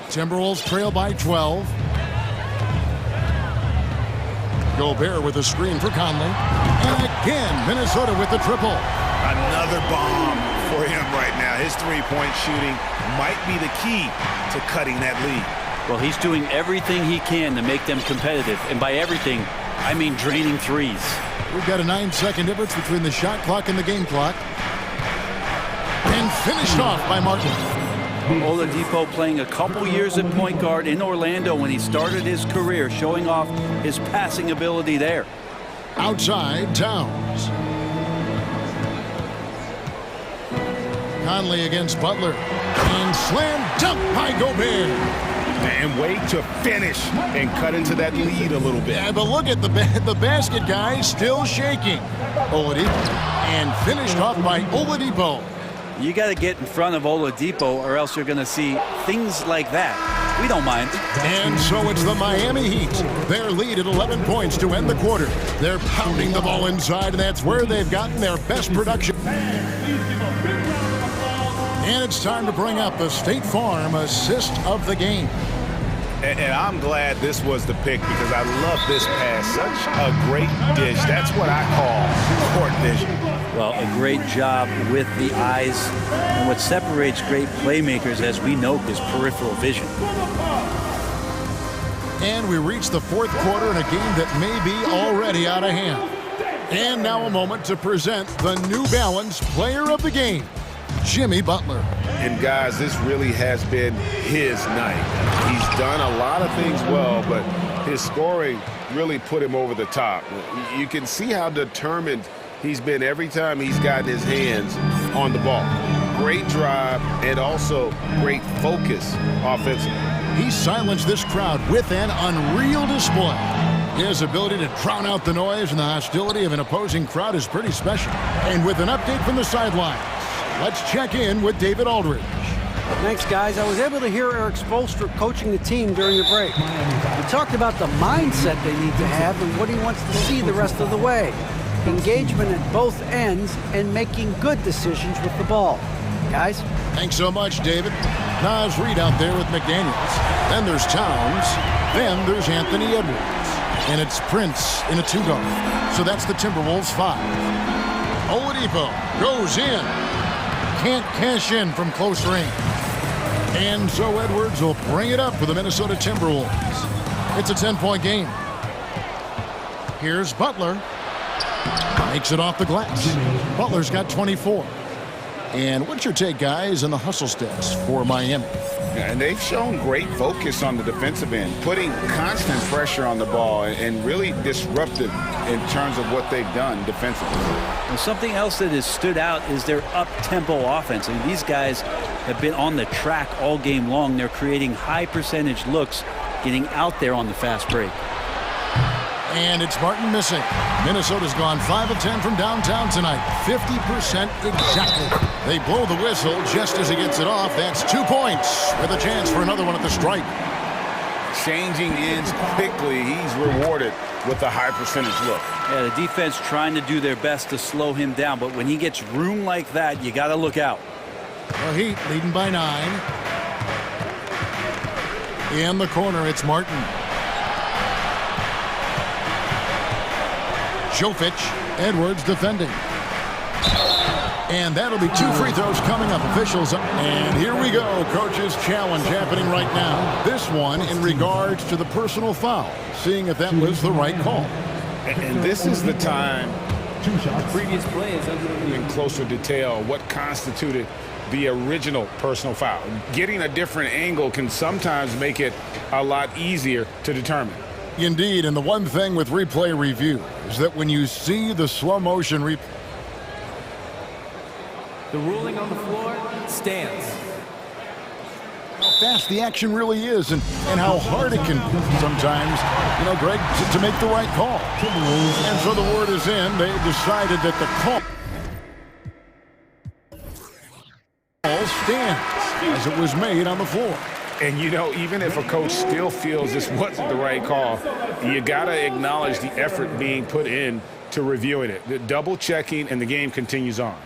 Timberwolves trail by 12. Gobert with a screen for Conley. And again, Minnesota with the triple. Another bomb for him right now. His three-point shooting might be the key to cutting that lead. Well, he's doing everything he can to make them competitive. And by everything, I mean draining threes. We've got a 9-second difference between the shot clock and the game clock. And finished off by Martin. Oladipo playing a couple years at point guard in Orlando when he started his career, showing off his passing ability there. Outside, Towns. Conley against Butler. And slam dunk by Gobert. And way to finish and cut into that lead a little bit. Yeah, but look at the basket guy still shaking. Oladipo, and finished off by Oladipo. You got to get in front of Oladipo or else you're going to see things like that. We don't mind. And so it's the Miami Heat. Their lead at 11 points to end the quarter. They're pounding the ball inside, and that's where they've gotten their best production. And it's time to bring up the State Farm assist of the game. And I'm glad this was the pick because I love this pass. Such a great dish. That's what I call court vision. Well, a great job with the eyes. And what separates great playmakers, as we know, is peripheral vision. And we reach the fourth quarter in a game that may be already out of hand. And now a moment to present the New Balance Player of the Game, Jimmy Butler. And guys, this really has been his night. He's done a lot of things well, but his scoring really put him over the top. You can see how determined he's been every time he's gotten his hands on the ball. Great drive and also great focus offensively. He silenced this crowd with an unreal display. His ability to drown out the noise and the hostility of an opposing crowd is pretty special. And with an update from the sidelines, let's check in with David Aldridge. Thanks, guys. I was able to hear Eric Spoelstra coaching the team during the break. He talked about the mindset they need to have and what he wants to see the rest of the way. Engagement at both ends and making good decisions with the ball. Guys? Thanks so much, David. Nas Reed out there with McDaniels. Then there's Towns. Then there's Anthony Edwards. And it's Prince in a two-guard. So that's the Timberwolves 5. Oladipo goes in. Can't cash in from close range. And so Edwards will bring it up for the Minnesota Timberwolves. It's a 10-point game. Here's Butler. Makes it off the glass. Butler's got 24. And what's your take, guys, on the hustle stats for Miami? And they've shown great focus on the defensive end, putting constant pressure on the ball and really disruptive in terms of what they've done defensively. And something else that has stood out is their up-tempo offense. I mean, these guys have been on the track all game long. They're creating high percentage looks, getting out there on the fast break. And it's Martin missing. Minnesota's gone 5 of 10 from downtown tonight. 50% exactly. They blow the whistle just as he gets it off. That's 2 points with a chance for another one at the stripe. Changing ends quickly. He's rewarded with a high percentage look. Yeah, the defense trying to do their best to slow him down, but when he gets room like that, you got to look out. The Heat leading by 9. In the corner, it's Martin. Jovic, Edwards defending. And that'll be 2 free throws coming up. Officials. And here we go. Coach's challenge happening right now. This one in regards to the personal foul. Seeing if that was the right call. And this is the time The previous play is in closer detail what constituted the original personal foul. Getting a different angle can sometimes make it a lot easier to determine. Indeed, and the one thing with replay review is that when you see the slow motion replay, the ruling on the floor stands. How fast the action really is and how hard it can be sometimes, you know, Greg, to make the right call. And so the word is in. They decided that the call stands as it was made on the floor. And, you know, even if a coach still feels this wasn't the right call, you got to acknowledge the effort being put in to reviewing it. The double checking, and the game continues on.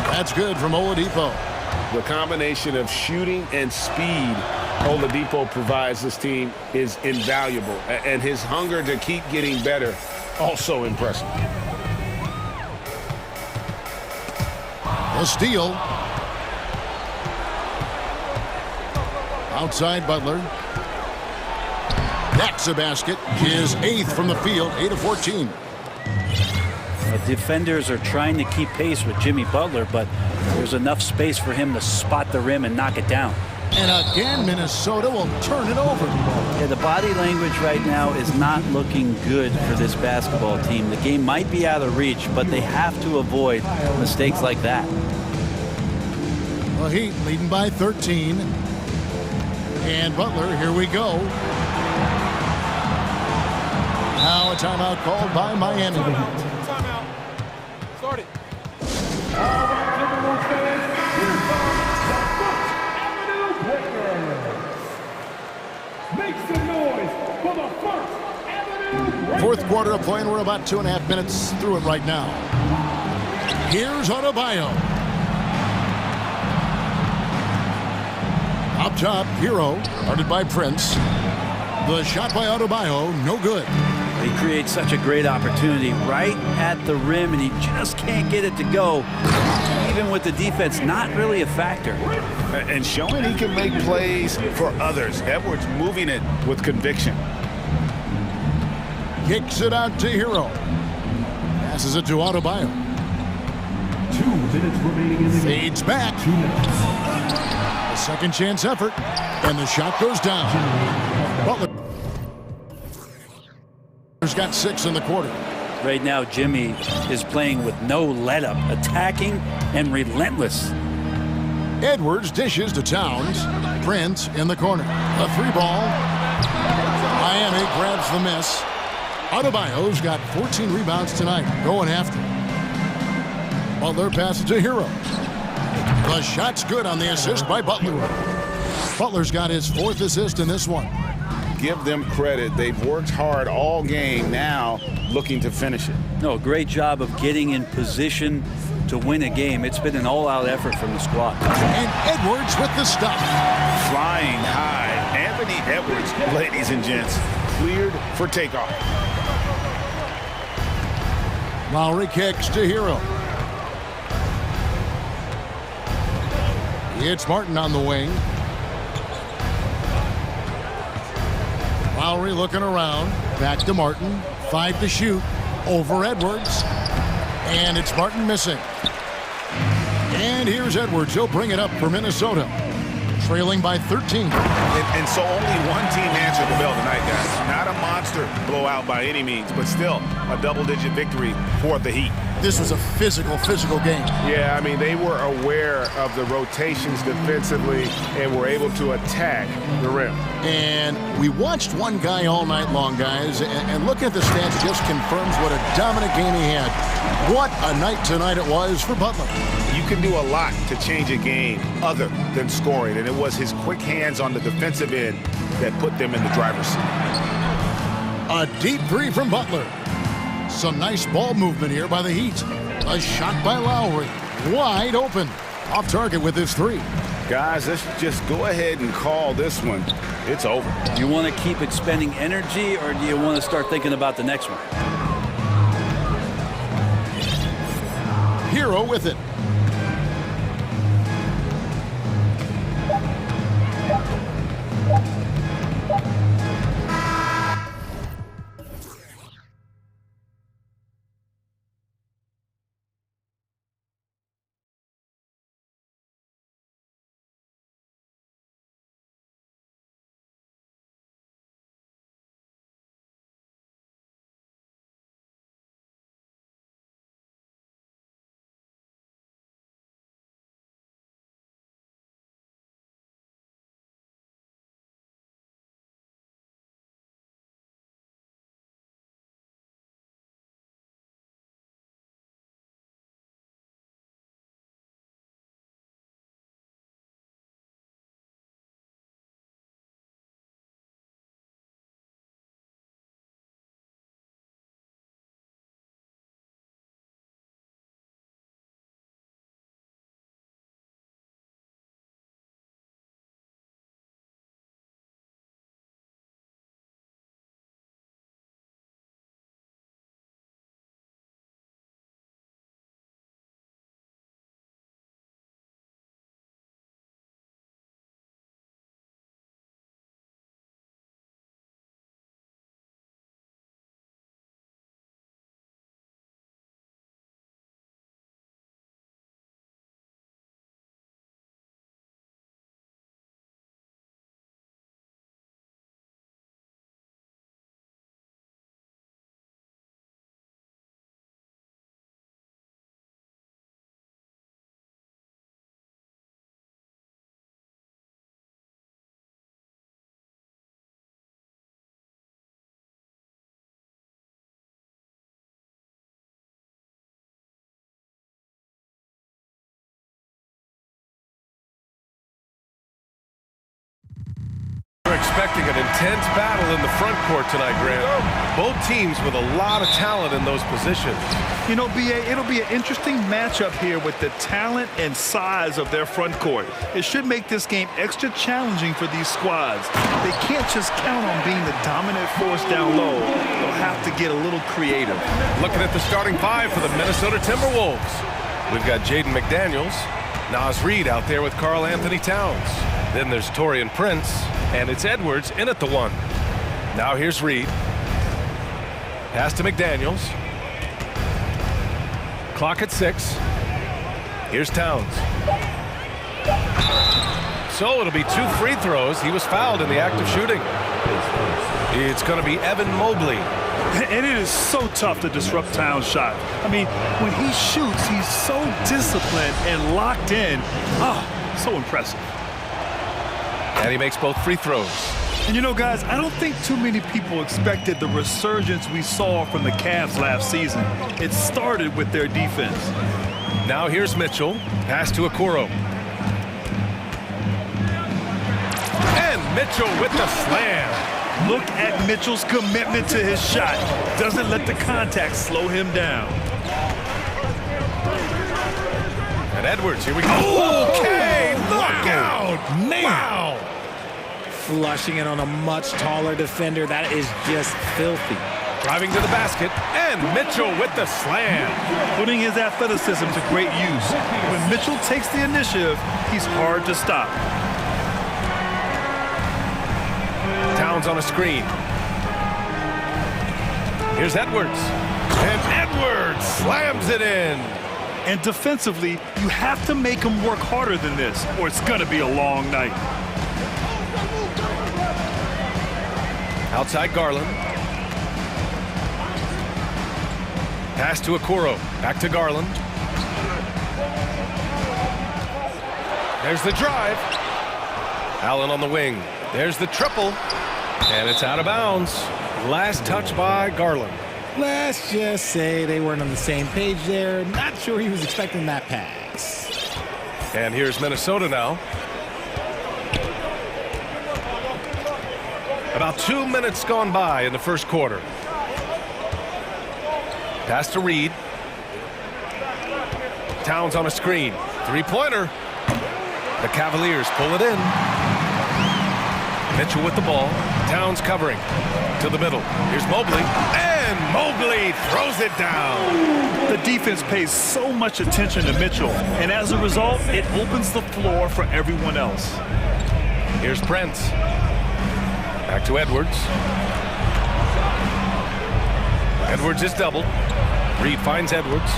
That's good from Oladipo. The combination of shooting and speed Oladipo provides this team is invaluable. And his hunger to keep getting better, also impressive. A steal. Outside Butler. That's a basket. His 8th from the field, 8 of 14. Defenders are trying to keep pace with Jimmy Butler, but there's enough space for him to spot the rim and knock it down. And again, Minnesota will turn it over. Yeah, the body language right now is not looking good for this basketball team. The game might be out of reach, but they have to avoid mistakes like that. Well, Heat leading by 13. And Butler, here we go. Now a timeout called by Miami. Timeout. Start it. Make some noise for the First Avenue. Fourth quarter of play, and we're about 2.5 minutes through it right now. Here's Adebayo. Up top, Hero, guarded by Prince. The shot by Adebayo, no good. He creates such a great opportunity right at the rim, and he just can't get it to go. Even with the defense not really a factor. And showing he can make plays for others. Edwards moving it with conviction. Kicks it out to Hero. Passes it to Adebayo. 2 minutes remaining in the game. Fades back. 2 minutes. A second chance effort, and the shot goes down. Butler's got 6 in the quarter. Right now, Jimmy is playing with no let-up, attacking and relentless. Edwards dishes to Towns. Prince in the corner. A 3-ball. Miami grabs the miss. Adebayo's got 14 rebounds tonight, going after. Butler passes to Hero. The shot's good on the assist by Butler. Butler's got his 4th assist in this one. Give them credit. They've worked hard all game, now looking to finish it. No, great job of getting in position to win a game. It's been an all-out effort from the squad. And Edwards with the stop. Flying high. Anthony Edwards, ladies and gents, cleared for takeoff. Lowry kicks to Hero. It's Martin on the wing. Lowry looking around. Back to Martin. 5 to shoot. Over Edwards. And it's Martin missing. And here's Edwards. He'll bring it up for Minnesota. Trailing by 13. And so only one team answered the bell tonight, guys. Not a monster blowout by any means, but still a double-digit victory for the Heat. This was a physical game. Yeah, I mean, they were aware of the rotations defensively and were able to attack the rim. And we watched one guy all night long, guys, and looking at the stats just confirms what a dominant game he had. What a night tonight it was for Butler. You can do a lot to change a game other than scoring, and it was his quick hands on the defensive end that put them in the driver's seat. A deep 3 from Butler. Some nice ball movement here by the Heat. A shot by Lowry. Wide open. Off target with his 3. Guys, let's just go ahead and call this one. It's over. Do you want to keep expending energy, or do you want to start thinking about the next one? Hero with it. expecting an intense battle in the front court tonight, Grant. Both teams with a lot of talent in those positions. You know, B.A., it'll be an interesting matchup here with the talent and size of their front court. It should make this game extra challenging for these squads. They can't just count on being the dominant force down low. They'll have to get a little creative. Looking at the starting five for the Minnesota Timberwolves. We've got Jaden McDaniels, Naz Reid out there with Karl Anthony Towns. Then there's Taurean Prince, and it's Edwards in at the one. Now here's Reid. Pass to McDaniels. Clock at 6. Here's Towns. So it'll be 2 free throws. He was fouled in the act of shooting. It's going to be Evan Mobley. And it is so tough to disrupt Towns' shot. I mean, when he shoots, he's so disciplined and locked in. Oh, so impressive. And he makes both free throws. And you know, guys, I don't think too many people expected the resurgence we saw from the Cavs last season. It started with their defense. Now here's Mitchell. Pass to Okoro. And Mitchell with the slam. Look at Mitchell's commitment to his shot. Doesn't let the contact slow him down. And Edwards, here we go. Okay, look out. Man. Wow. Flushing it on a much taller defender. That is just filthy. Driving to the basket, and Mitchell with the slam. Putting his athleticism to great use. When Mitchell takes the initiative, he's hard to stop. Towns on a screen. Here's Edwards. And Edwards slams it in. And defensively, you have to make him work harder than this, or it's going to be a long night. Outside Garland. Pass to Okoro. Back to Garland. There's the drive. Allen on the wing. There's the triple. And it's out of bounds. Last touch by Garland. Let's just say they weren't on the same page there. Not sure he was expecting that pass. And here's Minnesota now. About 2 minutes gone by in the first quarter. Pass to Reid. Towns on a screen. Three-pointer. The Cavaliers pull it in. Mitchell with the ball. Towns covering. To the middle. Here's Mobley. And Mobley throws it down. The defense pays so much attention to Mitchell. And as a result, it opens the floor for everyone else. Here's Prince. Back to Edwards. Edwards is doubled. Reid finds Edwards.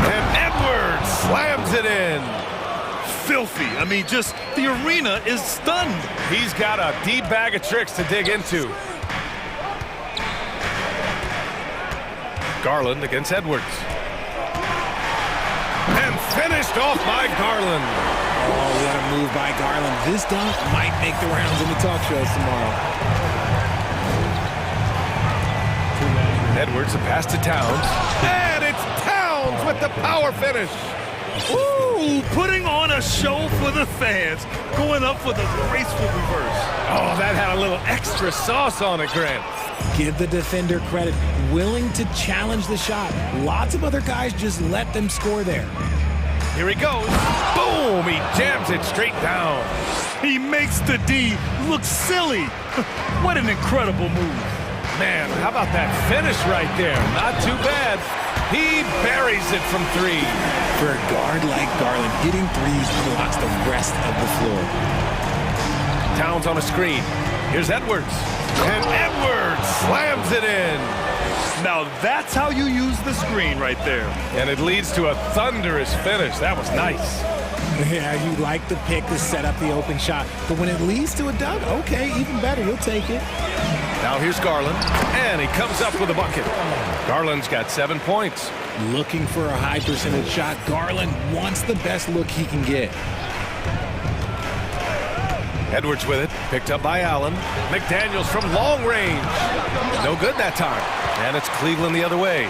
And Edwards slams it in. Filthy. I mean, just the arena is stunned. He's got a deep bag of tricks to dig into. Garland against Edwards. And finished off by Garland. Oh, what a move by Garland. This dunk might make the rounds in the talk shows tomorrow. Edwards, a pass to Towns. And it's Towns with the power finish. Ooh, putting on a show for the fans. Going up for the graceful reverse. Oh, that had a little extra sauce on it, Grant. Give the defender credit. Willing to challenge the shot. Lots of other guys just let them score there. Here he goes. Boom! He jams it straight down. He makes the D look silly. What an incredible move. Man, how about that finish right there? Not too bad. He buries it from 3. For a guard like Garland, hitting threes blocks the rest of the floor. Towns on a screen. Here's Edwards. And Edwards slams it in. Now that's how you use the screen right there. And it leads to a thunderous finish. That was nice. Yeah, you like the pick to set up the open shot. But when it leads to a dunk, okay, even better. You'll take it. Now here's Garland. And he comes up with a bucket. Garland's got 7 points. Looking for a high percentage shot. Garland wants the best look he can get. Edwards with it. Picked up by Allen. McDaniels from long range. No good that time. And it's Cleveland the other way.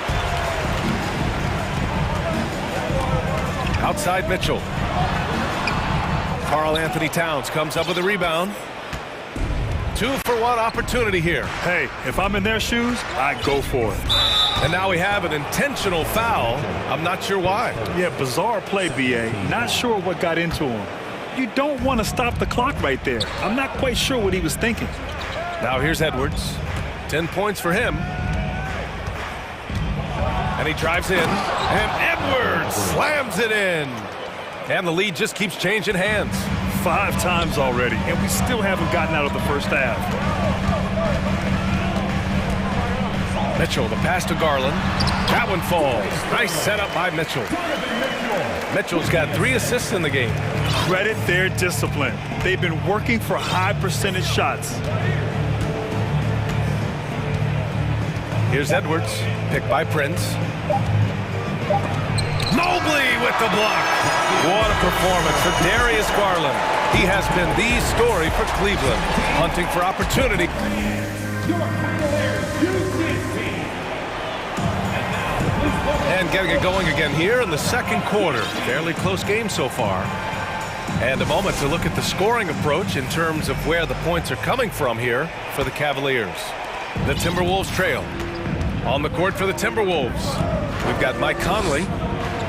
Outside Mitchell. Karl Anthony Towns comes up with a rebound. 2-for-1 opportunity here. Hey, if I'm in their shoes, I go for it. And now we have an intentional foul. I'm not sure why. Yeah, bizarre play, BA. Not sure what got into him. You don't want to stop the clock right there. I'm not quite sure what he was thinking. Now here's Edwards. 10 points for him. And he drives in. And Edwards slams it in. And the lead just keeps changing hands. 5 times already, and we still haven't gotten out of the first half. Mitchell, the pass to Garland. That one falls. Nice setup by Mitchell. Mitchell's got 3 assists in the game. Credit their discipline. They've been working for high percentage shots. Here's Edwards, picked by Prince. Mobley with the block. What a performance for Darius Garland. He has been the story for Cleveland, hunting for opportunity. And getting it going again here in the second quarter. Fairly close game so far. And a moment to look at the scoring approach in terms of where the points are coming from here for the Cavaliers. The Timberwolves trail. On the court for the Timberwolves, we've got Mike Conley.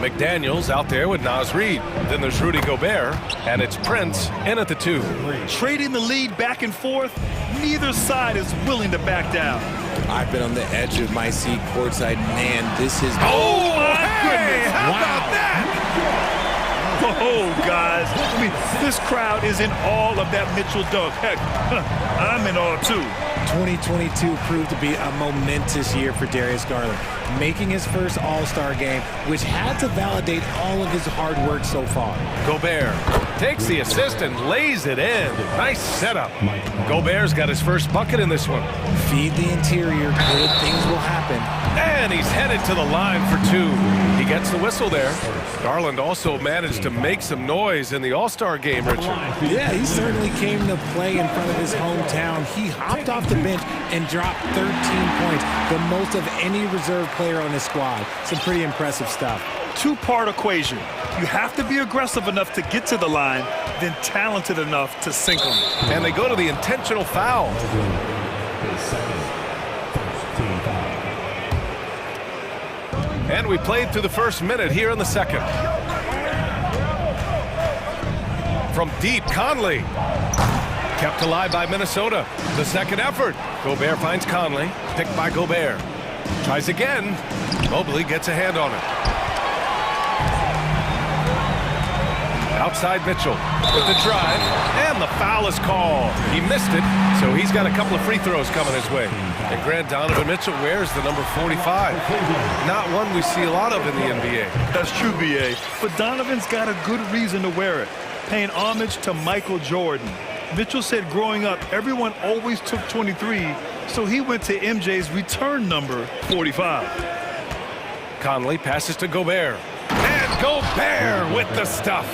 McDaniels out there with Naz Reid. Then there's Rudy Gobert, and it's Prince in at the 2. Trading the lead back and forth, neither side is willing to back down. I've been on the edge of my seat courtside. Man, this is... Oh, my goodness! How about that? Oh, guys. I mean, this crowd is in awe of that Mitchell dunk. Heck, I'm in awe, too. 2022 proved to be a momentous year for Darius Garland, making his first All-Star game, which had to validate all of his hard work so far. Gobert takes the assist and lays it in. Nice setup. Gobert's got his first bucket in this one. Feed the interior, good things will happen. And he's headed to the line for 2. He gets the whistle there. Garland also managed to make some noise in the All-Star game, Richard. Yeah, he certainly came to play in front of his hometown. He hopped off the bench and dropped 13 points, the most of any reserve player on his squad. Some pretty impressive stuff. 2-part equation. You have to be aggressive enough to get to the line, then talented enough to sink them. And they go to the intentional foul. And we played through the first minute here in the second. From deep, Conley. Kept alive by Minnesota. The second effort. Gobert finds Conley. Picked by Gobert. Tries again. Mobley gets a hand on it. Outside Mitchell with the drive. And the foul is called. He missed it, so he's got a couple of free throws coming his way. And Grant Donovan Mitchell wears the number 45. Not one we see a lot of in the NBA. That's true, BA. But Donovan's got a good reason to wear it. Paying homage to Michael Jordan. Mitchell said growing up, everyone always took 23, so he went to MJ's return number 45. Conley passes to Gobert. And Gobert with the stuff.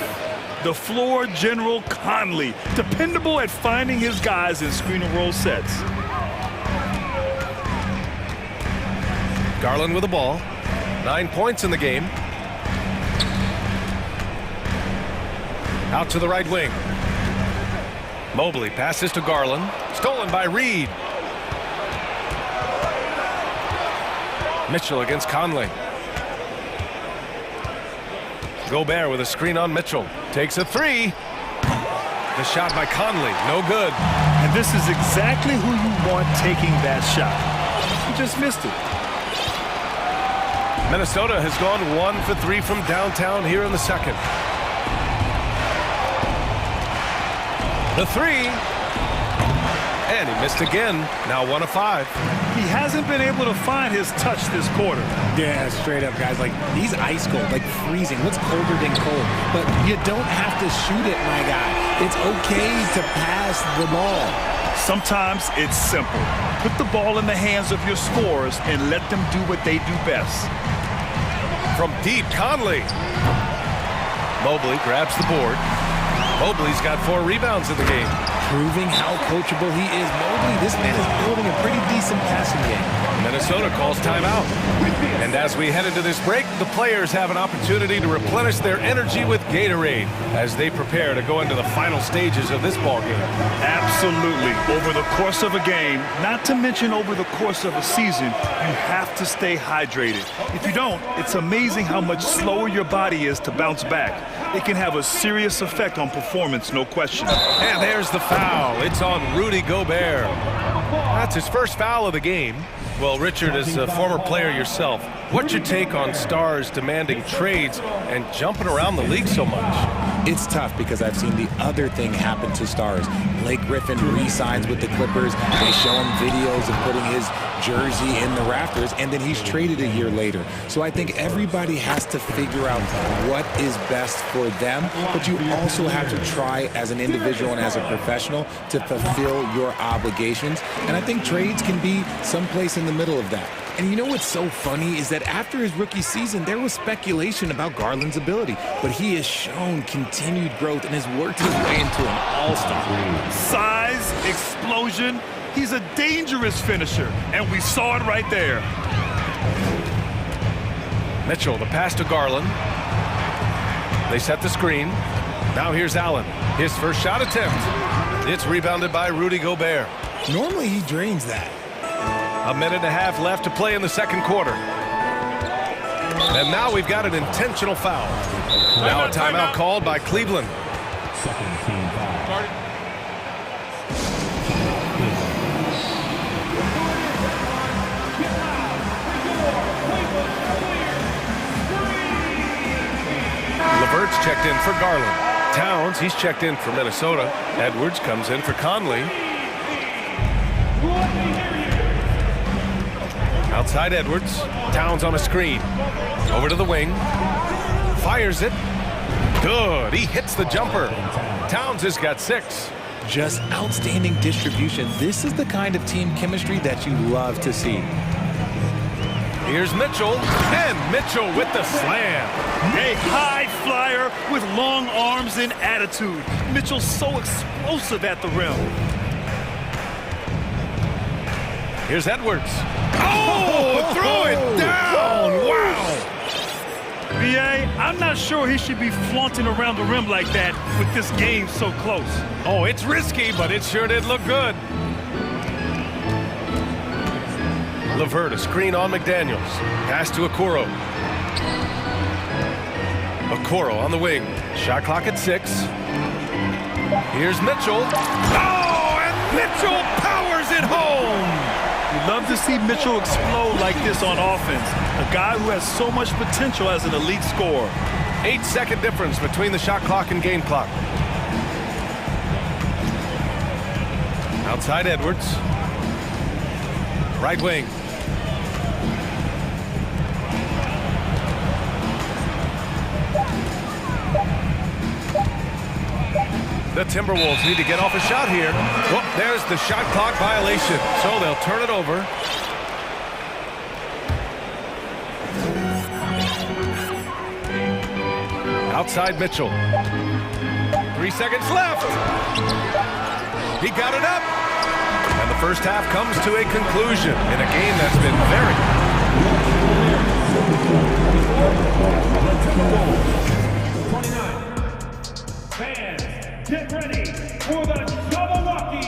The floor general Conley, dependable at finding his guys in screen and roll sets. Garland with the ball. 9 points in the game. Out to the right wing. Mobley passes to Garland. Stolen by Reid. Mitchell against Conley. Gobert with a screen on Mitchell. Takes a 3. The shot by Conley. No good. And this is exactly who you want taking that shot. He just missed it. Minnesota has gone 1 for 3 from downtown here in the second. The 3. And he missed again. Now 1 of 5. He hasn't been able to find his touch this quarter. Yeah, straight up, guys. Like, he's ice cold, like freezing. What's colder than cold? But you don't have to shoot it, my guy. It's okay to pass the ball. Sometimes it's simple. Put the ball in the hands of your scorers and let them do what they do best. From deep, Conley. Mobley grabs the board. Mobley's got 4 rebounds in the game. Proving how coachable he is. Mobley, this man is building a pretty decent passing game. Minnesota calls timeout. And as we head into this break, the players have an opportunity to replenish their energy with Gatorade as they prepare to go into the final stages of this ball game. Absolutely. Over the course of a game, not to mention over the course of a season, you have to stay hydrated. If you don't, it's amazing how much slower your body is to bounce back. It can have a serious effect on performance, no question. And there's the foul. It's on Rudy Gobert. That's his first foul of the game. Well, Richard, as a former player yourself, what's your take on stars demanding trades and jumping around the league so much? It's tough because I've seen the other thing happen to stars. Blake Griffin re-signs with the Clippers. They show him videos of putting his jersey in the rafters, and then he's traded a year later. So I think everybody has to figure out what is best for them, but you also have to try as an individual and as a professional to fulfill your obligations. And I think trades can be someplace in the middle of that. And you know what's so funny is that after his rookie season, there was speculation about Garland's ability, but he has shown continued growth and has worked his way into an all-star. Size, explosion, he's a dangerous finisher, and we saw it right there. Mitchell, the pass to Garland. They set the screen. Now here's Allen. His first shot attempt. It's rebounded by Rudy Gobert. Normally he drains that. A minute and a half left to play in the second quarter. And now we've got an intentional foul. Now a timeout called by Cleveland. Second team foul. LeVert's checked in for Garland. Towns, he's checked in for Minnesota. Edwards comes in for Conley. Outside Edwards. Towns on a screen. Over to the wing. Fires it. Good. He hits the jumper. Towns has got 6. Just outstanding distribution. This is the kind of team chemistry that you love to see. Here's Mitchell. And Mitchell with the slam. A high flyer with long arms and attitude. Mitchell's so explosive at the rim. Here's Edwards. Oh, throw it down. Wow. B.A., I'm not sure he should be flaunting around the rim like that with this game so close. Oh, it's risky, but it sure did look good. LeVert, a screen on McDaniels. Pass to Okoro. Okoro on the wing. Shot clock at 6. Here's Mitchell. Oh, and Mitchell powers it home. You love to see Mitchell explode like this on offense. A guy who has so much potential as an elite scorer. 8-second difference between the shot clock and game clock. Outside Edwards. Right wing. The Timberwolves need to get off a shot here. Oh, there's the shot clock violation, so they'll turn it over. Outside Mitchell. 3 seconds left. He got it up. And the first half comes to a conclusion in a game that's been very... 29. Fans, get ready for the Jabberwocky.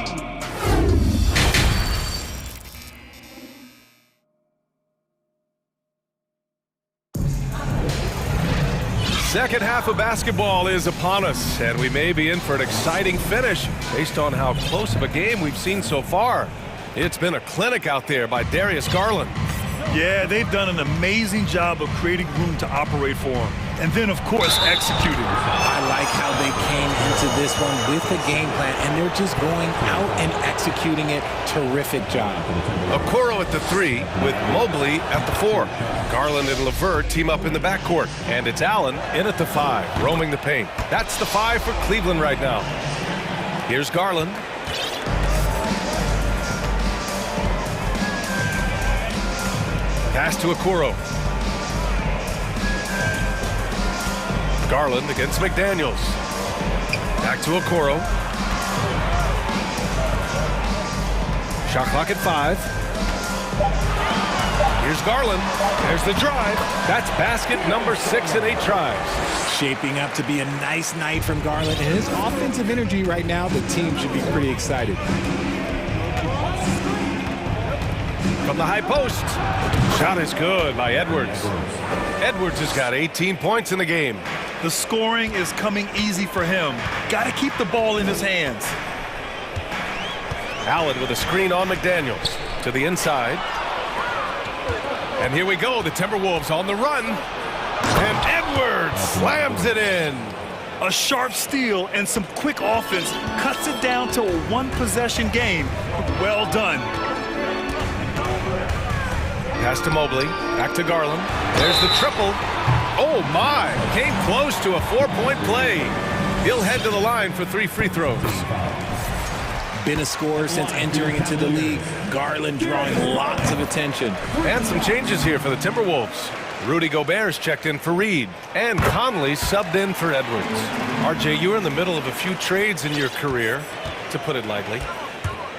Second half of basketball is upon us, and we may be in for an exciting finish based on how close of a game we've seen so far. It's been a clinic out there by Darius Garland. Yeah, they've done an amazing job of creating room to operate for him. And then, of course, executing. I like how they came into this one with a game plan, and they're just going out and executing it. Terrific job. Okoro at the 3 with Mobley at the 4. Garland and LeVert team up in the backcourt. And it's Allen in at the 5, roaming the paint. That's the 5 for Cleveland right now. Here's Garland. Pass to Okoro. Garland against McDaniels. Back to Okoro. Shot clock at 5. Here's Garland. There's the drive. That's basket number 6 in 8 tries. Shaping up to be a nice night from Garland. And his offensive energy right now, the team should be pretty excited. From the high post. Shot is good by Edwards. Edwards has got 18 points in the game. The scoring is coming easy for him. Got to keep the ball in his hands. Allen with a screen on McDaniels to the inside. And here we go, the Timberwolves on the run. And Edwards slams it in. A sharp steal and some quick offense cuts it down to a one-possession game. Well done. Pass to Mobley, back to Garland. There's the triple. Oh my, came close to a 4-point play. He'll head to the line for 3 free throws. Been a scorer since entering into the league. Garland drawing lots of attention. And some changes here for the Timberwolves. Rudy Gobert's checked in for Reed. And Conley subbed in for Edwards. RJ, you were in the middle of a few trades in your career, to put it lightly.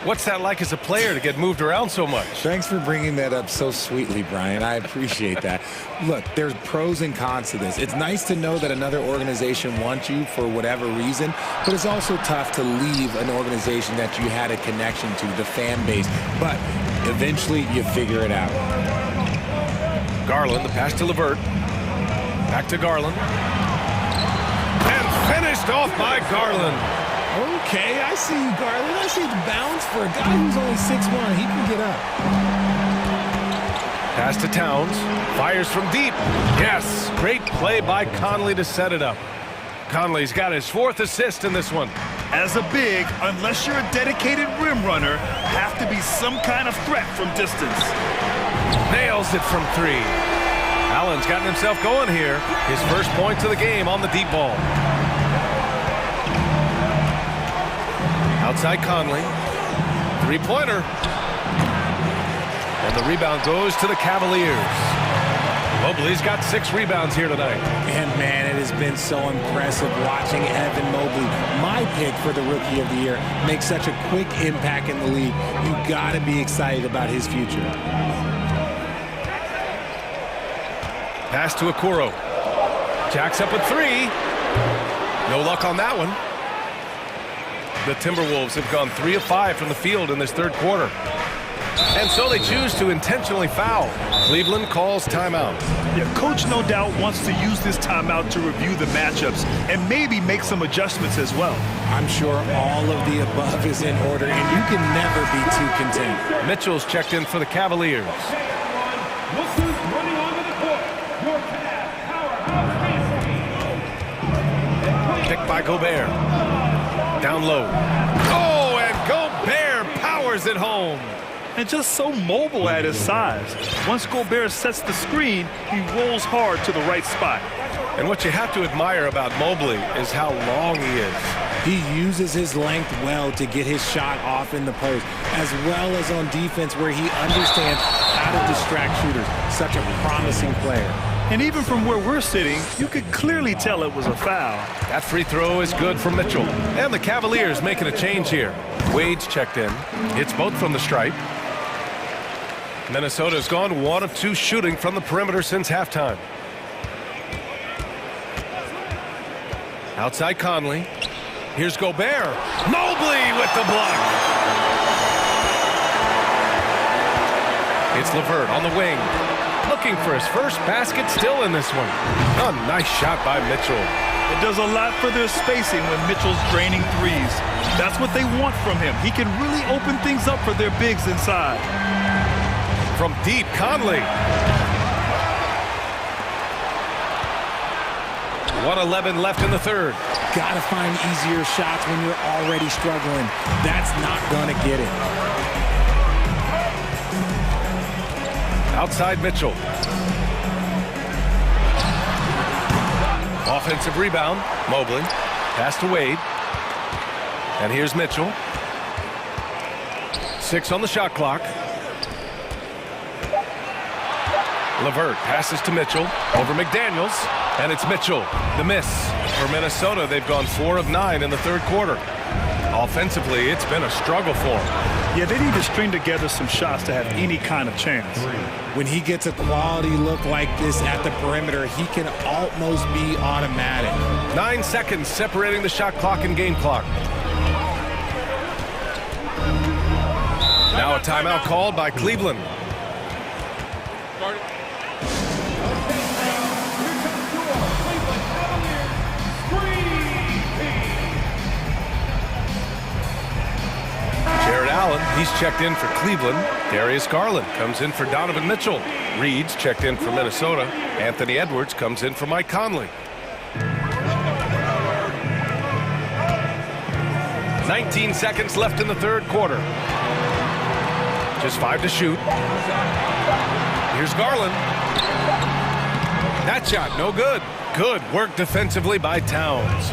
What's that like as a player to get moved around so much? Thanks for bringing that up so sweetly, Brian. I appreciate that. Look, there's pros and cons to this. It's nice to know that another organization wants you for whatever reason, but it's also tough to leave an organization that you had a connection to, the fan base. But eventually you figure it out. Garland, the pass to LeVert. Back to Garland. And finished off by Garland. Okay, I see you, Garland. I see the bounce for a guy who's only 6'1". He can get up. Pass to Towns. Fires from deep. Yes, great play by Conley to set it up. Conley's got his 4th assist in this one. As a big, unless you're a dedicated rim runner, have to be some kind of threat from distance. Nails it from 3. Allen's gotten himself going here. His first points of the game on the deep ball. Outside Conley. 3-pointer. And the rebound goes to the Cavaliers. Mobley's got 6 rebounds here tonight. And man, it has been so impressive watching Evan Mobley, my pick for the Rookie of the Year, make such a quick impact in the league. You got to be excited about his future. Pass to Okoro. Jacks up a 3. No luck on that one. The Timberwolves have gone 3 of 5 from the field in this 3rd quarter. And so they choose to intentionally foul. Cleveland calls timeout. Yeah, coach no doubt wants to use this timeout to review the matchups and maybe make some adjustments as well. I'm sure all of the above is in order, and you can never be too content. Mitchell's checked in for the Cavaliers. Picked by Gobert. Down low. Oh, and Gobert powers it home. And just so mobile at his size. Once Gobert sets the screen, he rolls hard to the right spot. And what you have to admire about Mobley is how long he is. He uses his length well to get his shot off in the post, as well as on defense where he understands how to distract shooters. Such a promising player. And even from where we're sitting, you could clearly tell it was a foul. That free throw is good for Mitchell. And the Cavaliers making a change here. Wade's checked in. Hits both from the stripe. Minnesota's gone 1 of 2 shooting from the perimeter since halftime. Outside Conley. Here's Gobert. Mobley with the block. It's LeVert on the wing. Looking for his first basket still in this one. A nice shot by Mitchell. It does a lot for their spacing when Mitchell's draining threes. That's what they want from him. He can really open things up for their bigs inside. From deep, Conley. 1:11 left in the 3rd. Gotta find easier shots when you're already struggling. That's not gonna get it. Outside Mitchell. Offensive rebound. Mobley. Pass to Wade. And here's Mitchell. 6 on the shot clock. LeVert passes to Mitchell. Over McDaniels. And it's Mitchell. The miss. For Minnesota, they've gone 4 of 9 in the 3rd quarter. Offensively, it's been a struggle for them. Yeah, they need to string together some shots to have any kind of chance. When he gets a quality look like this at the perimeter, he can almost be automatic. 9 seconds separating the shot clock and game clock. Now a timeout called by Cleveland. Jared Allen, he's checked in for Cleveland. Darius Garland comes in for Donovan Mitchell. Reed's checked in for Minnesota. Anthony Edwards comes in for Mike Conley. 19 seconds left in the third quarter. Just 5 to shoot. Here's Garland. That shot, no good. Good work defensively by Towns.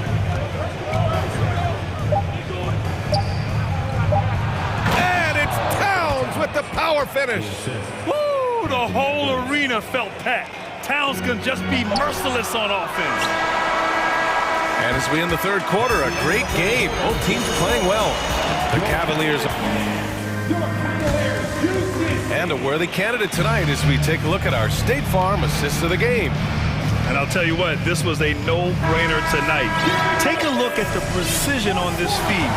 And it's Towns with the power finish. Woo! The whole arena felt packed. Towns can just be merciless on offense. And as we end the third quarter, a great game. Both teams playing well. The Cavaliers. And a worthy candidate tonight as we take a look at our State Farm Assist of the Game. And I'll tell you what, this was a no-brainer tonight. Take a look at the precision on this feed.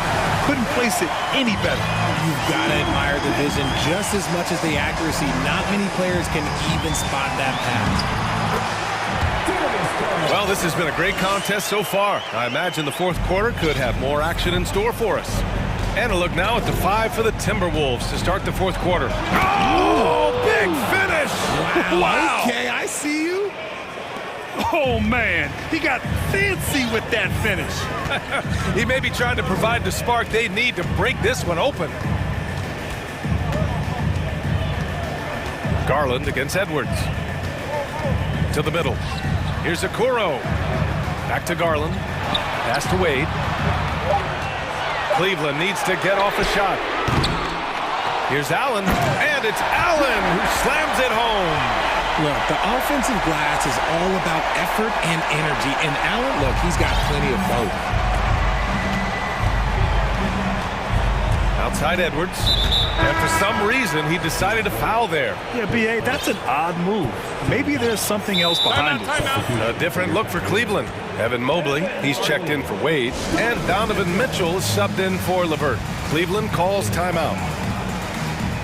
Couldn't place it any better. You've got to admire the vision just as much as the accuracy. Not many players can even spot that pass. Well, this has been a great contest so far. I imagine the fourth quarter could have more action in store for us. And a look now at the 5 for the Timberwolves to start the fourth quarter. Oh, big finish! Wow. Okay, I see you. Oh, man. He got fancy with that finish. He may be trying to provide the spark they need to break this one open. Garland against Edwards. To the middle. Here's Okoro. Back to Garland. Pass to Wade. Cleveland needs to get off a shot. Here's Allen. And it's Allen who slams it home. Look, the offensive glass is all about effort and energy. And Allen, look, he's got plenty of both. Outside Edwards. And for some reason, he decided to foul there. Yeah, B.A., that's an odd move. Maybe there's something else behind it. A different look for Cleveland. Evan Mobley, he's checked in for Wade. And Donovan Mitchell is subbed in for LeVert. Cleveland calls timeout.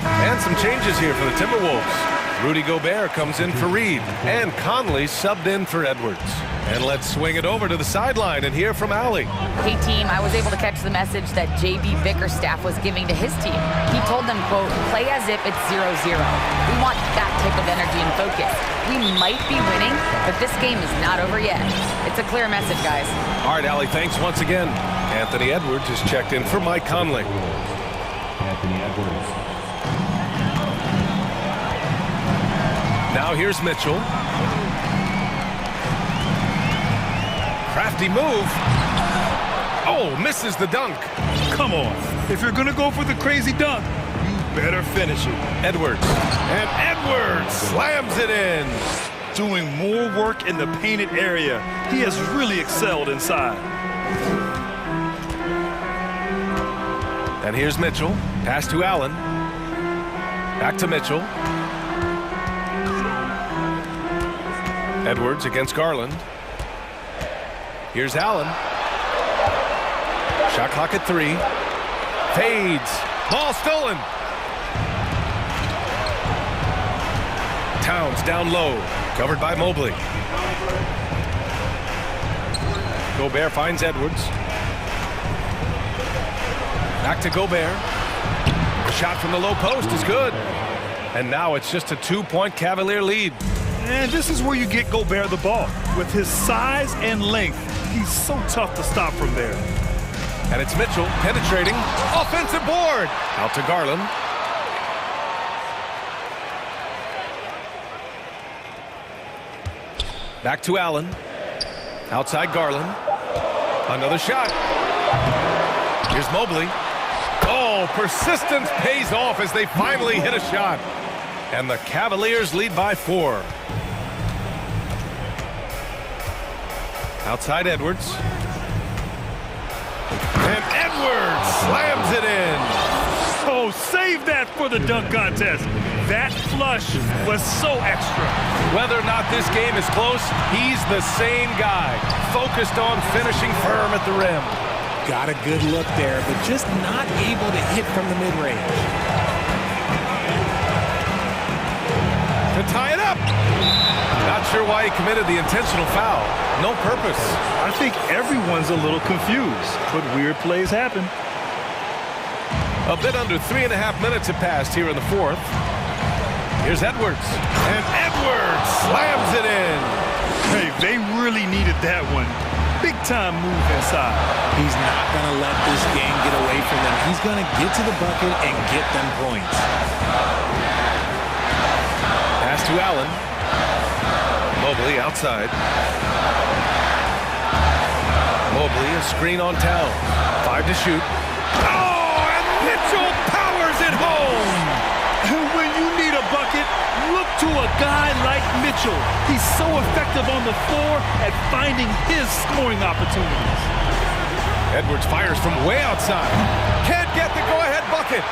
And some changes here for the Timberwolves. Rudy Gobert comes in for Reed. And Conley subbed in for Edwards. And let's swing it over to the sideline and hear from Allie. Hey, team, I was able to catch the message that J.B. Bickerstaff was giving to his team. He told them, quote, play as if it's 0-0. We want that type of energy and focus. We might be winning, but this game is not over yet. It's a clear message, guys. All right, Allie, thanks once again. Anthony Edwards is checked in for Mike Conley. Anthony Edwards. Now here's Mitchell. Crafty move. Oh, misses the dunk. Come on. If you're going to go for the crazy dunk, you better finish it. Edwards. And Edwards slams it in. Doing more work in the painted area. He has really excelled inside. And here's Mitchell. Pass to Allen. Back to Mitchell. Edwards against Garland. Here's Allen. Shot clock at 3. Fades. Ball stolen. Towns down low. Covered by Mobley. Gobert finds Edwards. Back to Gobert. The shot from the low post is good. And now it's just a 2-point Cavalier lead. And this is where you get Gobert the ball. With his size and length, he's so tough to stop from there. And it's Mitchell penetrating. Offensive board. Out to Garland. Back to Allen. Outside Garland. Another shot. Here's Mobley. Oh, persistence pays off as they finally hit a shot. And the Cavaliers lead by 4. Outside Edwards. And Edwards slams it in. Oh, Oh, save that for the dunk contest. That flush was so extra. Whether or not this game is close, he's the same guy, focused on finishing firm at the rim. Got a good look there, but just not able to hit from the mid-range. To tie it up. Not sure why he committed the intentional foul. No purpose. I think everyone's a little confused, but weird plays happen. A bit under 3.5 minutes have passed here in the fourth. Here's Edwards. And Edwards slams it in. Hey, they really needed that one. Big time move inside. He's not going to let this game get away from them. He's going to get to the bucket and get them points. Pass to Allen. Mobley outside. Mobley, a screen on Town. 5 to shoot. Oh, and Mitchell powers it home. And when you need a bucket, look to a guy like Mitchell. He's so effective on the floor at finding his scoring opportunities. Edwards fires from way outside. Can't get the go-ahead bucket.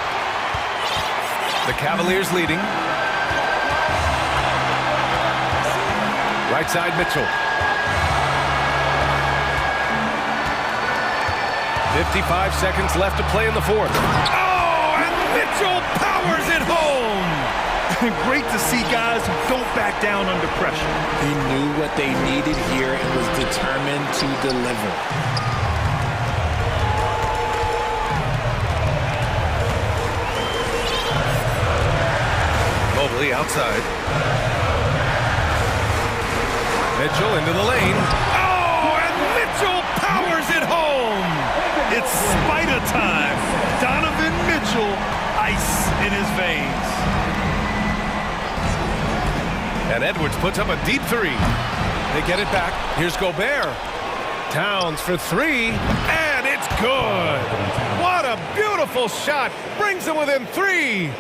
The Cavaliers leading. Right side, Mitchell. 55 seconds left to play in the fourth. Oh, and Mitchell powers it home. Great to see guys who don't back down under pressure. He knew what they needed here and was determined to deliver. Mobley outside. Mitchell into the lane. Oh, and Mitchell powers it home. It's spider time. Donovan Mitchell, ice in his veins. And Edwards puts up a deep three. They get it back. Here's Gobert. Towns for three, and it's good. What a beautiful shot. Brings them within 3.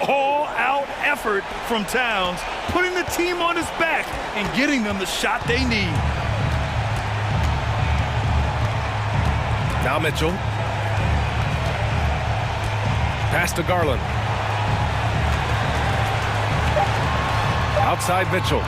All-out effort from Towns, putting the team on his back and getting them the shot they need. Now Mitchell. Pass to Garland. Outside Mitchell.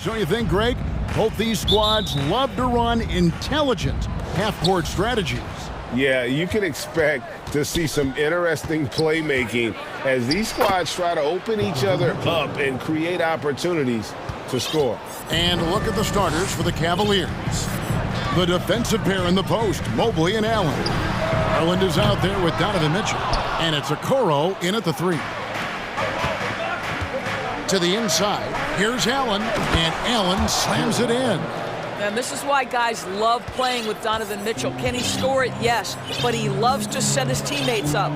Don't you think, Greg? Both these squads love to run intelligent half-court strategies. Yeah, you can expect to see some interesting playmaking as these squads try to open each other up and create opportunities to score. And look at the starters for the Cavaliers. The defensive pair in the post, Mobley and Allen. Garland is out there with Donovan Mitchell. And it's Okoro in at the 3. To the inside, here's Allen, and Allen slams it in. And this is why guys love playing with Donovan Mitchell. Can he score it? Yes, but he loves to set his teammates up.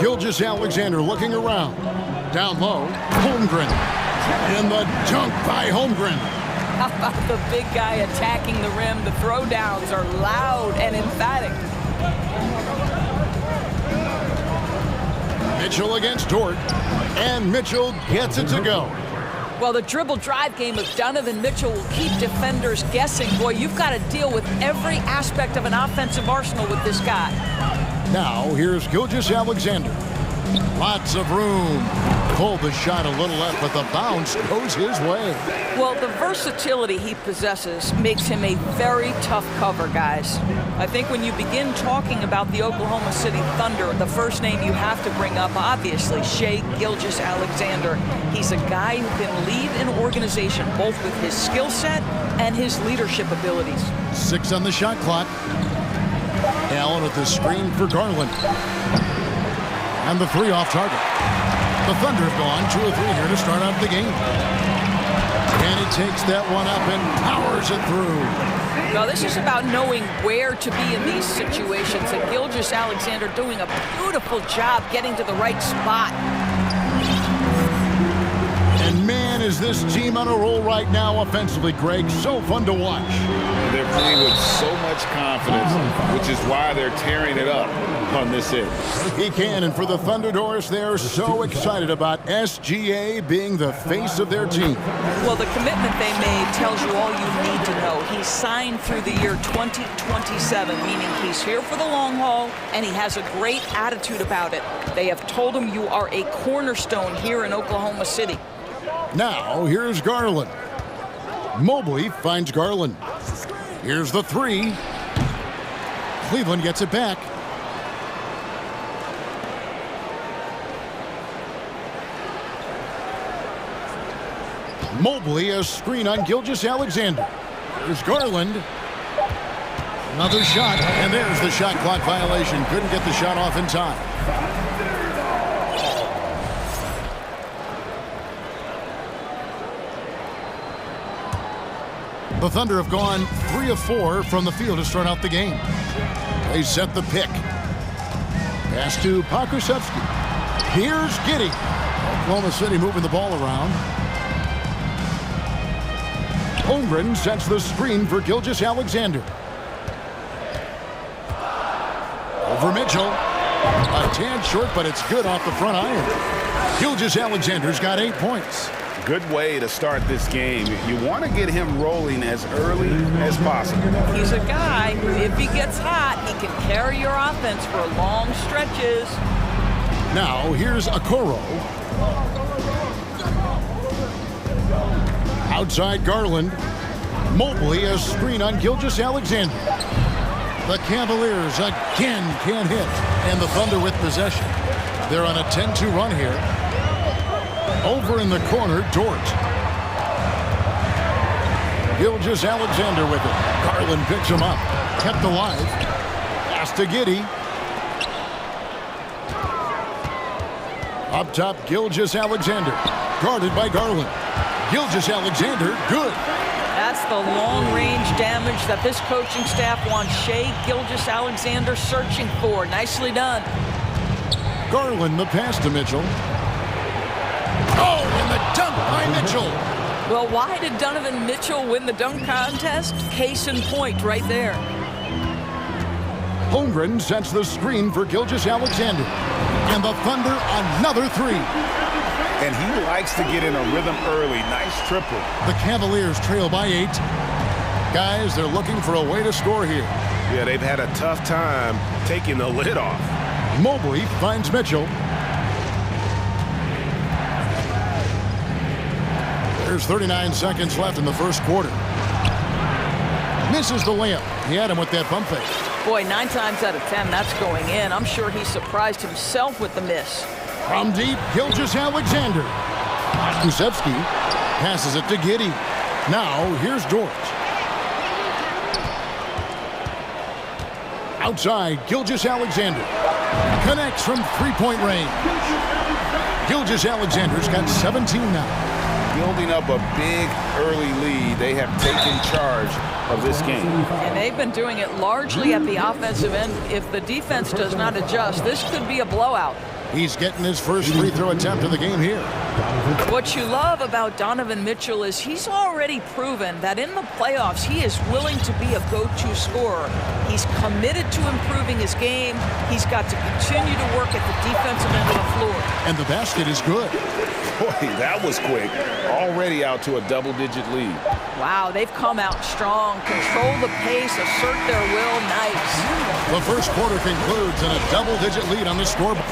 Gilgeous-Alexander looking around. Down low, Holmgren. And the dunk by Holmgren. How about the big guy attacking the rim? The throwdowns are loud and emphatic. Mitchell against Dort, and Mitchell gets it to go. Well, the dribble drive game of Donovan Mitchell will keep defenders guessing. Boy, you've got to deal with every aspect of an offensive arsenal with this guy. Now, here's Gilgeous-Alexander. Lots of room. Pulled the shot a little left, but the bounce goes his way. Well, the versatility he possesses makes him a very tough cover, guys. I think when you begin talking about the Oklahoma City Thunder, the first name you have to bring up, obviously, Shai Gilgeous-Alexander. He's a guy who can lead an organization both with his skill set and his leadership abilities. 6 on the shot clock. Allen with the screen for Garland. And the 3 off target. The Thunder have gone 2 of 3 here to start out the game. And he takes that one up and powers it through. Now, this is about knowing where to be in these situations. And Gilgeous-Alexander doing a beautiful job getting to the right spot. And man, is this team on a roll right now offensively, Greg. So fun to watch. They're playing with so much confidence, which is why they're tearing it up on this end. He can, and for the Thunder Doors, they're so excited about SGA being the face of their team. Well, the commitment they made tells you all you need to know. He's signed through the year 2027, meaning he's here for the long haul, and he has a great attitude about it. They have told him you are a cornerstone here in Oklahoma City. Now, here's Garland. Mobley finds Garland. Here's the 3. Cleveland gets it back. Mobley, a screen on Gilgeous-Alexander. Here's Garland. Another shot, and there's the shot clock violation. Couldn't get the shot off in time. The Thunder have gone 3 of 4 from the field to start out the game. They set the pick. Pass to Pokusevski. Here's Giddey. Oklahoma City moving the ball around. Holmgren sets the screen for Gilgeous-Alexander. Over Mitchell. A tad short, but it's good off the front iron. Gilgeous-Alexander's got 8 points. Good way to start this game. You want to get him rolling as early as possible. He's a guy who, if he gets hot, he can carry your offense for long stretches. Now, here's Okoro. Outside Garland. Mobley, a screen on Gilgeous-Alexander. The Cavaliers again can't hit. And the Thunder with possession. They're on a 10-2 run here. Over in the corner, Dort. Gilgeous-Alexander with it. Garland picks him up. Kept alive. Pass to Giddey. Up top, Gilgeous-Alexander. Guarded by Garland. Gilgeous-Alexander, good. That's the long-range damage that this coaching staff wants Shai Gilgeous-Alexander searching for. Nicely done. Garland, the pass to Mitchell. Oh, and the dunk by Mitchell. Well, why did Donovan Mitchell win the dunk contest? Case in point right there. Holmgren sets the screen for Gilgeous-Alexander. And the Thunder, another 3. And he likes to get in a rhythm early. Nice triple. The Cavaliers trail by 8. Guys, they're looking for a way to score here. Yeah, they've had a tough time taking the lid off. Mobley finds Mitchell. There's 39 seconds left in the first quarter. Misses the layup. He had him with that pump fake. Boy, 9 times out of 10, that's going in. I'm sure he surprised himself with the miss. From deep, Gilgeous-Alexander. Kusevsky passes it to Giddey. Now, here's Dort. Outside, Gilgeous-Alexander. Connects from three-point range. Gilgeous-Alexander's got 17 now. Building up a big early lead. They have taken charge of this game. And they've been doing it largely at the offensive end. If the defense does not adjust, this could be a blowout. He's getting his first free throw attempt of the game here. What you love about Donovan Mitchell is he's already proven that in the playoffs he is willing to be a go-to scorer. He's committed to improving his game. He's got to continue to work at the defensive end of the floor. And the basket is good. Boy, that was quick. Already out to a double-digit lead. Wow, they've come out strong. Control the pace, assert their will. Nice. The first quarter concludes in a double-digit lead on the scoreboard.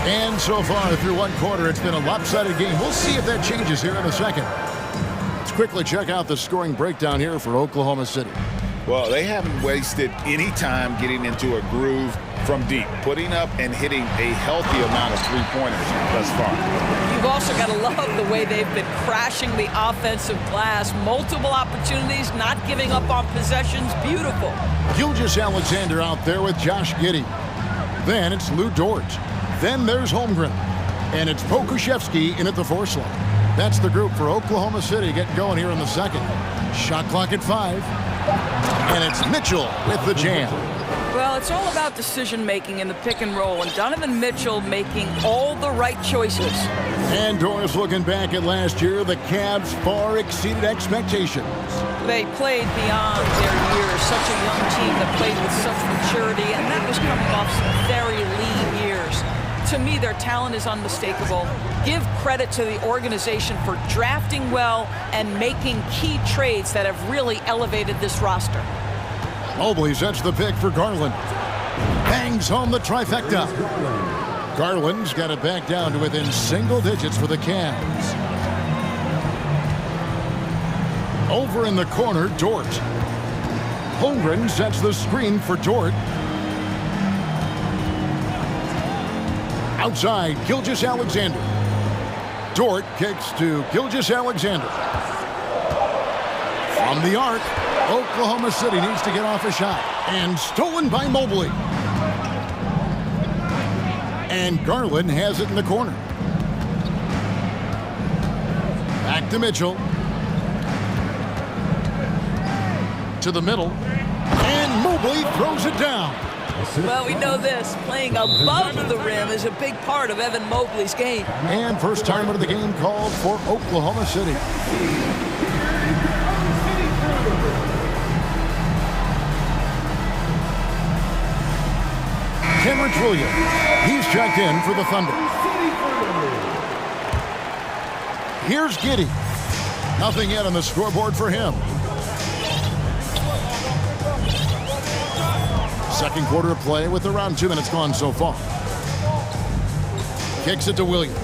And so far through one quarter, it's been a lopsided game. We'll see if that changes here in a second. Let's quickly check out the scoring breakdown here for Oklahoma City. Well, they haven't wasted any time getting into a groove from deep, putting up and hitting a healthy amount of three-pointers thus far. You've also got to love the way they've been crashing the offensive glass. Multiple opportunities, not giving up on possessions. Beautiful. Gilgeous-Alexander out there with Josh Giddey. Then it's Lou Dort. Then there's Holmgren. And it's Pokusevski in at the 4 slot. That's the group for Oklahoma City getting going here in the second. Shot clock at 5. And it's Mitchell with the jam. Well, it's all about decision-making in the pick and roll, and Donovan Mitchell making all the right choices. And Doris, looking back at last year, the Cavs far exceeded expectations. They played beyond their years. Such a young team that played with such maturity, and that was coming off some very lean years. To me, their talent is unmistakable. Give credit to the organization for drafting well and making key trades that have really elevated this roster. Mobley sets the pick for Garland. Bangs home the trifecta. Garland's got it back down to within single digits for the Cavs. Over in the corner, Dort. Holmgren sets the screen for Dort. Outside, Gilgeous-Alexander. Dort kicks to Gilgeous-Alexander. From the arc, Oklahoma City needs to get off a shot. And stolen by Mobley. And Garland has it in the corner. Back to Mitchell. To the middle. And Mobley throws it down. Well, we know this. Playing above the rim is a big part of Evan Mobley's game. And first timer of the game called for Oklahoma City. Kenrich Williams. He's checked in for the Thunder. Here's Giddey. Nothing yet on the scoreboard for him. Second quarter of play with around 2 minutes gone so far. Kicks it to Williams.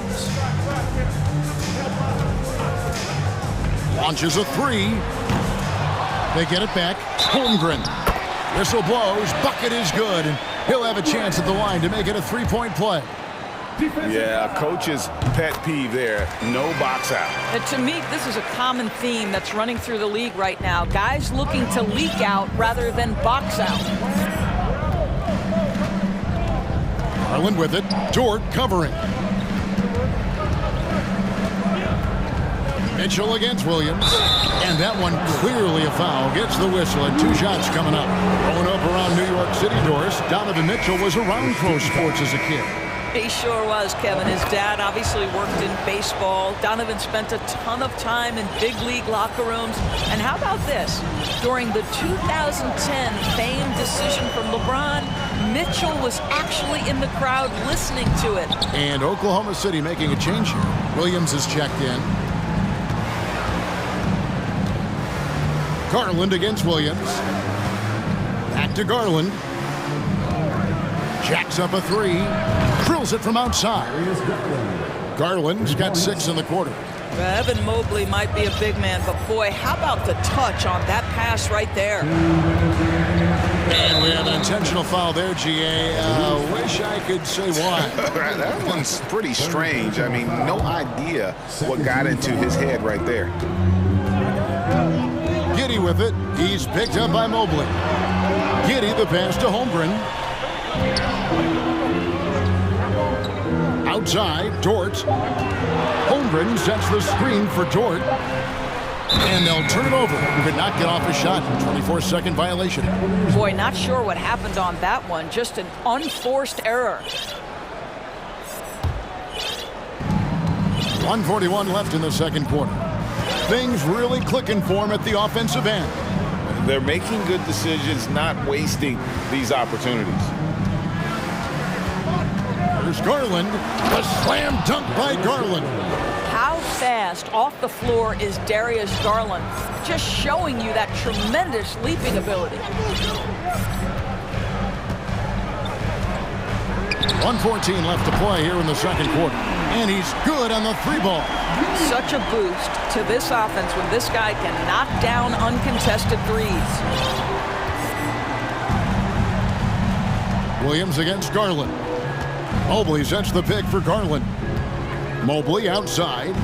Launches a 3. They get it back. Holmgren. Whistle blows. Bucket is good. And he'll have a chance at the line to make it a 3-point play. Yeah, coach's pet peeve there. No box out. And to me, this is a common theme that's running through the league right now. Guys looking to leak out rather than box out. Garland with it. Dort covering. Mitchell against Williams. And that one clearly a foul. Gets the whistle and 2 shots coming up. Growing up around New York City, Doris, Donovan Mitchell was around pro sports as a kid. He sure was, Kevin. His dad obviously worked in baseball. Donovan spent a ton of time in big league locker rooms. And how about this? During the 2010 famed decision from LeBron, Mitchell was actually in the crowd listening to it. And Oklahoma City making a change here. Williams is checked in. Garland against Williams. Back to Garland. Jacks up a 3. Drills it from outside. Garland's got 6 in the quarter. Evan Mobley might be a big man, but boy, how about the touch on that pass right there? And we have an intentional foul there, GA. Wish I could say why. That one's pretty strange. I mean, no idea what got into his head right there. Giddey with it. He's picked up by Mobley. Giddey the pass to Holmgren. Outside, Dort. Holmgren sets the screen for Dort. And they'll turn it over. Could not get off a shot. 24-second violation. Boy, not sure what happened on that one. Just an unforced error. 1:41 left in the second quarter. Things really clicking for him at the offensive end. They're making good decisions, not wasting these opportunities. There's Garland. A slam dunk by Garland. How fast off the floor is Darius Garland? Just showing you that tremendous leaping ability. 1:14 left to play here in the second quarter. And he's good on the 3-ball. Such a boost to this offense when this guy can knock down uncontested threes. Williams against Garland. Mobley sets the pick for Garland. Mobley outside.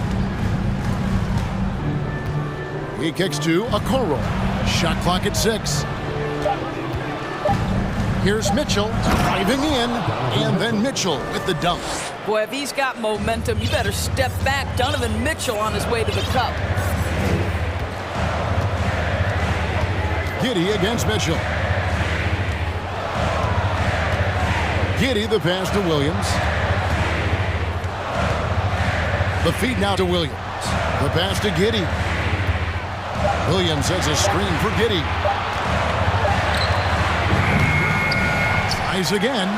He kicks to Okoro. Shot clock at 6. Here's Mitchell driving in, and then Mitchell with the dunk. Boy, if he's got momentum, you better step back. Donovan Mitchell on his way to the cup. Giddey against Mitchell. Giddey the pass to Williams. The feed now to Williams. The pass to Giddey. Williams has a screen for Giddey. Tries again.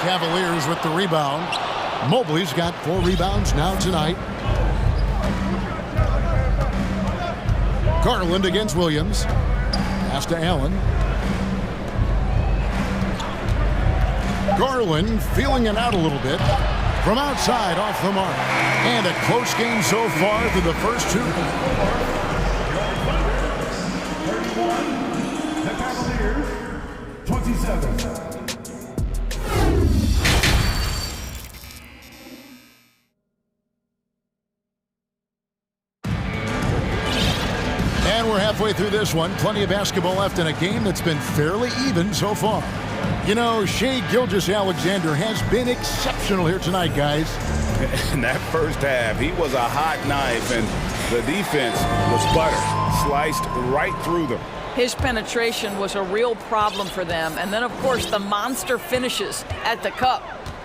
Cavaliers with the rebound. Mobley's got 4 rebounds now tonight. Garland against Williams. Pass to Allen. Garland feeling it out a little bit. From outside, off the mark. And a close game so far through the first 2. The Cavaliers, 27. And we're halfway through this one. Plenty of basketball left in a game that's been fairly even so far. You know, Shai Gilgeous-Alexander has been exceptional here tonight, guys. In that first half, he was a hot knife, and the defense was butter, sliced right through them. His penetration was a real problem for them. And then, of course, the monster finishes at the cup.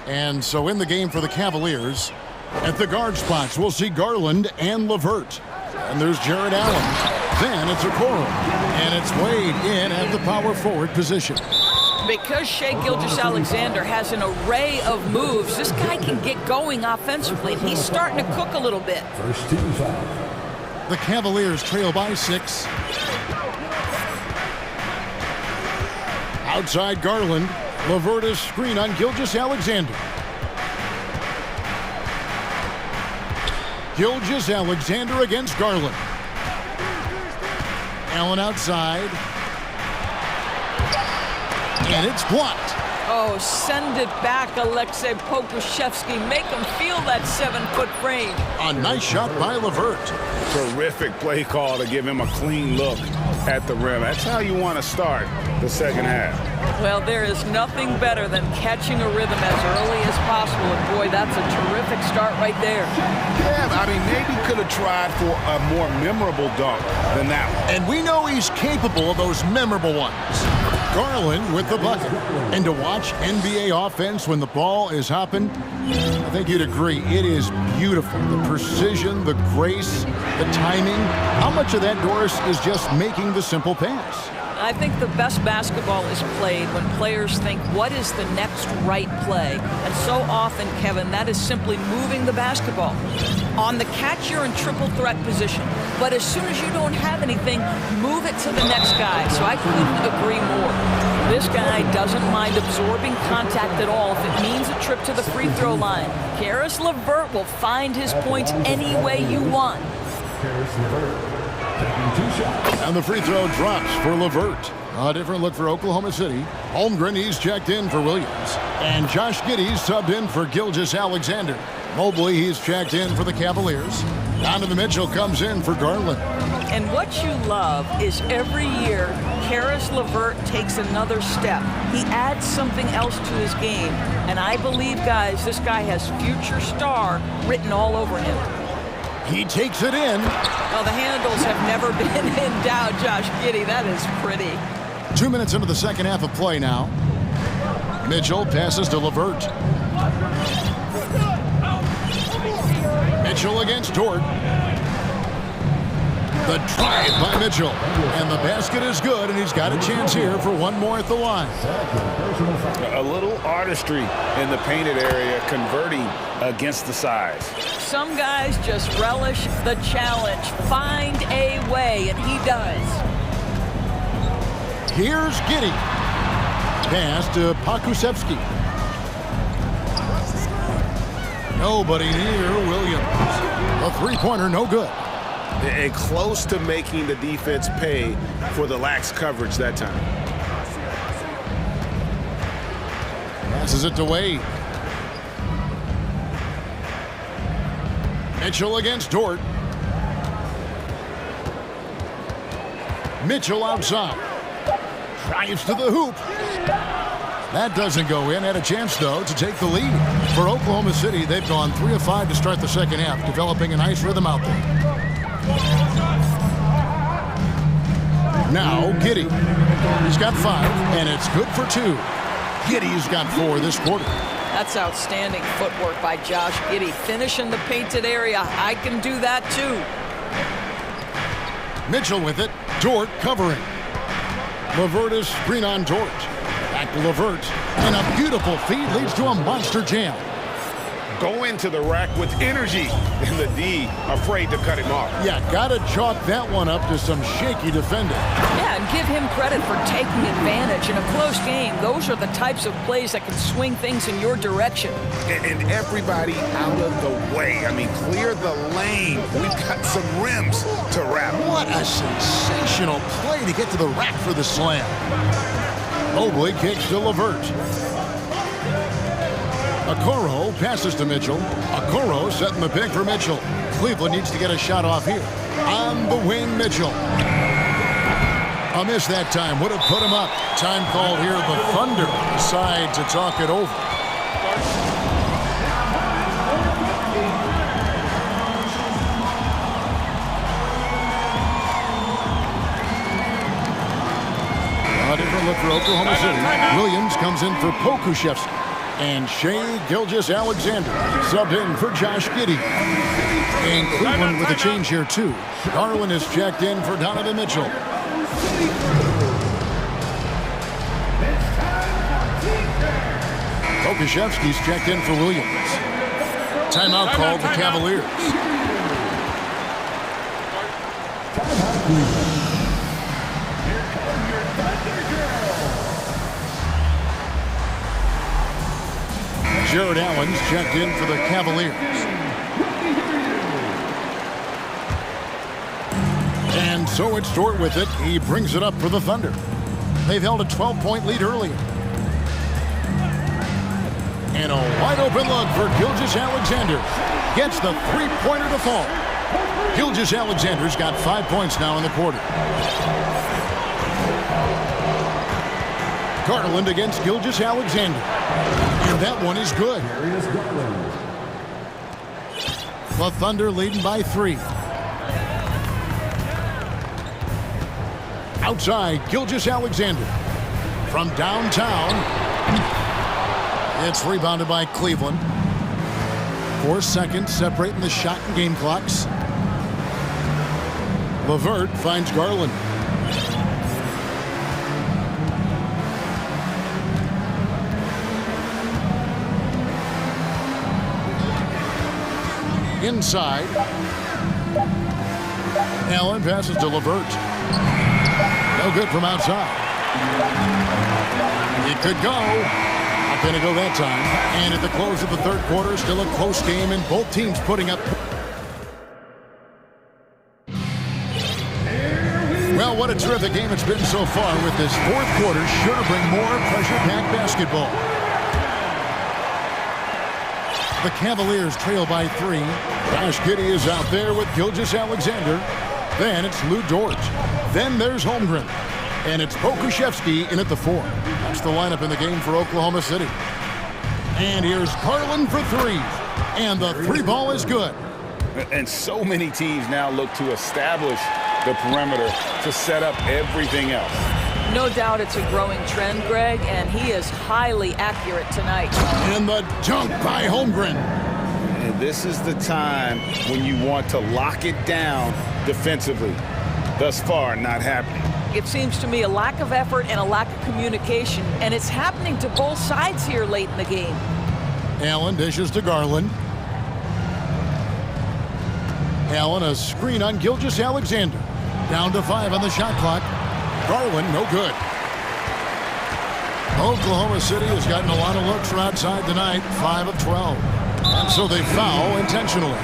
And so in the game for the Cavaliers, at the guard spots, we'll see Garland and LeVert. And there's Jared Allen. Then it's Okoro. And it's Wade in at the power forward position. Because Shai Gilgeous-Alexander has an array of moves, this guy can get going offensively. He's starting to cook a little bit. First team foul. The Cavaliers trail by 6. Outside Garland. LeVert's screen on Gilgeous-Alexander. Gilgeous-Alexander against Garland. Allen outside. And it's blocked. Oh, send it back, Alexei Pokusevski. Make him feel that 7-foot frame. A nice shot by LeVert. Terrific play call to give him a clean look at the rim. That's how you want to start the second half. Well, there is nothing better than catching a rhythm as early as possible. And boy, that's a terrific start right there. Yeah, I mean, maybe could have tried for a more memorable dunk than that one. And we know he's capable of those memorable ones. Garland with the bucket. And to watch NBA offense when the ball is hopping, I think you'd agree, it is beautiful. The precision, the grace, the timing. How much of that, Doris, is just making the simple pass? I think the best basketball is played when players think, what is the next right play? And so often, Kevin, that is simply moving the basketball. On the catch, you're in triple threat position. But as soon as you don't have anything, move it to the next guy. So I couldn't agree more. This guy doesn't mind absorbing contact at all if it means a trip to the free throw line. Caris LeVert will find his points any way you want. And the free throw drops for LeVert. A different look for Oklahoma City. Holmgren, he's checked in for Williams. And Josh Giddey's subbed in for Gilgeous-Alexander. Mobley, he's checked in for the Cavaliers. Donovan Mitchell comes in for Garland. And what you love is every year, Caris LeVert takes another step. He adds something else to his game. And I believe, guys, this guy has future star written all over him. He takes it in. Well, the handles have never been in doubt, Josh Giddey. That is pretty. 2 minutes into the second half of play now. Mitchell passes to LeVert. Mitchell against Dort. The drive by Mitchell. And the basket is good, and he's got a chance here for one more at the line. A little artistry in the painted area, converting against the size. Some guys just relish the challenge. Find a way, and he does. Here's Giddey. Pass to Pakusevsky. Nobody near Williams. A three-pointer, no good. And close to making the defense pay for the lax coverage that time. Passes it to Wade. Mitchell against Dort. Mitchell outside. Drives to the hoop. That doesn't go in. Had a chance, though, to take the lead. For Oklahoma City, they've gone 3 of 5 to start the second half, developing a nice rhythm out there. Now, Giddey. He's got 5, and it's good for 2. Giddey's got 4 this quarter. That's outstanding footwork by Josh Giddey. Finishing the painted area. I can do that, too. Mitchell with it. Dort covering. LeVert is screen on Dort. Back to LeVert. And a beautiful feed leads to a monster jam. Go into the rack with energy. And the D afraid to cut him off. Yeah, gotta chalk that one up to some shaky defending. Yeah, and give him credit for taking advantage. In a close game, those are the types of plays that can swing things in your direction. And everybody out of the way. I mean, clear the lane. We've got some rims to wrap. What a sensational play to get to the rack for the slam. Mobley kicks to LeVert. Okoro passes to Mitchell. Okoro setting the pick for Mitchell. Cleveland needs to get a shot off here. On the wing, Mitchell. A miss that time. Would have put him up. Time call here. The Thunder decide to talk it over. A different look for Oklahoma City. Williams comes in for Pokushevsky. And Shai Gilgeous-Alexander subbed in for Josh Giddey. And Cleveland with a change here, too. Garland is checked in for Donovan Mitchell. Pokushevsky's checked in for Williams. Timeout called the Cavaliers. Jared Allen's checked in for the Cavaliers. And so it's Dort with it. He brings it up for the Thunder. They've held a 12-point lead earlier. And a wide-open look for Gilgeous-Alexander. Gets the three-pointer to fall. Gilgeous-Alexander's got 5 points now in the quarter. Garland against Gilgeous-Alexander. And that one is good. The Thunder leading by 3. Outside, Gilgeous-Alexander. From downtown. It's rebounded by Cleveland. 4 seconds separating the shot and game clocks. LeVert finds Garland. inside. Allen passes to LeVert. No good from outside. It could go. Not going to go that time. And at the close of the third quarter, still a close game, and both teams putting up. Well, what a terrific game it's been so far, with this fourth quarter sure to bring more pressure-packed basketball. The Cavaliers trail by 3. Josh Giddey is out there with Gilgeous-Alexander. Then it's Lou Dort. Then there's Holmgren. And it's Pokusevski in at the 4. That's the lineup in the game for Oklahoma City. And here's Garland for 3. And the 3 ball is good. And so many teams now look to establish the perimeter to set up everything else. No doubt it's a growing trend, Greg, and he is highly accurate tonight. And the dunk by Holmgren. And this is the time when you want to lock it down defensively. Thus far, not happening. It seems to me a lack of effort and a lack of communication, and it's happening to both sides here late in the game. Allen dishes to Garland. Allen, a screen on Gilgeous-Alexander. Down to 5 on the shot clock. Garland, no good. Oklahoma City has gotten a lot of looks from outside tonight, 5 of 12. And so they foul intentionally.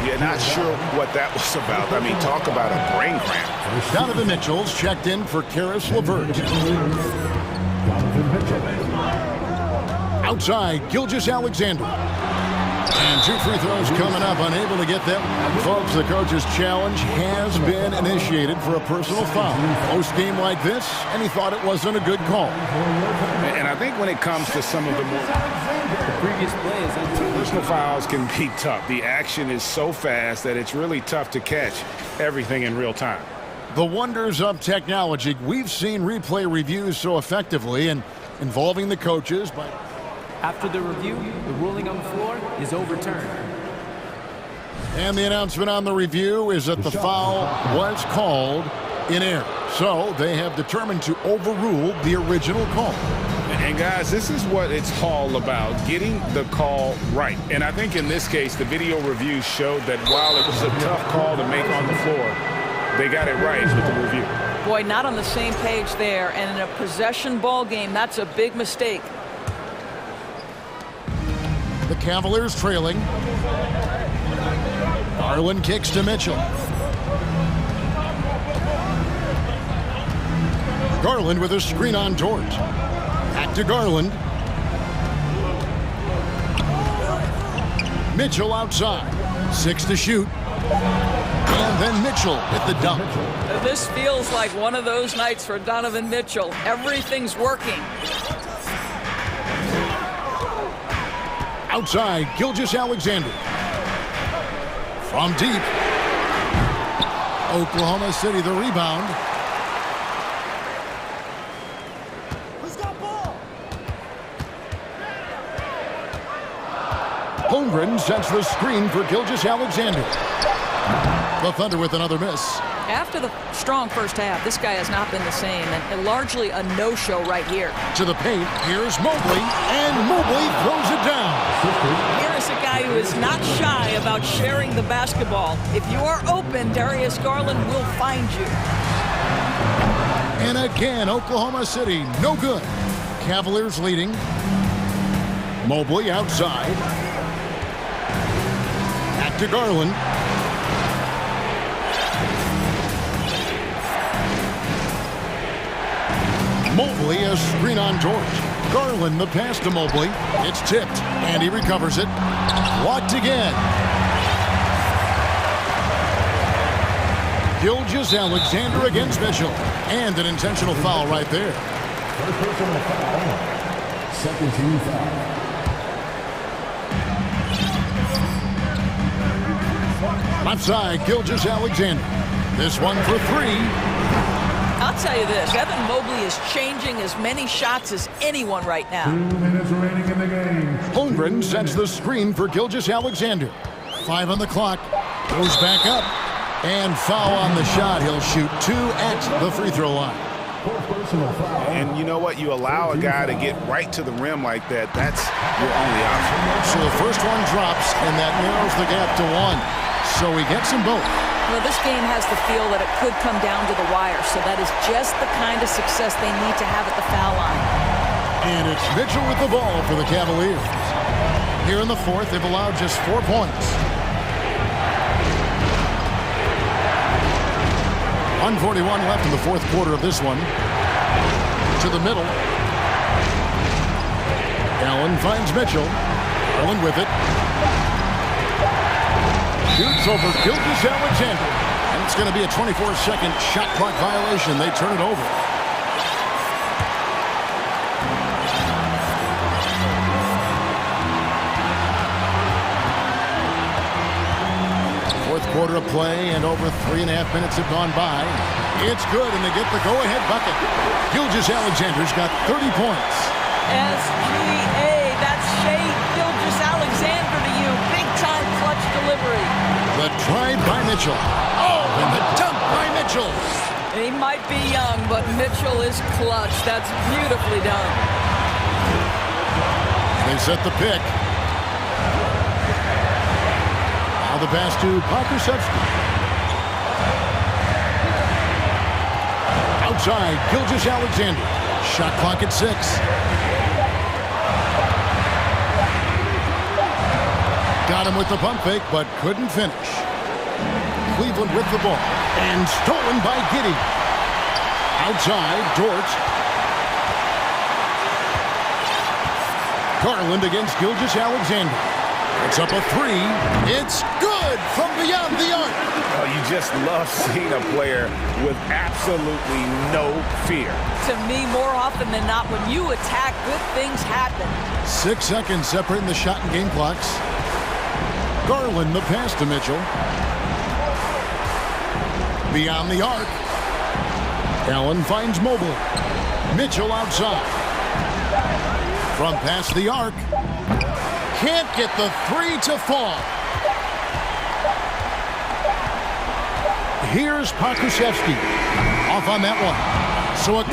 Yeah, not sure what that was about. I mean, talk about a brain cramp. Donovan Mitchell's checked in for Karis LeVert. Outside, Gilgeous-Alexander. And 2 free throws coming up, unable to get them. Folks, the coach's challenge has been initiated for a personal foul. Post game like this, and he thought it wasn't a good call. And I think when it comes to some of the more previous plays, personal fouls can be tough. The action is so fast that it's really tough to catch everything in real time. The wonders of technology. We've seen replay reviews so effectively and involving the coaches, but after the review, the ruling on the floor is overturned. And the announcement on the review is that the foul was called in error. So they have determined to overrule the original call. And guys, this is what it's all about, getting the call right. And I think in this case, the video review showed that while it was a tough call to make on the floor, they got it right with the review. Boy, not on the same page there. And in a possession ball game, that's a big mistake. The Cavaliers trailing. Garland kicks to Mitchell. Garland with a screen on Dort. Back to Garland. Mitchell outside. 6 to shoot. And then Mitchell at the dunk. This feels like one of those nights for Donovan Mitchell. Everything's working. Outside, Gilgeous-Alexander. From deep. Oklahoma City the rebound. Who's got ball? Holmgren sets the screen for Gilgeous-Alexander. The Thunder with another miss. After the strong first half, this guy has not been the same, and largely a no-show right here. To the paint, here's Mobley, and Mobley throws it down. Here is a guy who is not shy about sharing the basketball. If you are open, Darius Garland will find you. And again, Oklahoma City, no good. Cavaliers leading. Mobley outside. Back to Garland. Mobley, a screen on Dort. Garland, the pass to Mobley. It's tipped, and he recovers it. Blocked again. Gilgeous-Alexander against Mitchell. And an intentional foul right there. First personal foul. Second team foul. Left side, Gilgeous-Alexander. This one for 3. I'll tell you this, Evan Mobley is changing as many shots as anyone right now. 2 minutes remaining in the game. Holmgren sets the screen for Gilgeous-Alexander. 5 on the clock. Goes back up. And foul on the shot. He'll shoot 2 at the free throw line. And you know what? You allow a guy to get right to the rim like that. That's your only option. So the first one drops, and that narrows the gap to 1. So he gets them both. Well, this game has the feel that it could come down to the wire, so that is just the kind of success they need to have at the foul line. And it's Mitchell with the ball for the Cavaliers. Here in the fourth, they've allowed just 4 points. 141 left in the fourth quarter of this one. To the middle. Allen finds Mitchell. Allen with it. Shoots over Gilgeous-Alexander. And it's going to be a 24-second shot clock violation. They turn it over. Fourth quarter of play, and over 3.5 minutes have gone by. It's good, and they get the go-ahead bucket. Gilgeous-Alexander's got 30 points. SGA, that's Shea Gilgeous-Alexander to you. Big-time clutch delivery. The drive by Mitchell. Oh, and the dunk by Mitchell. He might be young, but Mitchell is clutch. That's beautifully done. They set the pick. Now the pass to Pokusevski. Outside, Gilgeous-Alexander. Shot clock at 6. Got him with the pump fake, but couldn't finish. Cleveland with the ball. And stolen by Giddey. Outside, Dort. Garland against Gilgeous-Alexander. It's up a 3. It's good from beyond the arc. Oh, you just love seeing a player with absolutely no fear. To me, more often than not, when you attack, good things happen. 6 seconds separating the shot and game clocks. Garland, the pass to Mitchell. Beyond the arc. Allen finds Mobley. Mitchell outside. From past the arc. Can't get the 3 to fall. Here's Pokusevski. Off on that one. So a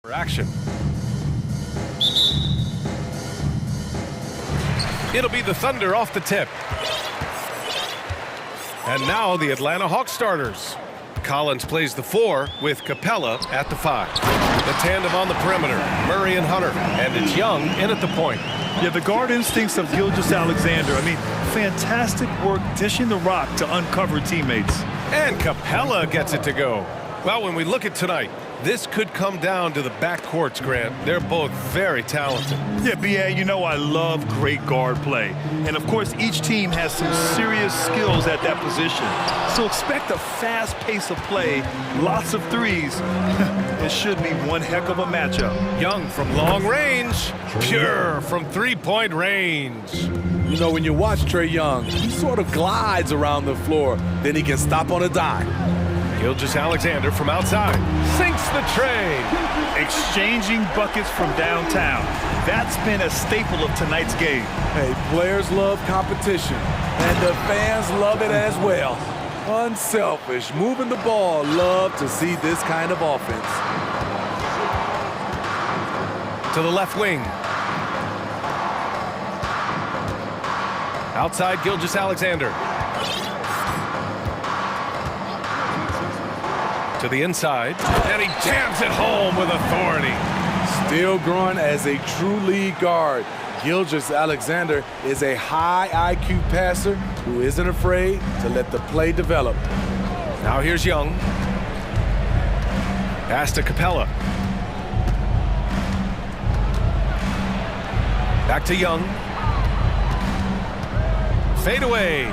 For action. It'll be the Thunder off the tip. And now the Atlanta Hawks starters. Collins plays the 4 with Capella at the 5. The tandem on the perimeter, Murray and Hunter. And it's Young in at the point. Yeah, the guard instincts of Gilgeous-Alexander. I mean, fantastic work dishing the rock to uncover teammates. And Capella gets it to go. Well, when we look at tonight, this could come down to the backcourts, Grant. They're both very talented. Yeah, B.A., you know I love great guard play. And, of course, each team has some serious skills at that position. So expect a fast pace of play, lots of threes. It should be one heck of a matchup. Young from long range, pure from three-point range. You know, when you watch Trae Young, he sort of glides around the floor. Then he can stop on a dime. Gilgeous-Alexander from outside sinks the tray. Exchanging buckets from downtown. That's been a staple of tonight's game. Hey, players love competition, and the fans love it as well. Unselfish, moving the ball. Love to see this kind of offense. To the left wing. Outside Gilgeous-Alexander. To the inside, and he jams it home with authority. Still growing as a true lead guard, Gilgeous-Alexander is a high IQ passer who isn't afraid to let the play develop. Now here's Young. Pass to Capella. Back to Young. Fade away.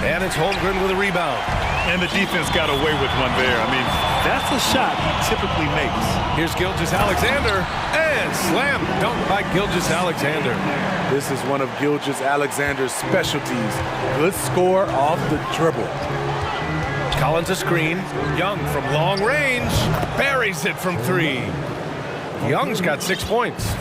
And it's Holmgren with a rebound. And the defense got away with one there. I mean, that's a shot he typically makes. Here's Gilgeous-Alexander, and slam dunk by Gilgeous-Alexander. This is one of Gilgeous-Alexander's specialties. Good score off the dribble. Collins a screen. Young from long range buries it from 3. Young's got 6 points.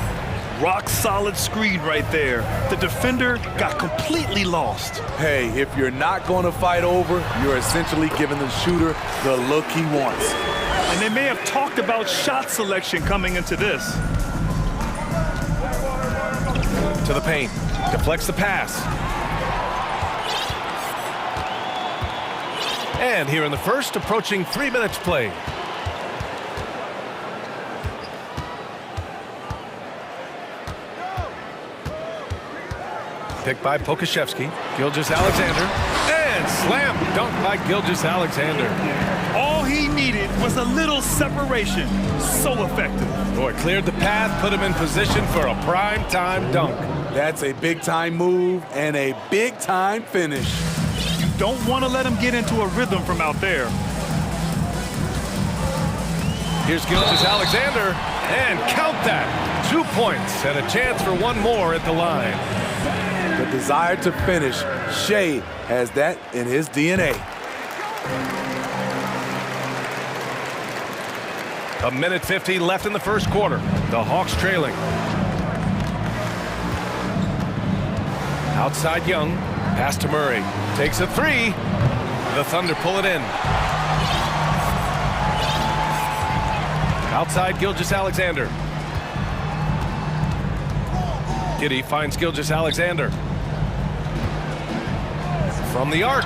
Rock solid screen right there. The defender got completely lost. Hey, if you're not going to fight over, you're essentially giving the shooter the look he wants. And they may have talked about shot selection coming into this. To the paint. Deflects the pass. And here in the first, approaching 3 minutes played. Picked by Pokashevsky. Gilgeous-Alexander. And slam dunk by Gilgeous-Alexander. All he needed was a little separation. So effective. Boy, cleared the path, put him in position for a prime-time dunk. That's a big-time move and a big-time finish. You don't want to let him get into a rhythm from out there. Here's Gilgeous-Alexander, and count that. 2 points and a chance for one more at the line. The desire to finish, Shea has that in his DNA. A minute 50 left in the first quarter. The Hawks trailing. Outside Young, pass to Murray. Takes a 3. The Thunder pull it in. Outside Gilgeous-Alexander. Giddey finds Gilgeous-Alexander. From the arc.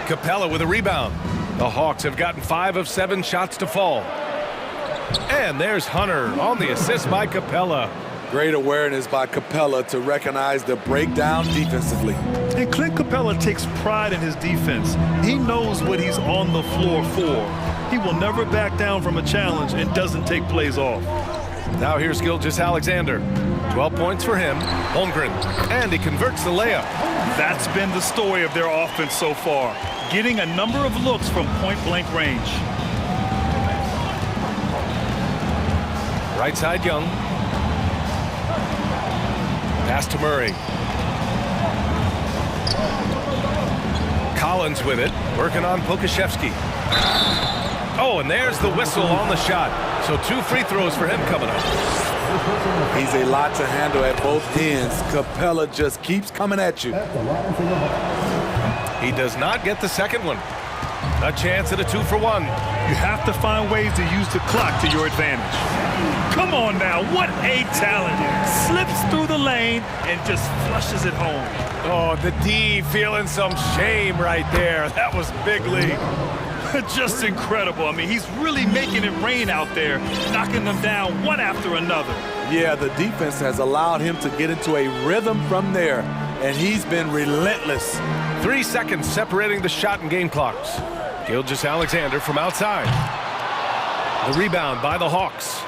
Capella with a rebound. The Hawks have gotten 5 of 7 shots to fall. And there's Hunter on the assist by Capella. Great awareness by Capella to recognize the breakdown defensively. And Clint Capella takes pride in his defense. He knows what he's on the floor for. He will never back down from a challenge and doesn't take plays off. Now here's Gilgeous-Alexander. 12 points for him. Holmgren. And he converts the layup. That's been the story of their offense so far. Getting a number of looks from point-blank range. Right side Young. Pass to Murray. Collins with it. Working on Pokashevsky. Oh, and there's the whistle on the shot. So 2 free throws for him coming up. He's a lot to handle at both ends. Capella just keeps coming at you. He does not get the second one. A chance at a 2-for-1. You have to find ways to use the clock to your advantage. Come on now, what a talent. Slips through the lane and just flushes it home. Oh, the D feeling some shame right there. That was big league. Just incredible. I mean, he's really making it rain out there, knocking them down one after another. Yeah, the defense has allowed him to get into a rhythm from there, and he's been relentless. 3 seconds separating the shot and game clocks. Gilgeous-Alexander from outside. The rebound by the Hawks.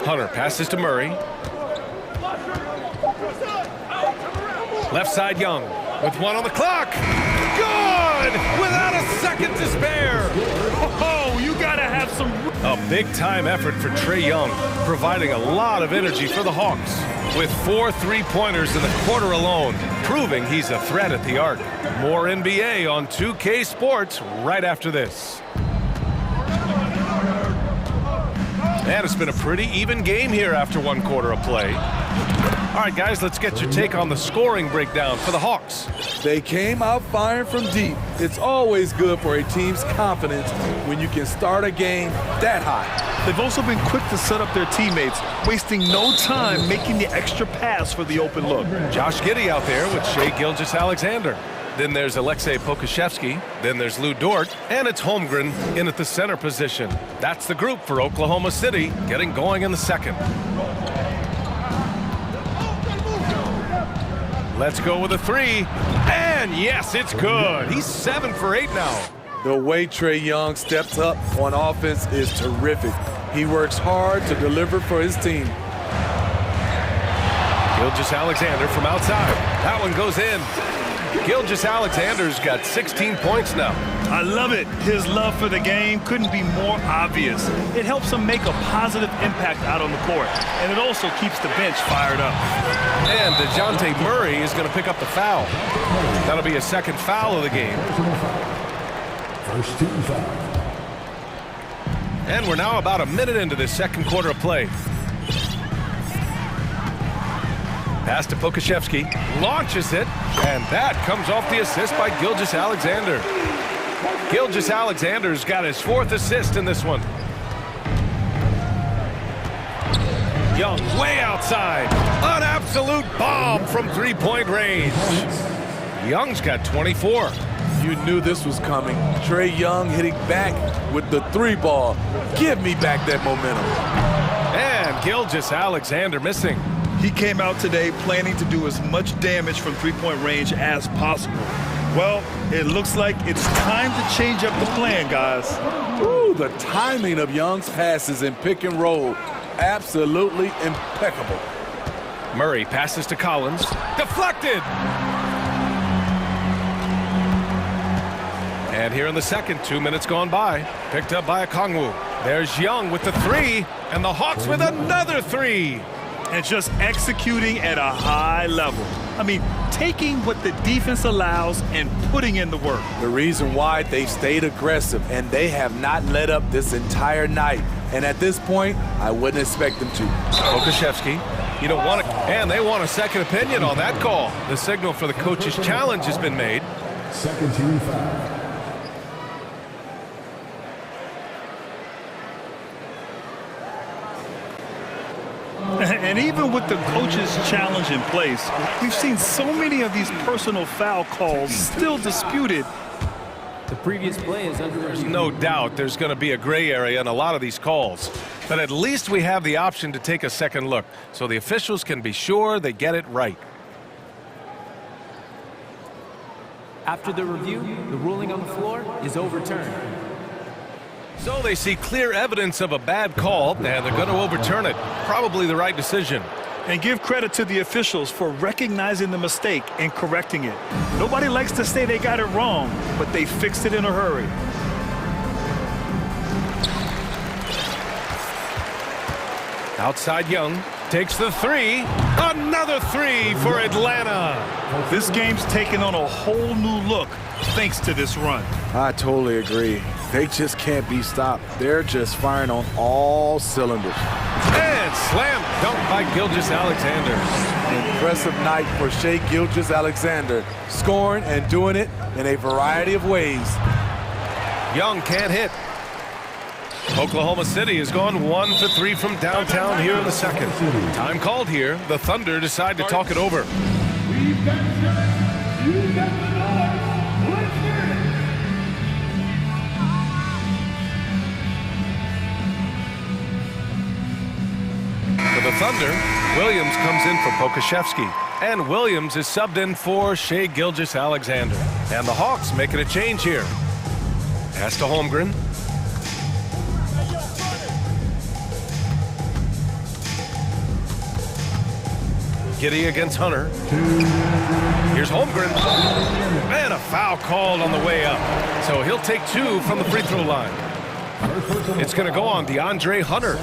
Hunter passes to Murray. Left side Young with 1 on the clock. Good! Without a second to spare. Oh, you gotta have some... A big-time effort for Trae Young, providing a lot of energy for the Hawks. With 4 3-pointers in the quarter alone, proving he's a threat at the arc. More NBA on 2K Sports right after this. And it's been a pretty even game here after 1 quarter of play. All right, guys, let's get your take on the scoring breakdown for the Hawks. They came out firing from deep. It's always good for a team's confidence when you can start a game that high. They've also been quick to set up their teammates, wasting no time making the extra pass for the open look. Josh Giddey out there with Shai Gilgeous-Alexander. Then there's Aleksej Pokusevski. Then there's Lou Dort. And it's Holmgren in at the center position. That's the group for Oklahoma City, getting going in the second. Let's go with a 3. And yes, it's good. He's 7 for 8 now. The way Trae Young steps up on offense is terrific. He works hard to deliver for his team. Gilgeous-Alexander from outside. That one goes in. Gilgeous-Alexander's got 16 points now. I love it. His love for the game couldn't be more obvious. It helps him make a positive impact out on the court, and it also keeps the bench fired up. And DeJounte Murray is going to pick up the foul. That'll be a second foul of the game. First team foul. And we're now about a minute into this second quarter of play. Pass to Pokusevski, launches it, and that comes off the assist by Gilgeous-Alexander. Gilgeous-Alexander's got his 4th assist in this one. Young way outside. An absolute bomb from 3-point range. Young's got 24. You knew this was coming. Trae Young hitting back with the 3-ball. Give me back that momentum. And Gilgeous-Alexander missing. He came out today planning to do as much damage from 3-point range as possible. Well, it looks like it's time to change up the plan, guys. Ooh, the timing of Young's passes in pick and roll, absolutely impeccable. Murray passes to Collins. Deflected! And here in the second, 2 minutes gone by. Picked up by Okongwu. There's Young with the 3, and the Hawks with another 3. And just executing at a high level. I mean, taking what the defense allows and putting in the work. The reason why they stayed aggressive, and they have not let up this entire night. And at this point, I wouldn't expect them to. Pokusevski, you don't want to, and they want a second opinion on that call. The signal for the coach's challenge has been made. Second team foul. And even with the coach's challenge in place, we've seen so many of these personal foul calls still disputed. The previous play is under review. There's no doubt there's going to be a gray area in a lot of these calls. But at least we have the option to take a second look, so the officials can be sure they get it right. After the review, the ruling on the floor is overturned. So they see clear evidence of a bad call, and they're going to overturn it. Probably the right decision. And give credit to the officials for recognizing the mistake and correcting it. Nobody likes to say they got it wrong, but they fixed it in a hurry. Outside Young takes the 3. Another 3 for Atlanta. This game's taken on a whole new look thanks to this run. I totally agree. They just can't be stopped. They're just firing on all cylinders. And Slam dunk by Gilgeous-Alexander. Impressive night for Shai Gilgeous-Alexander, scoring and doing it in a variety of ways. Young can't hit. Oklahoma City has gone 1 for 3 from downtown here in the second. Time called here. The Thunder decide to talk it over. We've got shots. You've got the noise. Let's hear it. For the Thunder, Williams comes in for Pokashevsky. And Williams is subbed in for Shai Gilgeous-Alexander. And the Hawks making a change here. Pass to Holmgren. Giddy against Hunter. Here's Holmgren. And a foul called on the way up. So he'll take 2 from the free throw line. It's going to go on DeAndre Hunter.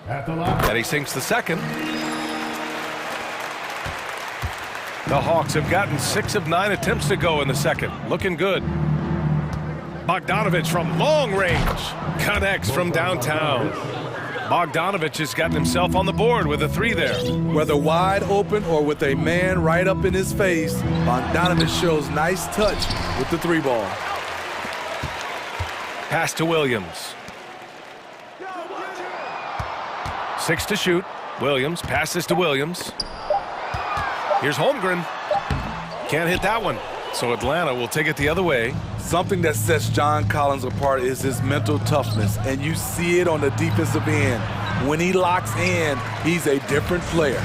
And he sinks the second. The Hawks have gotten 6 of 9 attempts to go in the second. Looking good. Bogdanovich from long range. Connects from downtown. Bogdanovich has gotten himself on the board with a 3 there. Whether wide open or with a man right up in his face, Bogdanovich shows nice touch with the 3 ball. Pass to Williams. 6 to shoot. Williams passes to Williams. Here's Holmgren. Can't hit that one. So Atlanta will take it the other way. Something that sets John Collins apart is his mental toughness, and you see it on the defensive end. When he locks in, he's a different player.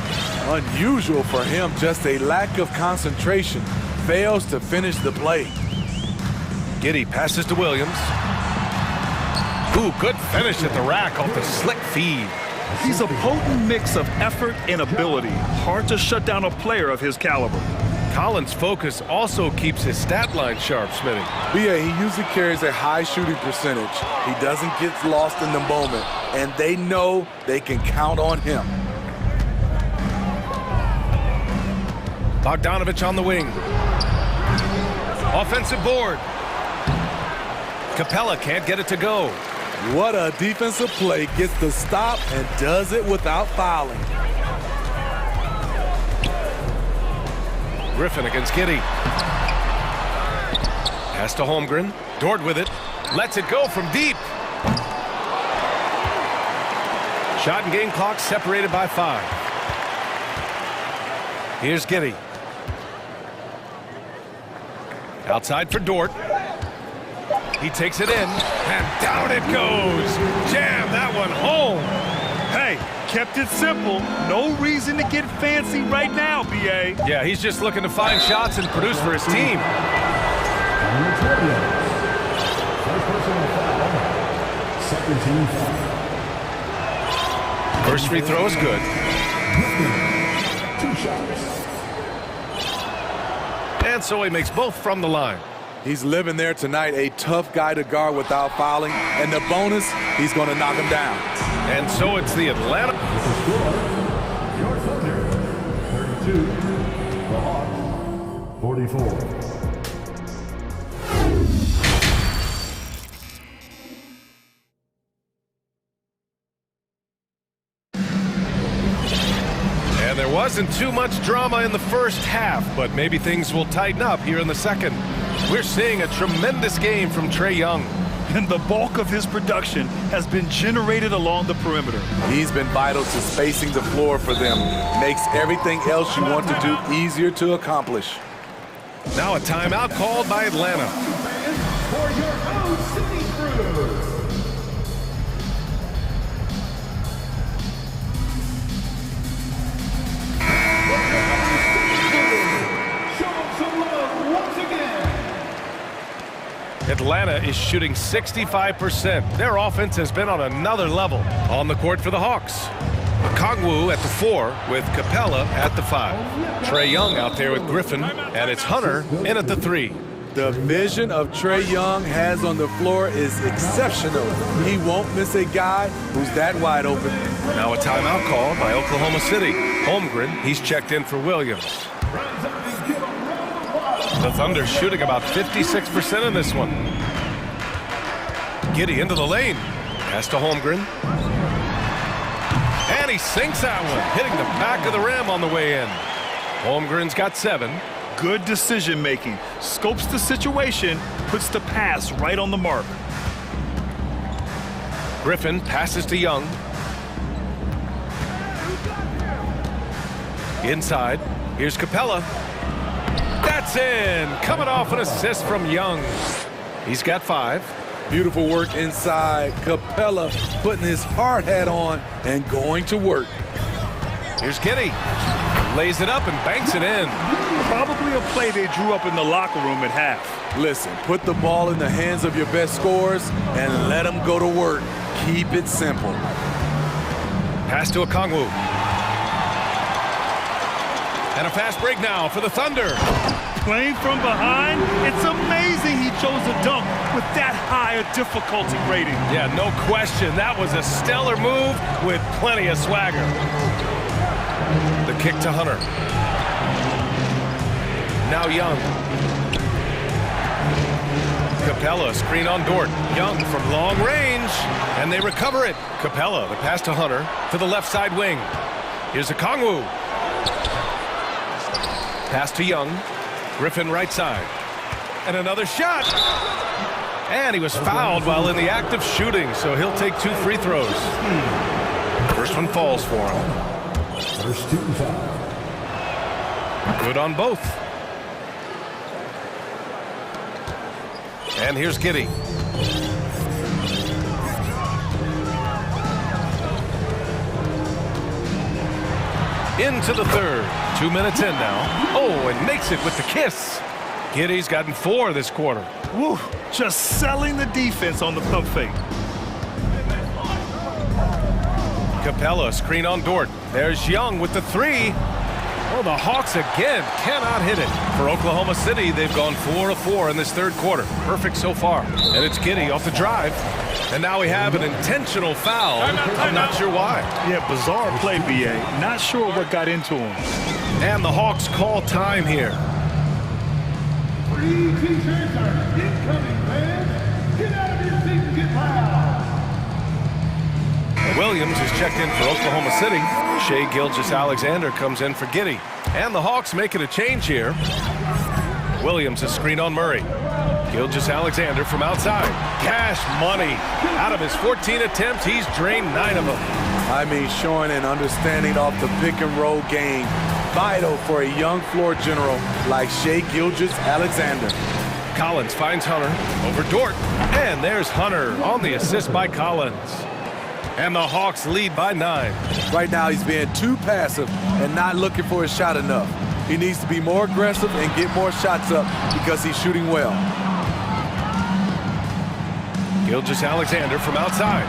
Unusual for him, just a lack of concentration. Fails to finish the play. Giddy passes to Williams. Ooh, good finish at the rack off the slick feed. He's a potent mix of effort and ability. Hard to shut down a player of his caliber. Collins' focus also keeps his stat line sharp, Smitty. He usually carries a high shooting percentage. He doesn't get lost in the moment, and they know they can count on him. Bogdanovich on the wing. Offensive board. Capella can't get it to go. What a defensive play. Gets the stop and does it without fouling. Griffin against Giddy. Pass to Holmgren. Dort with it. Lets it go from deep. Shot and game clock separated by 5. Here's Giddy. Outside for Dort. He takes it in, and down it goes. Jam that one home. Hey, kept it simple. No reason to get fancy right now, B.A. Yeah, he's just looking to find shots and produce for his team. First free throw is good. And so he makes both from the line. He's living there tonight, a tough guy to guard without fouling. And the bonus, he's going to knock him down. And so it's the Atlanta. Your Thunder, 32. The Hawks, 44. And there wasn't too much drama in the first half, but maybe things will tighten up here in the second. We're seeing a tremendous game from Trae Young. And the bulk of his production has been generated along the perimeter. He's been vital to spacing the floor for them. Makes everything else you want to do easier to accomplish. Now a timeout called by Atlanta. For your own city crew. Atlanta is shooting 65%. Their offense has been on another level. On the court for the Hawks. Okongwu at the 4 with Capella at the 5. Trae Young out there with Griffin, and it's Hunter in at the 3. The vision of Trae Young has on the floor is exceptional. He won't miss a guy who's that wide open. Now a timeout call by Oklahoma City. Holmgren, he's checked in for Williams. The Thunder shooting about 56% in this one. Giddy into the lane. Pass to Holmgren. And he sinks that one, hitting the back of the rim on the way in. Holmgren's got 7. Good decision making. Scopes the situation, puts the pass right on the mark. Griffin passes to Young. Inside, here's Capella. That's in! Coming off an assist from Young. He's got 5. Beautiful work inside. Capella putting his hard hat on and going to work. Here's Giddy. Lays it up and banks it in. Probably a play they drew up in the locker room at half. Listen, put the ball in the hands of your best scorers and let them go to work. Keep it simple. Pass to Okongwu. And a fast break now for the Thunder. Playing from behind, it's amazing he chose a dunk with that high a difficulty rating. Yeah, no question. That was a stellar move with plenty of swagger. The kick to Hunter. Now Young. Capella, screen on Dort. Young from long range, and they recover it. Capella, the pass to Hunter, to the left side wing. Here's Okongwu. Pass to Young. Griffin right side. And another shot. And he was fouled while in the act of shooting, so he'll take 2 free throws. First one falls for him. First team foul. Good on both. And here's Giddy. Into the third. 2 minutes in now. Oh, and makes it with the kiss. Giddy's gotten 4 this quarter. Woo, just selling the defense on the pump fake. Capella, screen on Dort. There's Young with the 3. Oh, the Hawks again cannot hit it. For Oklahoma City, they've gone 4 of 4 in this third quarter. Perfect so far. And it's Giddy off the drive. And now we have an intentional foul. I'm not sure why. Yeah, bizarre play, BA. Not sure what got into him. And the Hawks call time here. 3 t-shirts are incoming, man. Get out of your seat and get loud. Williams is checked in for Oklahoma City. Shai Gilgeous-Alexander comes in for Giddy. And the Hawks making a change here. Williams is screen on Murray. Gilgeous-Alexander from outside. Cash money. Out of his 14 attempts, he's drained 9 of them. I mean, showing an understanding off the pick and roll game. Vital for a young floor general like Shai Gilgeous-Alexander. Collins finds Hunter over Dort. And there's Hunter on the assist by Collins. And the Hawks lead by 9. Right now, he's being too passive and not looking for his shot enough. He needs to be more aggressive and get more shots up because he's shooting well. Gilgeous-Alexander from outside.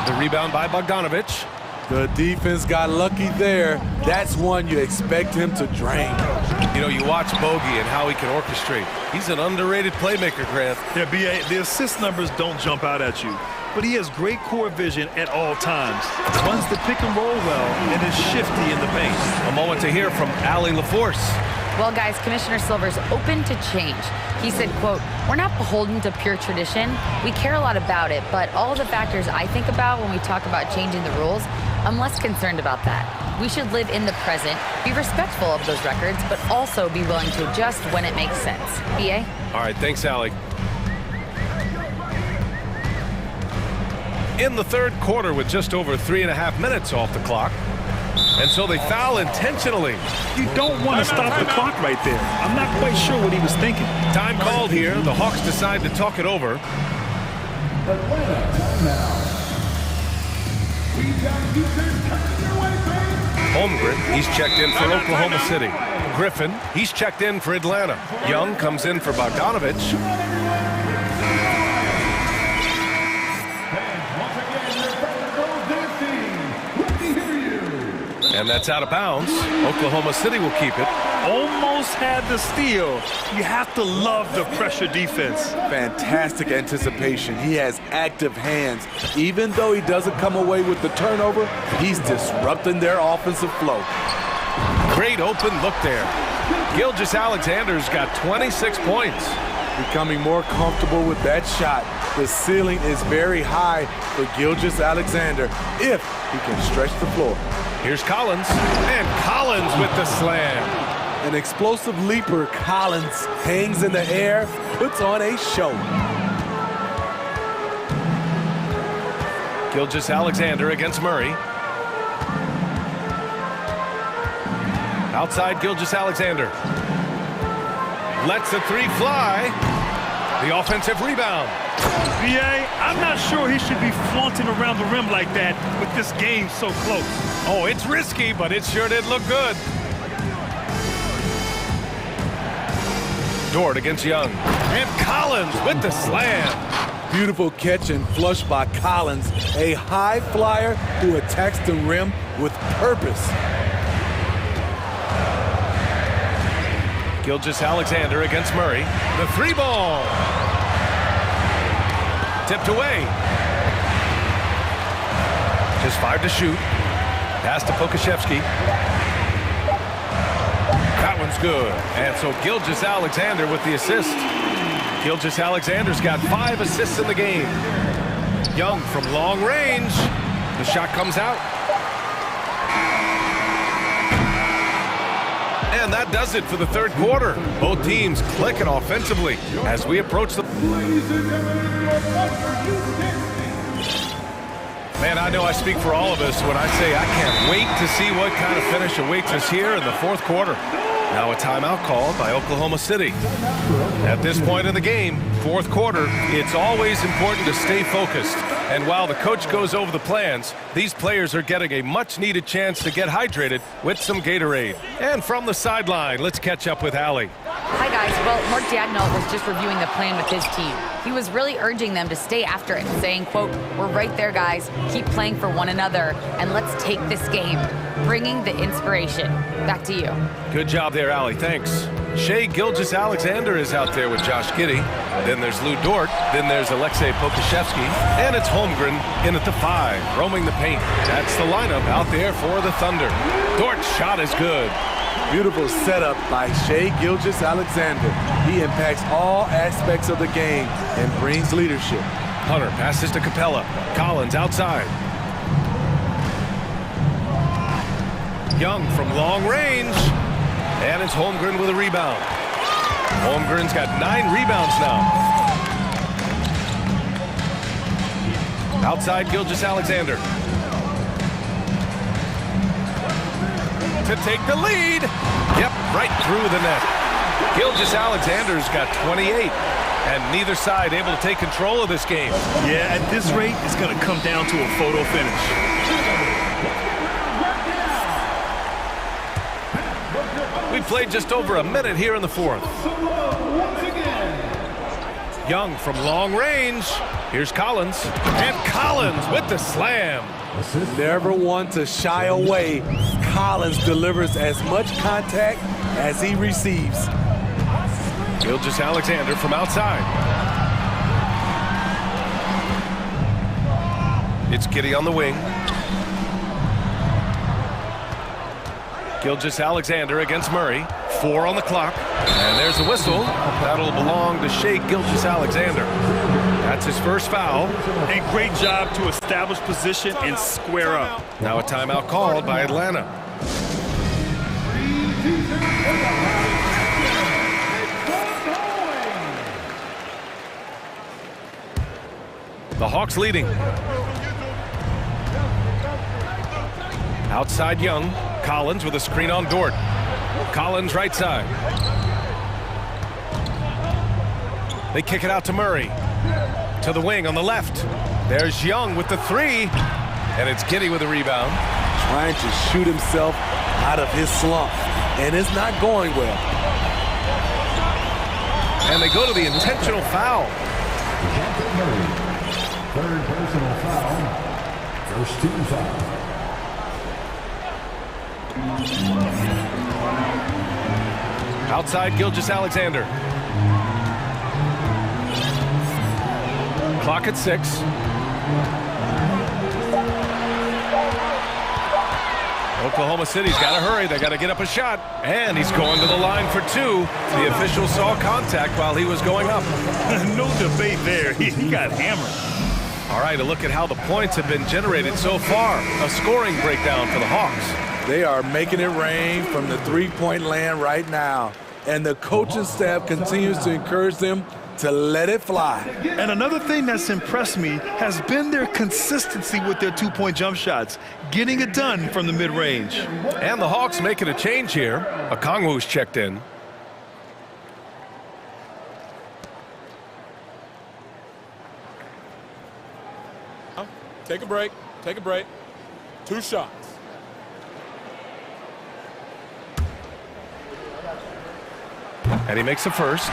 The rebound by Bogdanovic. The defense got lucky there. That's one you expect him to drain. You know, you watch Bogey and how he can orchestrate. He's an underrated playmaker, Grant. Yeah, BA, the assist numbers don't jump out at you, but he has great core vision at all times. Runs the pick and roll well and is shifty in the paint. A moment to hear from Allie LaForce. Well, guys, Commissioner Silver's open to change. He said, quote, "We're not beholden to pure tradition. We care a lot about it, but all the factors I think about when we talk about changing the rules, I'm less concerned about that. We should live in the present, be respectful of those records, but also be willing to adjust when it makes sense." BA? All right, thanks, Allie. In the third quarter with just over 3.5 minutes off the clock. And so they foul intentionally. You don't want to stop the clock right there. I'm not quite sure what he was thinking. Time called here. The Hawks decide to talk it over. Holmgren, he's checked in for Oklahoma City. Griffin, he's checked in for Atlanta. Young comes in for Bogdanovic. And that's out of bounds. Oklahoma City will keep it. Almost had the steal. You have to love the pressure defense. Fantastic anticipation. He has active hands. Even though he doesn't come away with the turnover, he's disrupting their offensive flow. Great open look there. Gilgeous-Alexander's got 26 points. becoming more comfortable with that shot. The ceiling is very high for Gilgeous-Alexander if he can stretch the floor. Here's Collins, and Collins with the slam. An explosive leaper, Collins hangs in the air, puts on a show. Gilgeous-Alexander against Murray. Outside Gilgeous-Alexander. Lets the three fly. The offensive rebound. B.A., I'm not sure he should be flaunting around the rim like that with this game so close. Oh, it's risky, but it sure did look good. Dort against Young. And Collins with the slam. Beautiful catch and flush by Collins. A high flyer who attacks the rim with purpose. Gilgeous-Alexander against Murray. The three ball. Tipped away. Just 5 to shoot. Pass to Pokashevsky. That one's good. And so Gilgeous-Alexander with the assist. Gilgeous-Alexander's got 5 assists in the game. Young from long range. The shot comes out. And that does it for the third quarter. Both teams clicking offensively as we approach the... Man, I know I speak for all of us when I say I can't wait to see what kind of finish awaits us here in the fourth quarter. Now a timeout called by Oklahoma City. At this point in the game, fourth quarter, it's always important to stay focused. And while the coach goes over the plans, these players are getting a much-needed chance to get hydrated with some Gatorade. And from the sideline, let's catch up with Allie. Hi, guys. Well, Mark Dagnall was just reviewing the plan with his team. He was really urging them to stay after it, saying, quote, "We're right there, guys. Keep playing for one another, and let's take this game." Bringing the inspiration. Back to you. Good job there, Allie. Thanks. Shai Gilgeous-Alexander is out there with Josh Giddey. Then there's Lou Dort. Then there's Alexei Pokashevsky. And it's Holmgren in at the 5, roaming the paint. That's the lineup out there for the Thunder. Dort's shot is good. Beautiful setup by Shai Gilgeous-Alexander. He impacts all aspects of the game and brings leadership. Hunter passes to Capella. Collins outside. Young from long range. And it's Holmgren with a rebound. Holmgren's got 9 rebounds now. Outside Gilgeous-Alexander. To take the lead. Yep, right through the net. Gilgeous-Alexander's got 28. And neither side able to take control of this game. Yeah, at this rate, it's going to come down to a photo finish. We played just over a minute here in the fourth. Young from long range. Here's Collins. And Collins with the slam. Never one to shy away. Collins delivers as much contact as he receives. Gilgeous-Alexander from outside. It's Giddey on the wing. Gilgeous-Alexander against Murray. 4 on the clock. And there's a whistle. That'll belong to Shai Gilgeous-Alexander. That's his first foul. And great job to establish position and square up. Now a timeout called by Atlanta. The Hawks leading. Outside Young. Collins with a screen on Dort. Collins right side. They kick it out to Murray. To the wing on the left. There's Young with the 3. And it's Giddey with a rebound. Trying to shoot himself out of his slump. And it's not going well. And they go to the intentional foul. Third personal foul. First team foul. Outside Gilgeous-Alexander. Clock at 6. Oklahoma City's got to hurry. They got to get up a shot. And he's going to the line for two. The official saw contact while he was going up. No debate there. He got hammered. All right, a look at how the points have been generated so far. A scoring breakdown for the Hawks. They are making it rain from the three-point land right now. And the coaching staff continues to encourage them to let it fly. And another thing that's impressed me has been their consistency with their two-point jump shots, getting it done from the mid-range. And the Hawks making a change here. Okongwu's checked in. Take a break. Take a break. 2 shots. And he makes the first.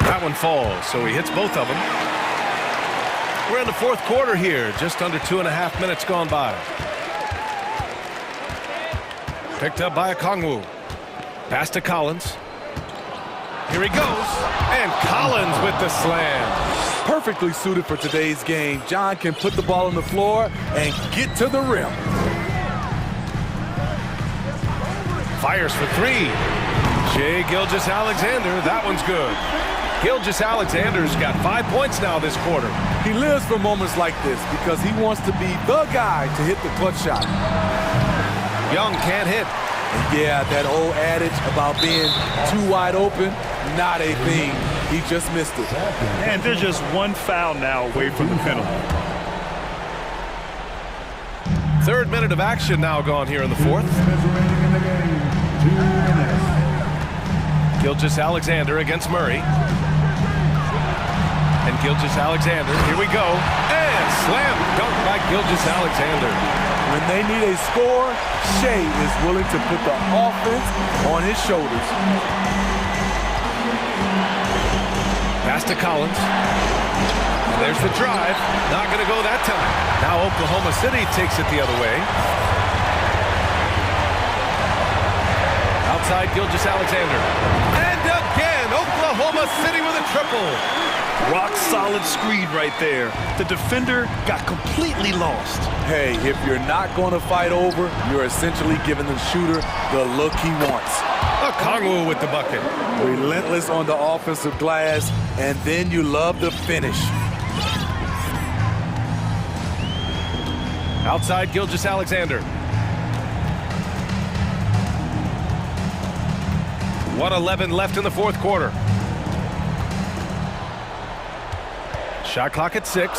That one falls, so he hits both of them. We're in the fourth quarter here, just under 2.5 minutes gone by. Picked up by Okongwu. Pass to Collins. Here he goes, and Collins with the slam. Perfectly suited for today's game. John can put the ball on the floor and get to the rim. Fires for three. Shai Gilgeous-Alexander, that one's good. Gilgeous-Alexander's got 5 points now this quarter. He lives for moments like this because he wants to be the guy to hit the clutch shot. Young can't hit. And yeah, that old adage about being too wide open, not a thing. He just missed it. And they're just one foul now away from the penalty. Third minute of action now gone here in the fourth. Gilgeous-Alexander against Murray. And Gilgeous-Alexander, here we go. And slam dunk by Gilgeous-Alexander. When they need a score, Shai is willing to put the offense on his shoulders. Pass to Collins. And there's the drive. Not going to go that time. Now Oklahoma City takes it the other way. Outside Gilgeous-Alexander. And again, Oklahoma City with a triple. Rock solid screen right there. The defender got completely lost. Hey, if you're not going to fight over, you're essentially giving the shooter the look he wants. Okongwu with the bucket. Relentless on the offensive glass, and then you love the finish. Outside Gilgeous-Alexander. 1:11 left in the fourth quarter. Shot clock at 6.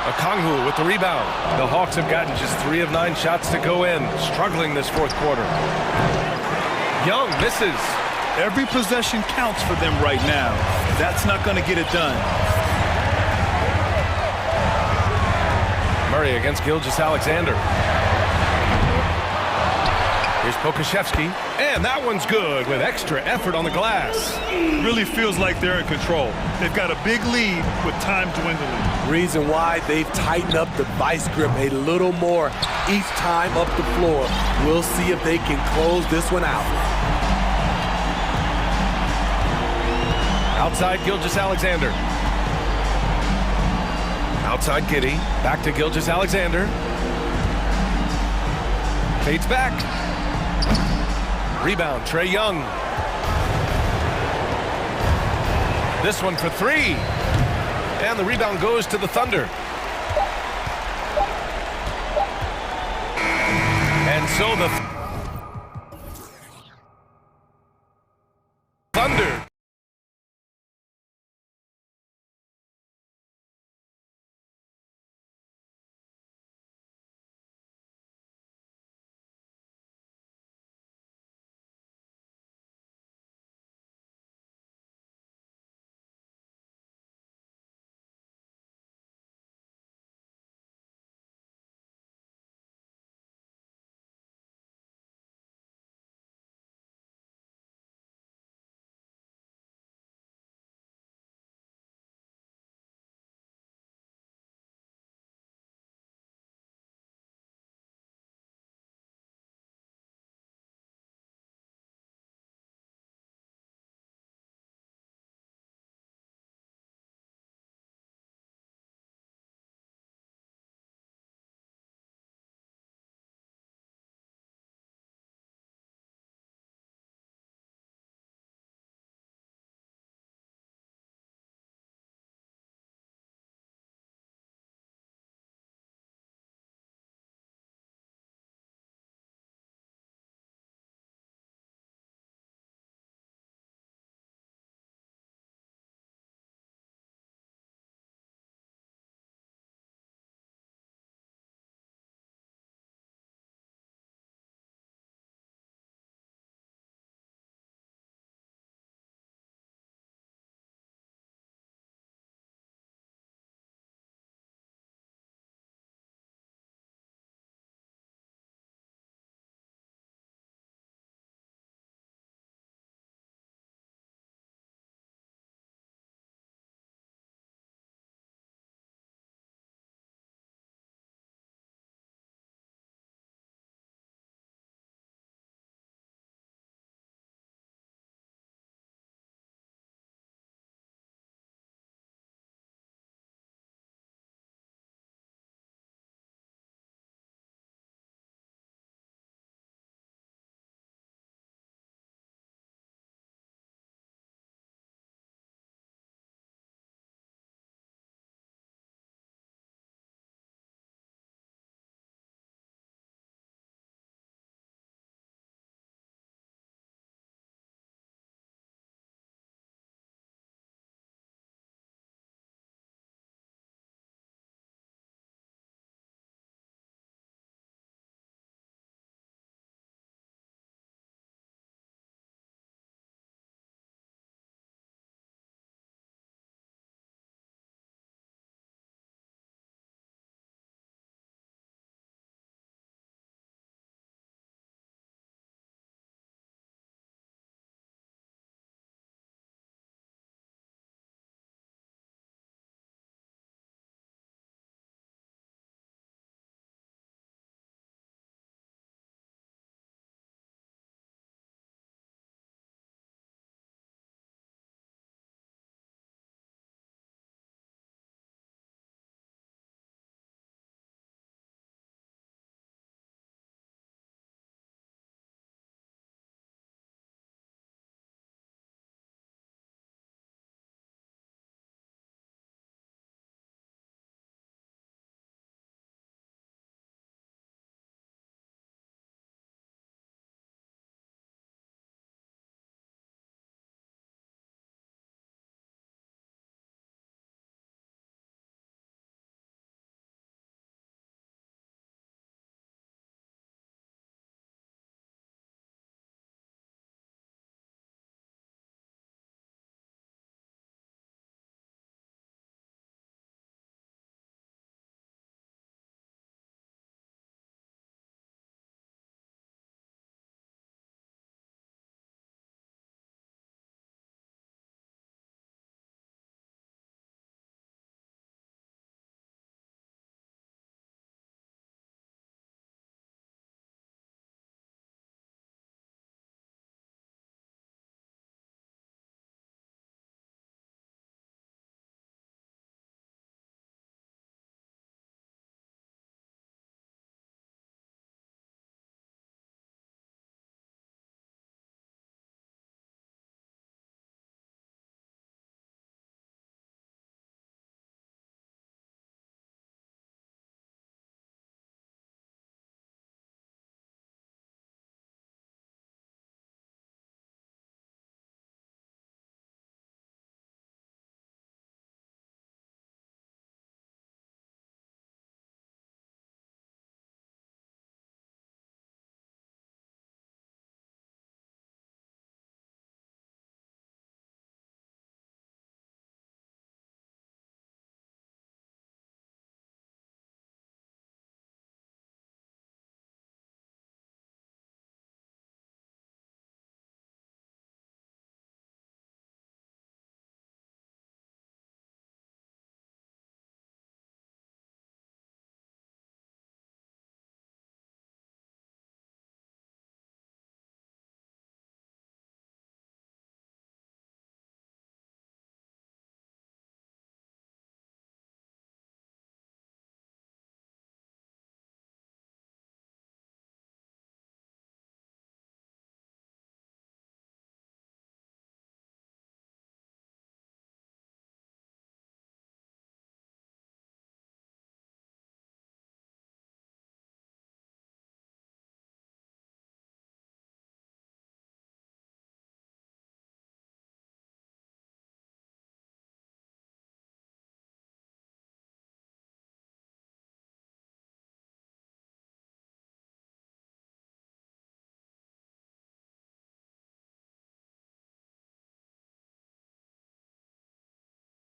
Okongwu with the rebound. The Hawks have gotten just 3 of 9 shots to go in, struggling this fourth quarter. Young misses. Every possession counts for them right now. That's not going to get it done. Murray against Gilgeous-Alexander. Here's Pokusevski, and that one's good with extra effort on the glass. Really feels like they're in control. They've got a big lead with time dwindling. Reason why they've tightened up the vice grip a little more each time up the floor. We'll see if they can close this one out. Outside Gilgeous-Alexander. Outside Giddey, back to Gilgeous-Alexander. Fades back. Rebound, Trae Young. This one for 3. And the rebound goes to the Thunder. And so the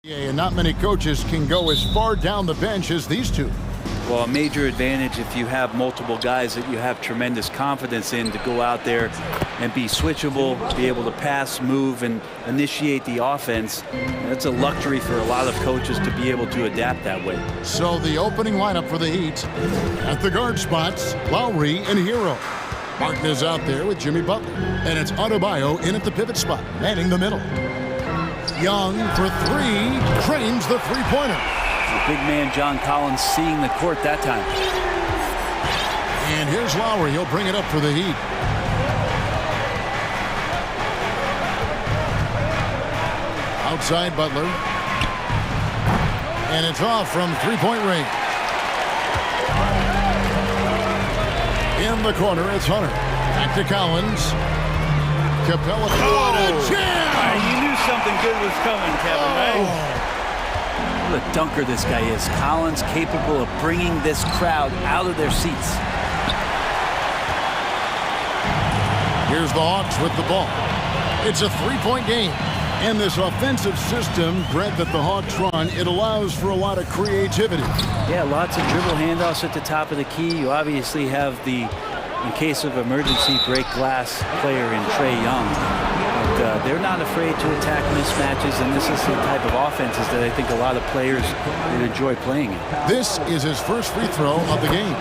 And not many coaches can go as far down the bench as these two. Well, a major advantage if you have multiple guys that you have tremendous confidence in to go out there and be switchable, be able to pass, move, and initiate the offense. That's a luxury for a lot of coaches to be able to adapt that way. So the opening lineup for the Heat. At the guard spots, Lowry and Hero. Martin is out there with Jimmy Butler. And it's Adebayo in at the pivot spot, manning the middle. Young for three, trains the three-pointer. The big man John Collins seeing the court that time. And here's Lowry. He'll bring it up for the Heat. Outside Butler. And it's off from three-point range. In the corner, it's Hunter. Back to Collins. Capella. What a jam! You knew something good was coming, Kevin, right? What a dunker this guy is. Collins capable of bringing this crowd out of their seats. Here's the Hawks with the ball. It's a three-point game. And this offensive system, Brett, that the Hawks run, it allows for a lot of creativity. Yeah, lots of dribble handoffs at the top of the key. You obviously have the, in case of emergency, break glass player in Trae Young. But they're not afraid to attack mismatches, and this is the type of offenses that I think a lot of players would enjoy playing in. This is his first free throw of the game.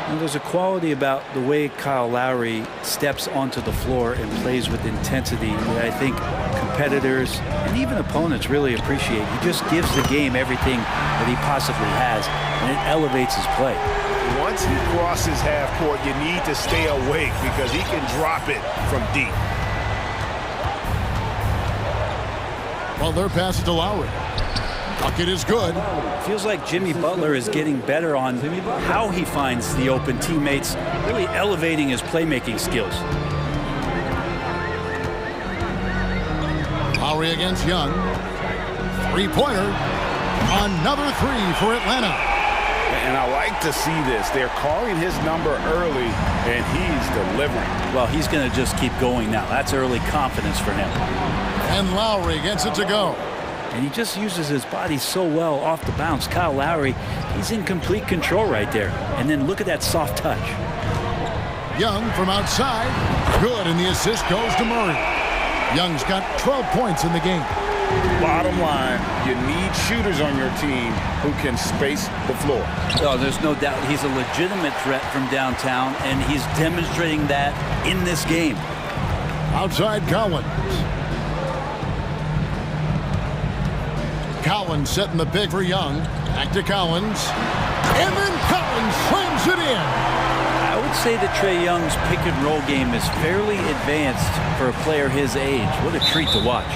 And there's a quality about the way Kyle Lowry steps onto the floor and plays with intensity that I think competitors and even opponents really appreciate. He just gives the game everything that he possibly has, and it elevates his play. Once he crosses half court, you need to stay awake because he can drop it from deep. Butler passes to Lowry. Bucket is good. Feels like Jimmy Butler is getting better on how he finds the open teammates, really elevating his playmaking skills. Lowry against Young. Three-pointer. Another three for Atlanta. And I like to see this. They're calling his number early, and he's delivering. Well, he's going to just keep going now. That's early confidence for him. And Lowry gets it to go. And he just uses his body so well off the bounce. Kyle Lowry, he's in complete control right there. And then look at that soft touch. Young from outside. Good, and the assist goes to Murray. Young's got 12 points in the game. Bottom line, you need shooters on your team who can space the floor. Oh, there's no doubt he's a legitimate threat from downtown, and he's demonstrating that in this game. Outside Collins. Collins setting the pick for Young. Back to Collins. And then Collins slams it in. I would say that Trae Young's pick and roll game is fairly advanced for a player his age. What a treat to watch.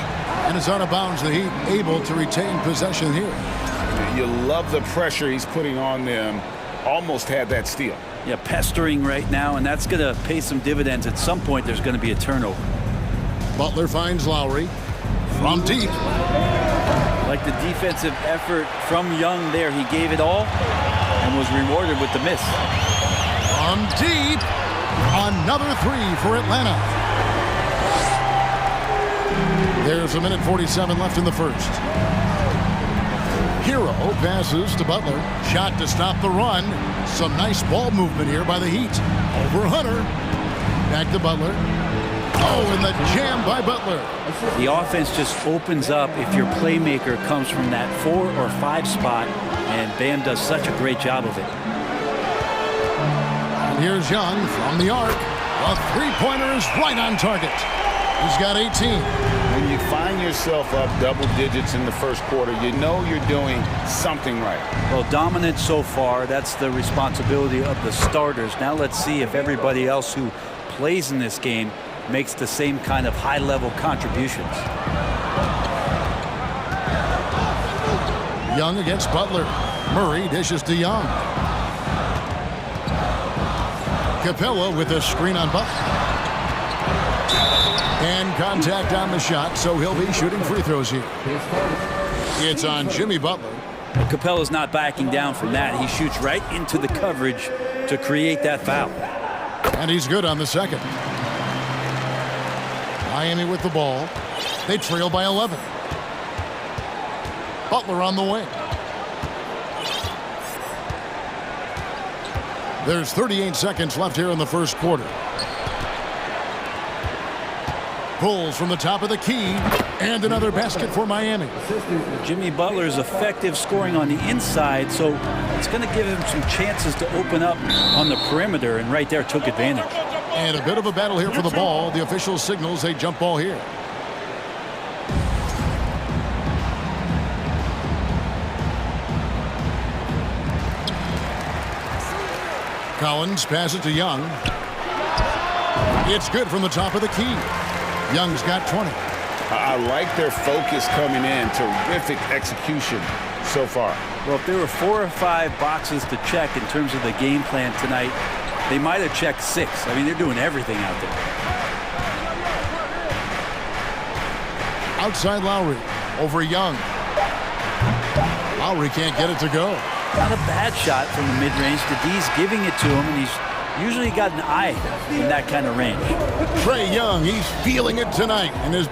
And it's out of bounds. The Heat able to retain possession here. You love the pressure he's putting on them. Almost had that steal. Yeah, pestering right now, and that's going to pay some dividends. At some point, there's going to be a turnover. Butler finds Lowry from deep. Like the defensive effort from Young there. He gave it all and was rewarded with the miss. From deep. Another three for Atlanta. There's a minute 47 left in the first. Hero passes to Butler. Shot to stop the run. Some nice ball movement here by the Heat. Over Hunter. Back to Butler. Oh, and the jam by Butler. The offense just opens up if your playmaker comes from that 4 or 5 spot, and Bam does such a great job of it. And here's Young from the arc. A three-pointer is right on target. He's got 18. When you find yourself up double digits in the first quarter, you know you're doing something right. Well, dominant so far. That's the responsibility of the starters. Now let's see if everybody else who plays in this game makes the same kind of high-level contributions. Young against Butler. Murray dishes to Young. Capella with a screen on Butler. And contact on the shot, so he'll be shooting free throws here. It's on Jimmy Butler. Capella's not backing down from that. He shoots right into the coverage to create that foul. And he's good on the second. Miami with the ball. They trail by 11. Butler on the wing. There's 38 seconds left here in the first quarter. Pulls from the top of the key, and another basket for Miami. Jimmy Butler is effective scoring on the inside, so it's going to give him some chances to open up on the perimeter, and right there took advantage. And a bit of a battle here for the ball. The official signals a jump ball here. Collins passes to Young. It's good from the top of the key. Young's got 20. I like their focus coming in. Terrific execution so far. Well, if there were 4 or 5 boxes to check in terms of the game plan tonight, they might have checked 6. I mean, they're doing everything out there. Outside Lowry over Young. Lowry can't get it to go. Not a bad shot from the mid-range. The D's giving it to him, and he's usually got an eye in that kind of range. Trae Young, he's feeling it tonight. And his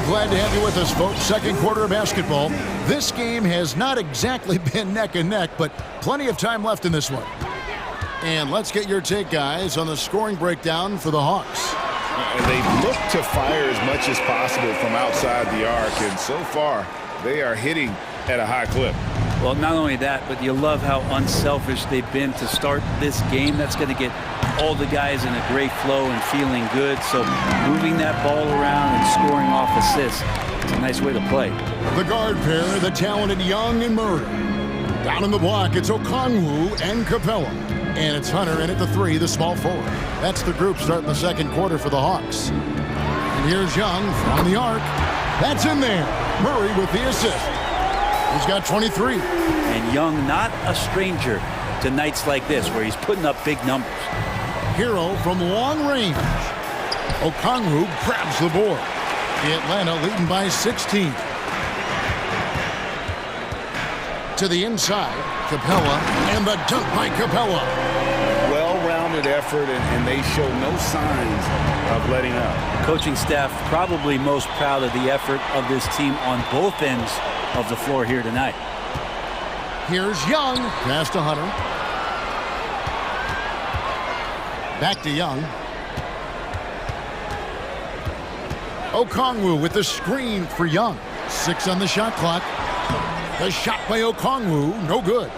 glad to have you with us, folks. Second quarter of basketball. This game has not exactly been neck and neck, but plenty of time left in this one. And let's get your take, guys, on the scoring breakdown for the Hawks. They look to fire as much as possible from outside the arc, and so far they are hitting at a high clip. Well, not only that, but you love how unselfish they've been to start this game. That's going to get all the guys in a great flow and feeling good. So moving that ball around and scoring off assists, it's a nice way to play. The guard pair, the talented Young and Murray. Down in the block, it's Okongwu and Capella. And it's Hunter in at the 3, the small forward. That's the group starting the second quarter for the Hawks. And here's Young from the arc. That's in there. Murray with the assist. He's got 23. And Young not a stranger to nights like this where he's putting up big numbers. Hero from long range. Okongwu grabs the board. Atlanta leading by 16. To the inside, Capella, and the dunk by Capella. Well-rounded effort, and they show no signs of letting up. The coaching staff probably most proud of the effort of this team on both ends of the floor here tonight. Here's Young. Pass to Hunter. Back to Young. Okongwu with the screen for Young. 6 on the shot clock. The shot by Okongwu, no good.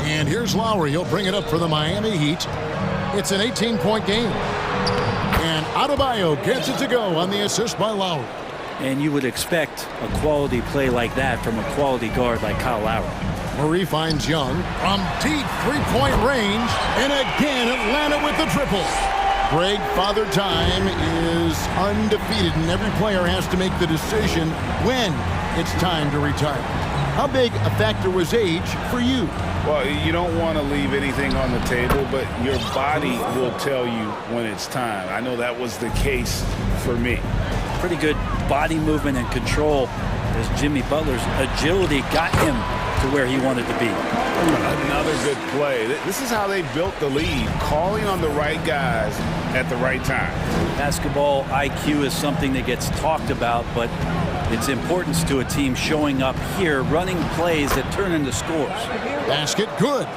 And here's Lowry. He'll bring it up for the Miami Heat. It's an 18-point game. And Adebayo gets it to go on the assist by Lowry. And you would expect a quality play like that from a quality guard like Kyle Lowry. Murray finds Young from deep three-point range. And again, Atlanta with the triple. Greg, Father Time is undefeated, and every player has to make the decision when it's time to retire. How big a factor was age for you? Well, you don't want to leave anything on the table, but your body will tell you when it's time. I know that was the case for me. Pretty good body movement and control as Jimmy Butler's agility got him to where he wanted to be. Another good play. This is how they built the lead, calling on the right guys at the right time. Basketball IQ is something that gets talked about, but its importance to a team showing up here, running plays that turn into scores. Basket good.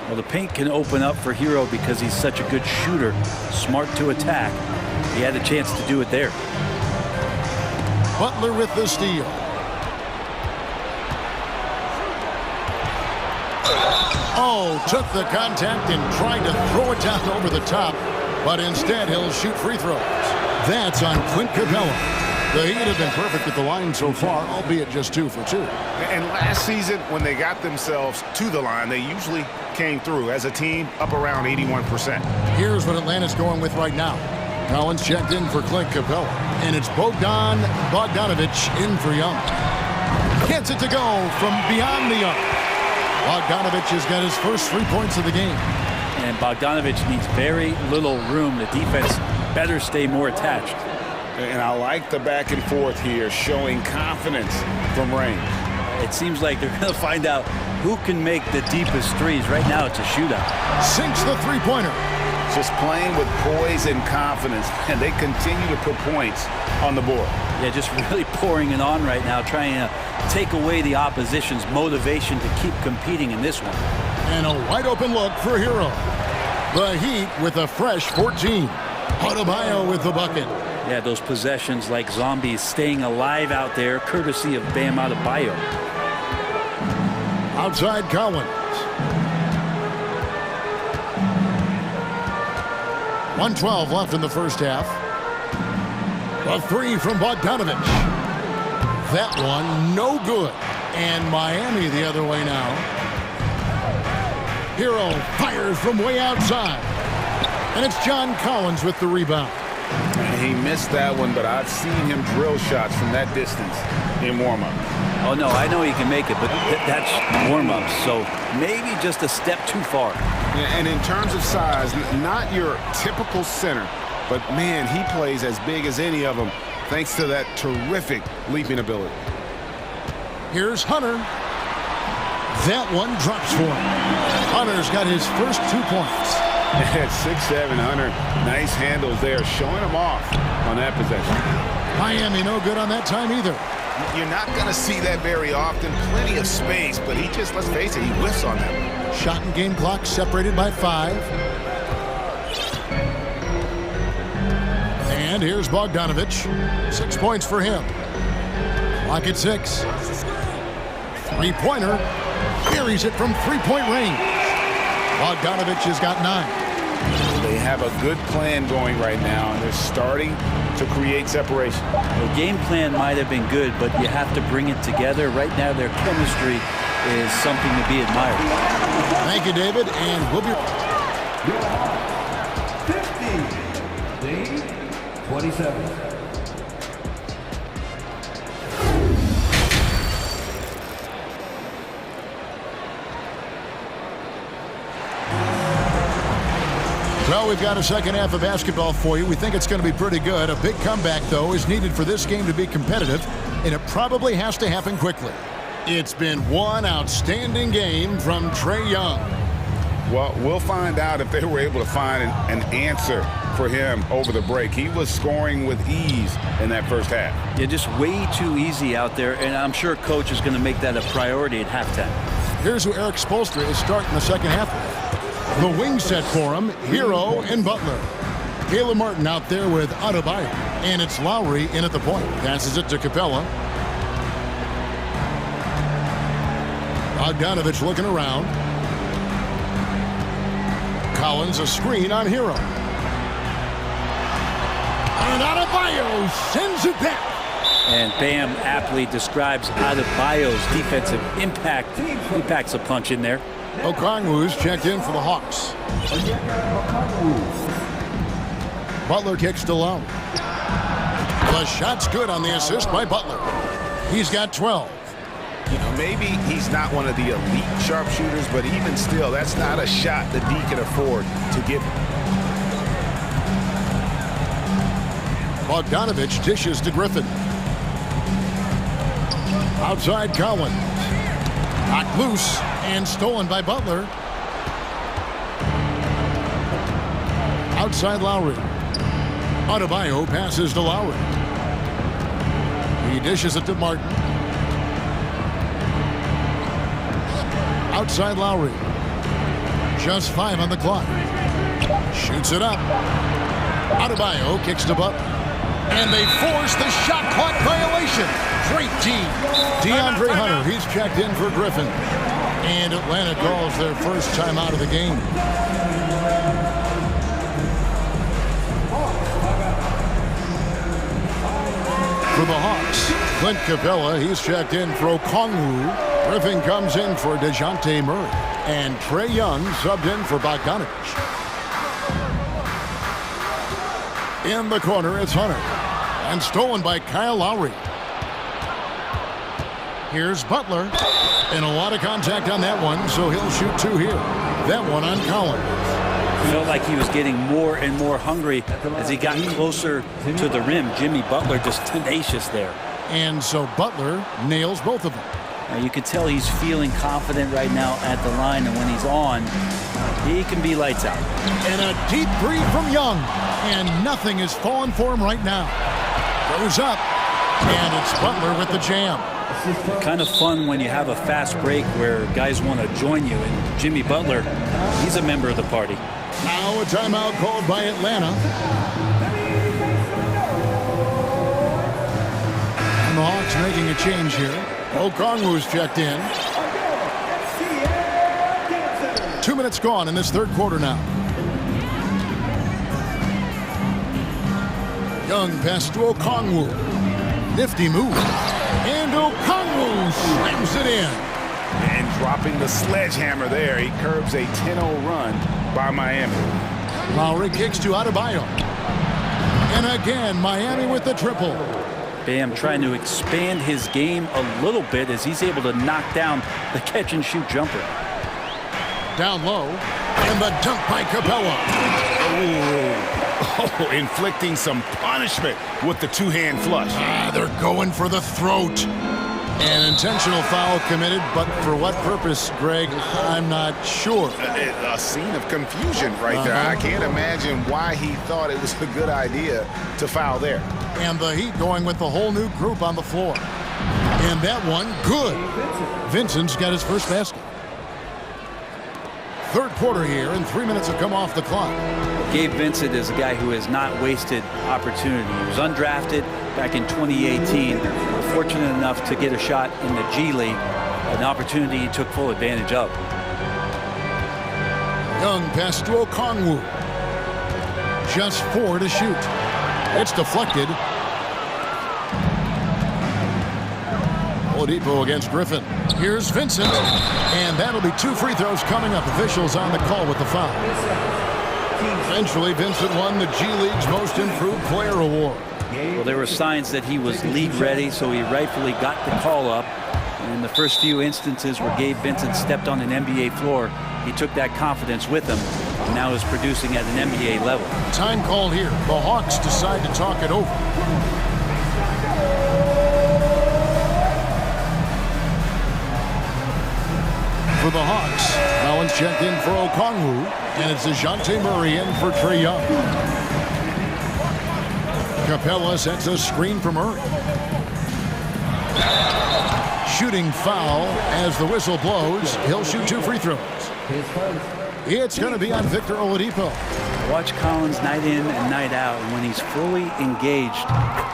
Well, the paint can open up for Hero because he's such a good shooter, smart to attack. He had a chance to do it there. Butler with the steal. Oh, took the contact and tried to throw it down over the top, but instead he'll shoot free throws. That's on Clint Capella. The Heat have been perfect at the line so far, albeit just 2 for 2. And last season, when they got themselves to the line, they usually came through as a team up around 81%. Here's what Atlanta's going with right now. Collins checked in for Clint Capella, and it's Bogdanovich in for Young. Gets it to go from beyond the arc. Bogdanovich has got his first 3 points of the game. And Bogdanovich needs very little room. The defense better stay more attached. And I like the back and forth here, showing confidence from range. It seems like they're going to find out who can make the deepest threes. Right now, it's a shootout. Sinks the three-pointer. just playing with poise and confidence, and they continue to put points on the board. Yeah, just really pouring it on right now, trying to take away the opposition's motivation to keep competing in this one. And a wide open look for Hero. The Heat with a fresh 14. Adebayo with the bucket. Yeah, those possessions like zombies staying alive out there, courtesy of Bam Adebayo. Outside Collins. 1:12 left in the first half. A three from Bogdanovich. That one no good. And Miami the other way now. Hero fires from way outside. And it's John Collins with the rebound. He missed that one, but I've seen him drill shots from that distance in warm-up. Oh, no, I know he can make it, but that's warm-up, so maybe just a step too far. Yeah, and in terms of size, not your typical center, but, man, he plays as big as any of them thanks to that terrific leaping ability. Here's Hunter. That one drops for him. Hunter's got his first 2 points. At 6'7", Hunter, nice handles there, showing him off on that possession. Miami no good on that time either. You're not going to see that very often. Plenty of space, but he just, let's face it, he whiffs on that one. Shot and game clock separated by 5. And here's Bogdanovich. 6 points for him. Clock at 6. Three-pointer. Buries it from three-point range. Bogdanovich has got 9. They have a good plan going right now, and they're starting to create separation. The game plan might have been good, but you have to bring it together. Right now, their chemistry is something to be admired. Thank you, David, and we'll be... 27. Well, we've got a second half of basketball for you. We think it's going to be pretty good. A big comeback, though, is needed for this game to be competitive, and it probably has to happen quickly. It's been one outstanding game from Trae Young. Well, we'll find out if they were able to find an answer for him over the break. He was scoring with ease in that first half. Yeah, just way too easy out there, and I'm sure Coach is going to make that a priority at halftime. Here's who Eric Spoelstra is starting the second half with. The wing set for him, Hero and Butler. Caleb Martin out there with Adebayo. And it's Lowry in at the point. Passes it to Capella. Bogdanovich looking around. Collins a screen on Hero. And Adebayo sends it back. And Bam aptly describes Adebayo's defensive impact. He packs a punch in there. Okongwu's checked in for the Hawks. Butler kicks to Lowry. The shot's good on the assist by Butler. He's got 12. You know, maybe he's not one of the elite sharpshooters, but even still, that's not a shot that D can afford to give him. Bogdanovich dishes to Griffin. Outside Collins. Knocked loose and stolen by Butler. Outside Lowry. Adebayo passes to Lowry. He dishes it to Martin. Outside Lowry. Just 5 on the clock. Shoots it up. Adebayo kicks to Butler. And they force the shot clock violation. Great team. DeAndre Hunter, he's checked in for Griffin. And Atlanta calls their first time out of the game. For the Hawks, Clint Capella, he's checked in for Okongwu. Griffin comes in for DeJounte Murray. And Trae Young subbed in for Bogdanovich. In the corner, it's Hunter. And stolen by Kyle Lowry. Here's Butler. And a lot of contact on that one, so he'll shoot 2 here. That one on Collins. Felt like he was getting more and more hungry as he got closer to the rim. Jimmy Butler just tenacious there. And so Butler nails both of them. Now you can tell he's feeling confident right now at the line, and when he's on, he can be lights out. And a deep three from Young. And nothing is falling for him right now. Goes up. And it's Butler with the jam. Kind of fun when you have a fast break where guys want to join you. And Jimmy Butler, he's a member of the party. Now a timeout called by Atlanta. And the Hawks making a change here. Okongwu's checked in. 2 minutes gone in this third quarter now. Young pass to Okongwu. Nifty move. And Okongwu slams it in. And dropping the sledgehammer there, he curbs a 10-0 run by Miami. Lowry kicks to Adebayo. And again, Miami with the triple. Bam trying to expand his game a little bit as he's able to knock down the catch-and-shoot jumper. Down low. And the dunk by Capella. Oh, inflicting some punishment with the two-hand flush. They're going for the throat. An intentional foul committed, but for what purpose, Greg, I'm not sure. A scene of confusion right there. I can't imagine why he thought it was a good idea to foul there. And the Heat going with the whole new group on the floor. And that one, good. Vincent's got his first basket. Third quarter here, and 3 minutes have come off the clock. Gabe Vincent is a guy who has not wasted opportunity. He was undrafted back in 2018. Fortunate enough to get a shot in the G League, an opportunity he took full advantage of. Young pass to Okongwu. Just 4 to shoot. It's deflected. Oladipo against Griffin. Here's Vincent. And that'll be 2 free throws coming up. Officials on the call with the foul. Eventually, Vincent won the G League's Most Improved Player Award. Well, there were signs that he was league ready, so he rightfully got the call up. And in the first few instances where Gabe Vincent stepped on an NBA floor, he took that confidence with him and now is producing at an NBA level. Time called here. The Hawks decide to talk it over. For the Hawks, Allen's checked in for Okongwu, and it's DeJounte Murray in for Trae Young. Capella sets a screen for Murray. Shooting foul as the whistle blows. He'll shoot 2 free throws. It's going to be on Victor Oladipo. Watch Collins night in and night out, and when he's fully engaged,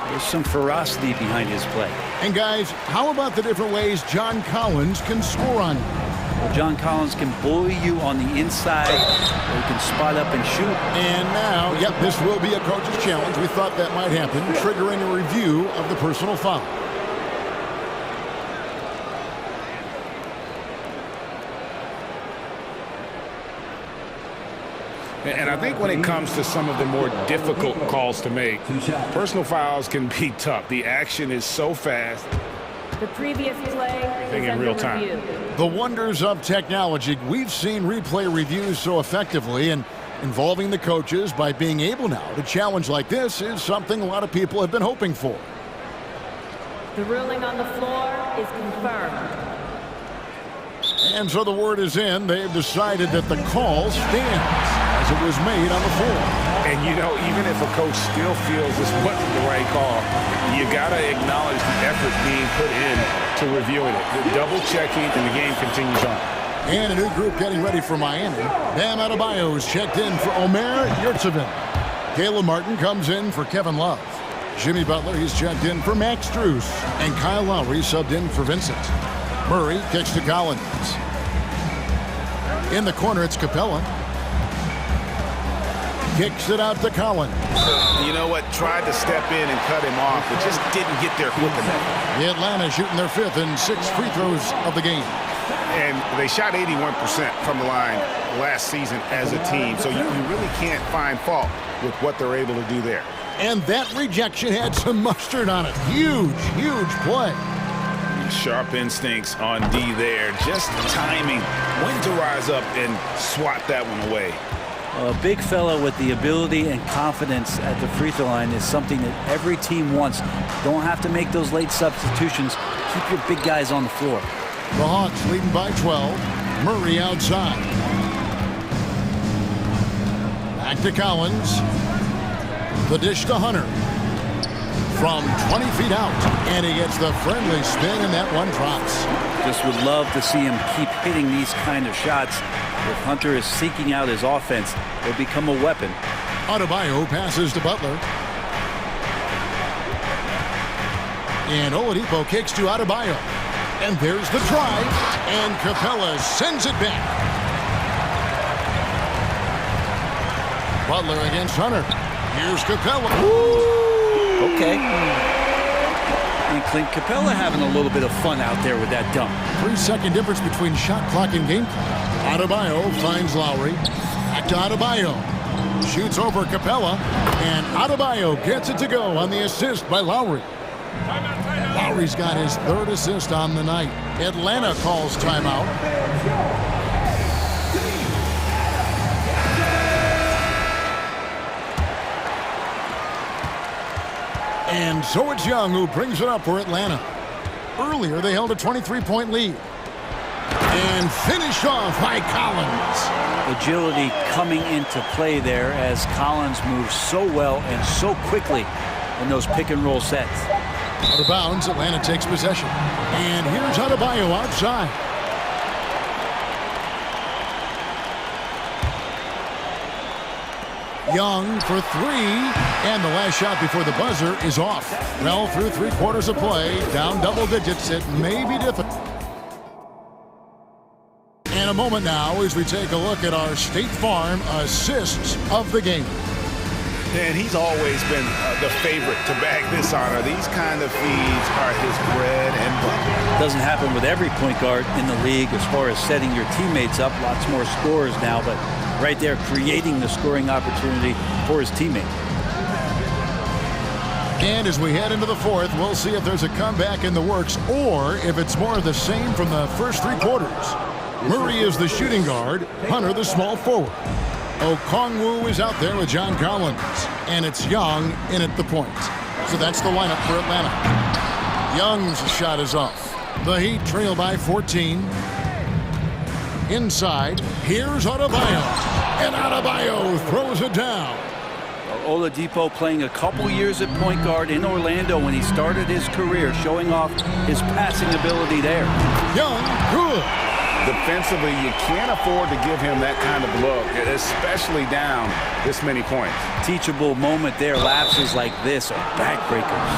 there's some ferocity behind his play. And guys, how about the different ways John Collins can score on you? Well, John Collins can bully you on the inside, or he can spot up and shoot. And now, yep, this will be a coach's challenge. We thought that might happen, triggering a review of the personal foul. And I think when it comes to some of the more difficult calls to make, personal fouls can be tough. The action is so fast. The previous play is in real time. review. The wonders of technology. We've seen replay reviews so effectively, and involving the coaches by being able now to challenge like this is something a lot of people have been hoping for. The ruling on the floor is confirmed. And so the word is in. They've decided that the call stands as it was made on the floor. And, you know, even if a coach still feels this wasn't the right call, you got to acknowledge the effort being put in to reviewing it. The double checking, and the game continues on. And a new group getting ready for Miami. Bam Adebayo is checked in for Omer Yurtseven. Caleb Martin comes in for Kevin Love. Jimmy Butler, he's checked in for Max Strus. And Kyle Lowry subbed in for Vincent. Murray kicks to Collins. In the corner, it's Capella. Kicks it out to Collins. You know what? Tried to step in and cut him off, but just didn't get there quick enough. The Atlanta shooting their 5th and 6th free throws of the game. And they shot 81% from the line last season as a team, so you really can't find fault with what they're able to do there. And that rejection had some mustard on it. Huge, huge play. Sharp instincts on D there. Just timing when to rise up and swat that one away. A big fella with the ability and confidence at the free throw line is something that every team wants. Don't have to make those late substitutions. Keep your big guys on the floor. The Hawks leading by 12. Murray outside. Back to Collins. The dish to Hunter. From 20 feet out. And he gets the friendly spin, and that one drops. Just would love to see him keep hitting these kind of shots. If Hunter is seeking out his offense, it'll become a weapon. Adebayo passes to Butler. And Oladipo kicks to Adebayo. And there's the try. And Capella sends it back. Butler against Hunter. Here's Capella. Ooh, okay. And Clint Capella having a little bit of fun out there with that dunk. 3-second difference between shot clock and game clock. Adebayo finds Lowry. Back to Adebayo. Shoots over Capella. And Adebayo gets it to go on the assist by Lowry. Lowry's got his third assist on the night. Atlanta calls timeout. And so it's Young who brings it up for Atlanta. Earlier, they held a 23-point lead. And finished off by Collins. Agility coming into play there as Collins moves so well and so quickly in those pick-and-roll sets. Out of bounds, Atlanta takes possession. And here's Adebayo outside. Young for three. And the last shot before the buzzer is off. Well, through 3 quarters of play, down double digits, it may be difficult. And a moment now as we take a look at our State Farm assists of the game. And he's always been the favorite to bag this honor. These kind of feeds are his bread and butter. Doesn't happen with every point guard in the league as far as setting your teammates up. Lots more scores now, but right there creating the scoring opportunity for his teammate. And as we head into the fourth, we'll see if there's a comeback in the works or if it's more of the same from the first 3 quarters. Murray is the shooting guard, Hunter the small forward. Okongwu is out there with John Collins, and it's Young in at the point. So that's the lineup for Atlanta. Young's shot is off. The Heat trail by 14. Inside, here's Adebayo, and Adebayo throws it down. Oladipo playing a couple years at point guard in Orlando when he started his career, showing off his passing ability there. Young, good. Defensively, you can't afford to give him that kind of look, especially down this many points. Teachable moment there. Lapses like this are backbreakers.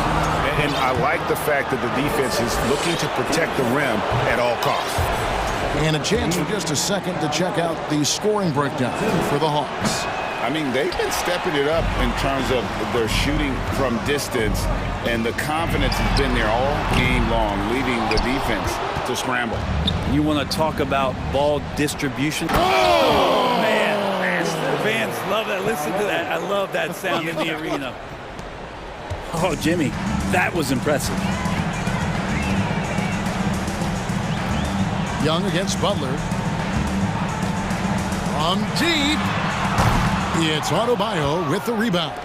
And I like the fact that the defense is looking to protect the rim at all costs. And a chance for just a second to check out the scoring breakdown for the Hawks. I mean, they've been stepping it up in terms of their shooting from distance, and the confidence has been there all game long, leading the defense to scramble. You want to talk about ball distribution? Oh, man. The fans love that. Listen to that. I love that sound in the arena. Oh, Jimmy, that was impressive. Young against Butler. From deep. It's Adebayo with the rebound.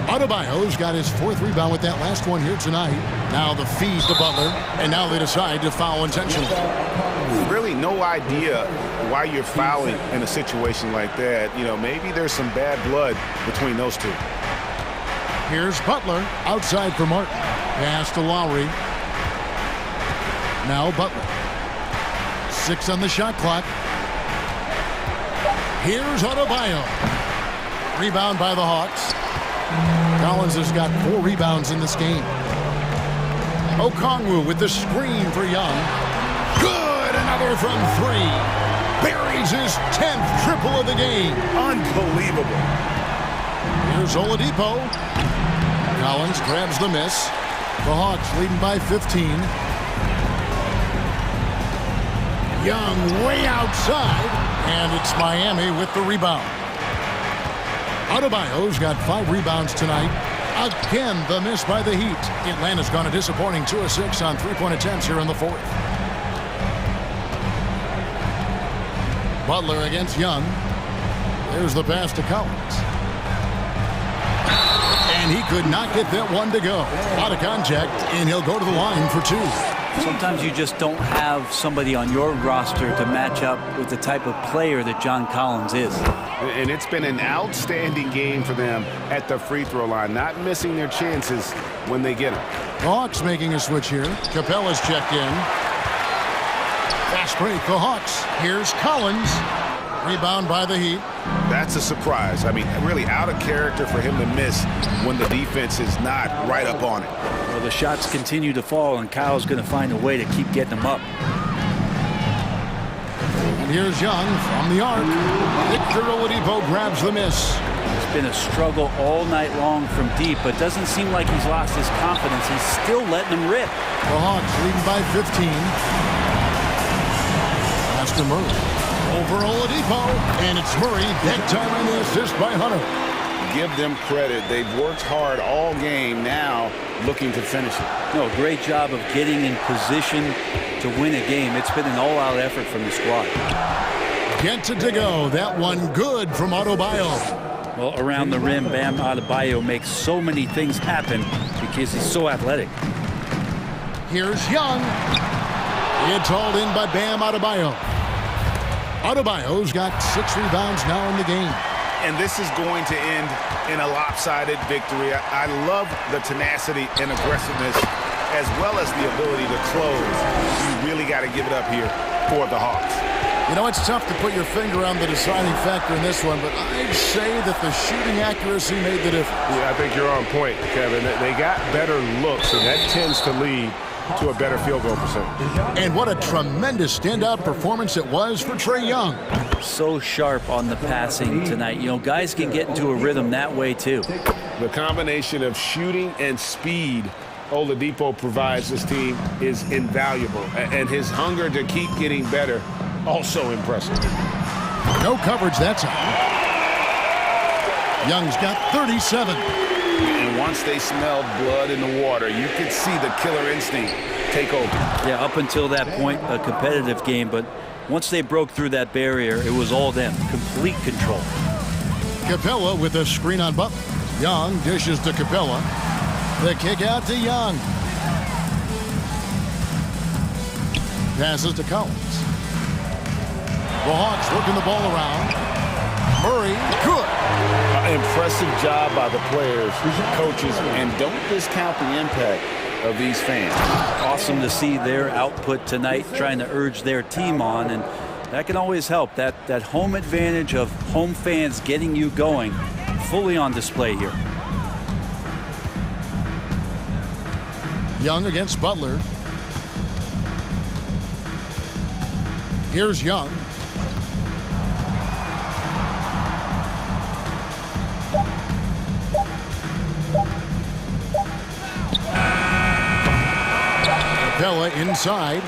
Adebayo's got his 4th rebound with that last one here tonight. Now the feed to Butler, and now they decide to foul intentionally. Really no idea why you're fouling in a situation like that. You know, maybe there's some bad blood between those two. Here's Butler outside for Martin. Pass to Lowry. Now Butler. 6 on the shot clock. Here's Adebayo. Rebound by the Hawks. Collins has got 4 rebounds in this game. Okongwu with the screen for Young. Good! Another from 3. Buries his 10th triple of the game. Unbelievable. Here's Oladipo. Collins grabs the miss. The Hawks leading by 15. Young way outside. And it's Miami with the rebound. Adebayo's got 5 rebounds tonight. Again, the miss by the Heat. Atlanta's gone a disappointing 2 of 6 on 3-point attempts here in the 4th. Butler against Young. There's the pass to Collins. And he could not get that one to go. Out of contact, and he'll go to the line for 2. Sometimes you just don't have somebody on your roster to match up with the type of player that John Collins is. And it's been an outstanding game for them at the free throw line, not missing their chances when they get them. The Hawks making a switch here. Capella's checked in. Fast break, the Hawks. Here's Collins. Rebound by the Heat. That's a surprise. I mean, really out of character for him to miss when the defense is not right up on it. Well, the shots continue to fall, and Kyle's going to find a way to keep getting them up. And here's Young from the arc. Victor Oladipo grabs the miss. It's been a struggle all night long from deep, but doesn't seem like he's lost his confidence. He's still letting them rip. The Hawks leading by 15. Pass to Murray. Over Oladipo, and it's Murray. Big time on the assist by Hunter. Give them credit. They've worked hard all game, now looking to finish it. No, great job of getting in position to win a game. It's been an all-out effort from the squad. Gets it to go. That one good from Adebayo. Well, around the rim, Bam Adebayo makes so many things happen because he's so athletic. Here's Young. It's hauled in by Bam Adebayo. Adebayo's got 6 rebounds now in the game. And this is going to end in a lopsided victory. I love the tenacity and aggressiveness as well as the ability to close. You really got to give it up here for the Hawks. You know, it's tough to put your finger on the deciding factor in this one, but I'd say that the shooting accuracy made the difference. Yeah, I think you're on point, Kevin. They got better looks, and that tends to lead to a better field goal percentage. And what a tremendous standout performance it was for Trae Young. So sharp on the passing tonight. You know, guys can get into a rhythm that way too. The combination of shooting and speed Oladipo provides this team is invaluable. And his hunger to keep getting better, also impressive. No coverage that time. Young's got 37. And once they smelled blood in the water, you could see the killer instinct take over. Yeah, up until that point, a competitive game, but once they broke through that barrier, it was all them. Complete control. Capella with a screen on Butler. Young dishes to Capella. The kick out to Young. Passes to Collins. The Hawks working the ball around. Murray, good. Impressive job by the players, coaches, and don't discount the impact of these fans. Awesome to see their output tonight, trying to urge their team on, and that can always help. That home advantage of home fans getting you going, fully on display here. Young against Butler. Here's Young. Capella inside.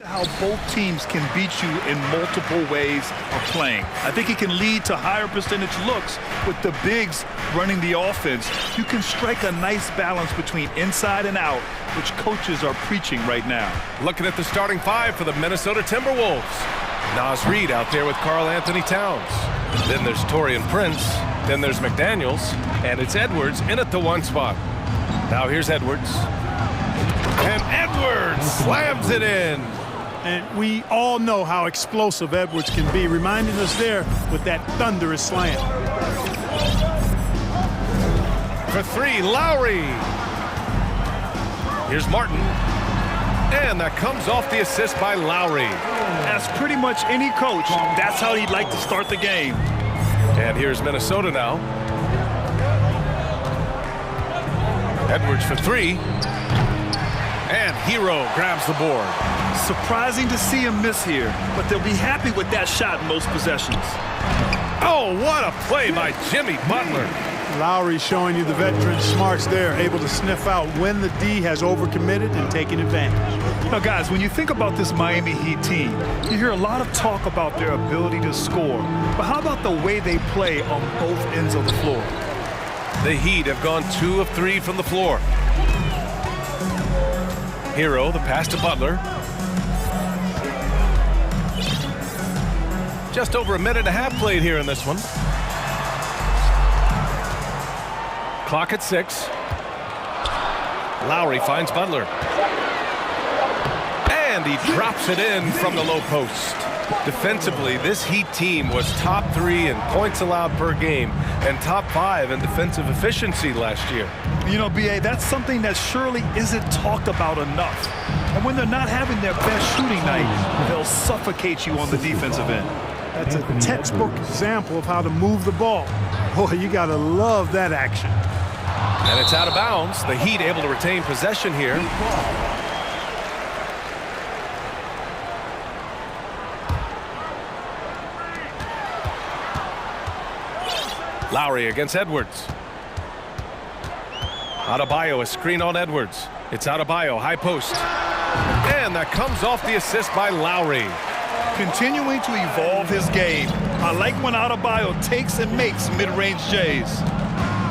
how both teams can beat you in multiple ways of playing. I think it can lead to higher percentage looks with the bigs running the offense. You can strike a nice balance between inside and out, which coaches are preaching right now. Looking at the starting five for the Minnesota Timberwolves. Nas Reed out there with Karl Anthony Towns. Then there's Taurean Prince. Then there's McDaniels. And it's Edwards in at the one spot. Now here's Edwards. And Edwards slams it in. And we all know how explosive Edwards can be, reminding us there with that thunderous slam. For three, Lowry. Here's Martin. And that comes off the assist by Lowry. As pretty much any coach, that's how he'd like to start the game. And here's Minnesota now. Edwards for three. And Hero grabs the board. Surprising to see him miss here, but they'll be happy with that shot in most possessions. Oh, what a play by Jimmy Butler. Lowry showing you the veteran smarts there, able to sniff out when the D has overcommitted and taking advantage. Now, guys, when you think about this Miami Heat team, you hear a lot of talk about their ability to score. But how about the way they play on both ends of the floor? The Heat have gone 2 of 3 from the floor. Hero, the pass to Butler. Just over a minute and a half played here in this one. Clock at 6. Lowry finds Butler. And he drops it in from the low post. Defensively, this Heat team was top 3 in points allowed per game and top 5 in defensive efficiency last year. You know, B.A., that's something that surely isn't talked about enough. And when they're not having their best shooting night, they'll suffocate you on the defensive end. That's a textbook example of how to move the ball. Boy, you got to love that action. And it's out of bounds. The Heat able to retain possession here. Lowry against Edwards. Adebayo, a screen on Edwards. It's Adebayo, high post. And that comes off the assist by Lowry. Continuing to evolve his game. I like when Adebayo takes and makes mid-range J's.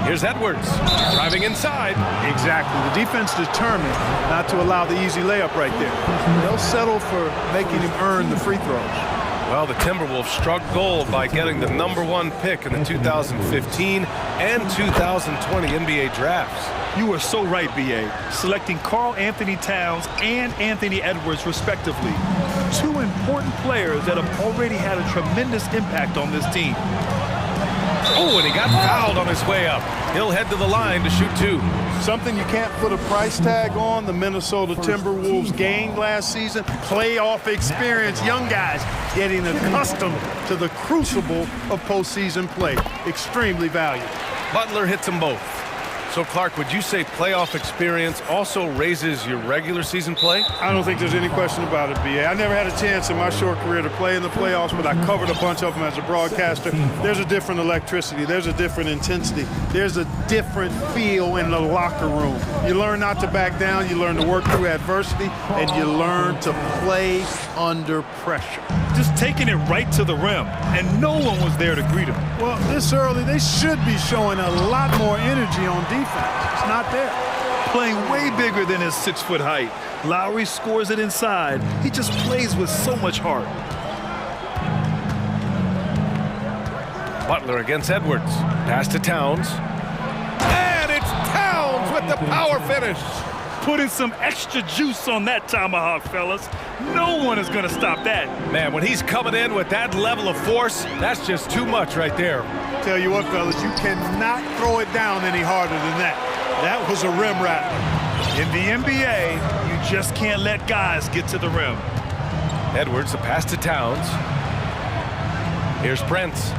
Here's Edwards, driving inside. Exactly. The defense determined not to allow the easy layup right there. They'll settle for making him earn the free throws. Well, the Timberwolves struck gold by getting the #1 pick in the 2015 and 2020 NBA drafts. You are so right, B.A. Selecting Karl Anthony Towns and Anthony Edwards, respectively. 2 important players that have already had a tremendous impact on this team. Oh, and he got fouled on his way up. He'll head to the line to shoot 2. Something you can't put a price tag on. The Minnesota Timberwolves gained last season. Playoff experience. Young guys getting accustomed to the crucible of postseason play. Extremely valuable. Butler hits them both. So, Clark, would you say playoff experience also raises your regular season play? I don't think there's any question about it, B.A. I never had a chance in my short career to play in the playoffs, but I covered a bunch of them as a broadcaster. There's a different electricity. There's a different intensity. There's a different feel in the locker room. You learn not to back down. You learn to work through adversity, and you learn to play under pressure. Just taking it right to the rim, and no one was there to greet him. Well, this early, they should be showing a lot more energy on defense. It's not there. Playing way bigger than his 6-foot height. Lowry scores it inside. He just plays with so much heart. Butler against Edwards. Pass to Towns. And it's Towns with the power finish. Putting some extra juice on that tomahawk, fellas. No one is going to stop that. Man, when he's coming in with that level of force, that's just too much right there. Tell you what, fellas, you cannot throw it down any harder than that. That was a rim rattler. In the NBA, you just can't let guys get to the rim. Edwards, the pass to Towns. Here's Prince.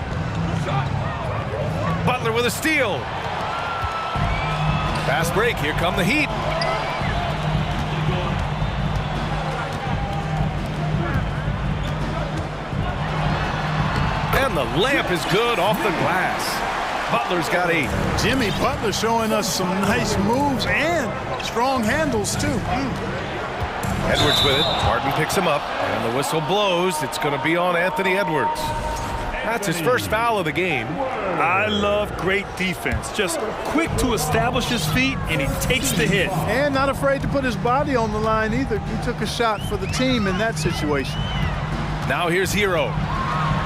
Butler with a steal. Fast break. Here come the Heat. And the layup is good off the glass. Butler's got 8. Jimmy Butler showing us some nice moves and strong handles, too. Edwards with it. Martin picks him up, and the whistle blows. It's going to be on Anthony Edwards. That's his first foul of the game. I love great defense. Just quick to establish his feet, and he takes the hit. And not afraid to put his body on the line either. He took a shot for the team in that situation. Now here's Hero.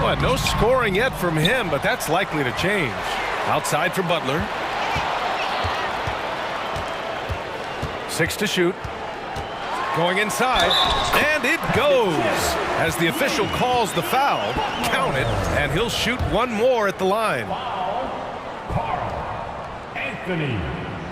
Well, no scoring yet from him, but that's likely to change. Outside for Butler. 6 to shoot. Going inside, and it goes. As the official calls the foul, count it, and he'll shoot one more at the line. Anthony.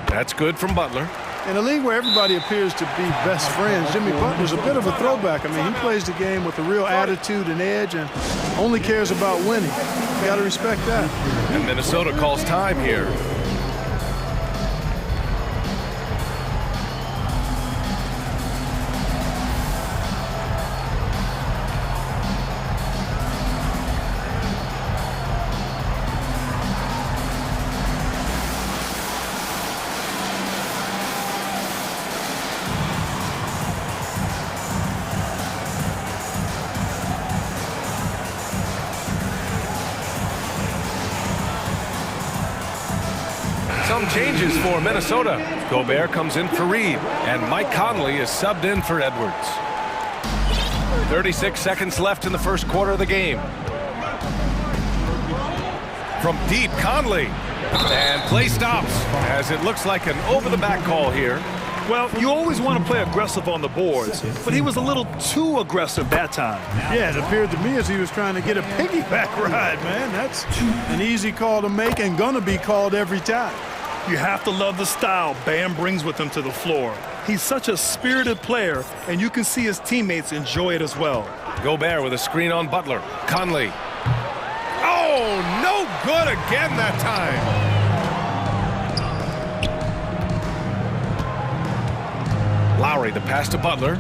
That's good from Butler. In a league where everybody appears to be best friends, Jimmy Butler's a bit of a throwback. I mean, he plays the game with a real attitude and edge and only cares about winning. You got to respect that. And Minnesota calls time here. Some changes for Minnesota. Gobert comes in for Reed, and Mike Conley is subbed in for Edwards. 36 seconds left in the first quarter of the game. From deep, Conley. And play stops, as it looks like an over-the-back call here. Well, you always want to play aggressive on the boards, but he was a little too aggressive that time. Yeah, it appeared to me as he was trying to get a piggyback ride, man. That's an easy call to make and gonna be called every time. You have to love the style Bam brings with him to the floor. He's such a spirited player, and you can see his teammates enjoy it as well. Gobert with a screen on Butler. Conley. Oh, no good again that time. Lowry, the pass to Butler.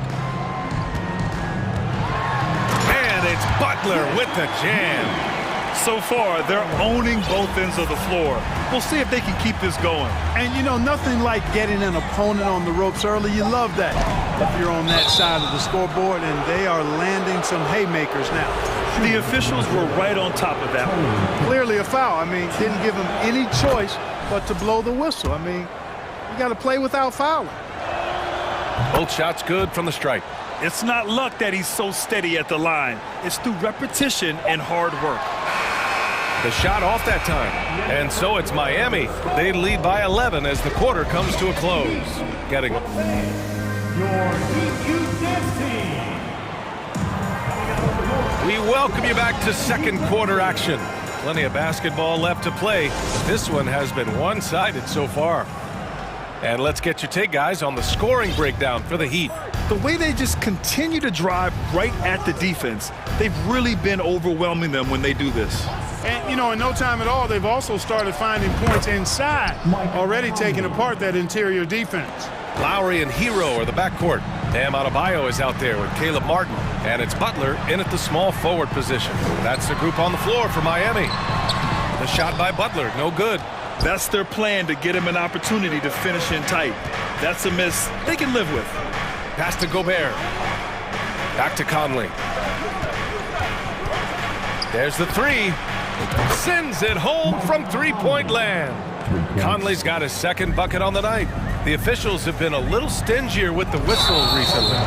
And it's Butler with the jam. So far, they're owning both ends of the floor. We'll see if they can keep this going. And, you know, nothing like getting an opponent on the ropes early. You love that if you're on that side of the scoreboard, and they are landing some haymakers now. The officials were right on top of that one. Clearly a foul. I mean, didn't give them any choice but to blow the whistle. I mean, you got to play without fouling. Both shots good from the stripe. It's not luck that he's so steady at the line. It's through repetition and hard work. The shot off that time. And so it's Miami. They lead by 11 as the quarter comes to a close. Getting Your EU team. We welcome you back to second quarter action. Plenty of basketball left to play. This one has been one-sided so far. And let's get your take, guys, on the scoring breakdown for the Heat. The way they just continue to drive right at the defense, they've really been overwhelming them when they do this. And, you know, in no time at all, they've also started finding points inside, already taking apart that interior defense. Lowry and Hero are the backcourt. Bam Adebayo is out there with Caleb Martin. And it's Butler in at the small forward position. That's the group on the floor for Miami. The shot by Butler, no good. That's their plan to get him an opportunity to finish in tight. That's a miss they can live with. Pass to Gobert. Back to Conley. There's the three. Sends it home from three-point land. Conley's got his second bucket on the night. The officials have been a little stingier with the whistle recently.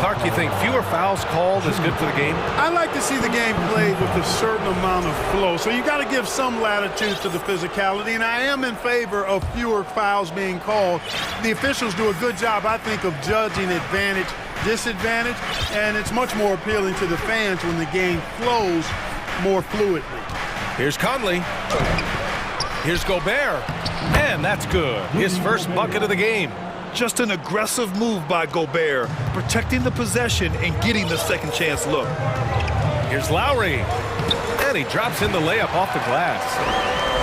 Clark, you think fewer fouls called is good for the game? I like to see the game played with a certain amount of flow. So you got to give some latitude to the physicality, and I am in favor of fewer fouls being called. The officials do a good job, I think, of judging advantage, disadvantage, and it's much more appealing to the fans when the game flows more fluidly. Here's Conley. Here's Gobert. And that's good. His first bucket of the game. Just an aggressive move by Gobert, protecting the possession and getting the second chance look. Here's Lowry. And he drops in the layup off the glass.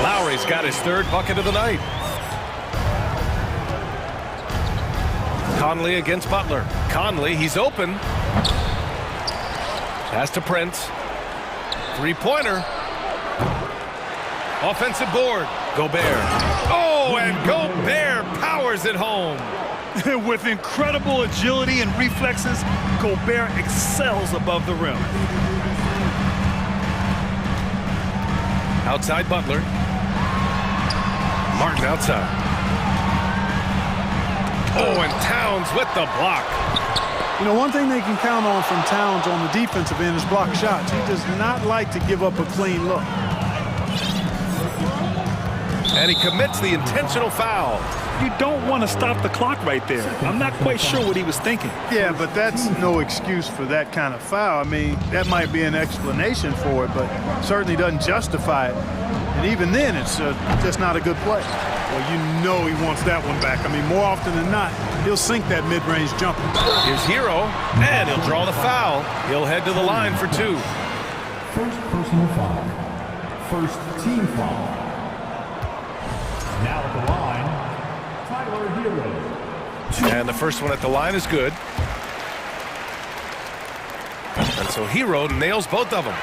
Lowry's got his third bucket of the night. Conley against Butler. Conley, he's open. Pass to Prince. Three-pointer. Offensive board. Gobert. Oh, and Gobert powers it home. With incredible agility and reflexes, Gobert excels above the rim. Outside Butler. Martin outside. Oh, and Towns with the block. You know, one thing they can count on from Towns on the defensive end is block shots. He does not like to give up a clean look. And he commits the intentional foul. You don't want to stop the clock right there. I'm not quite sure what he was thinking. Yeah, but that's no excuse for that kind of foul. I mean, that might be an explanation for it, but certainly doesn't justify it. And even then, it's just not a good play. Well, you know he wants that one back. I mean, more often than not, he'll sink that mid-range jumper. Here's Hero, and he'll draw the foul. He'll head to the line for 2. First personal foul. First team foul. Now at the line, Tyler Hero. And the first one at the line is good. And so Hero nails both of them.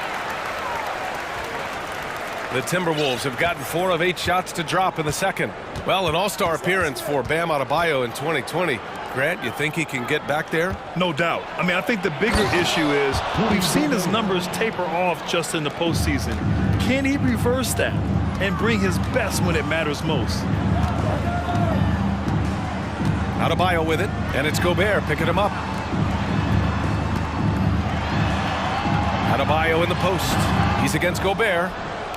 The Timberwolves have gotten 4 of 8 shots to drop in the second. Well, an all-star appearance for Bam Adebayo in 2020. Grant, you think he can get back there? No doubt. I mean, I think the bigger issue is we've seen his numbers taper off just in the postseason. Can he reverse that and bring his best when it matters most? Adebayo with it, and it's Gobert picking him up. Adebayo in the post. He's against Gobert.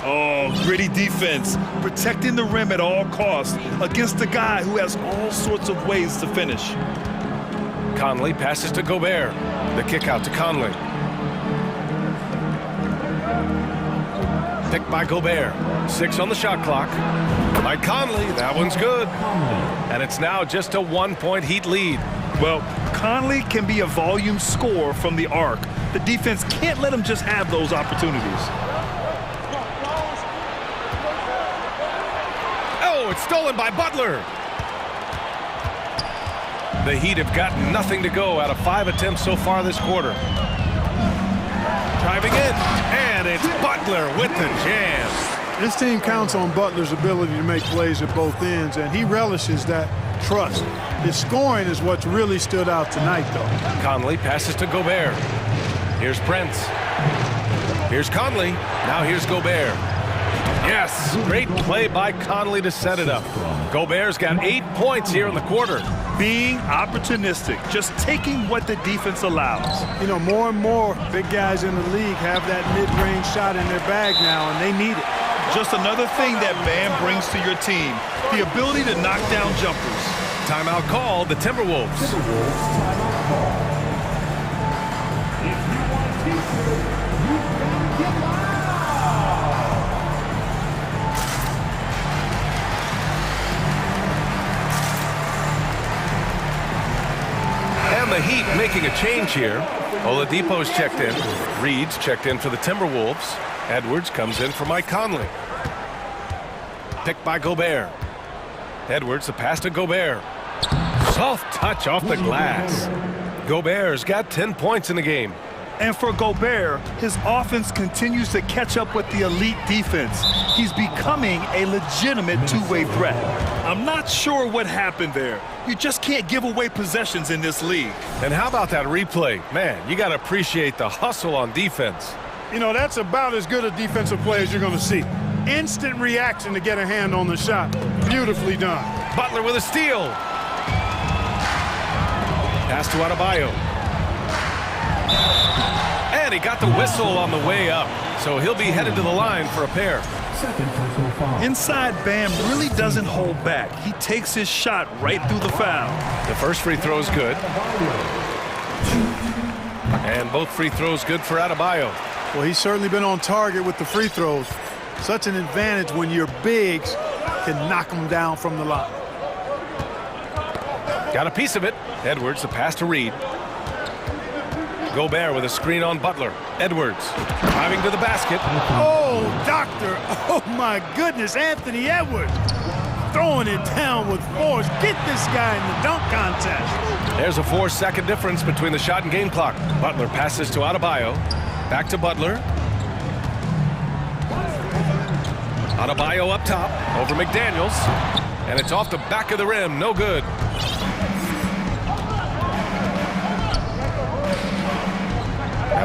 Oh, gritty defense, protecting the rim at all costs against a guy who has all sorts of ways to finish. Conley passes to Gobert. The kick out to Conley. Picked by Gobert. 6 on the shot clock. By Conley, that one's good. And it's now just a 1-point Heat lead. Well, Conley can be a volume scorer from the arc. The defense can't let him just have those opportunities. Oh, it's stolen by Butler. The Heat have gotten nothing to go out of 5 attempts so far this quarter. Driving in, and it's Butler with the jam. This team counts on Butler's ability to make plays at both ends, and he relishes that trust. His scoring is what's really stood out tonight, though. Conley passes to Gobert. Here's Prince. Here's Conley. Now here's Gobert. Yes, great play by Conley to set it up. Gobert's got 8 points here in the quarter. Being opportunistic, just taking what the defense allows. You know, more and more big guys in the league have that mid-range shot in their bag now, and they need it. Just another thing that Bam brings to your team, the ability to knock down jumpers. Timeout called, the Timberwolves. And the Heat making a change here. Oladipo's checked in. Reed's checked in for the Timberwolves. Edwards comes in for Mike Conley. Picked by Gobert. Edwards, the pass to Gobert. Soft touch off the glass. Gobert's got 10 points in the game. And for Gobert, his offense continues to catch up with the elite defense. He's becoming a legitimate two-way threat. I'm not sure what happened there. You just can't give away possessions in this league. And how about that replay? Man, you got to appreciate the hustle on defense. You know, that's about as good a defensive play as you're going to see. Instant reaction to get a hand on the shot. Beautifully done. Butler with a steal. Pass to Adebayo. And he got the whistle on the way up. So he'll be headed to the line for a pair. Inside, Bam really doesn't hold back. He takes his shot right through the foul. The first free throw is good. And both free throws good for Adebayo. Well, he's certainly been on target with the free throws. Such an advantage when your bigs can knock them down from the line. Got a piece of it. Edwards, the pass to Reed. Gobert with a screen on Butler. Edwards driving to the basket. Oh, doctor. Oh, my goodness. Anthony Edwards throwing it down with force. Get this guy in the dunk contest. There's a 4-second difference between the shot and game clock. Butler passes to Adebayo. Back to Butler. Adebayo up top over McDaniels. And it's off the back of the rim. No good.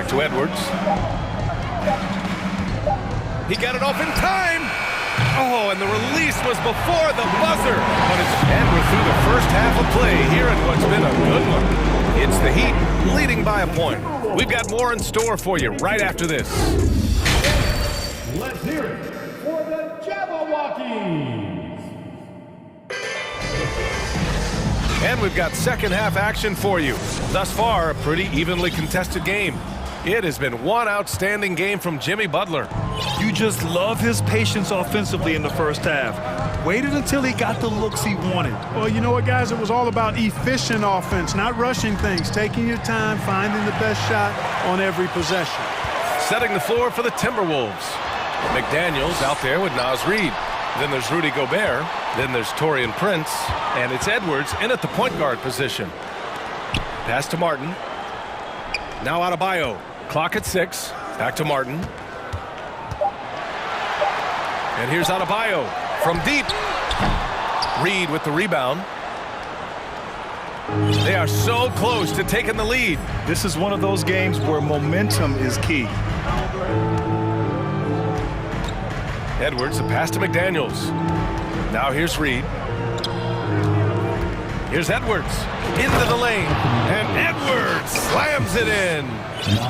Back to Edwards. He got it off in time. Oh, and the release was before the buzzer. And we're through the first half of play here in what's been a good one. It's the Heat leading by a point. We've got more in store for you right after this. Let's hear it for the Jabberwockies. And we've got second half action for you. Thus far, a pretty evenly contested game. It has been one outstanding game from Jimmy Butler. You just love his patience offensively in the first half. Waited until he got the looks he wanted. Well, you know what, guys? It was all about efficient offense, not rushing things, taking your time, finding the best shot on every possession. Setting the floor for the Timberwolves. McDaniels out there with Naz Reid. Then there's Rudy Gobert. Then there's Taurean Prince. And it's Edwards in at the point guard position. Pass to Martin. Now Adebayo. Clock at 6. Back to Martin. And here's Adebayo from deep. Reid with the rebound. They are so close to taking the lead. This is one of those games where momentum is key. Edwards, the pass to McDaniels. Now here's Reid. Here's Edwards into the lane, and Edwards slams it in.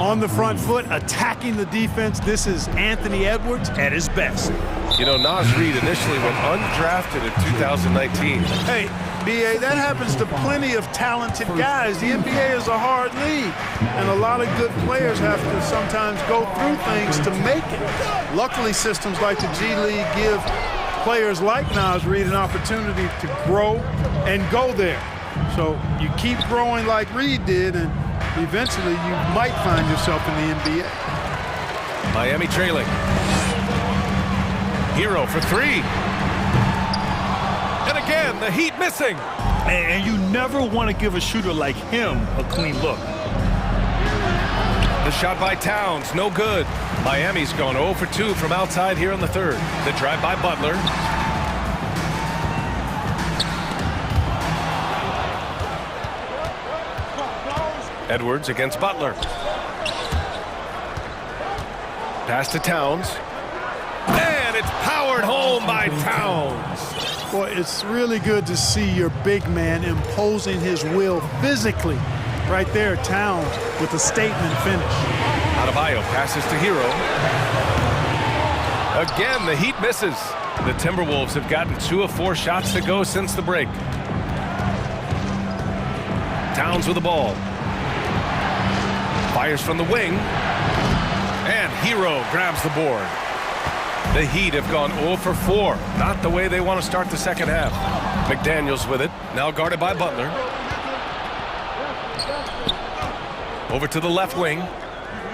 On the front foot, attacking the defense. This is Anthony Edwards at his best. You know, Naz Reid initially went undrafted in 2019. Hey, BA, that happens to plenty of talented guys. The NBA is a hard league, and a lot of good players have to sometimes go through things to make it. Luckily, systems like the G League give players like Naz Reid an opportunity to grow and go there. So you keep growing like Reid did, and eventually you might find yourself in the NBA. Miami trailing. Hero for 3. And again, the Heat missing. And you never want to give a shooter like him a clean look. The shot by Towns, no good. Miami's gone 0 for 2 from outside here in the third. The drive by Butler. Edwards against Butler. Pass to Towns. And it's powered home by Towns. Boy, it's really good to see your big man imposing his will physically. Right there, Towns with a statement finish. Adebayo passes to Hero. Again, the Heat misses. The Timberwolves have gotten 2 of 4 shots to go since the break. Towns with the ball. Fires from the wing. And Hero grabs the board. The Heat have gone 0 for 4. Not the way they want to start the second half. McDaniels with it. Now guarded by Butler. Over to the left wing.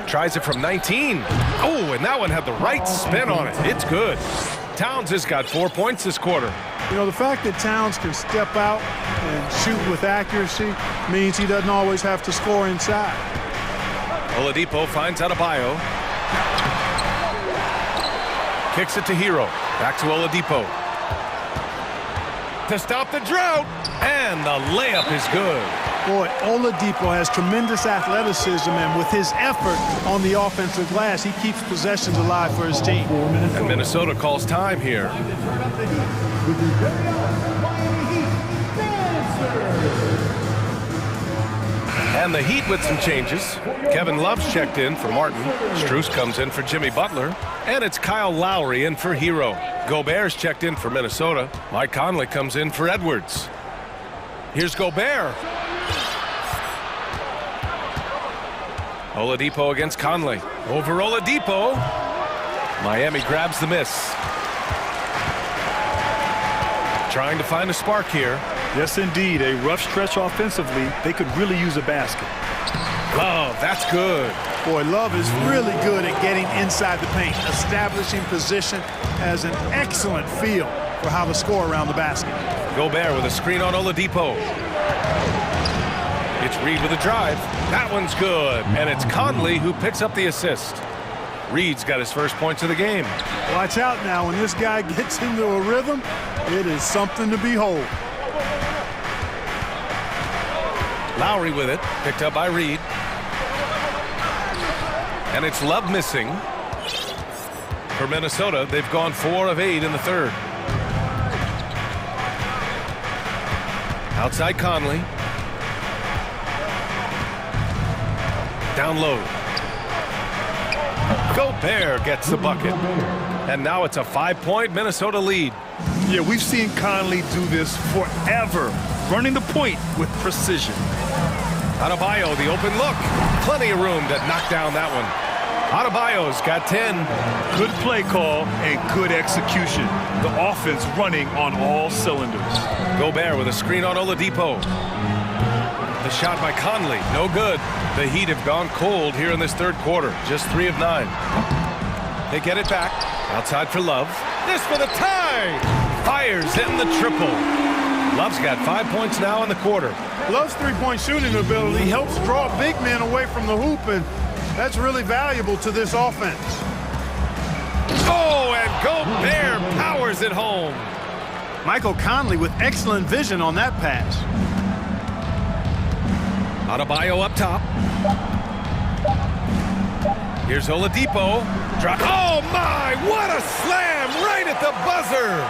Tries it from 19. Oh, and that one had the right spin on it. It's good. Towns has got 4 points this quarter. You know, the fact that Towns can step out and shoot with accuracy means he doesn't always have to score inside. Oladipo finds Adebayo. Kicks it to Hero. Back to Oladipo. To stop the drought. And the layup is good. Boy, Oladipo has tremendous athleticism, and with his effort on the offensive glass, he keeps possessions alive for his team. And Minnesota calls time here. And the Heat with some changes. Kevin Love's checked in for Martin. Strus comes in for Jimmy Butler. And it's Kyle Lowry in for Hero. Gobert's checked in for Minnesota. Mike Conley comes in for Edwards. Here's Gobert. Oladipo against Conley. Over Oladipo. Miami grabs the miss. Trying to find a spark here. Yes, indeed. A rough stretch offensively. They could really use a basket. Love, that's good. Boy, Love is really good at getting inside the paint. Establishing position, has an excellent feel for how to score around the basket. Gobert with a screen on Oladipo. It's Reid with a drive. That one's good. And it's Conley who picks up the assist. Reid's got his first points of the game. Watch out now. When this guy gets into a rhythm, it is something to behold. Lowry with it. Picked up by Reid. And it's Love missing. For Minnesota, they've gone 4 of 8 in the third. Outside Conley. Down low. Gobert gets the bucket. And now it's a 5-point Minnesota lead. Yeah, we've seen Conley do this forever, running the point with precision. Adebayo, the open look. Plenty of room to knock down that one. Adebayo's got 10. Good play call and good execution. The offense running on all cylinders. Gobert with a screen on Oladipo. The shot by Conley, no good. The Heat have gone cold here in this third quarter, just 3 of 9. They get it back, outside for Love. This for the tie! Fires in the triple. Love's got 5 points now in the quarter. Love's three-point shooting ability helps draw big men away from the hoop, and that's really valuable to this offense. Oh, and Gobert powers it home. Michael Conley with excellent vision on that pass. Adebayo up top. Here's Oladipo. Drop. Oh, my! What a slam right at the buzzer!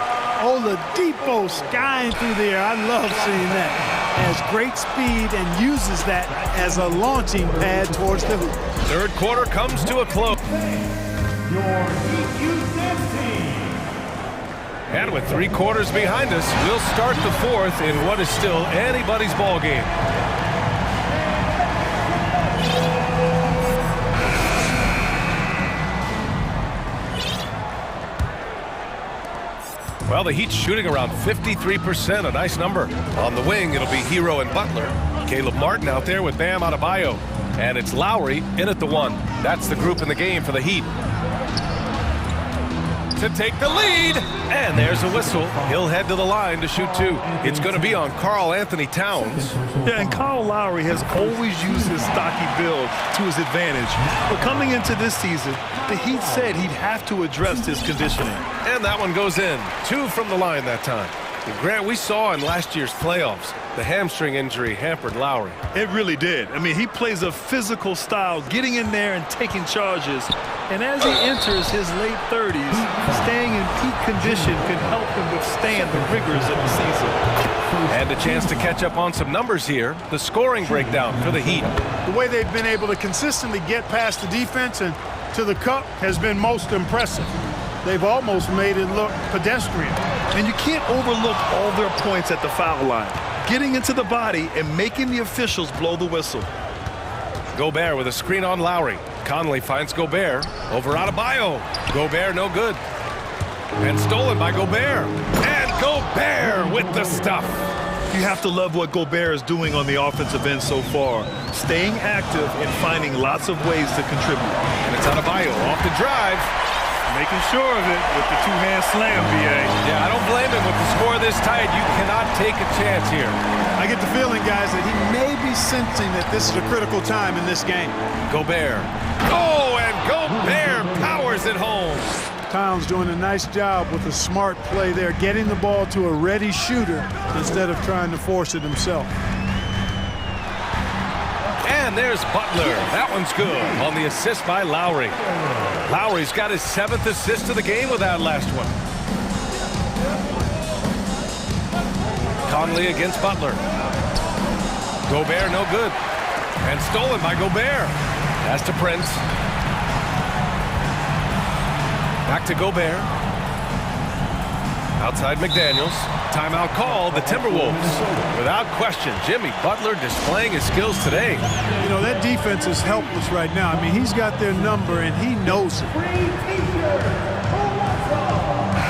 Oladipo skying through the air. I love seeing that. Has great speed and uses that as a launching pad towards the hoop. Third quarter comes to a close. And with 3 quarters behind us, we'll start the fourth in what is still anybody's ball game. Well, the Heat's shooting around 53%, a nice number. On the wing, it'll be Hero and Butler. Caleb Martin out there with Bam Adebayo. And it's Lowry in at the 1. That's the group in the game for the Heat. To take the lead, and there's a whistle. He'll head to the line to shoot 2. It's going to be on Karl Anthony Towns. Yeah, and Kyle Lowry has always used his stocky build to his advantage. But coming into this season, the Heat said he'd have to address his conditioning. And that one goes in. 2 from the line that time. And Grant, we saw in last year's playoffs, the hamstring injury hampered Lowry. It really did. I mean, he plays a physical style, getting in there and taking charges. And as he enters his late 30s, staying in peak condition can help him withstand the rigors of the season. And a chance to catch up on some numbers here. The scoring breakdown for the Heat. The way they've been able to consistently get past the defense and to the cup has been most impressive. They've almost made it look pedestrian. And you can't overlook all their points at the foul line. Getting into the body and making the officials blow the whistle. Gobert with a screen on Lowry. Conley finds Gobert over Adebayo. Gobert no good. And stolen by Gobert. And Gobert with the stuff. You have to love what Gobert is doing on the offensive end so far. Staying active and finding lots of ways to contribute. And it's Adebayo off the drive. Making sure of it with the 2-hand slam, B.A. Yeah, I don't blame him. With the score this tight, you cannot take a chance here. I get the feeling, guys, that he may be sensing that this is a critical time in this game. Gobert. Oh, and Gobert powers it home. Towns doing a nice job with a smart play there, getting the ball to a ready shooter instead of trying to force it himself. And there's Butler. That one's good on the assist by Lowry. Lowry's got his 7th assist of the game with that last one. Conley against Butler. Gobert no good. And stolen by Gobert. That's to Prince. Back to Gobert. Outside McDaniels. Timeout call, the Timberwolves. Without question, Jimmy Butler displaying his skills today. You know, that defense is helpless right now. I mean, he's got their number, and he knows it.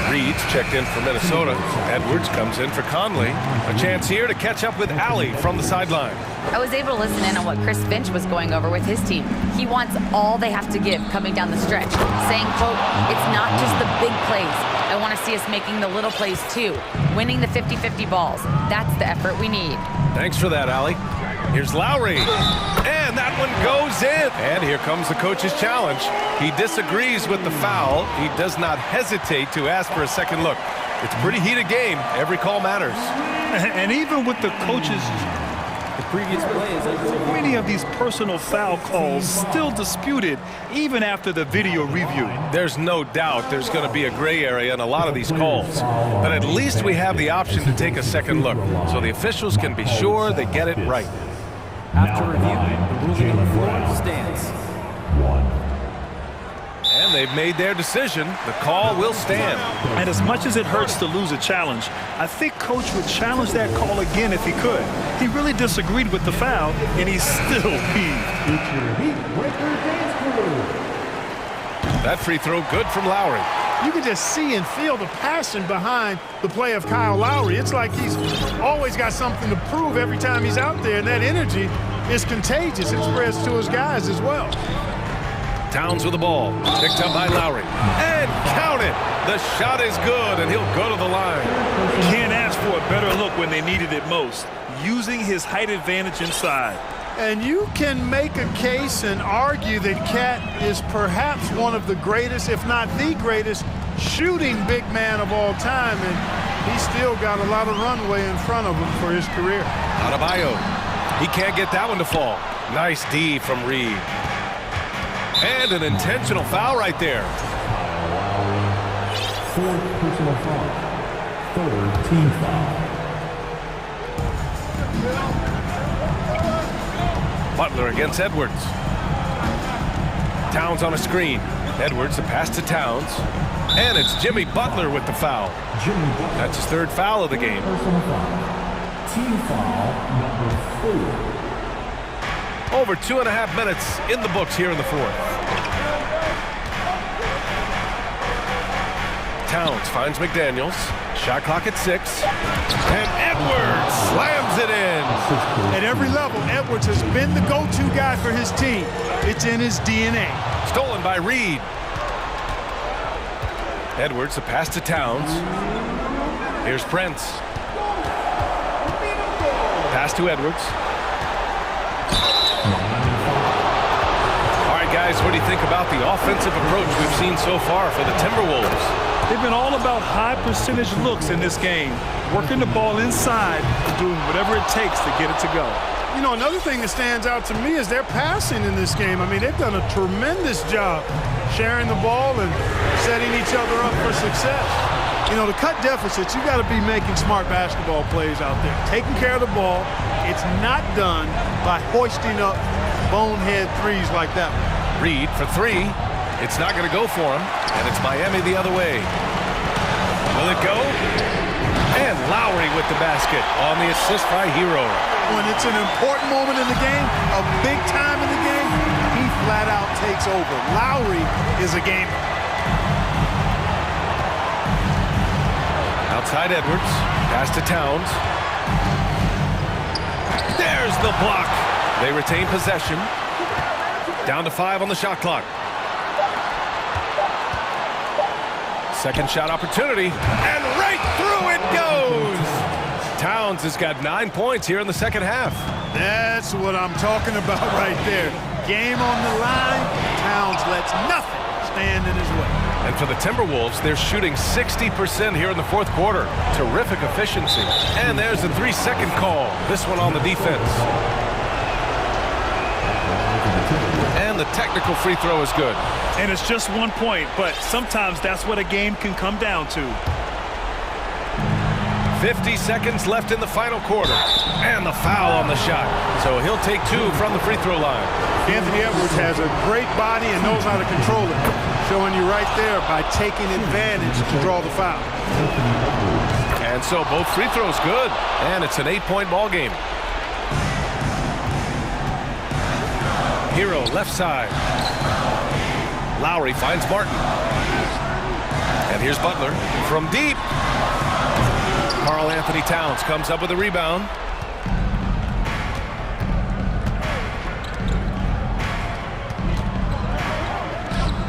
Reed's checked in for Minnesota. Edwards comes in for Conley. A chance here to catch up with Allie from the sideline. I was able to listen in on what Chris Finch was going over with his team. He wants all they have to give coming down the stretch, saying, quote, it's not just the big plays. I want to see us making the little plays too, winning the 50-50 balls. That's the effort we need. Thanks for that, Allie. Here's Lowry. And that one goes in. And here comes the coach's challenge. He disagrees with the foul. He does not hesitate to ask for a second look. It's a pretty heated game. Every call matters. And even with the coach's previous play is over. Many of these personal foul calls still disputed even after the video review. There's no doubt there's going to be a gray area in a lot of these calls. But at least we have the option to take a second look, so the officials can be sure they get it right. After review, the ruling on the floor stands. And they've made their decision. The call will stand. And as much as it hurts to lose a challenge, I think Coach would challenge that call again if he could. He really disagreed with the foul, and he's still peeved. That free throw good from Lowry. You can just see and feel the passion behind the play of Kyle Lowry. It's like he's always got something to prove every time he's out there, and that energy is contagious. It spreads to his guys as well. Towns with the ball, picked up by Lowry, and counted. The shot is good, and he'll go to the line. Can't ask for a better look when they needed it most, using his height advantage inside. And you can make a case and argue that Cat is perhaps one of the greatest, if not the greatest, shooting big man of all time, and he's still got a lot of runway in front of him for his career. Adebayo, he can't get that one to fall. Nice D from Reed. And an intentional foul right there. Fourth personal foul. Third team foul. Butler against Edwards. Towns on a screen. Edwards, the pass to Towns. And it's Jimmy Butler with the foul. That's his third foul of the game. Personal foul. Team foul number 4. Over 2.5 minutes in the books here in the fourth. Towns finds McDaniels. Shot clock at 6. And Edwards slams it in. At every level, Edwards has been the go-to guy for his team. It's in his DNA. Stolen by Reed. Edwards, the pass to Towns. Here's Prince. Pass to Edwards. All right, guys, what do you think about the offensive approach we've seen so far for the Timberwolves? They've been all about high percentage looks in this game, working the ball inside, doing whatever it takes to get it to go. You know, another thing that stands out to me is their passing in this game. I mean, they've done a tremendous job sharing the ball and setting each other up for success. You know, to cut deficits, you got to be making smart basketball plays out there, taking care of the ball. It's not done by hoisting up bonehead threes like that one. Reed for 3. It's not going to go for him, and it's Miami the other way. Will it go? And Lowry with the basket on the assist by Hero. When it's an important moment in the game, a big time in the game, he flat out takes over. Lowry is a gamer. Outside Edwards, pass to Towns. There's the block. They retain possession. Down to 5 on the shot clock. Second shot opportunity, and right through it goes! Towns has got 9 points here in the second half. That's what I'm talking about right there. Game on the line, Towns lets nothing stand in his way. And for the Timberwolves, they're shooting 60% here in the fourth quarter. Terrific efficiency. And there's a 3-second call. This one on the defense. And the technical free throw is good. And it's just 1 point, but sometimes that's what a game can come down to. 50 seconds left in the final quarter. And the foul on the shot. So he'll take 2 from the free throw line. Anthony Edwards has a great body and knows how to control it. Showing you right there by taking advantage to draw the foul. And so both free throws good. And it's an 8-point ball game. Hero left side. Lowry finds Martin. And here's Butler from deep. Karl Anthony Towns comes up with a rebound.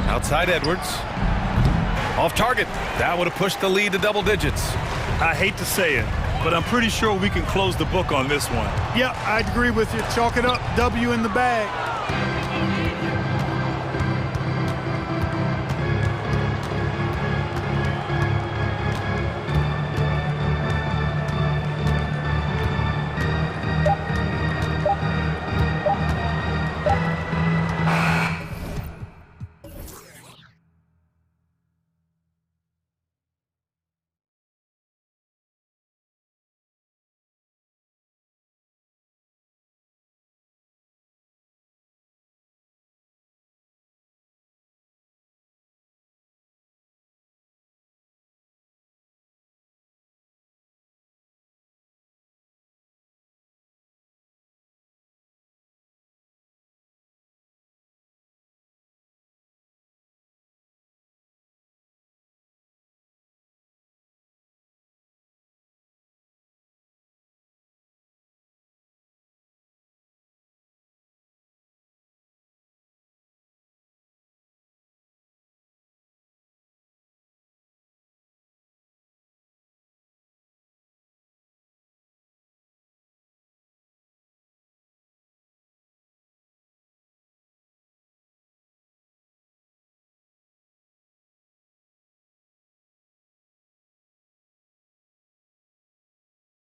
Outside Edwards. Off target. That would have pushed the lead to double digits. I hate to say it, but I'm pretty sure we can close the book on this one. Yeah, I'd agree with you. Chalk it up. W in the bag.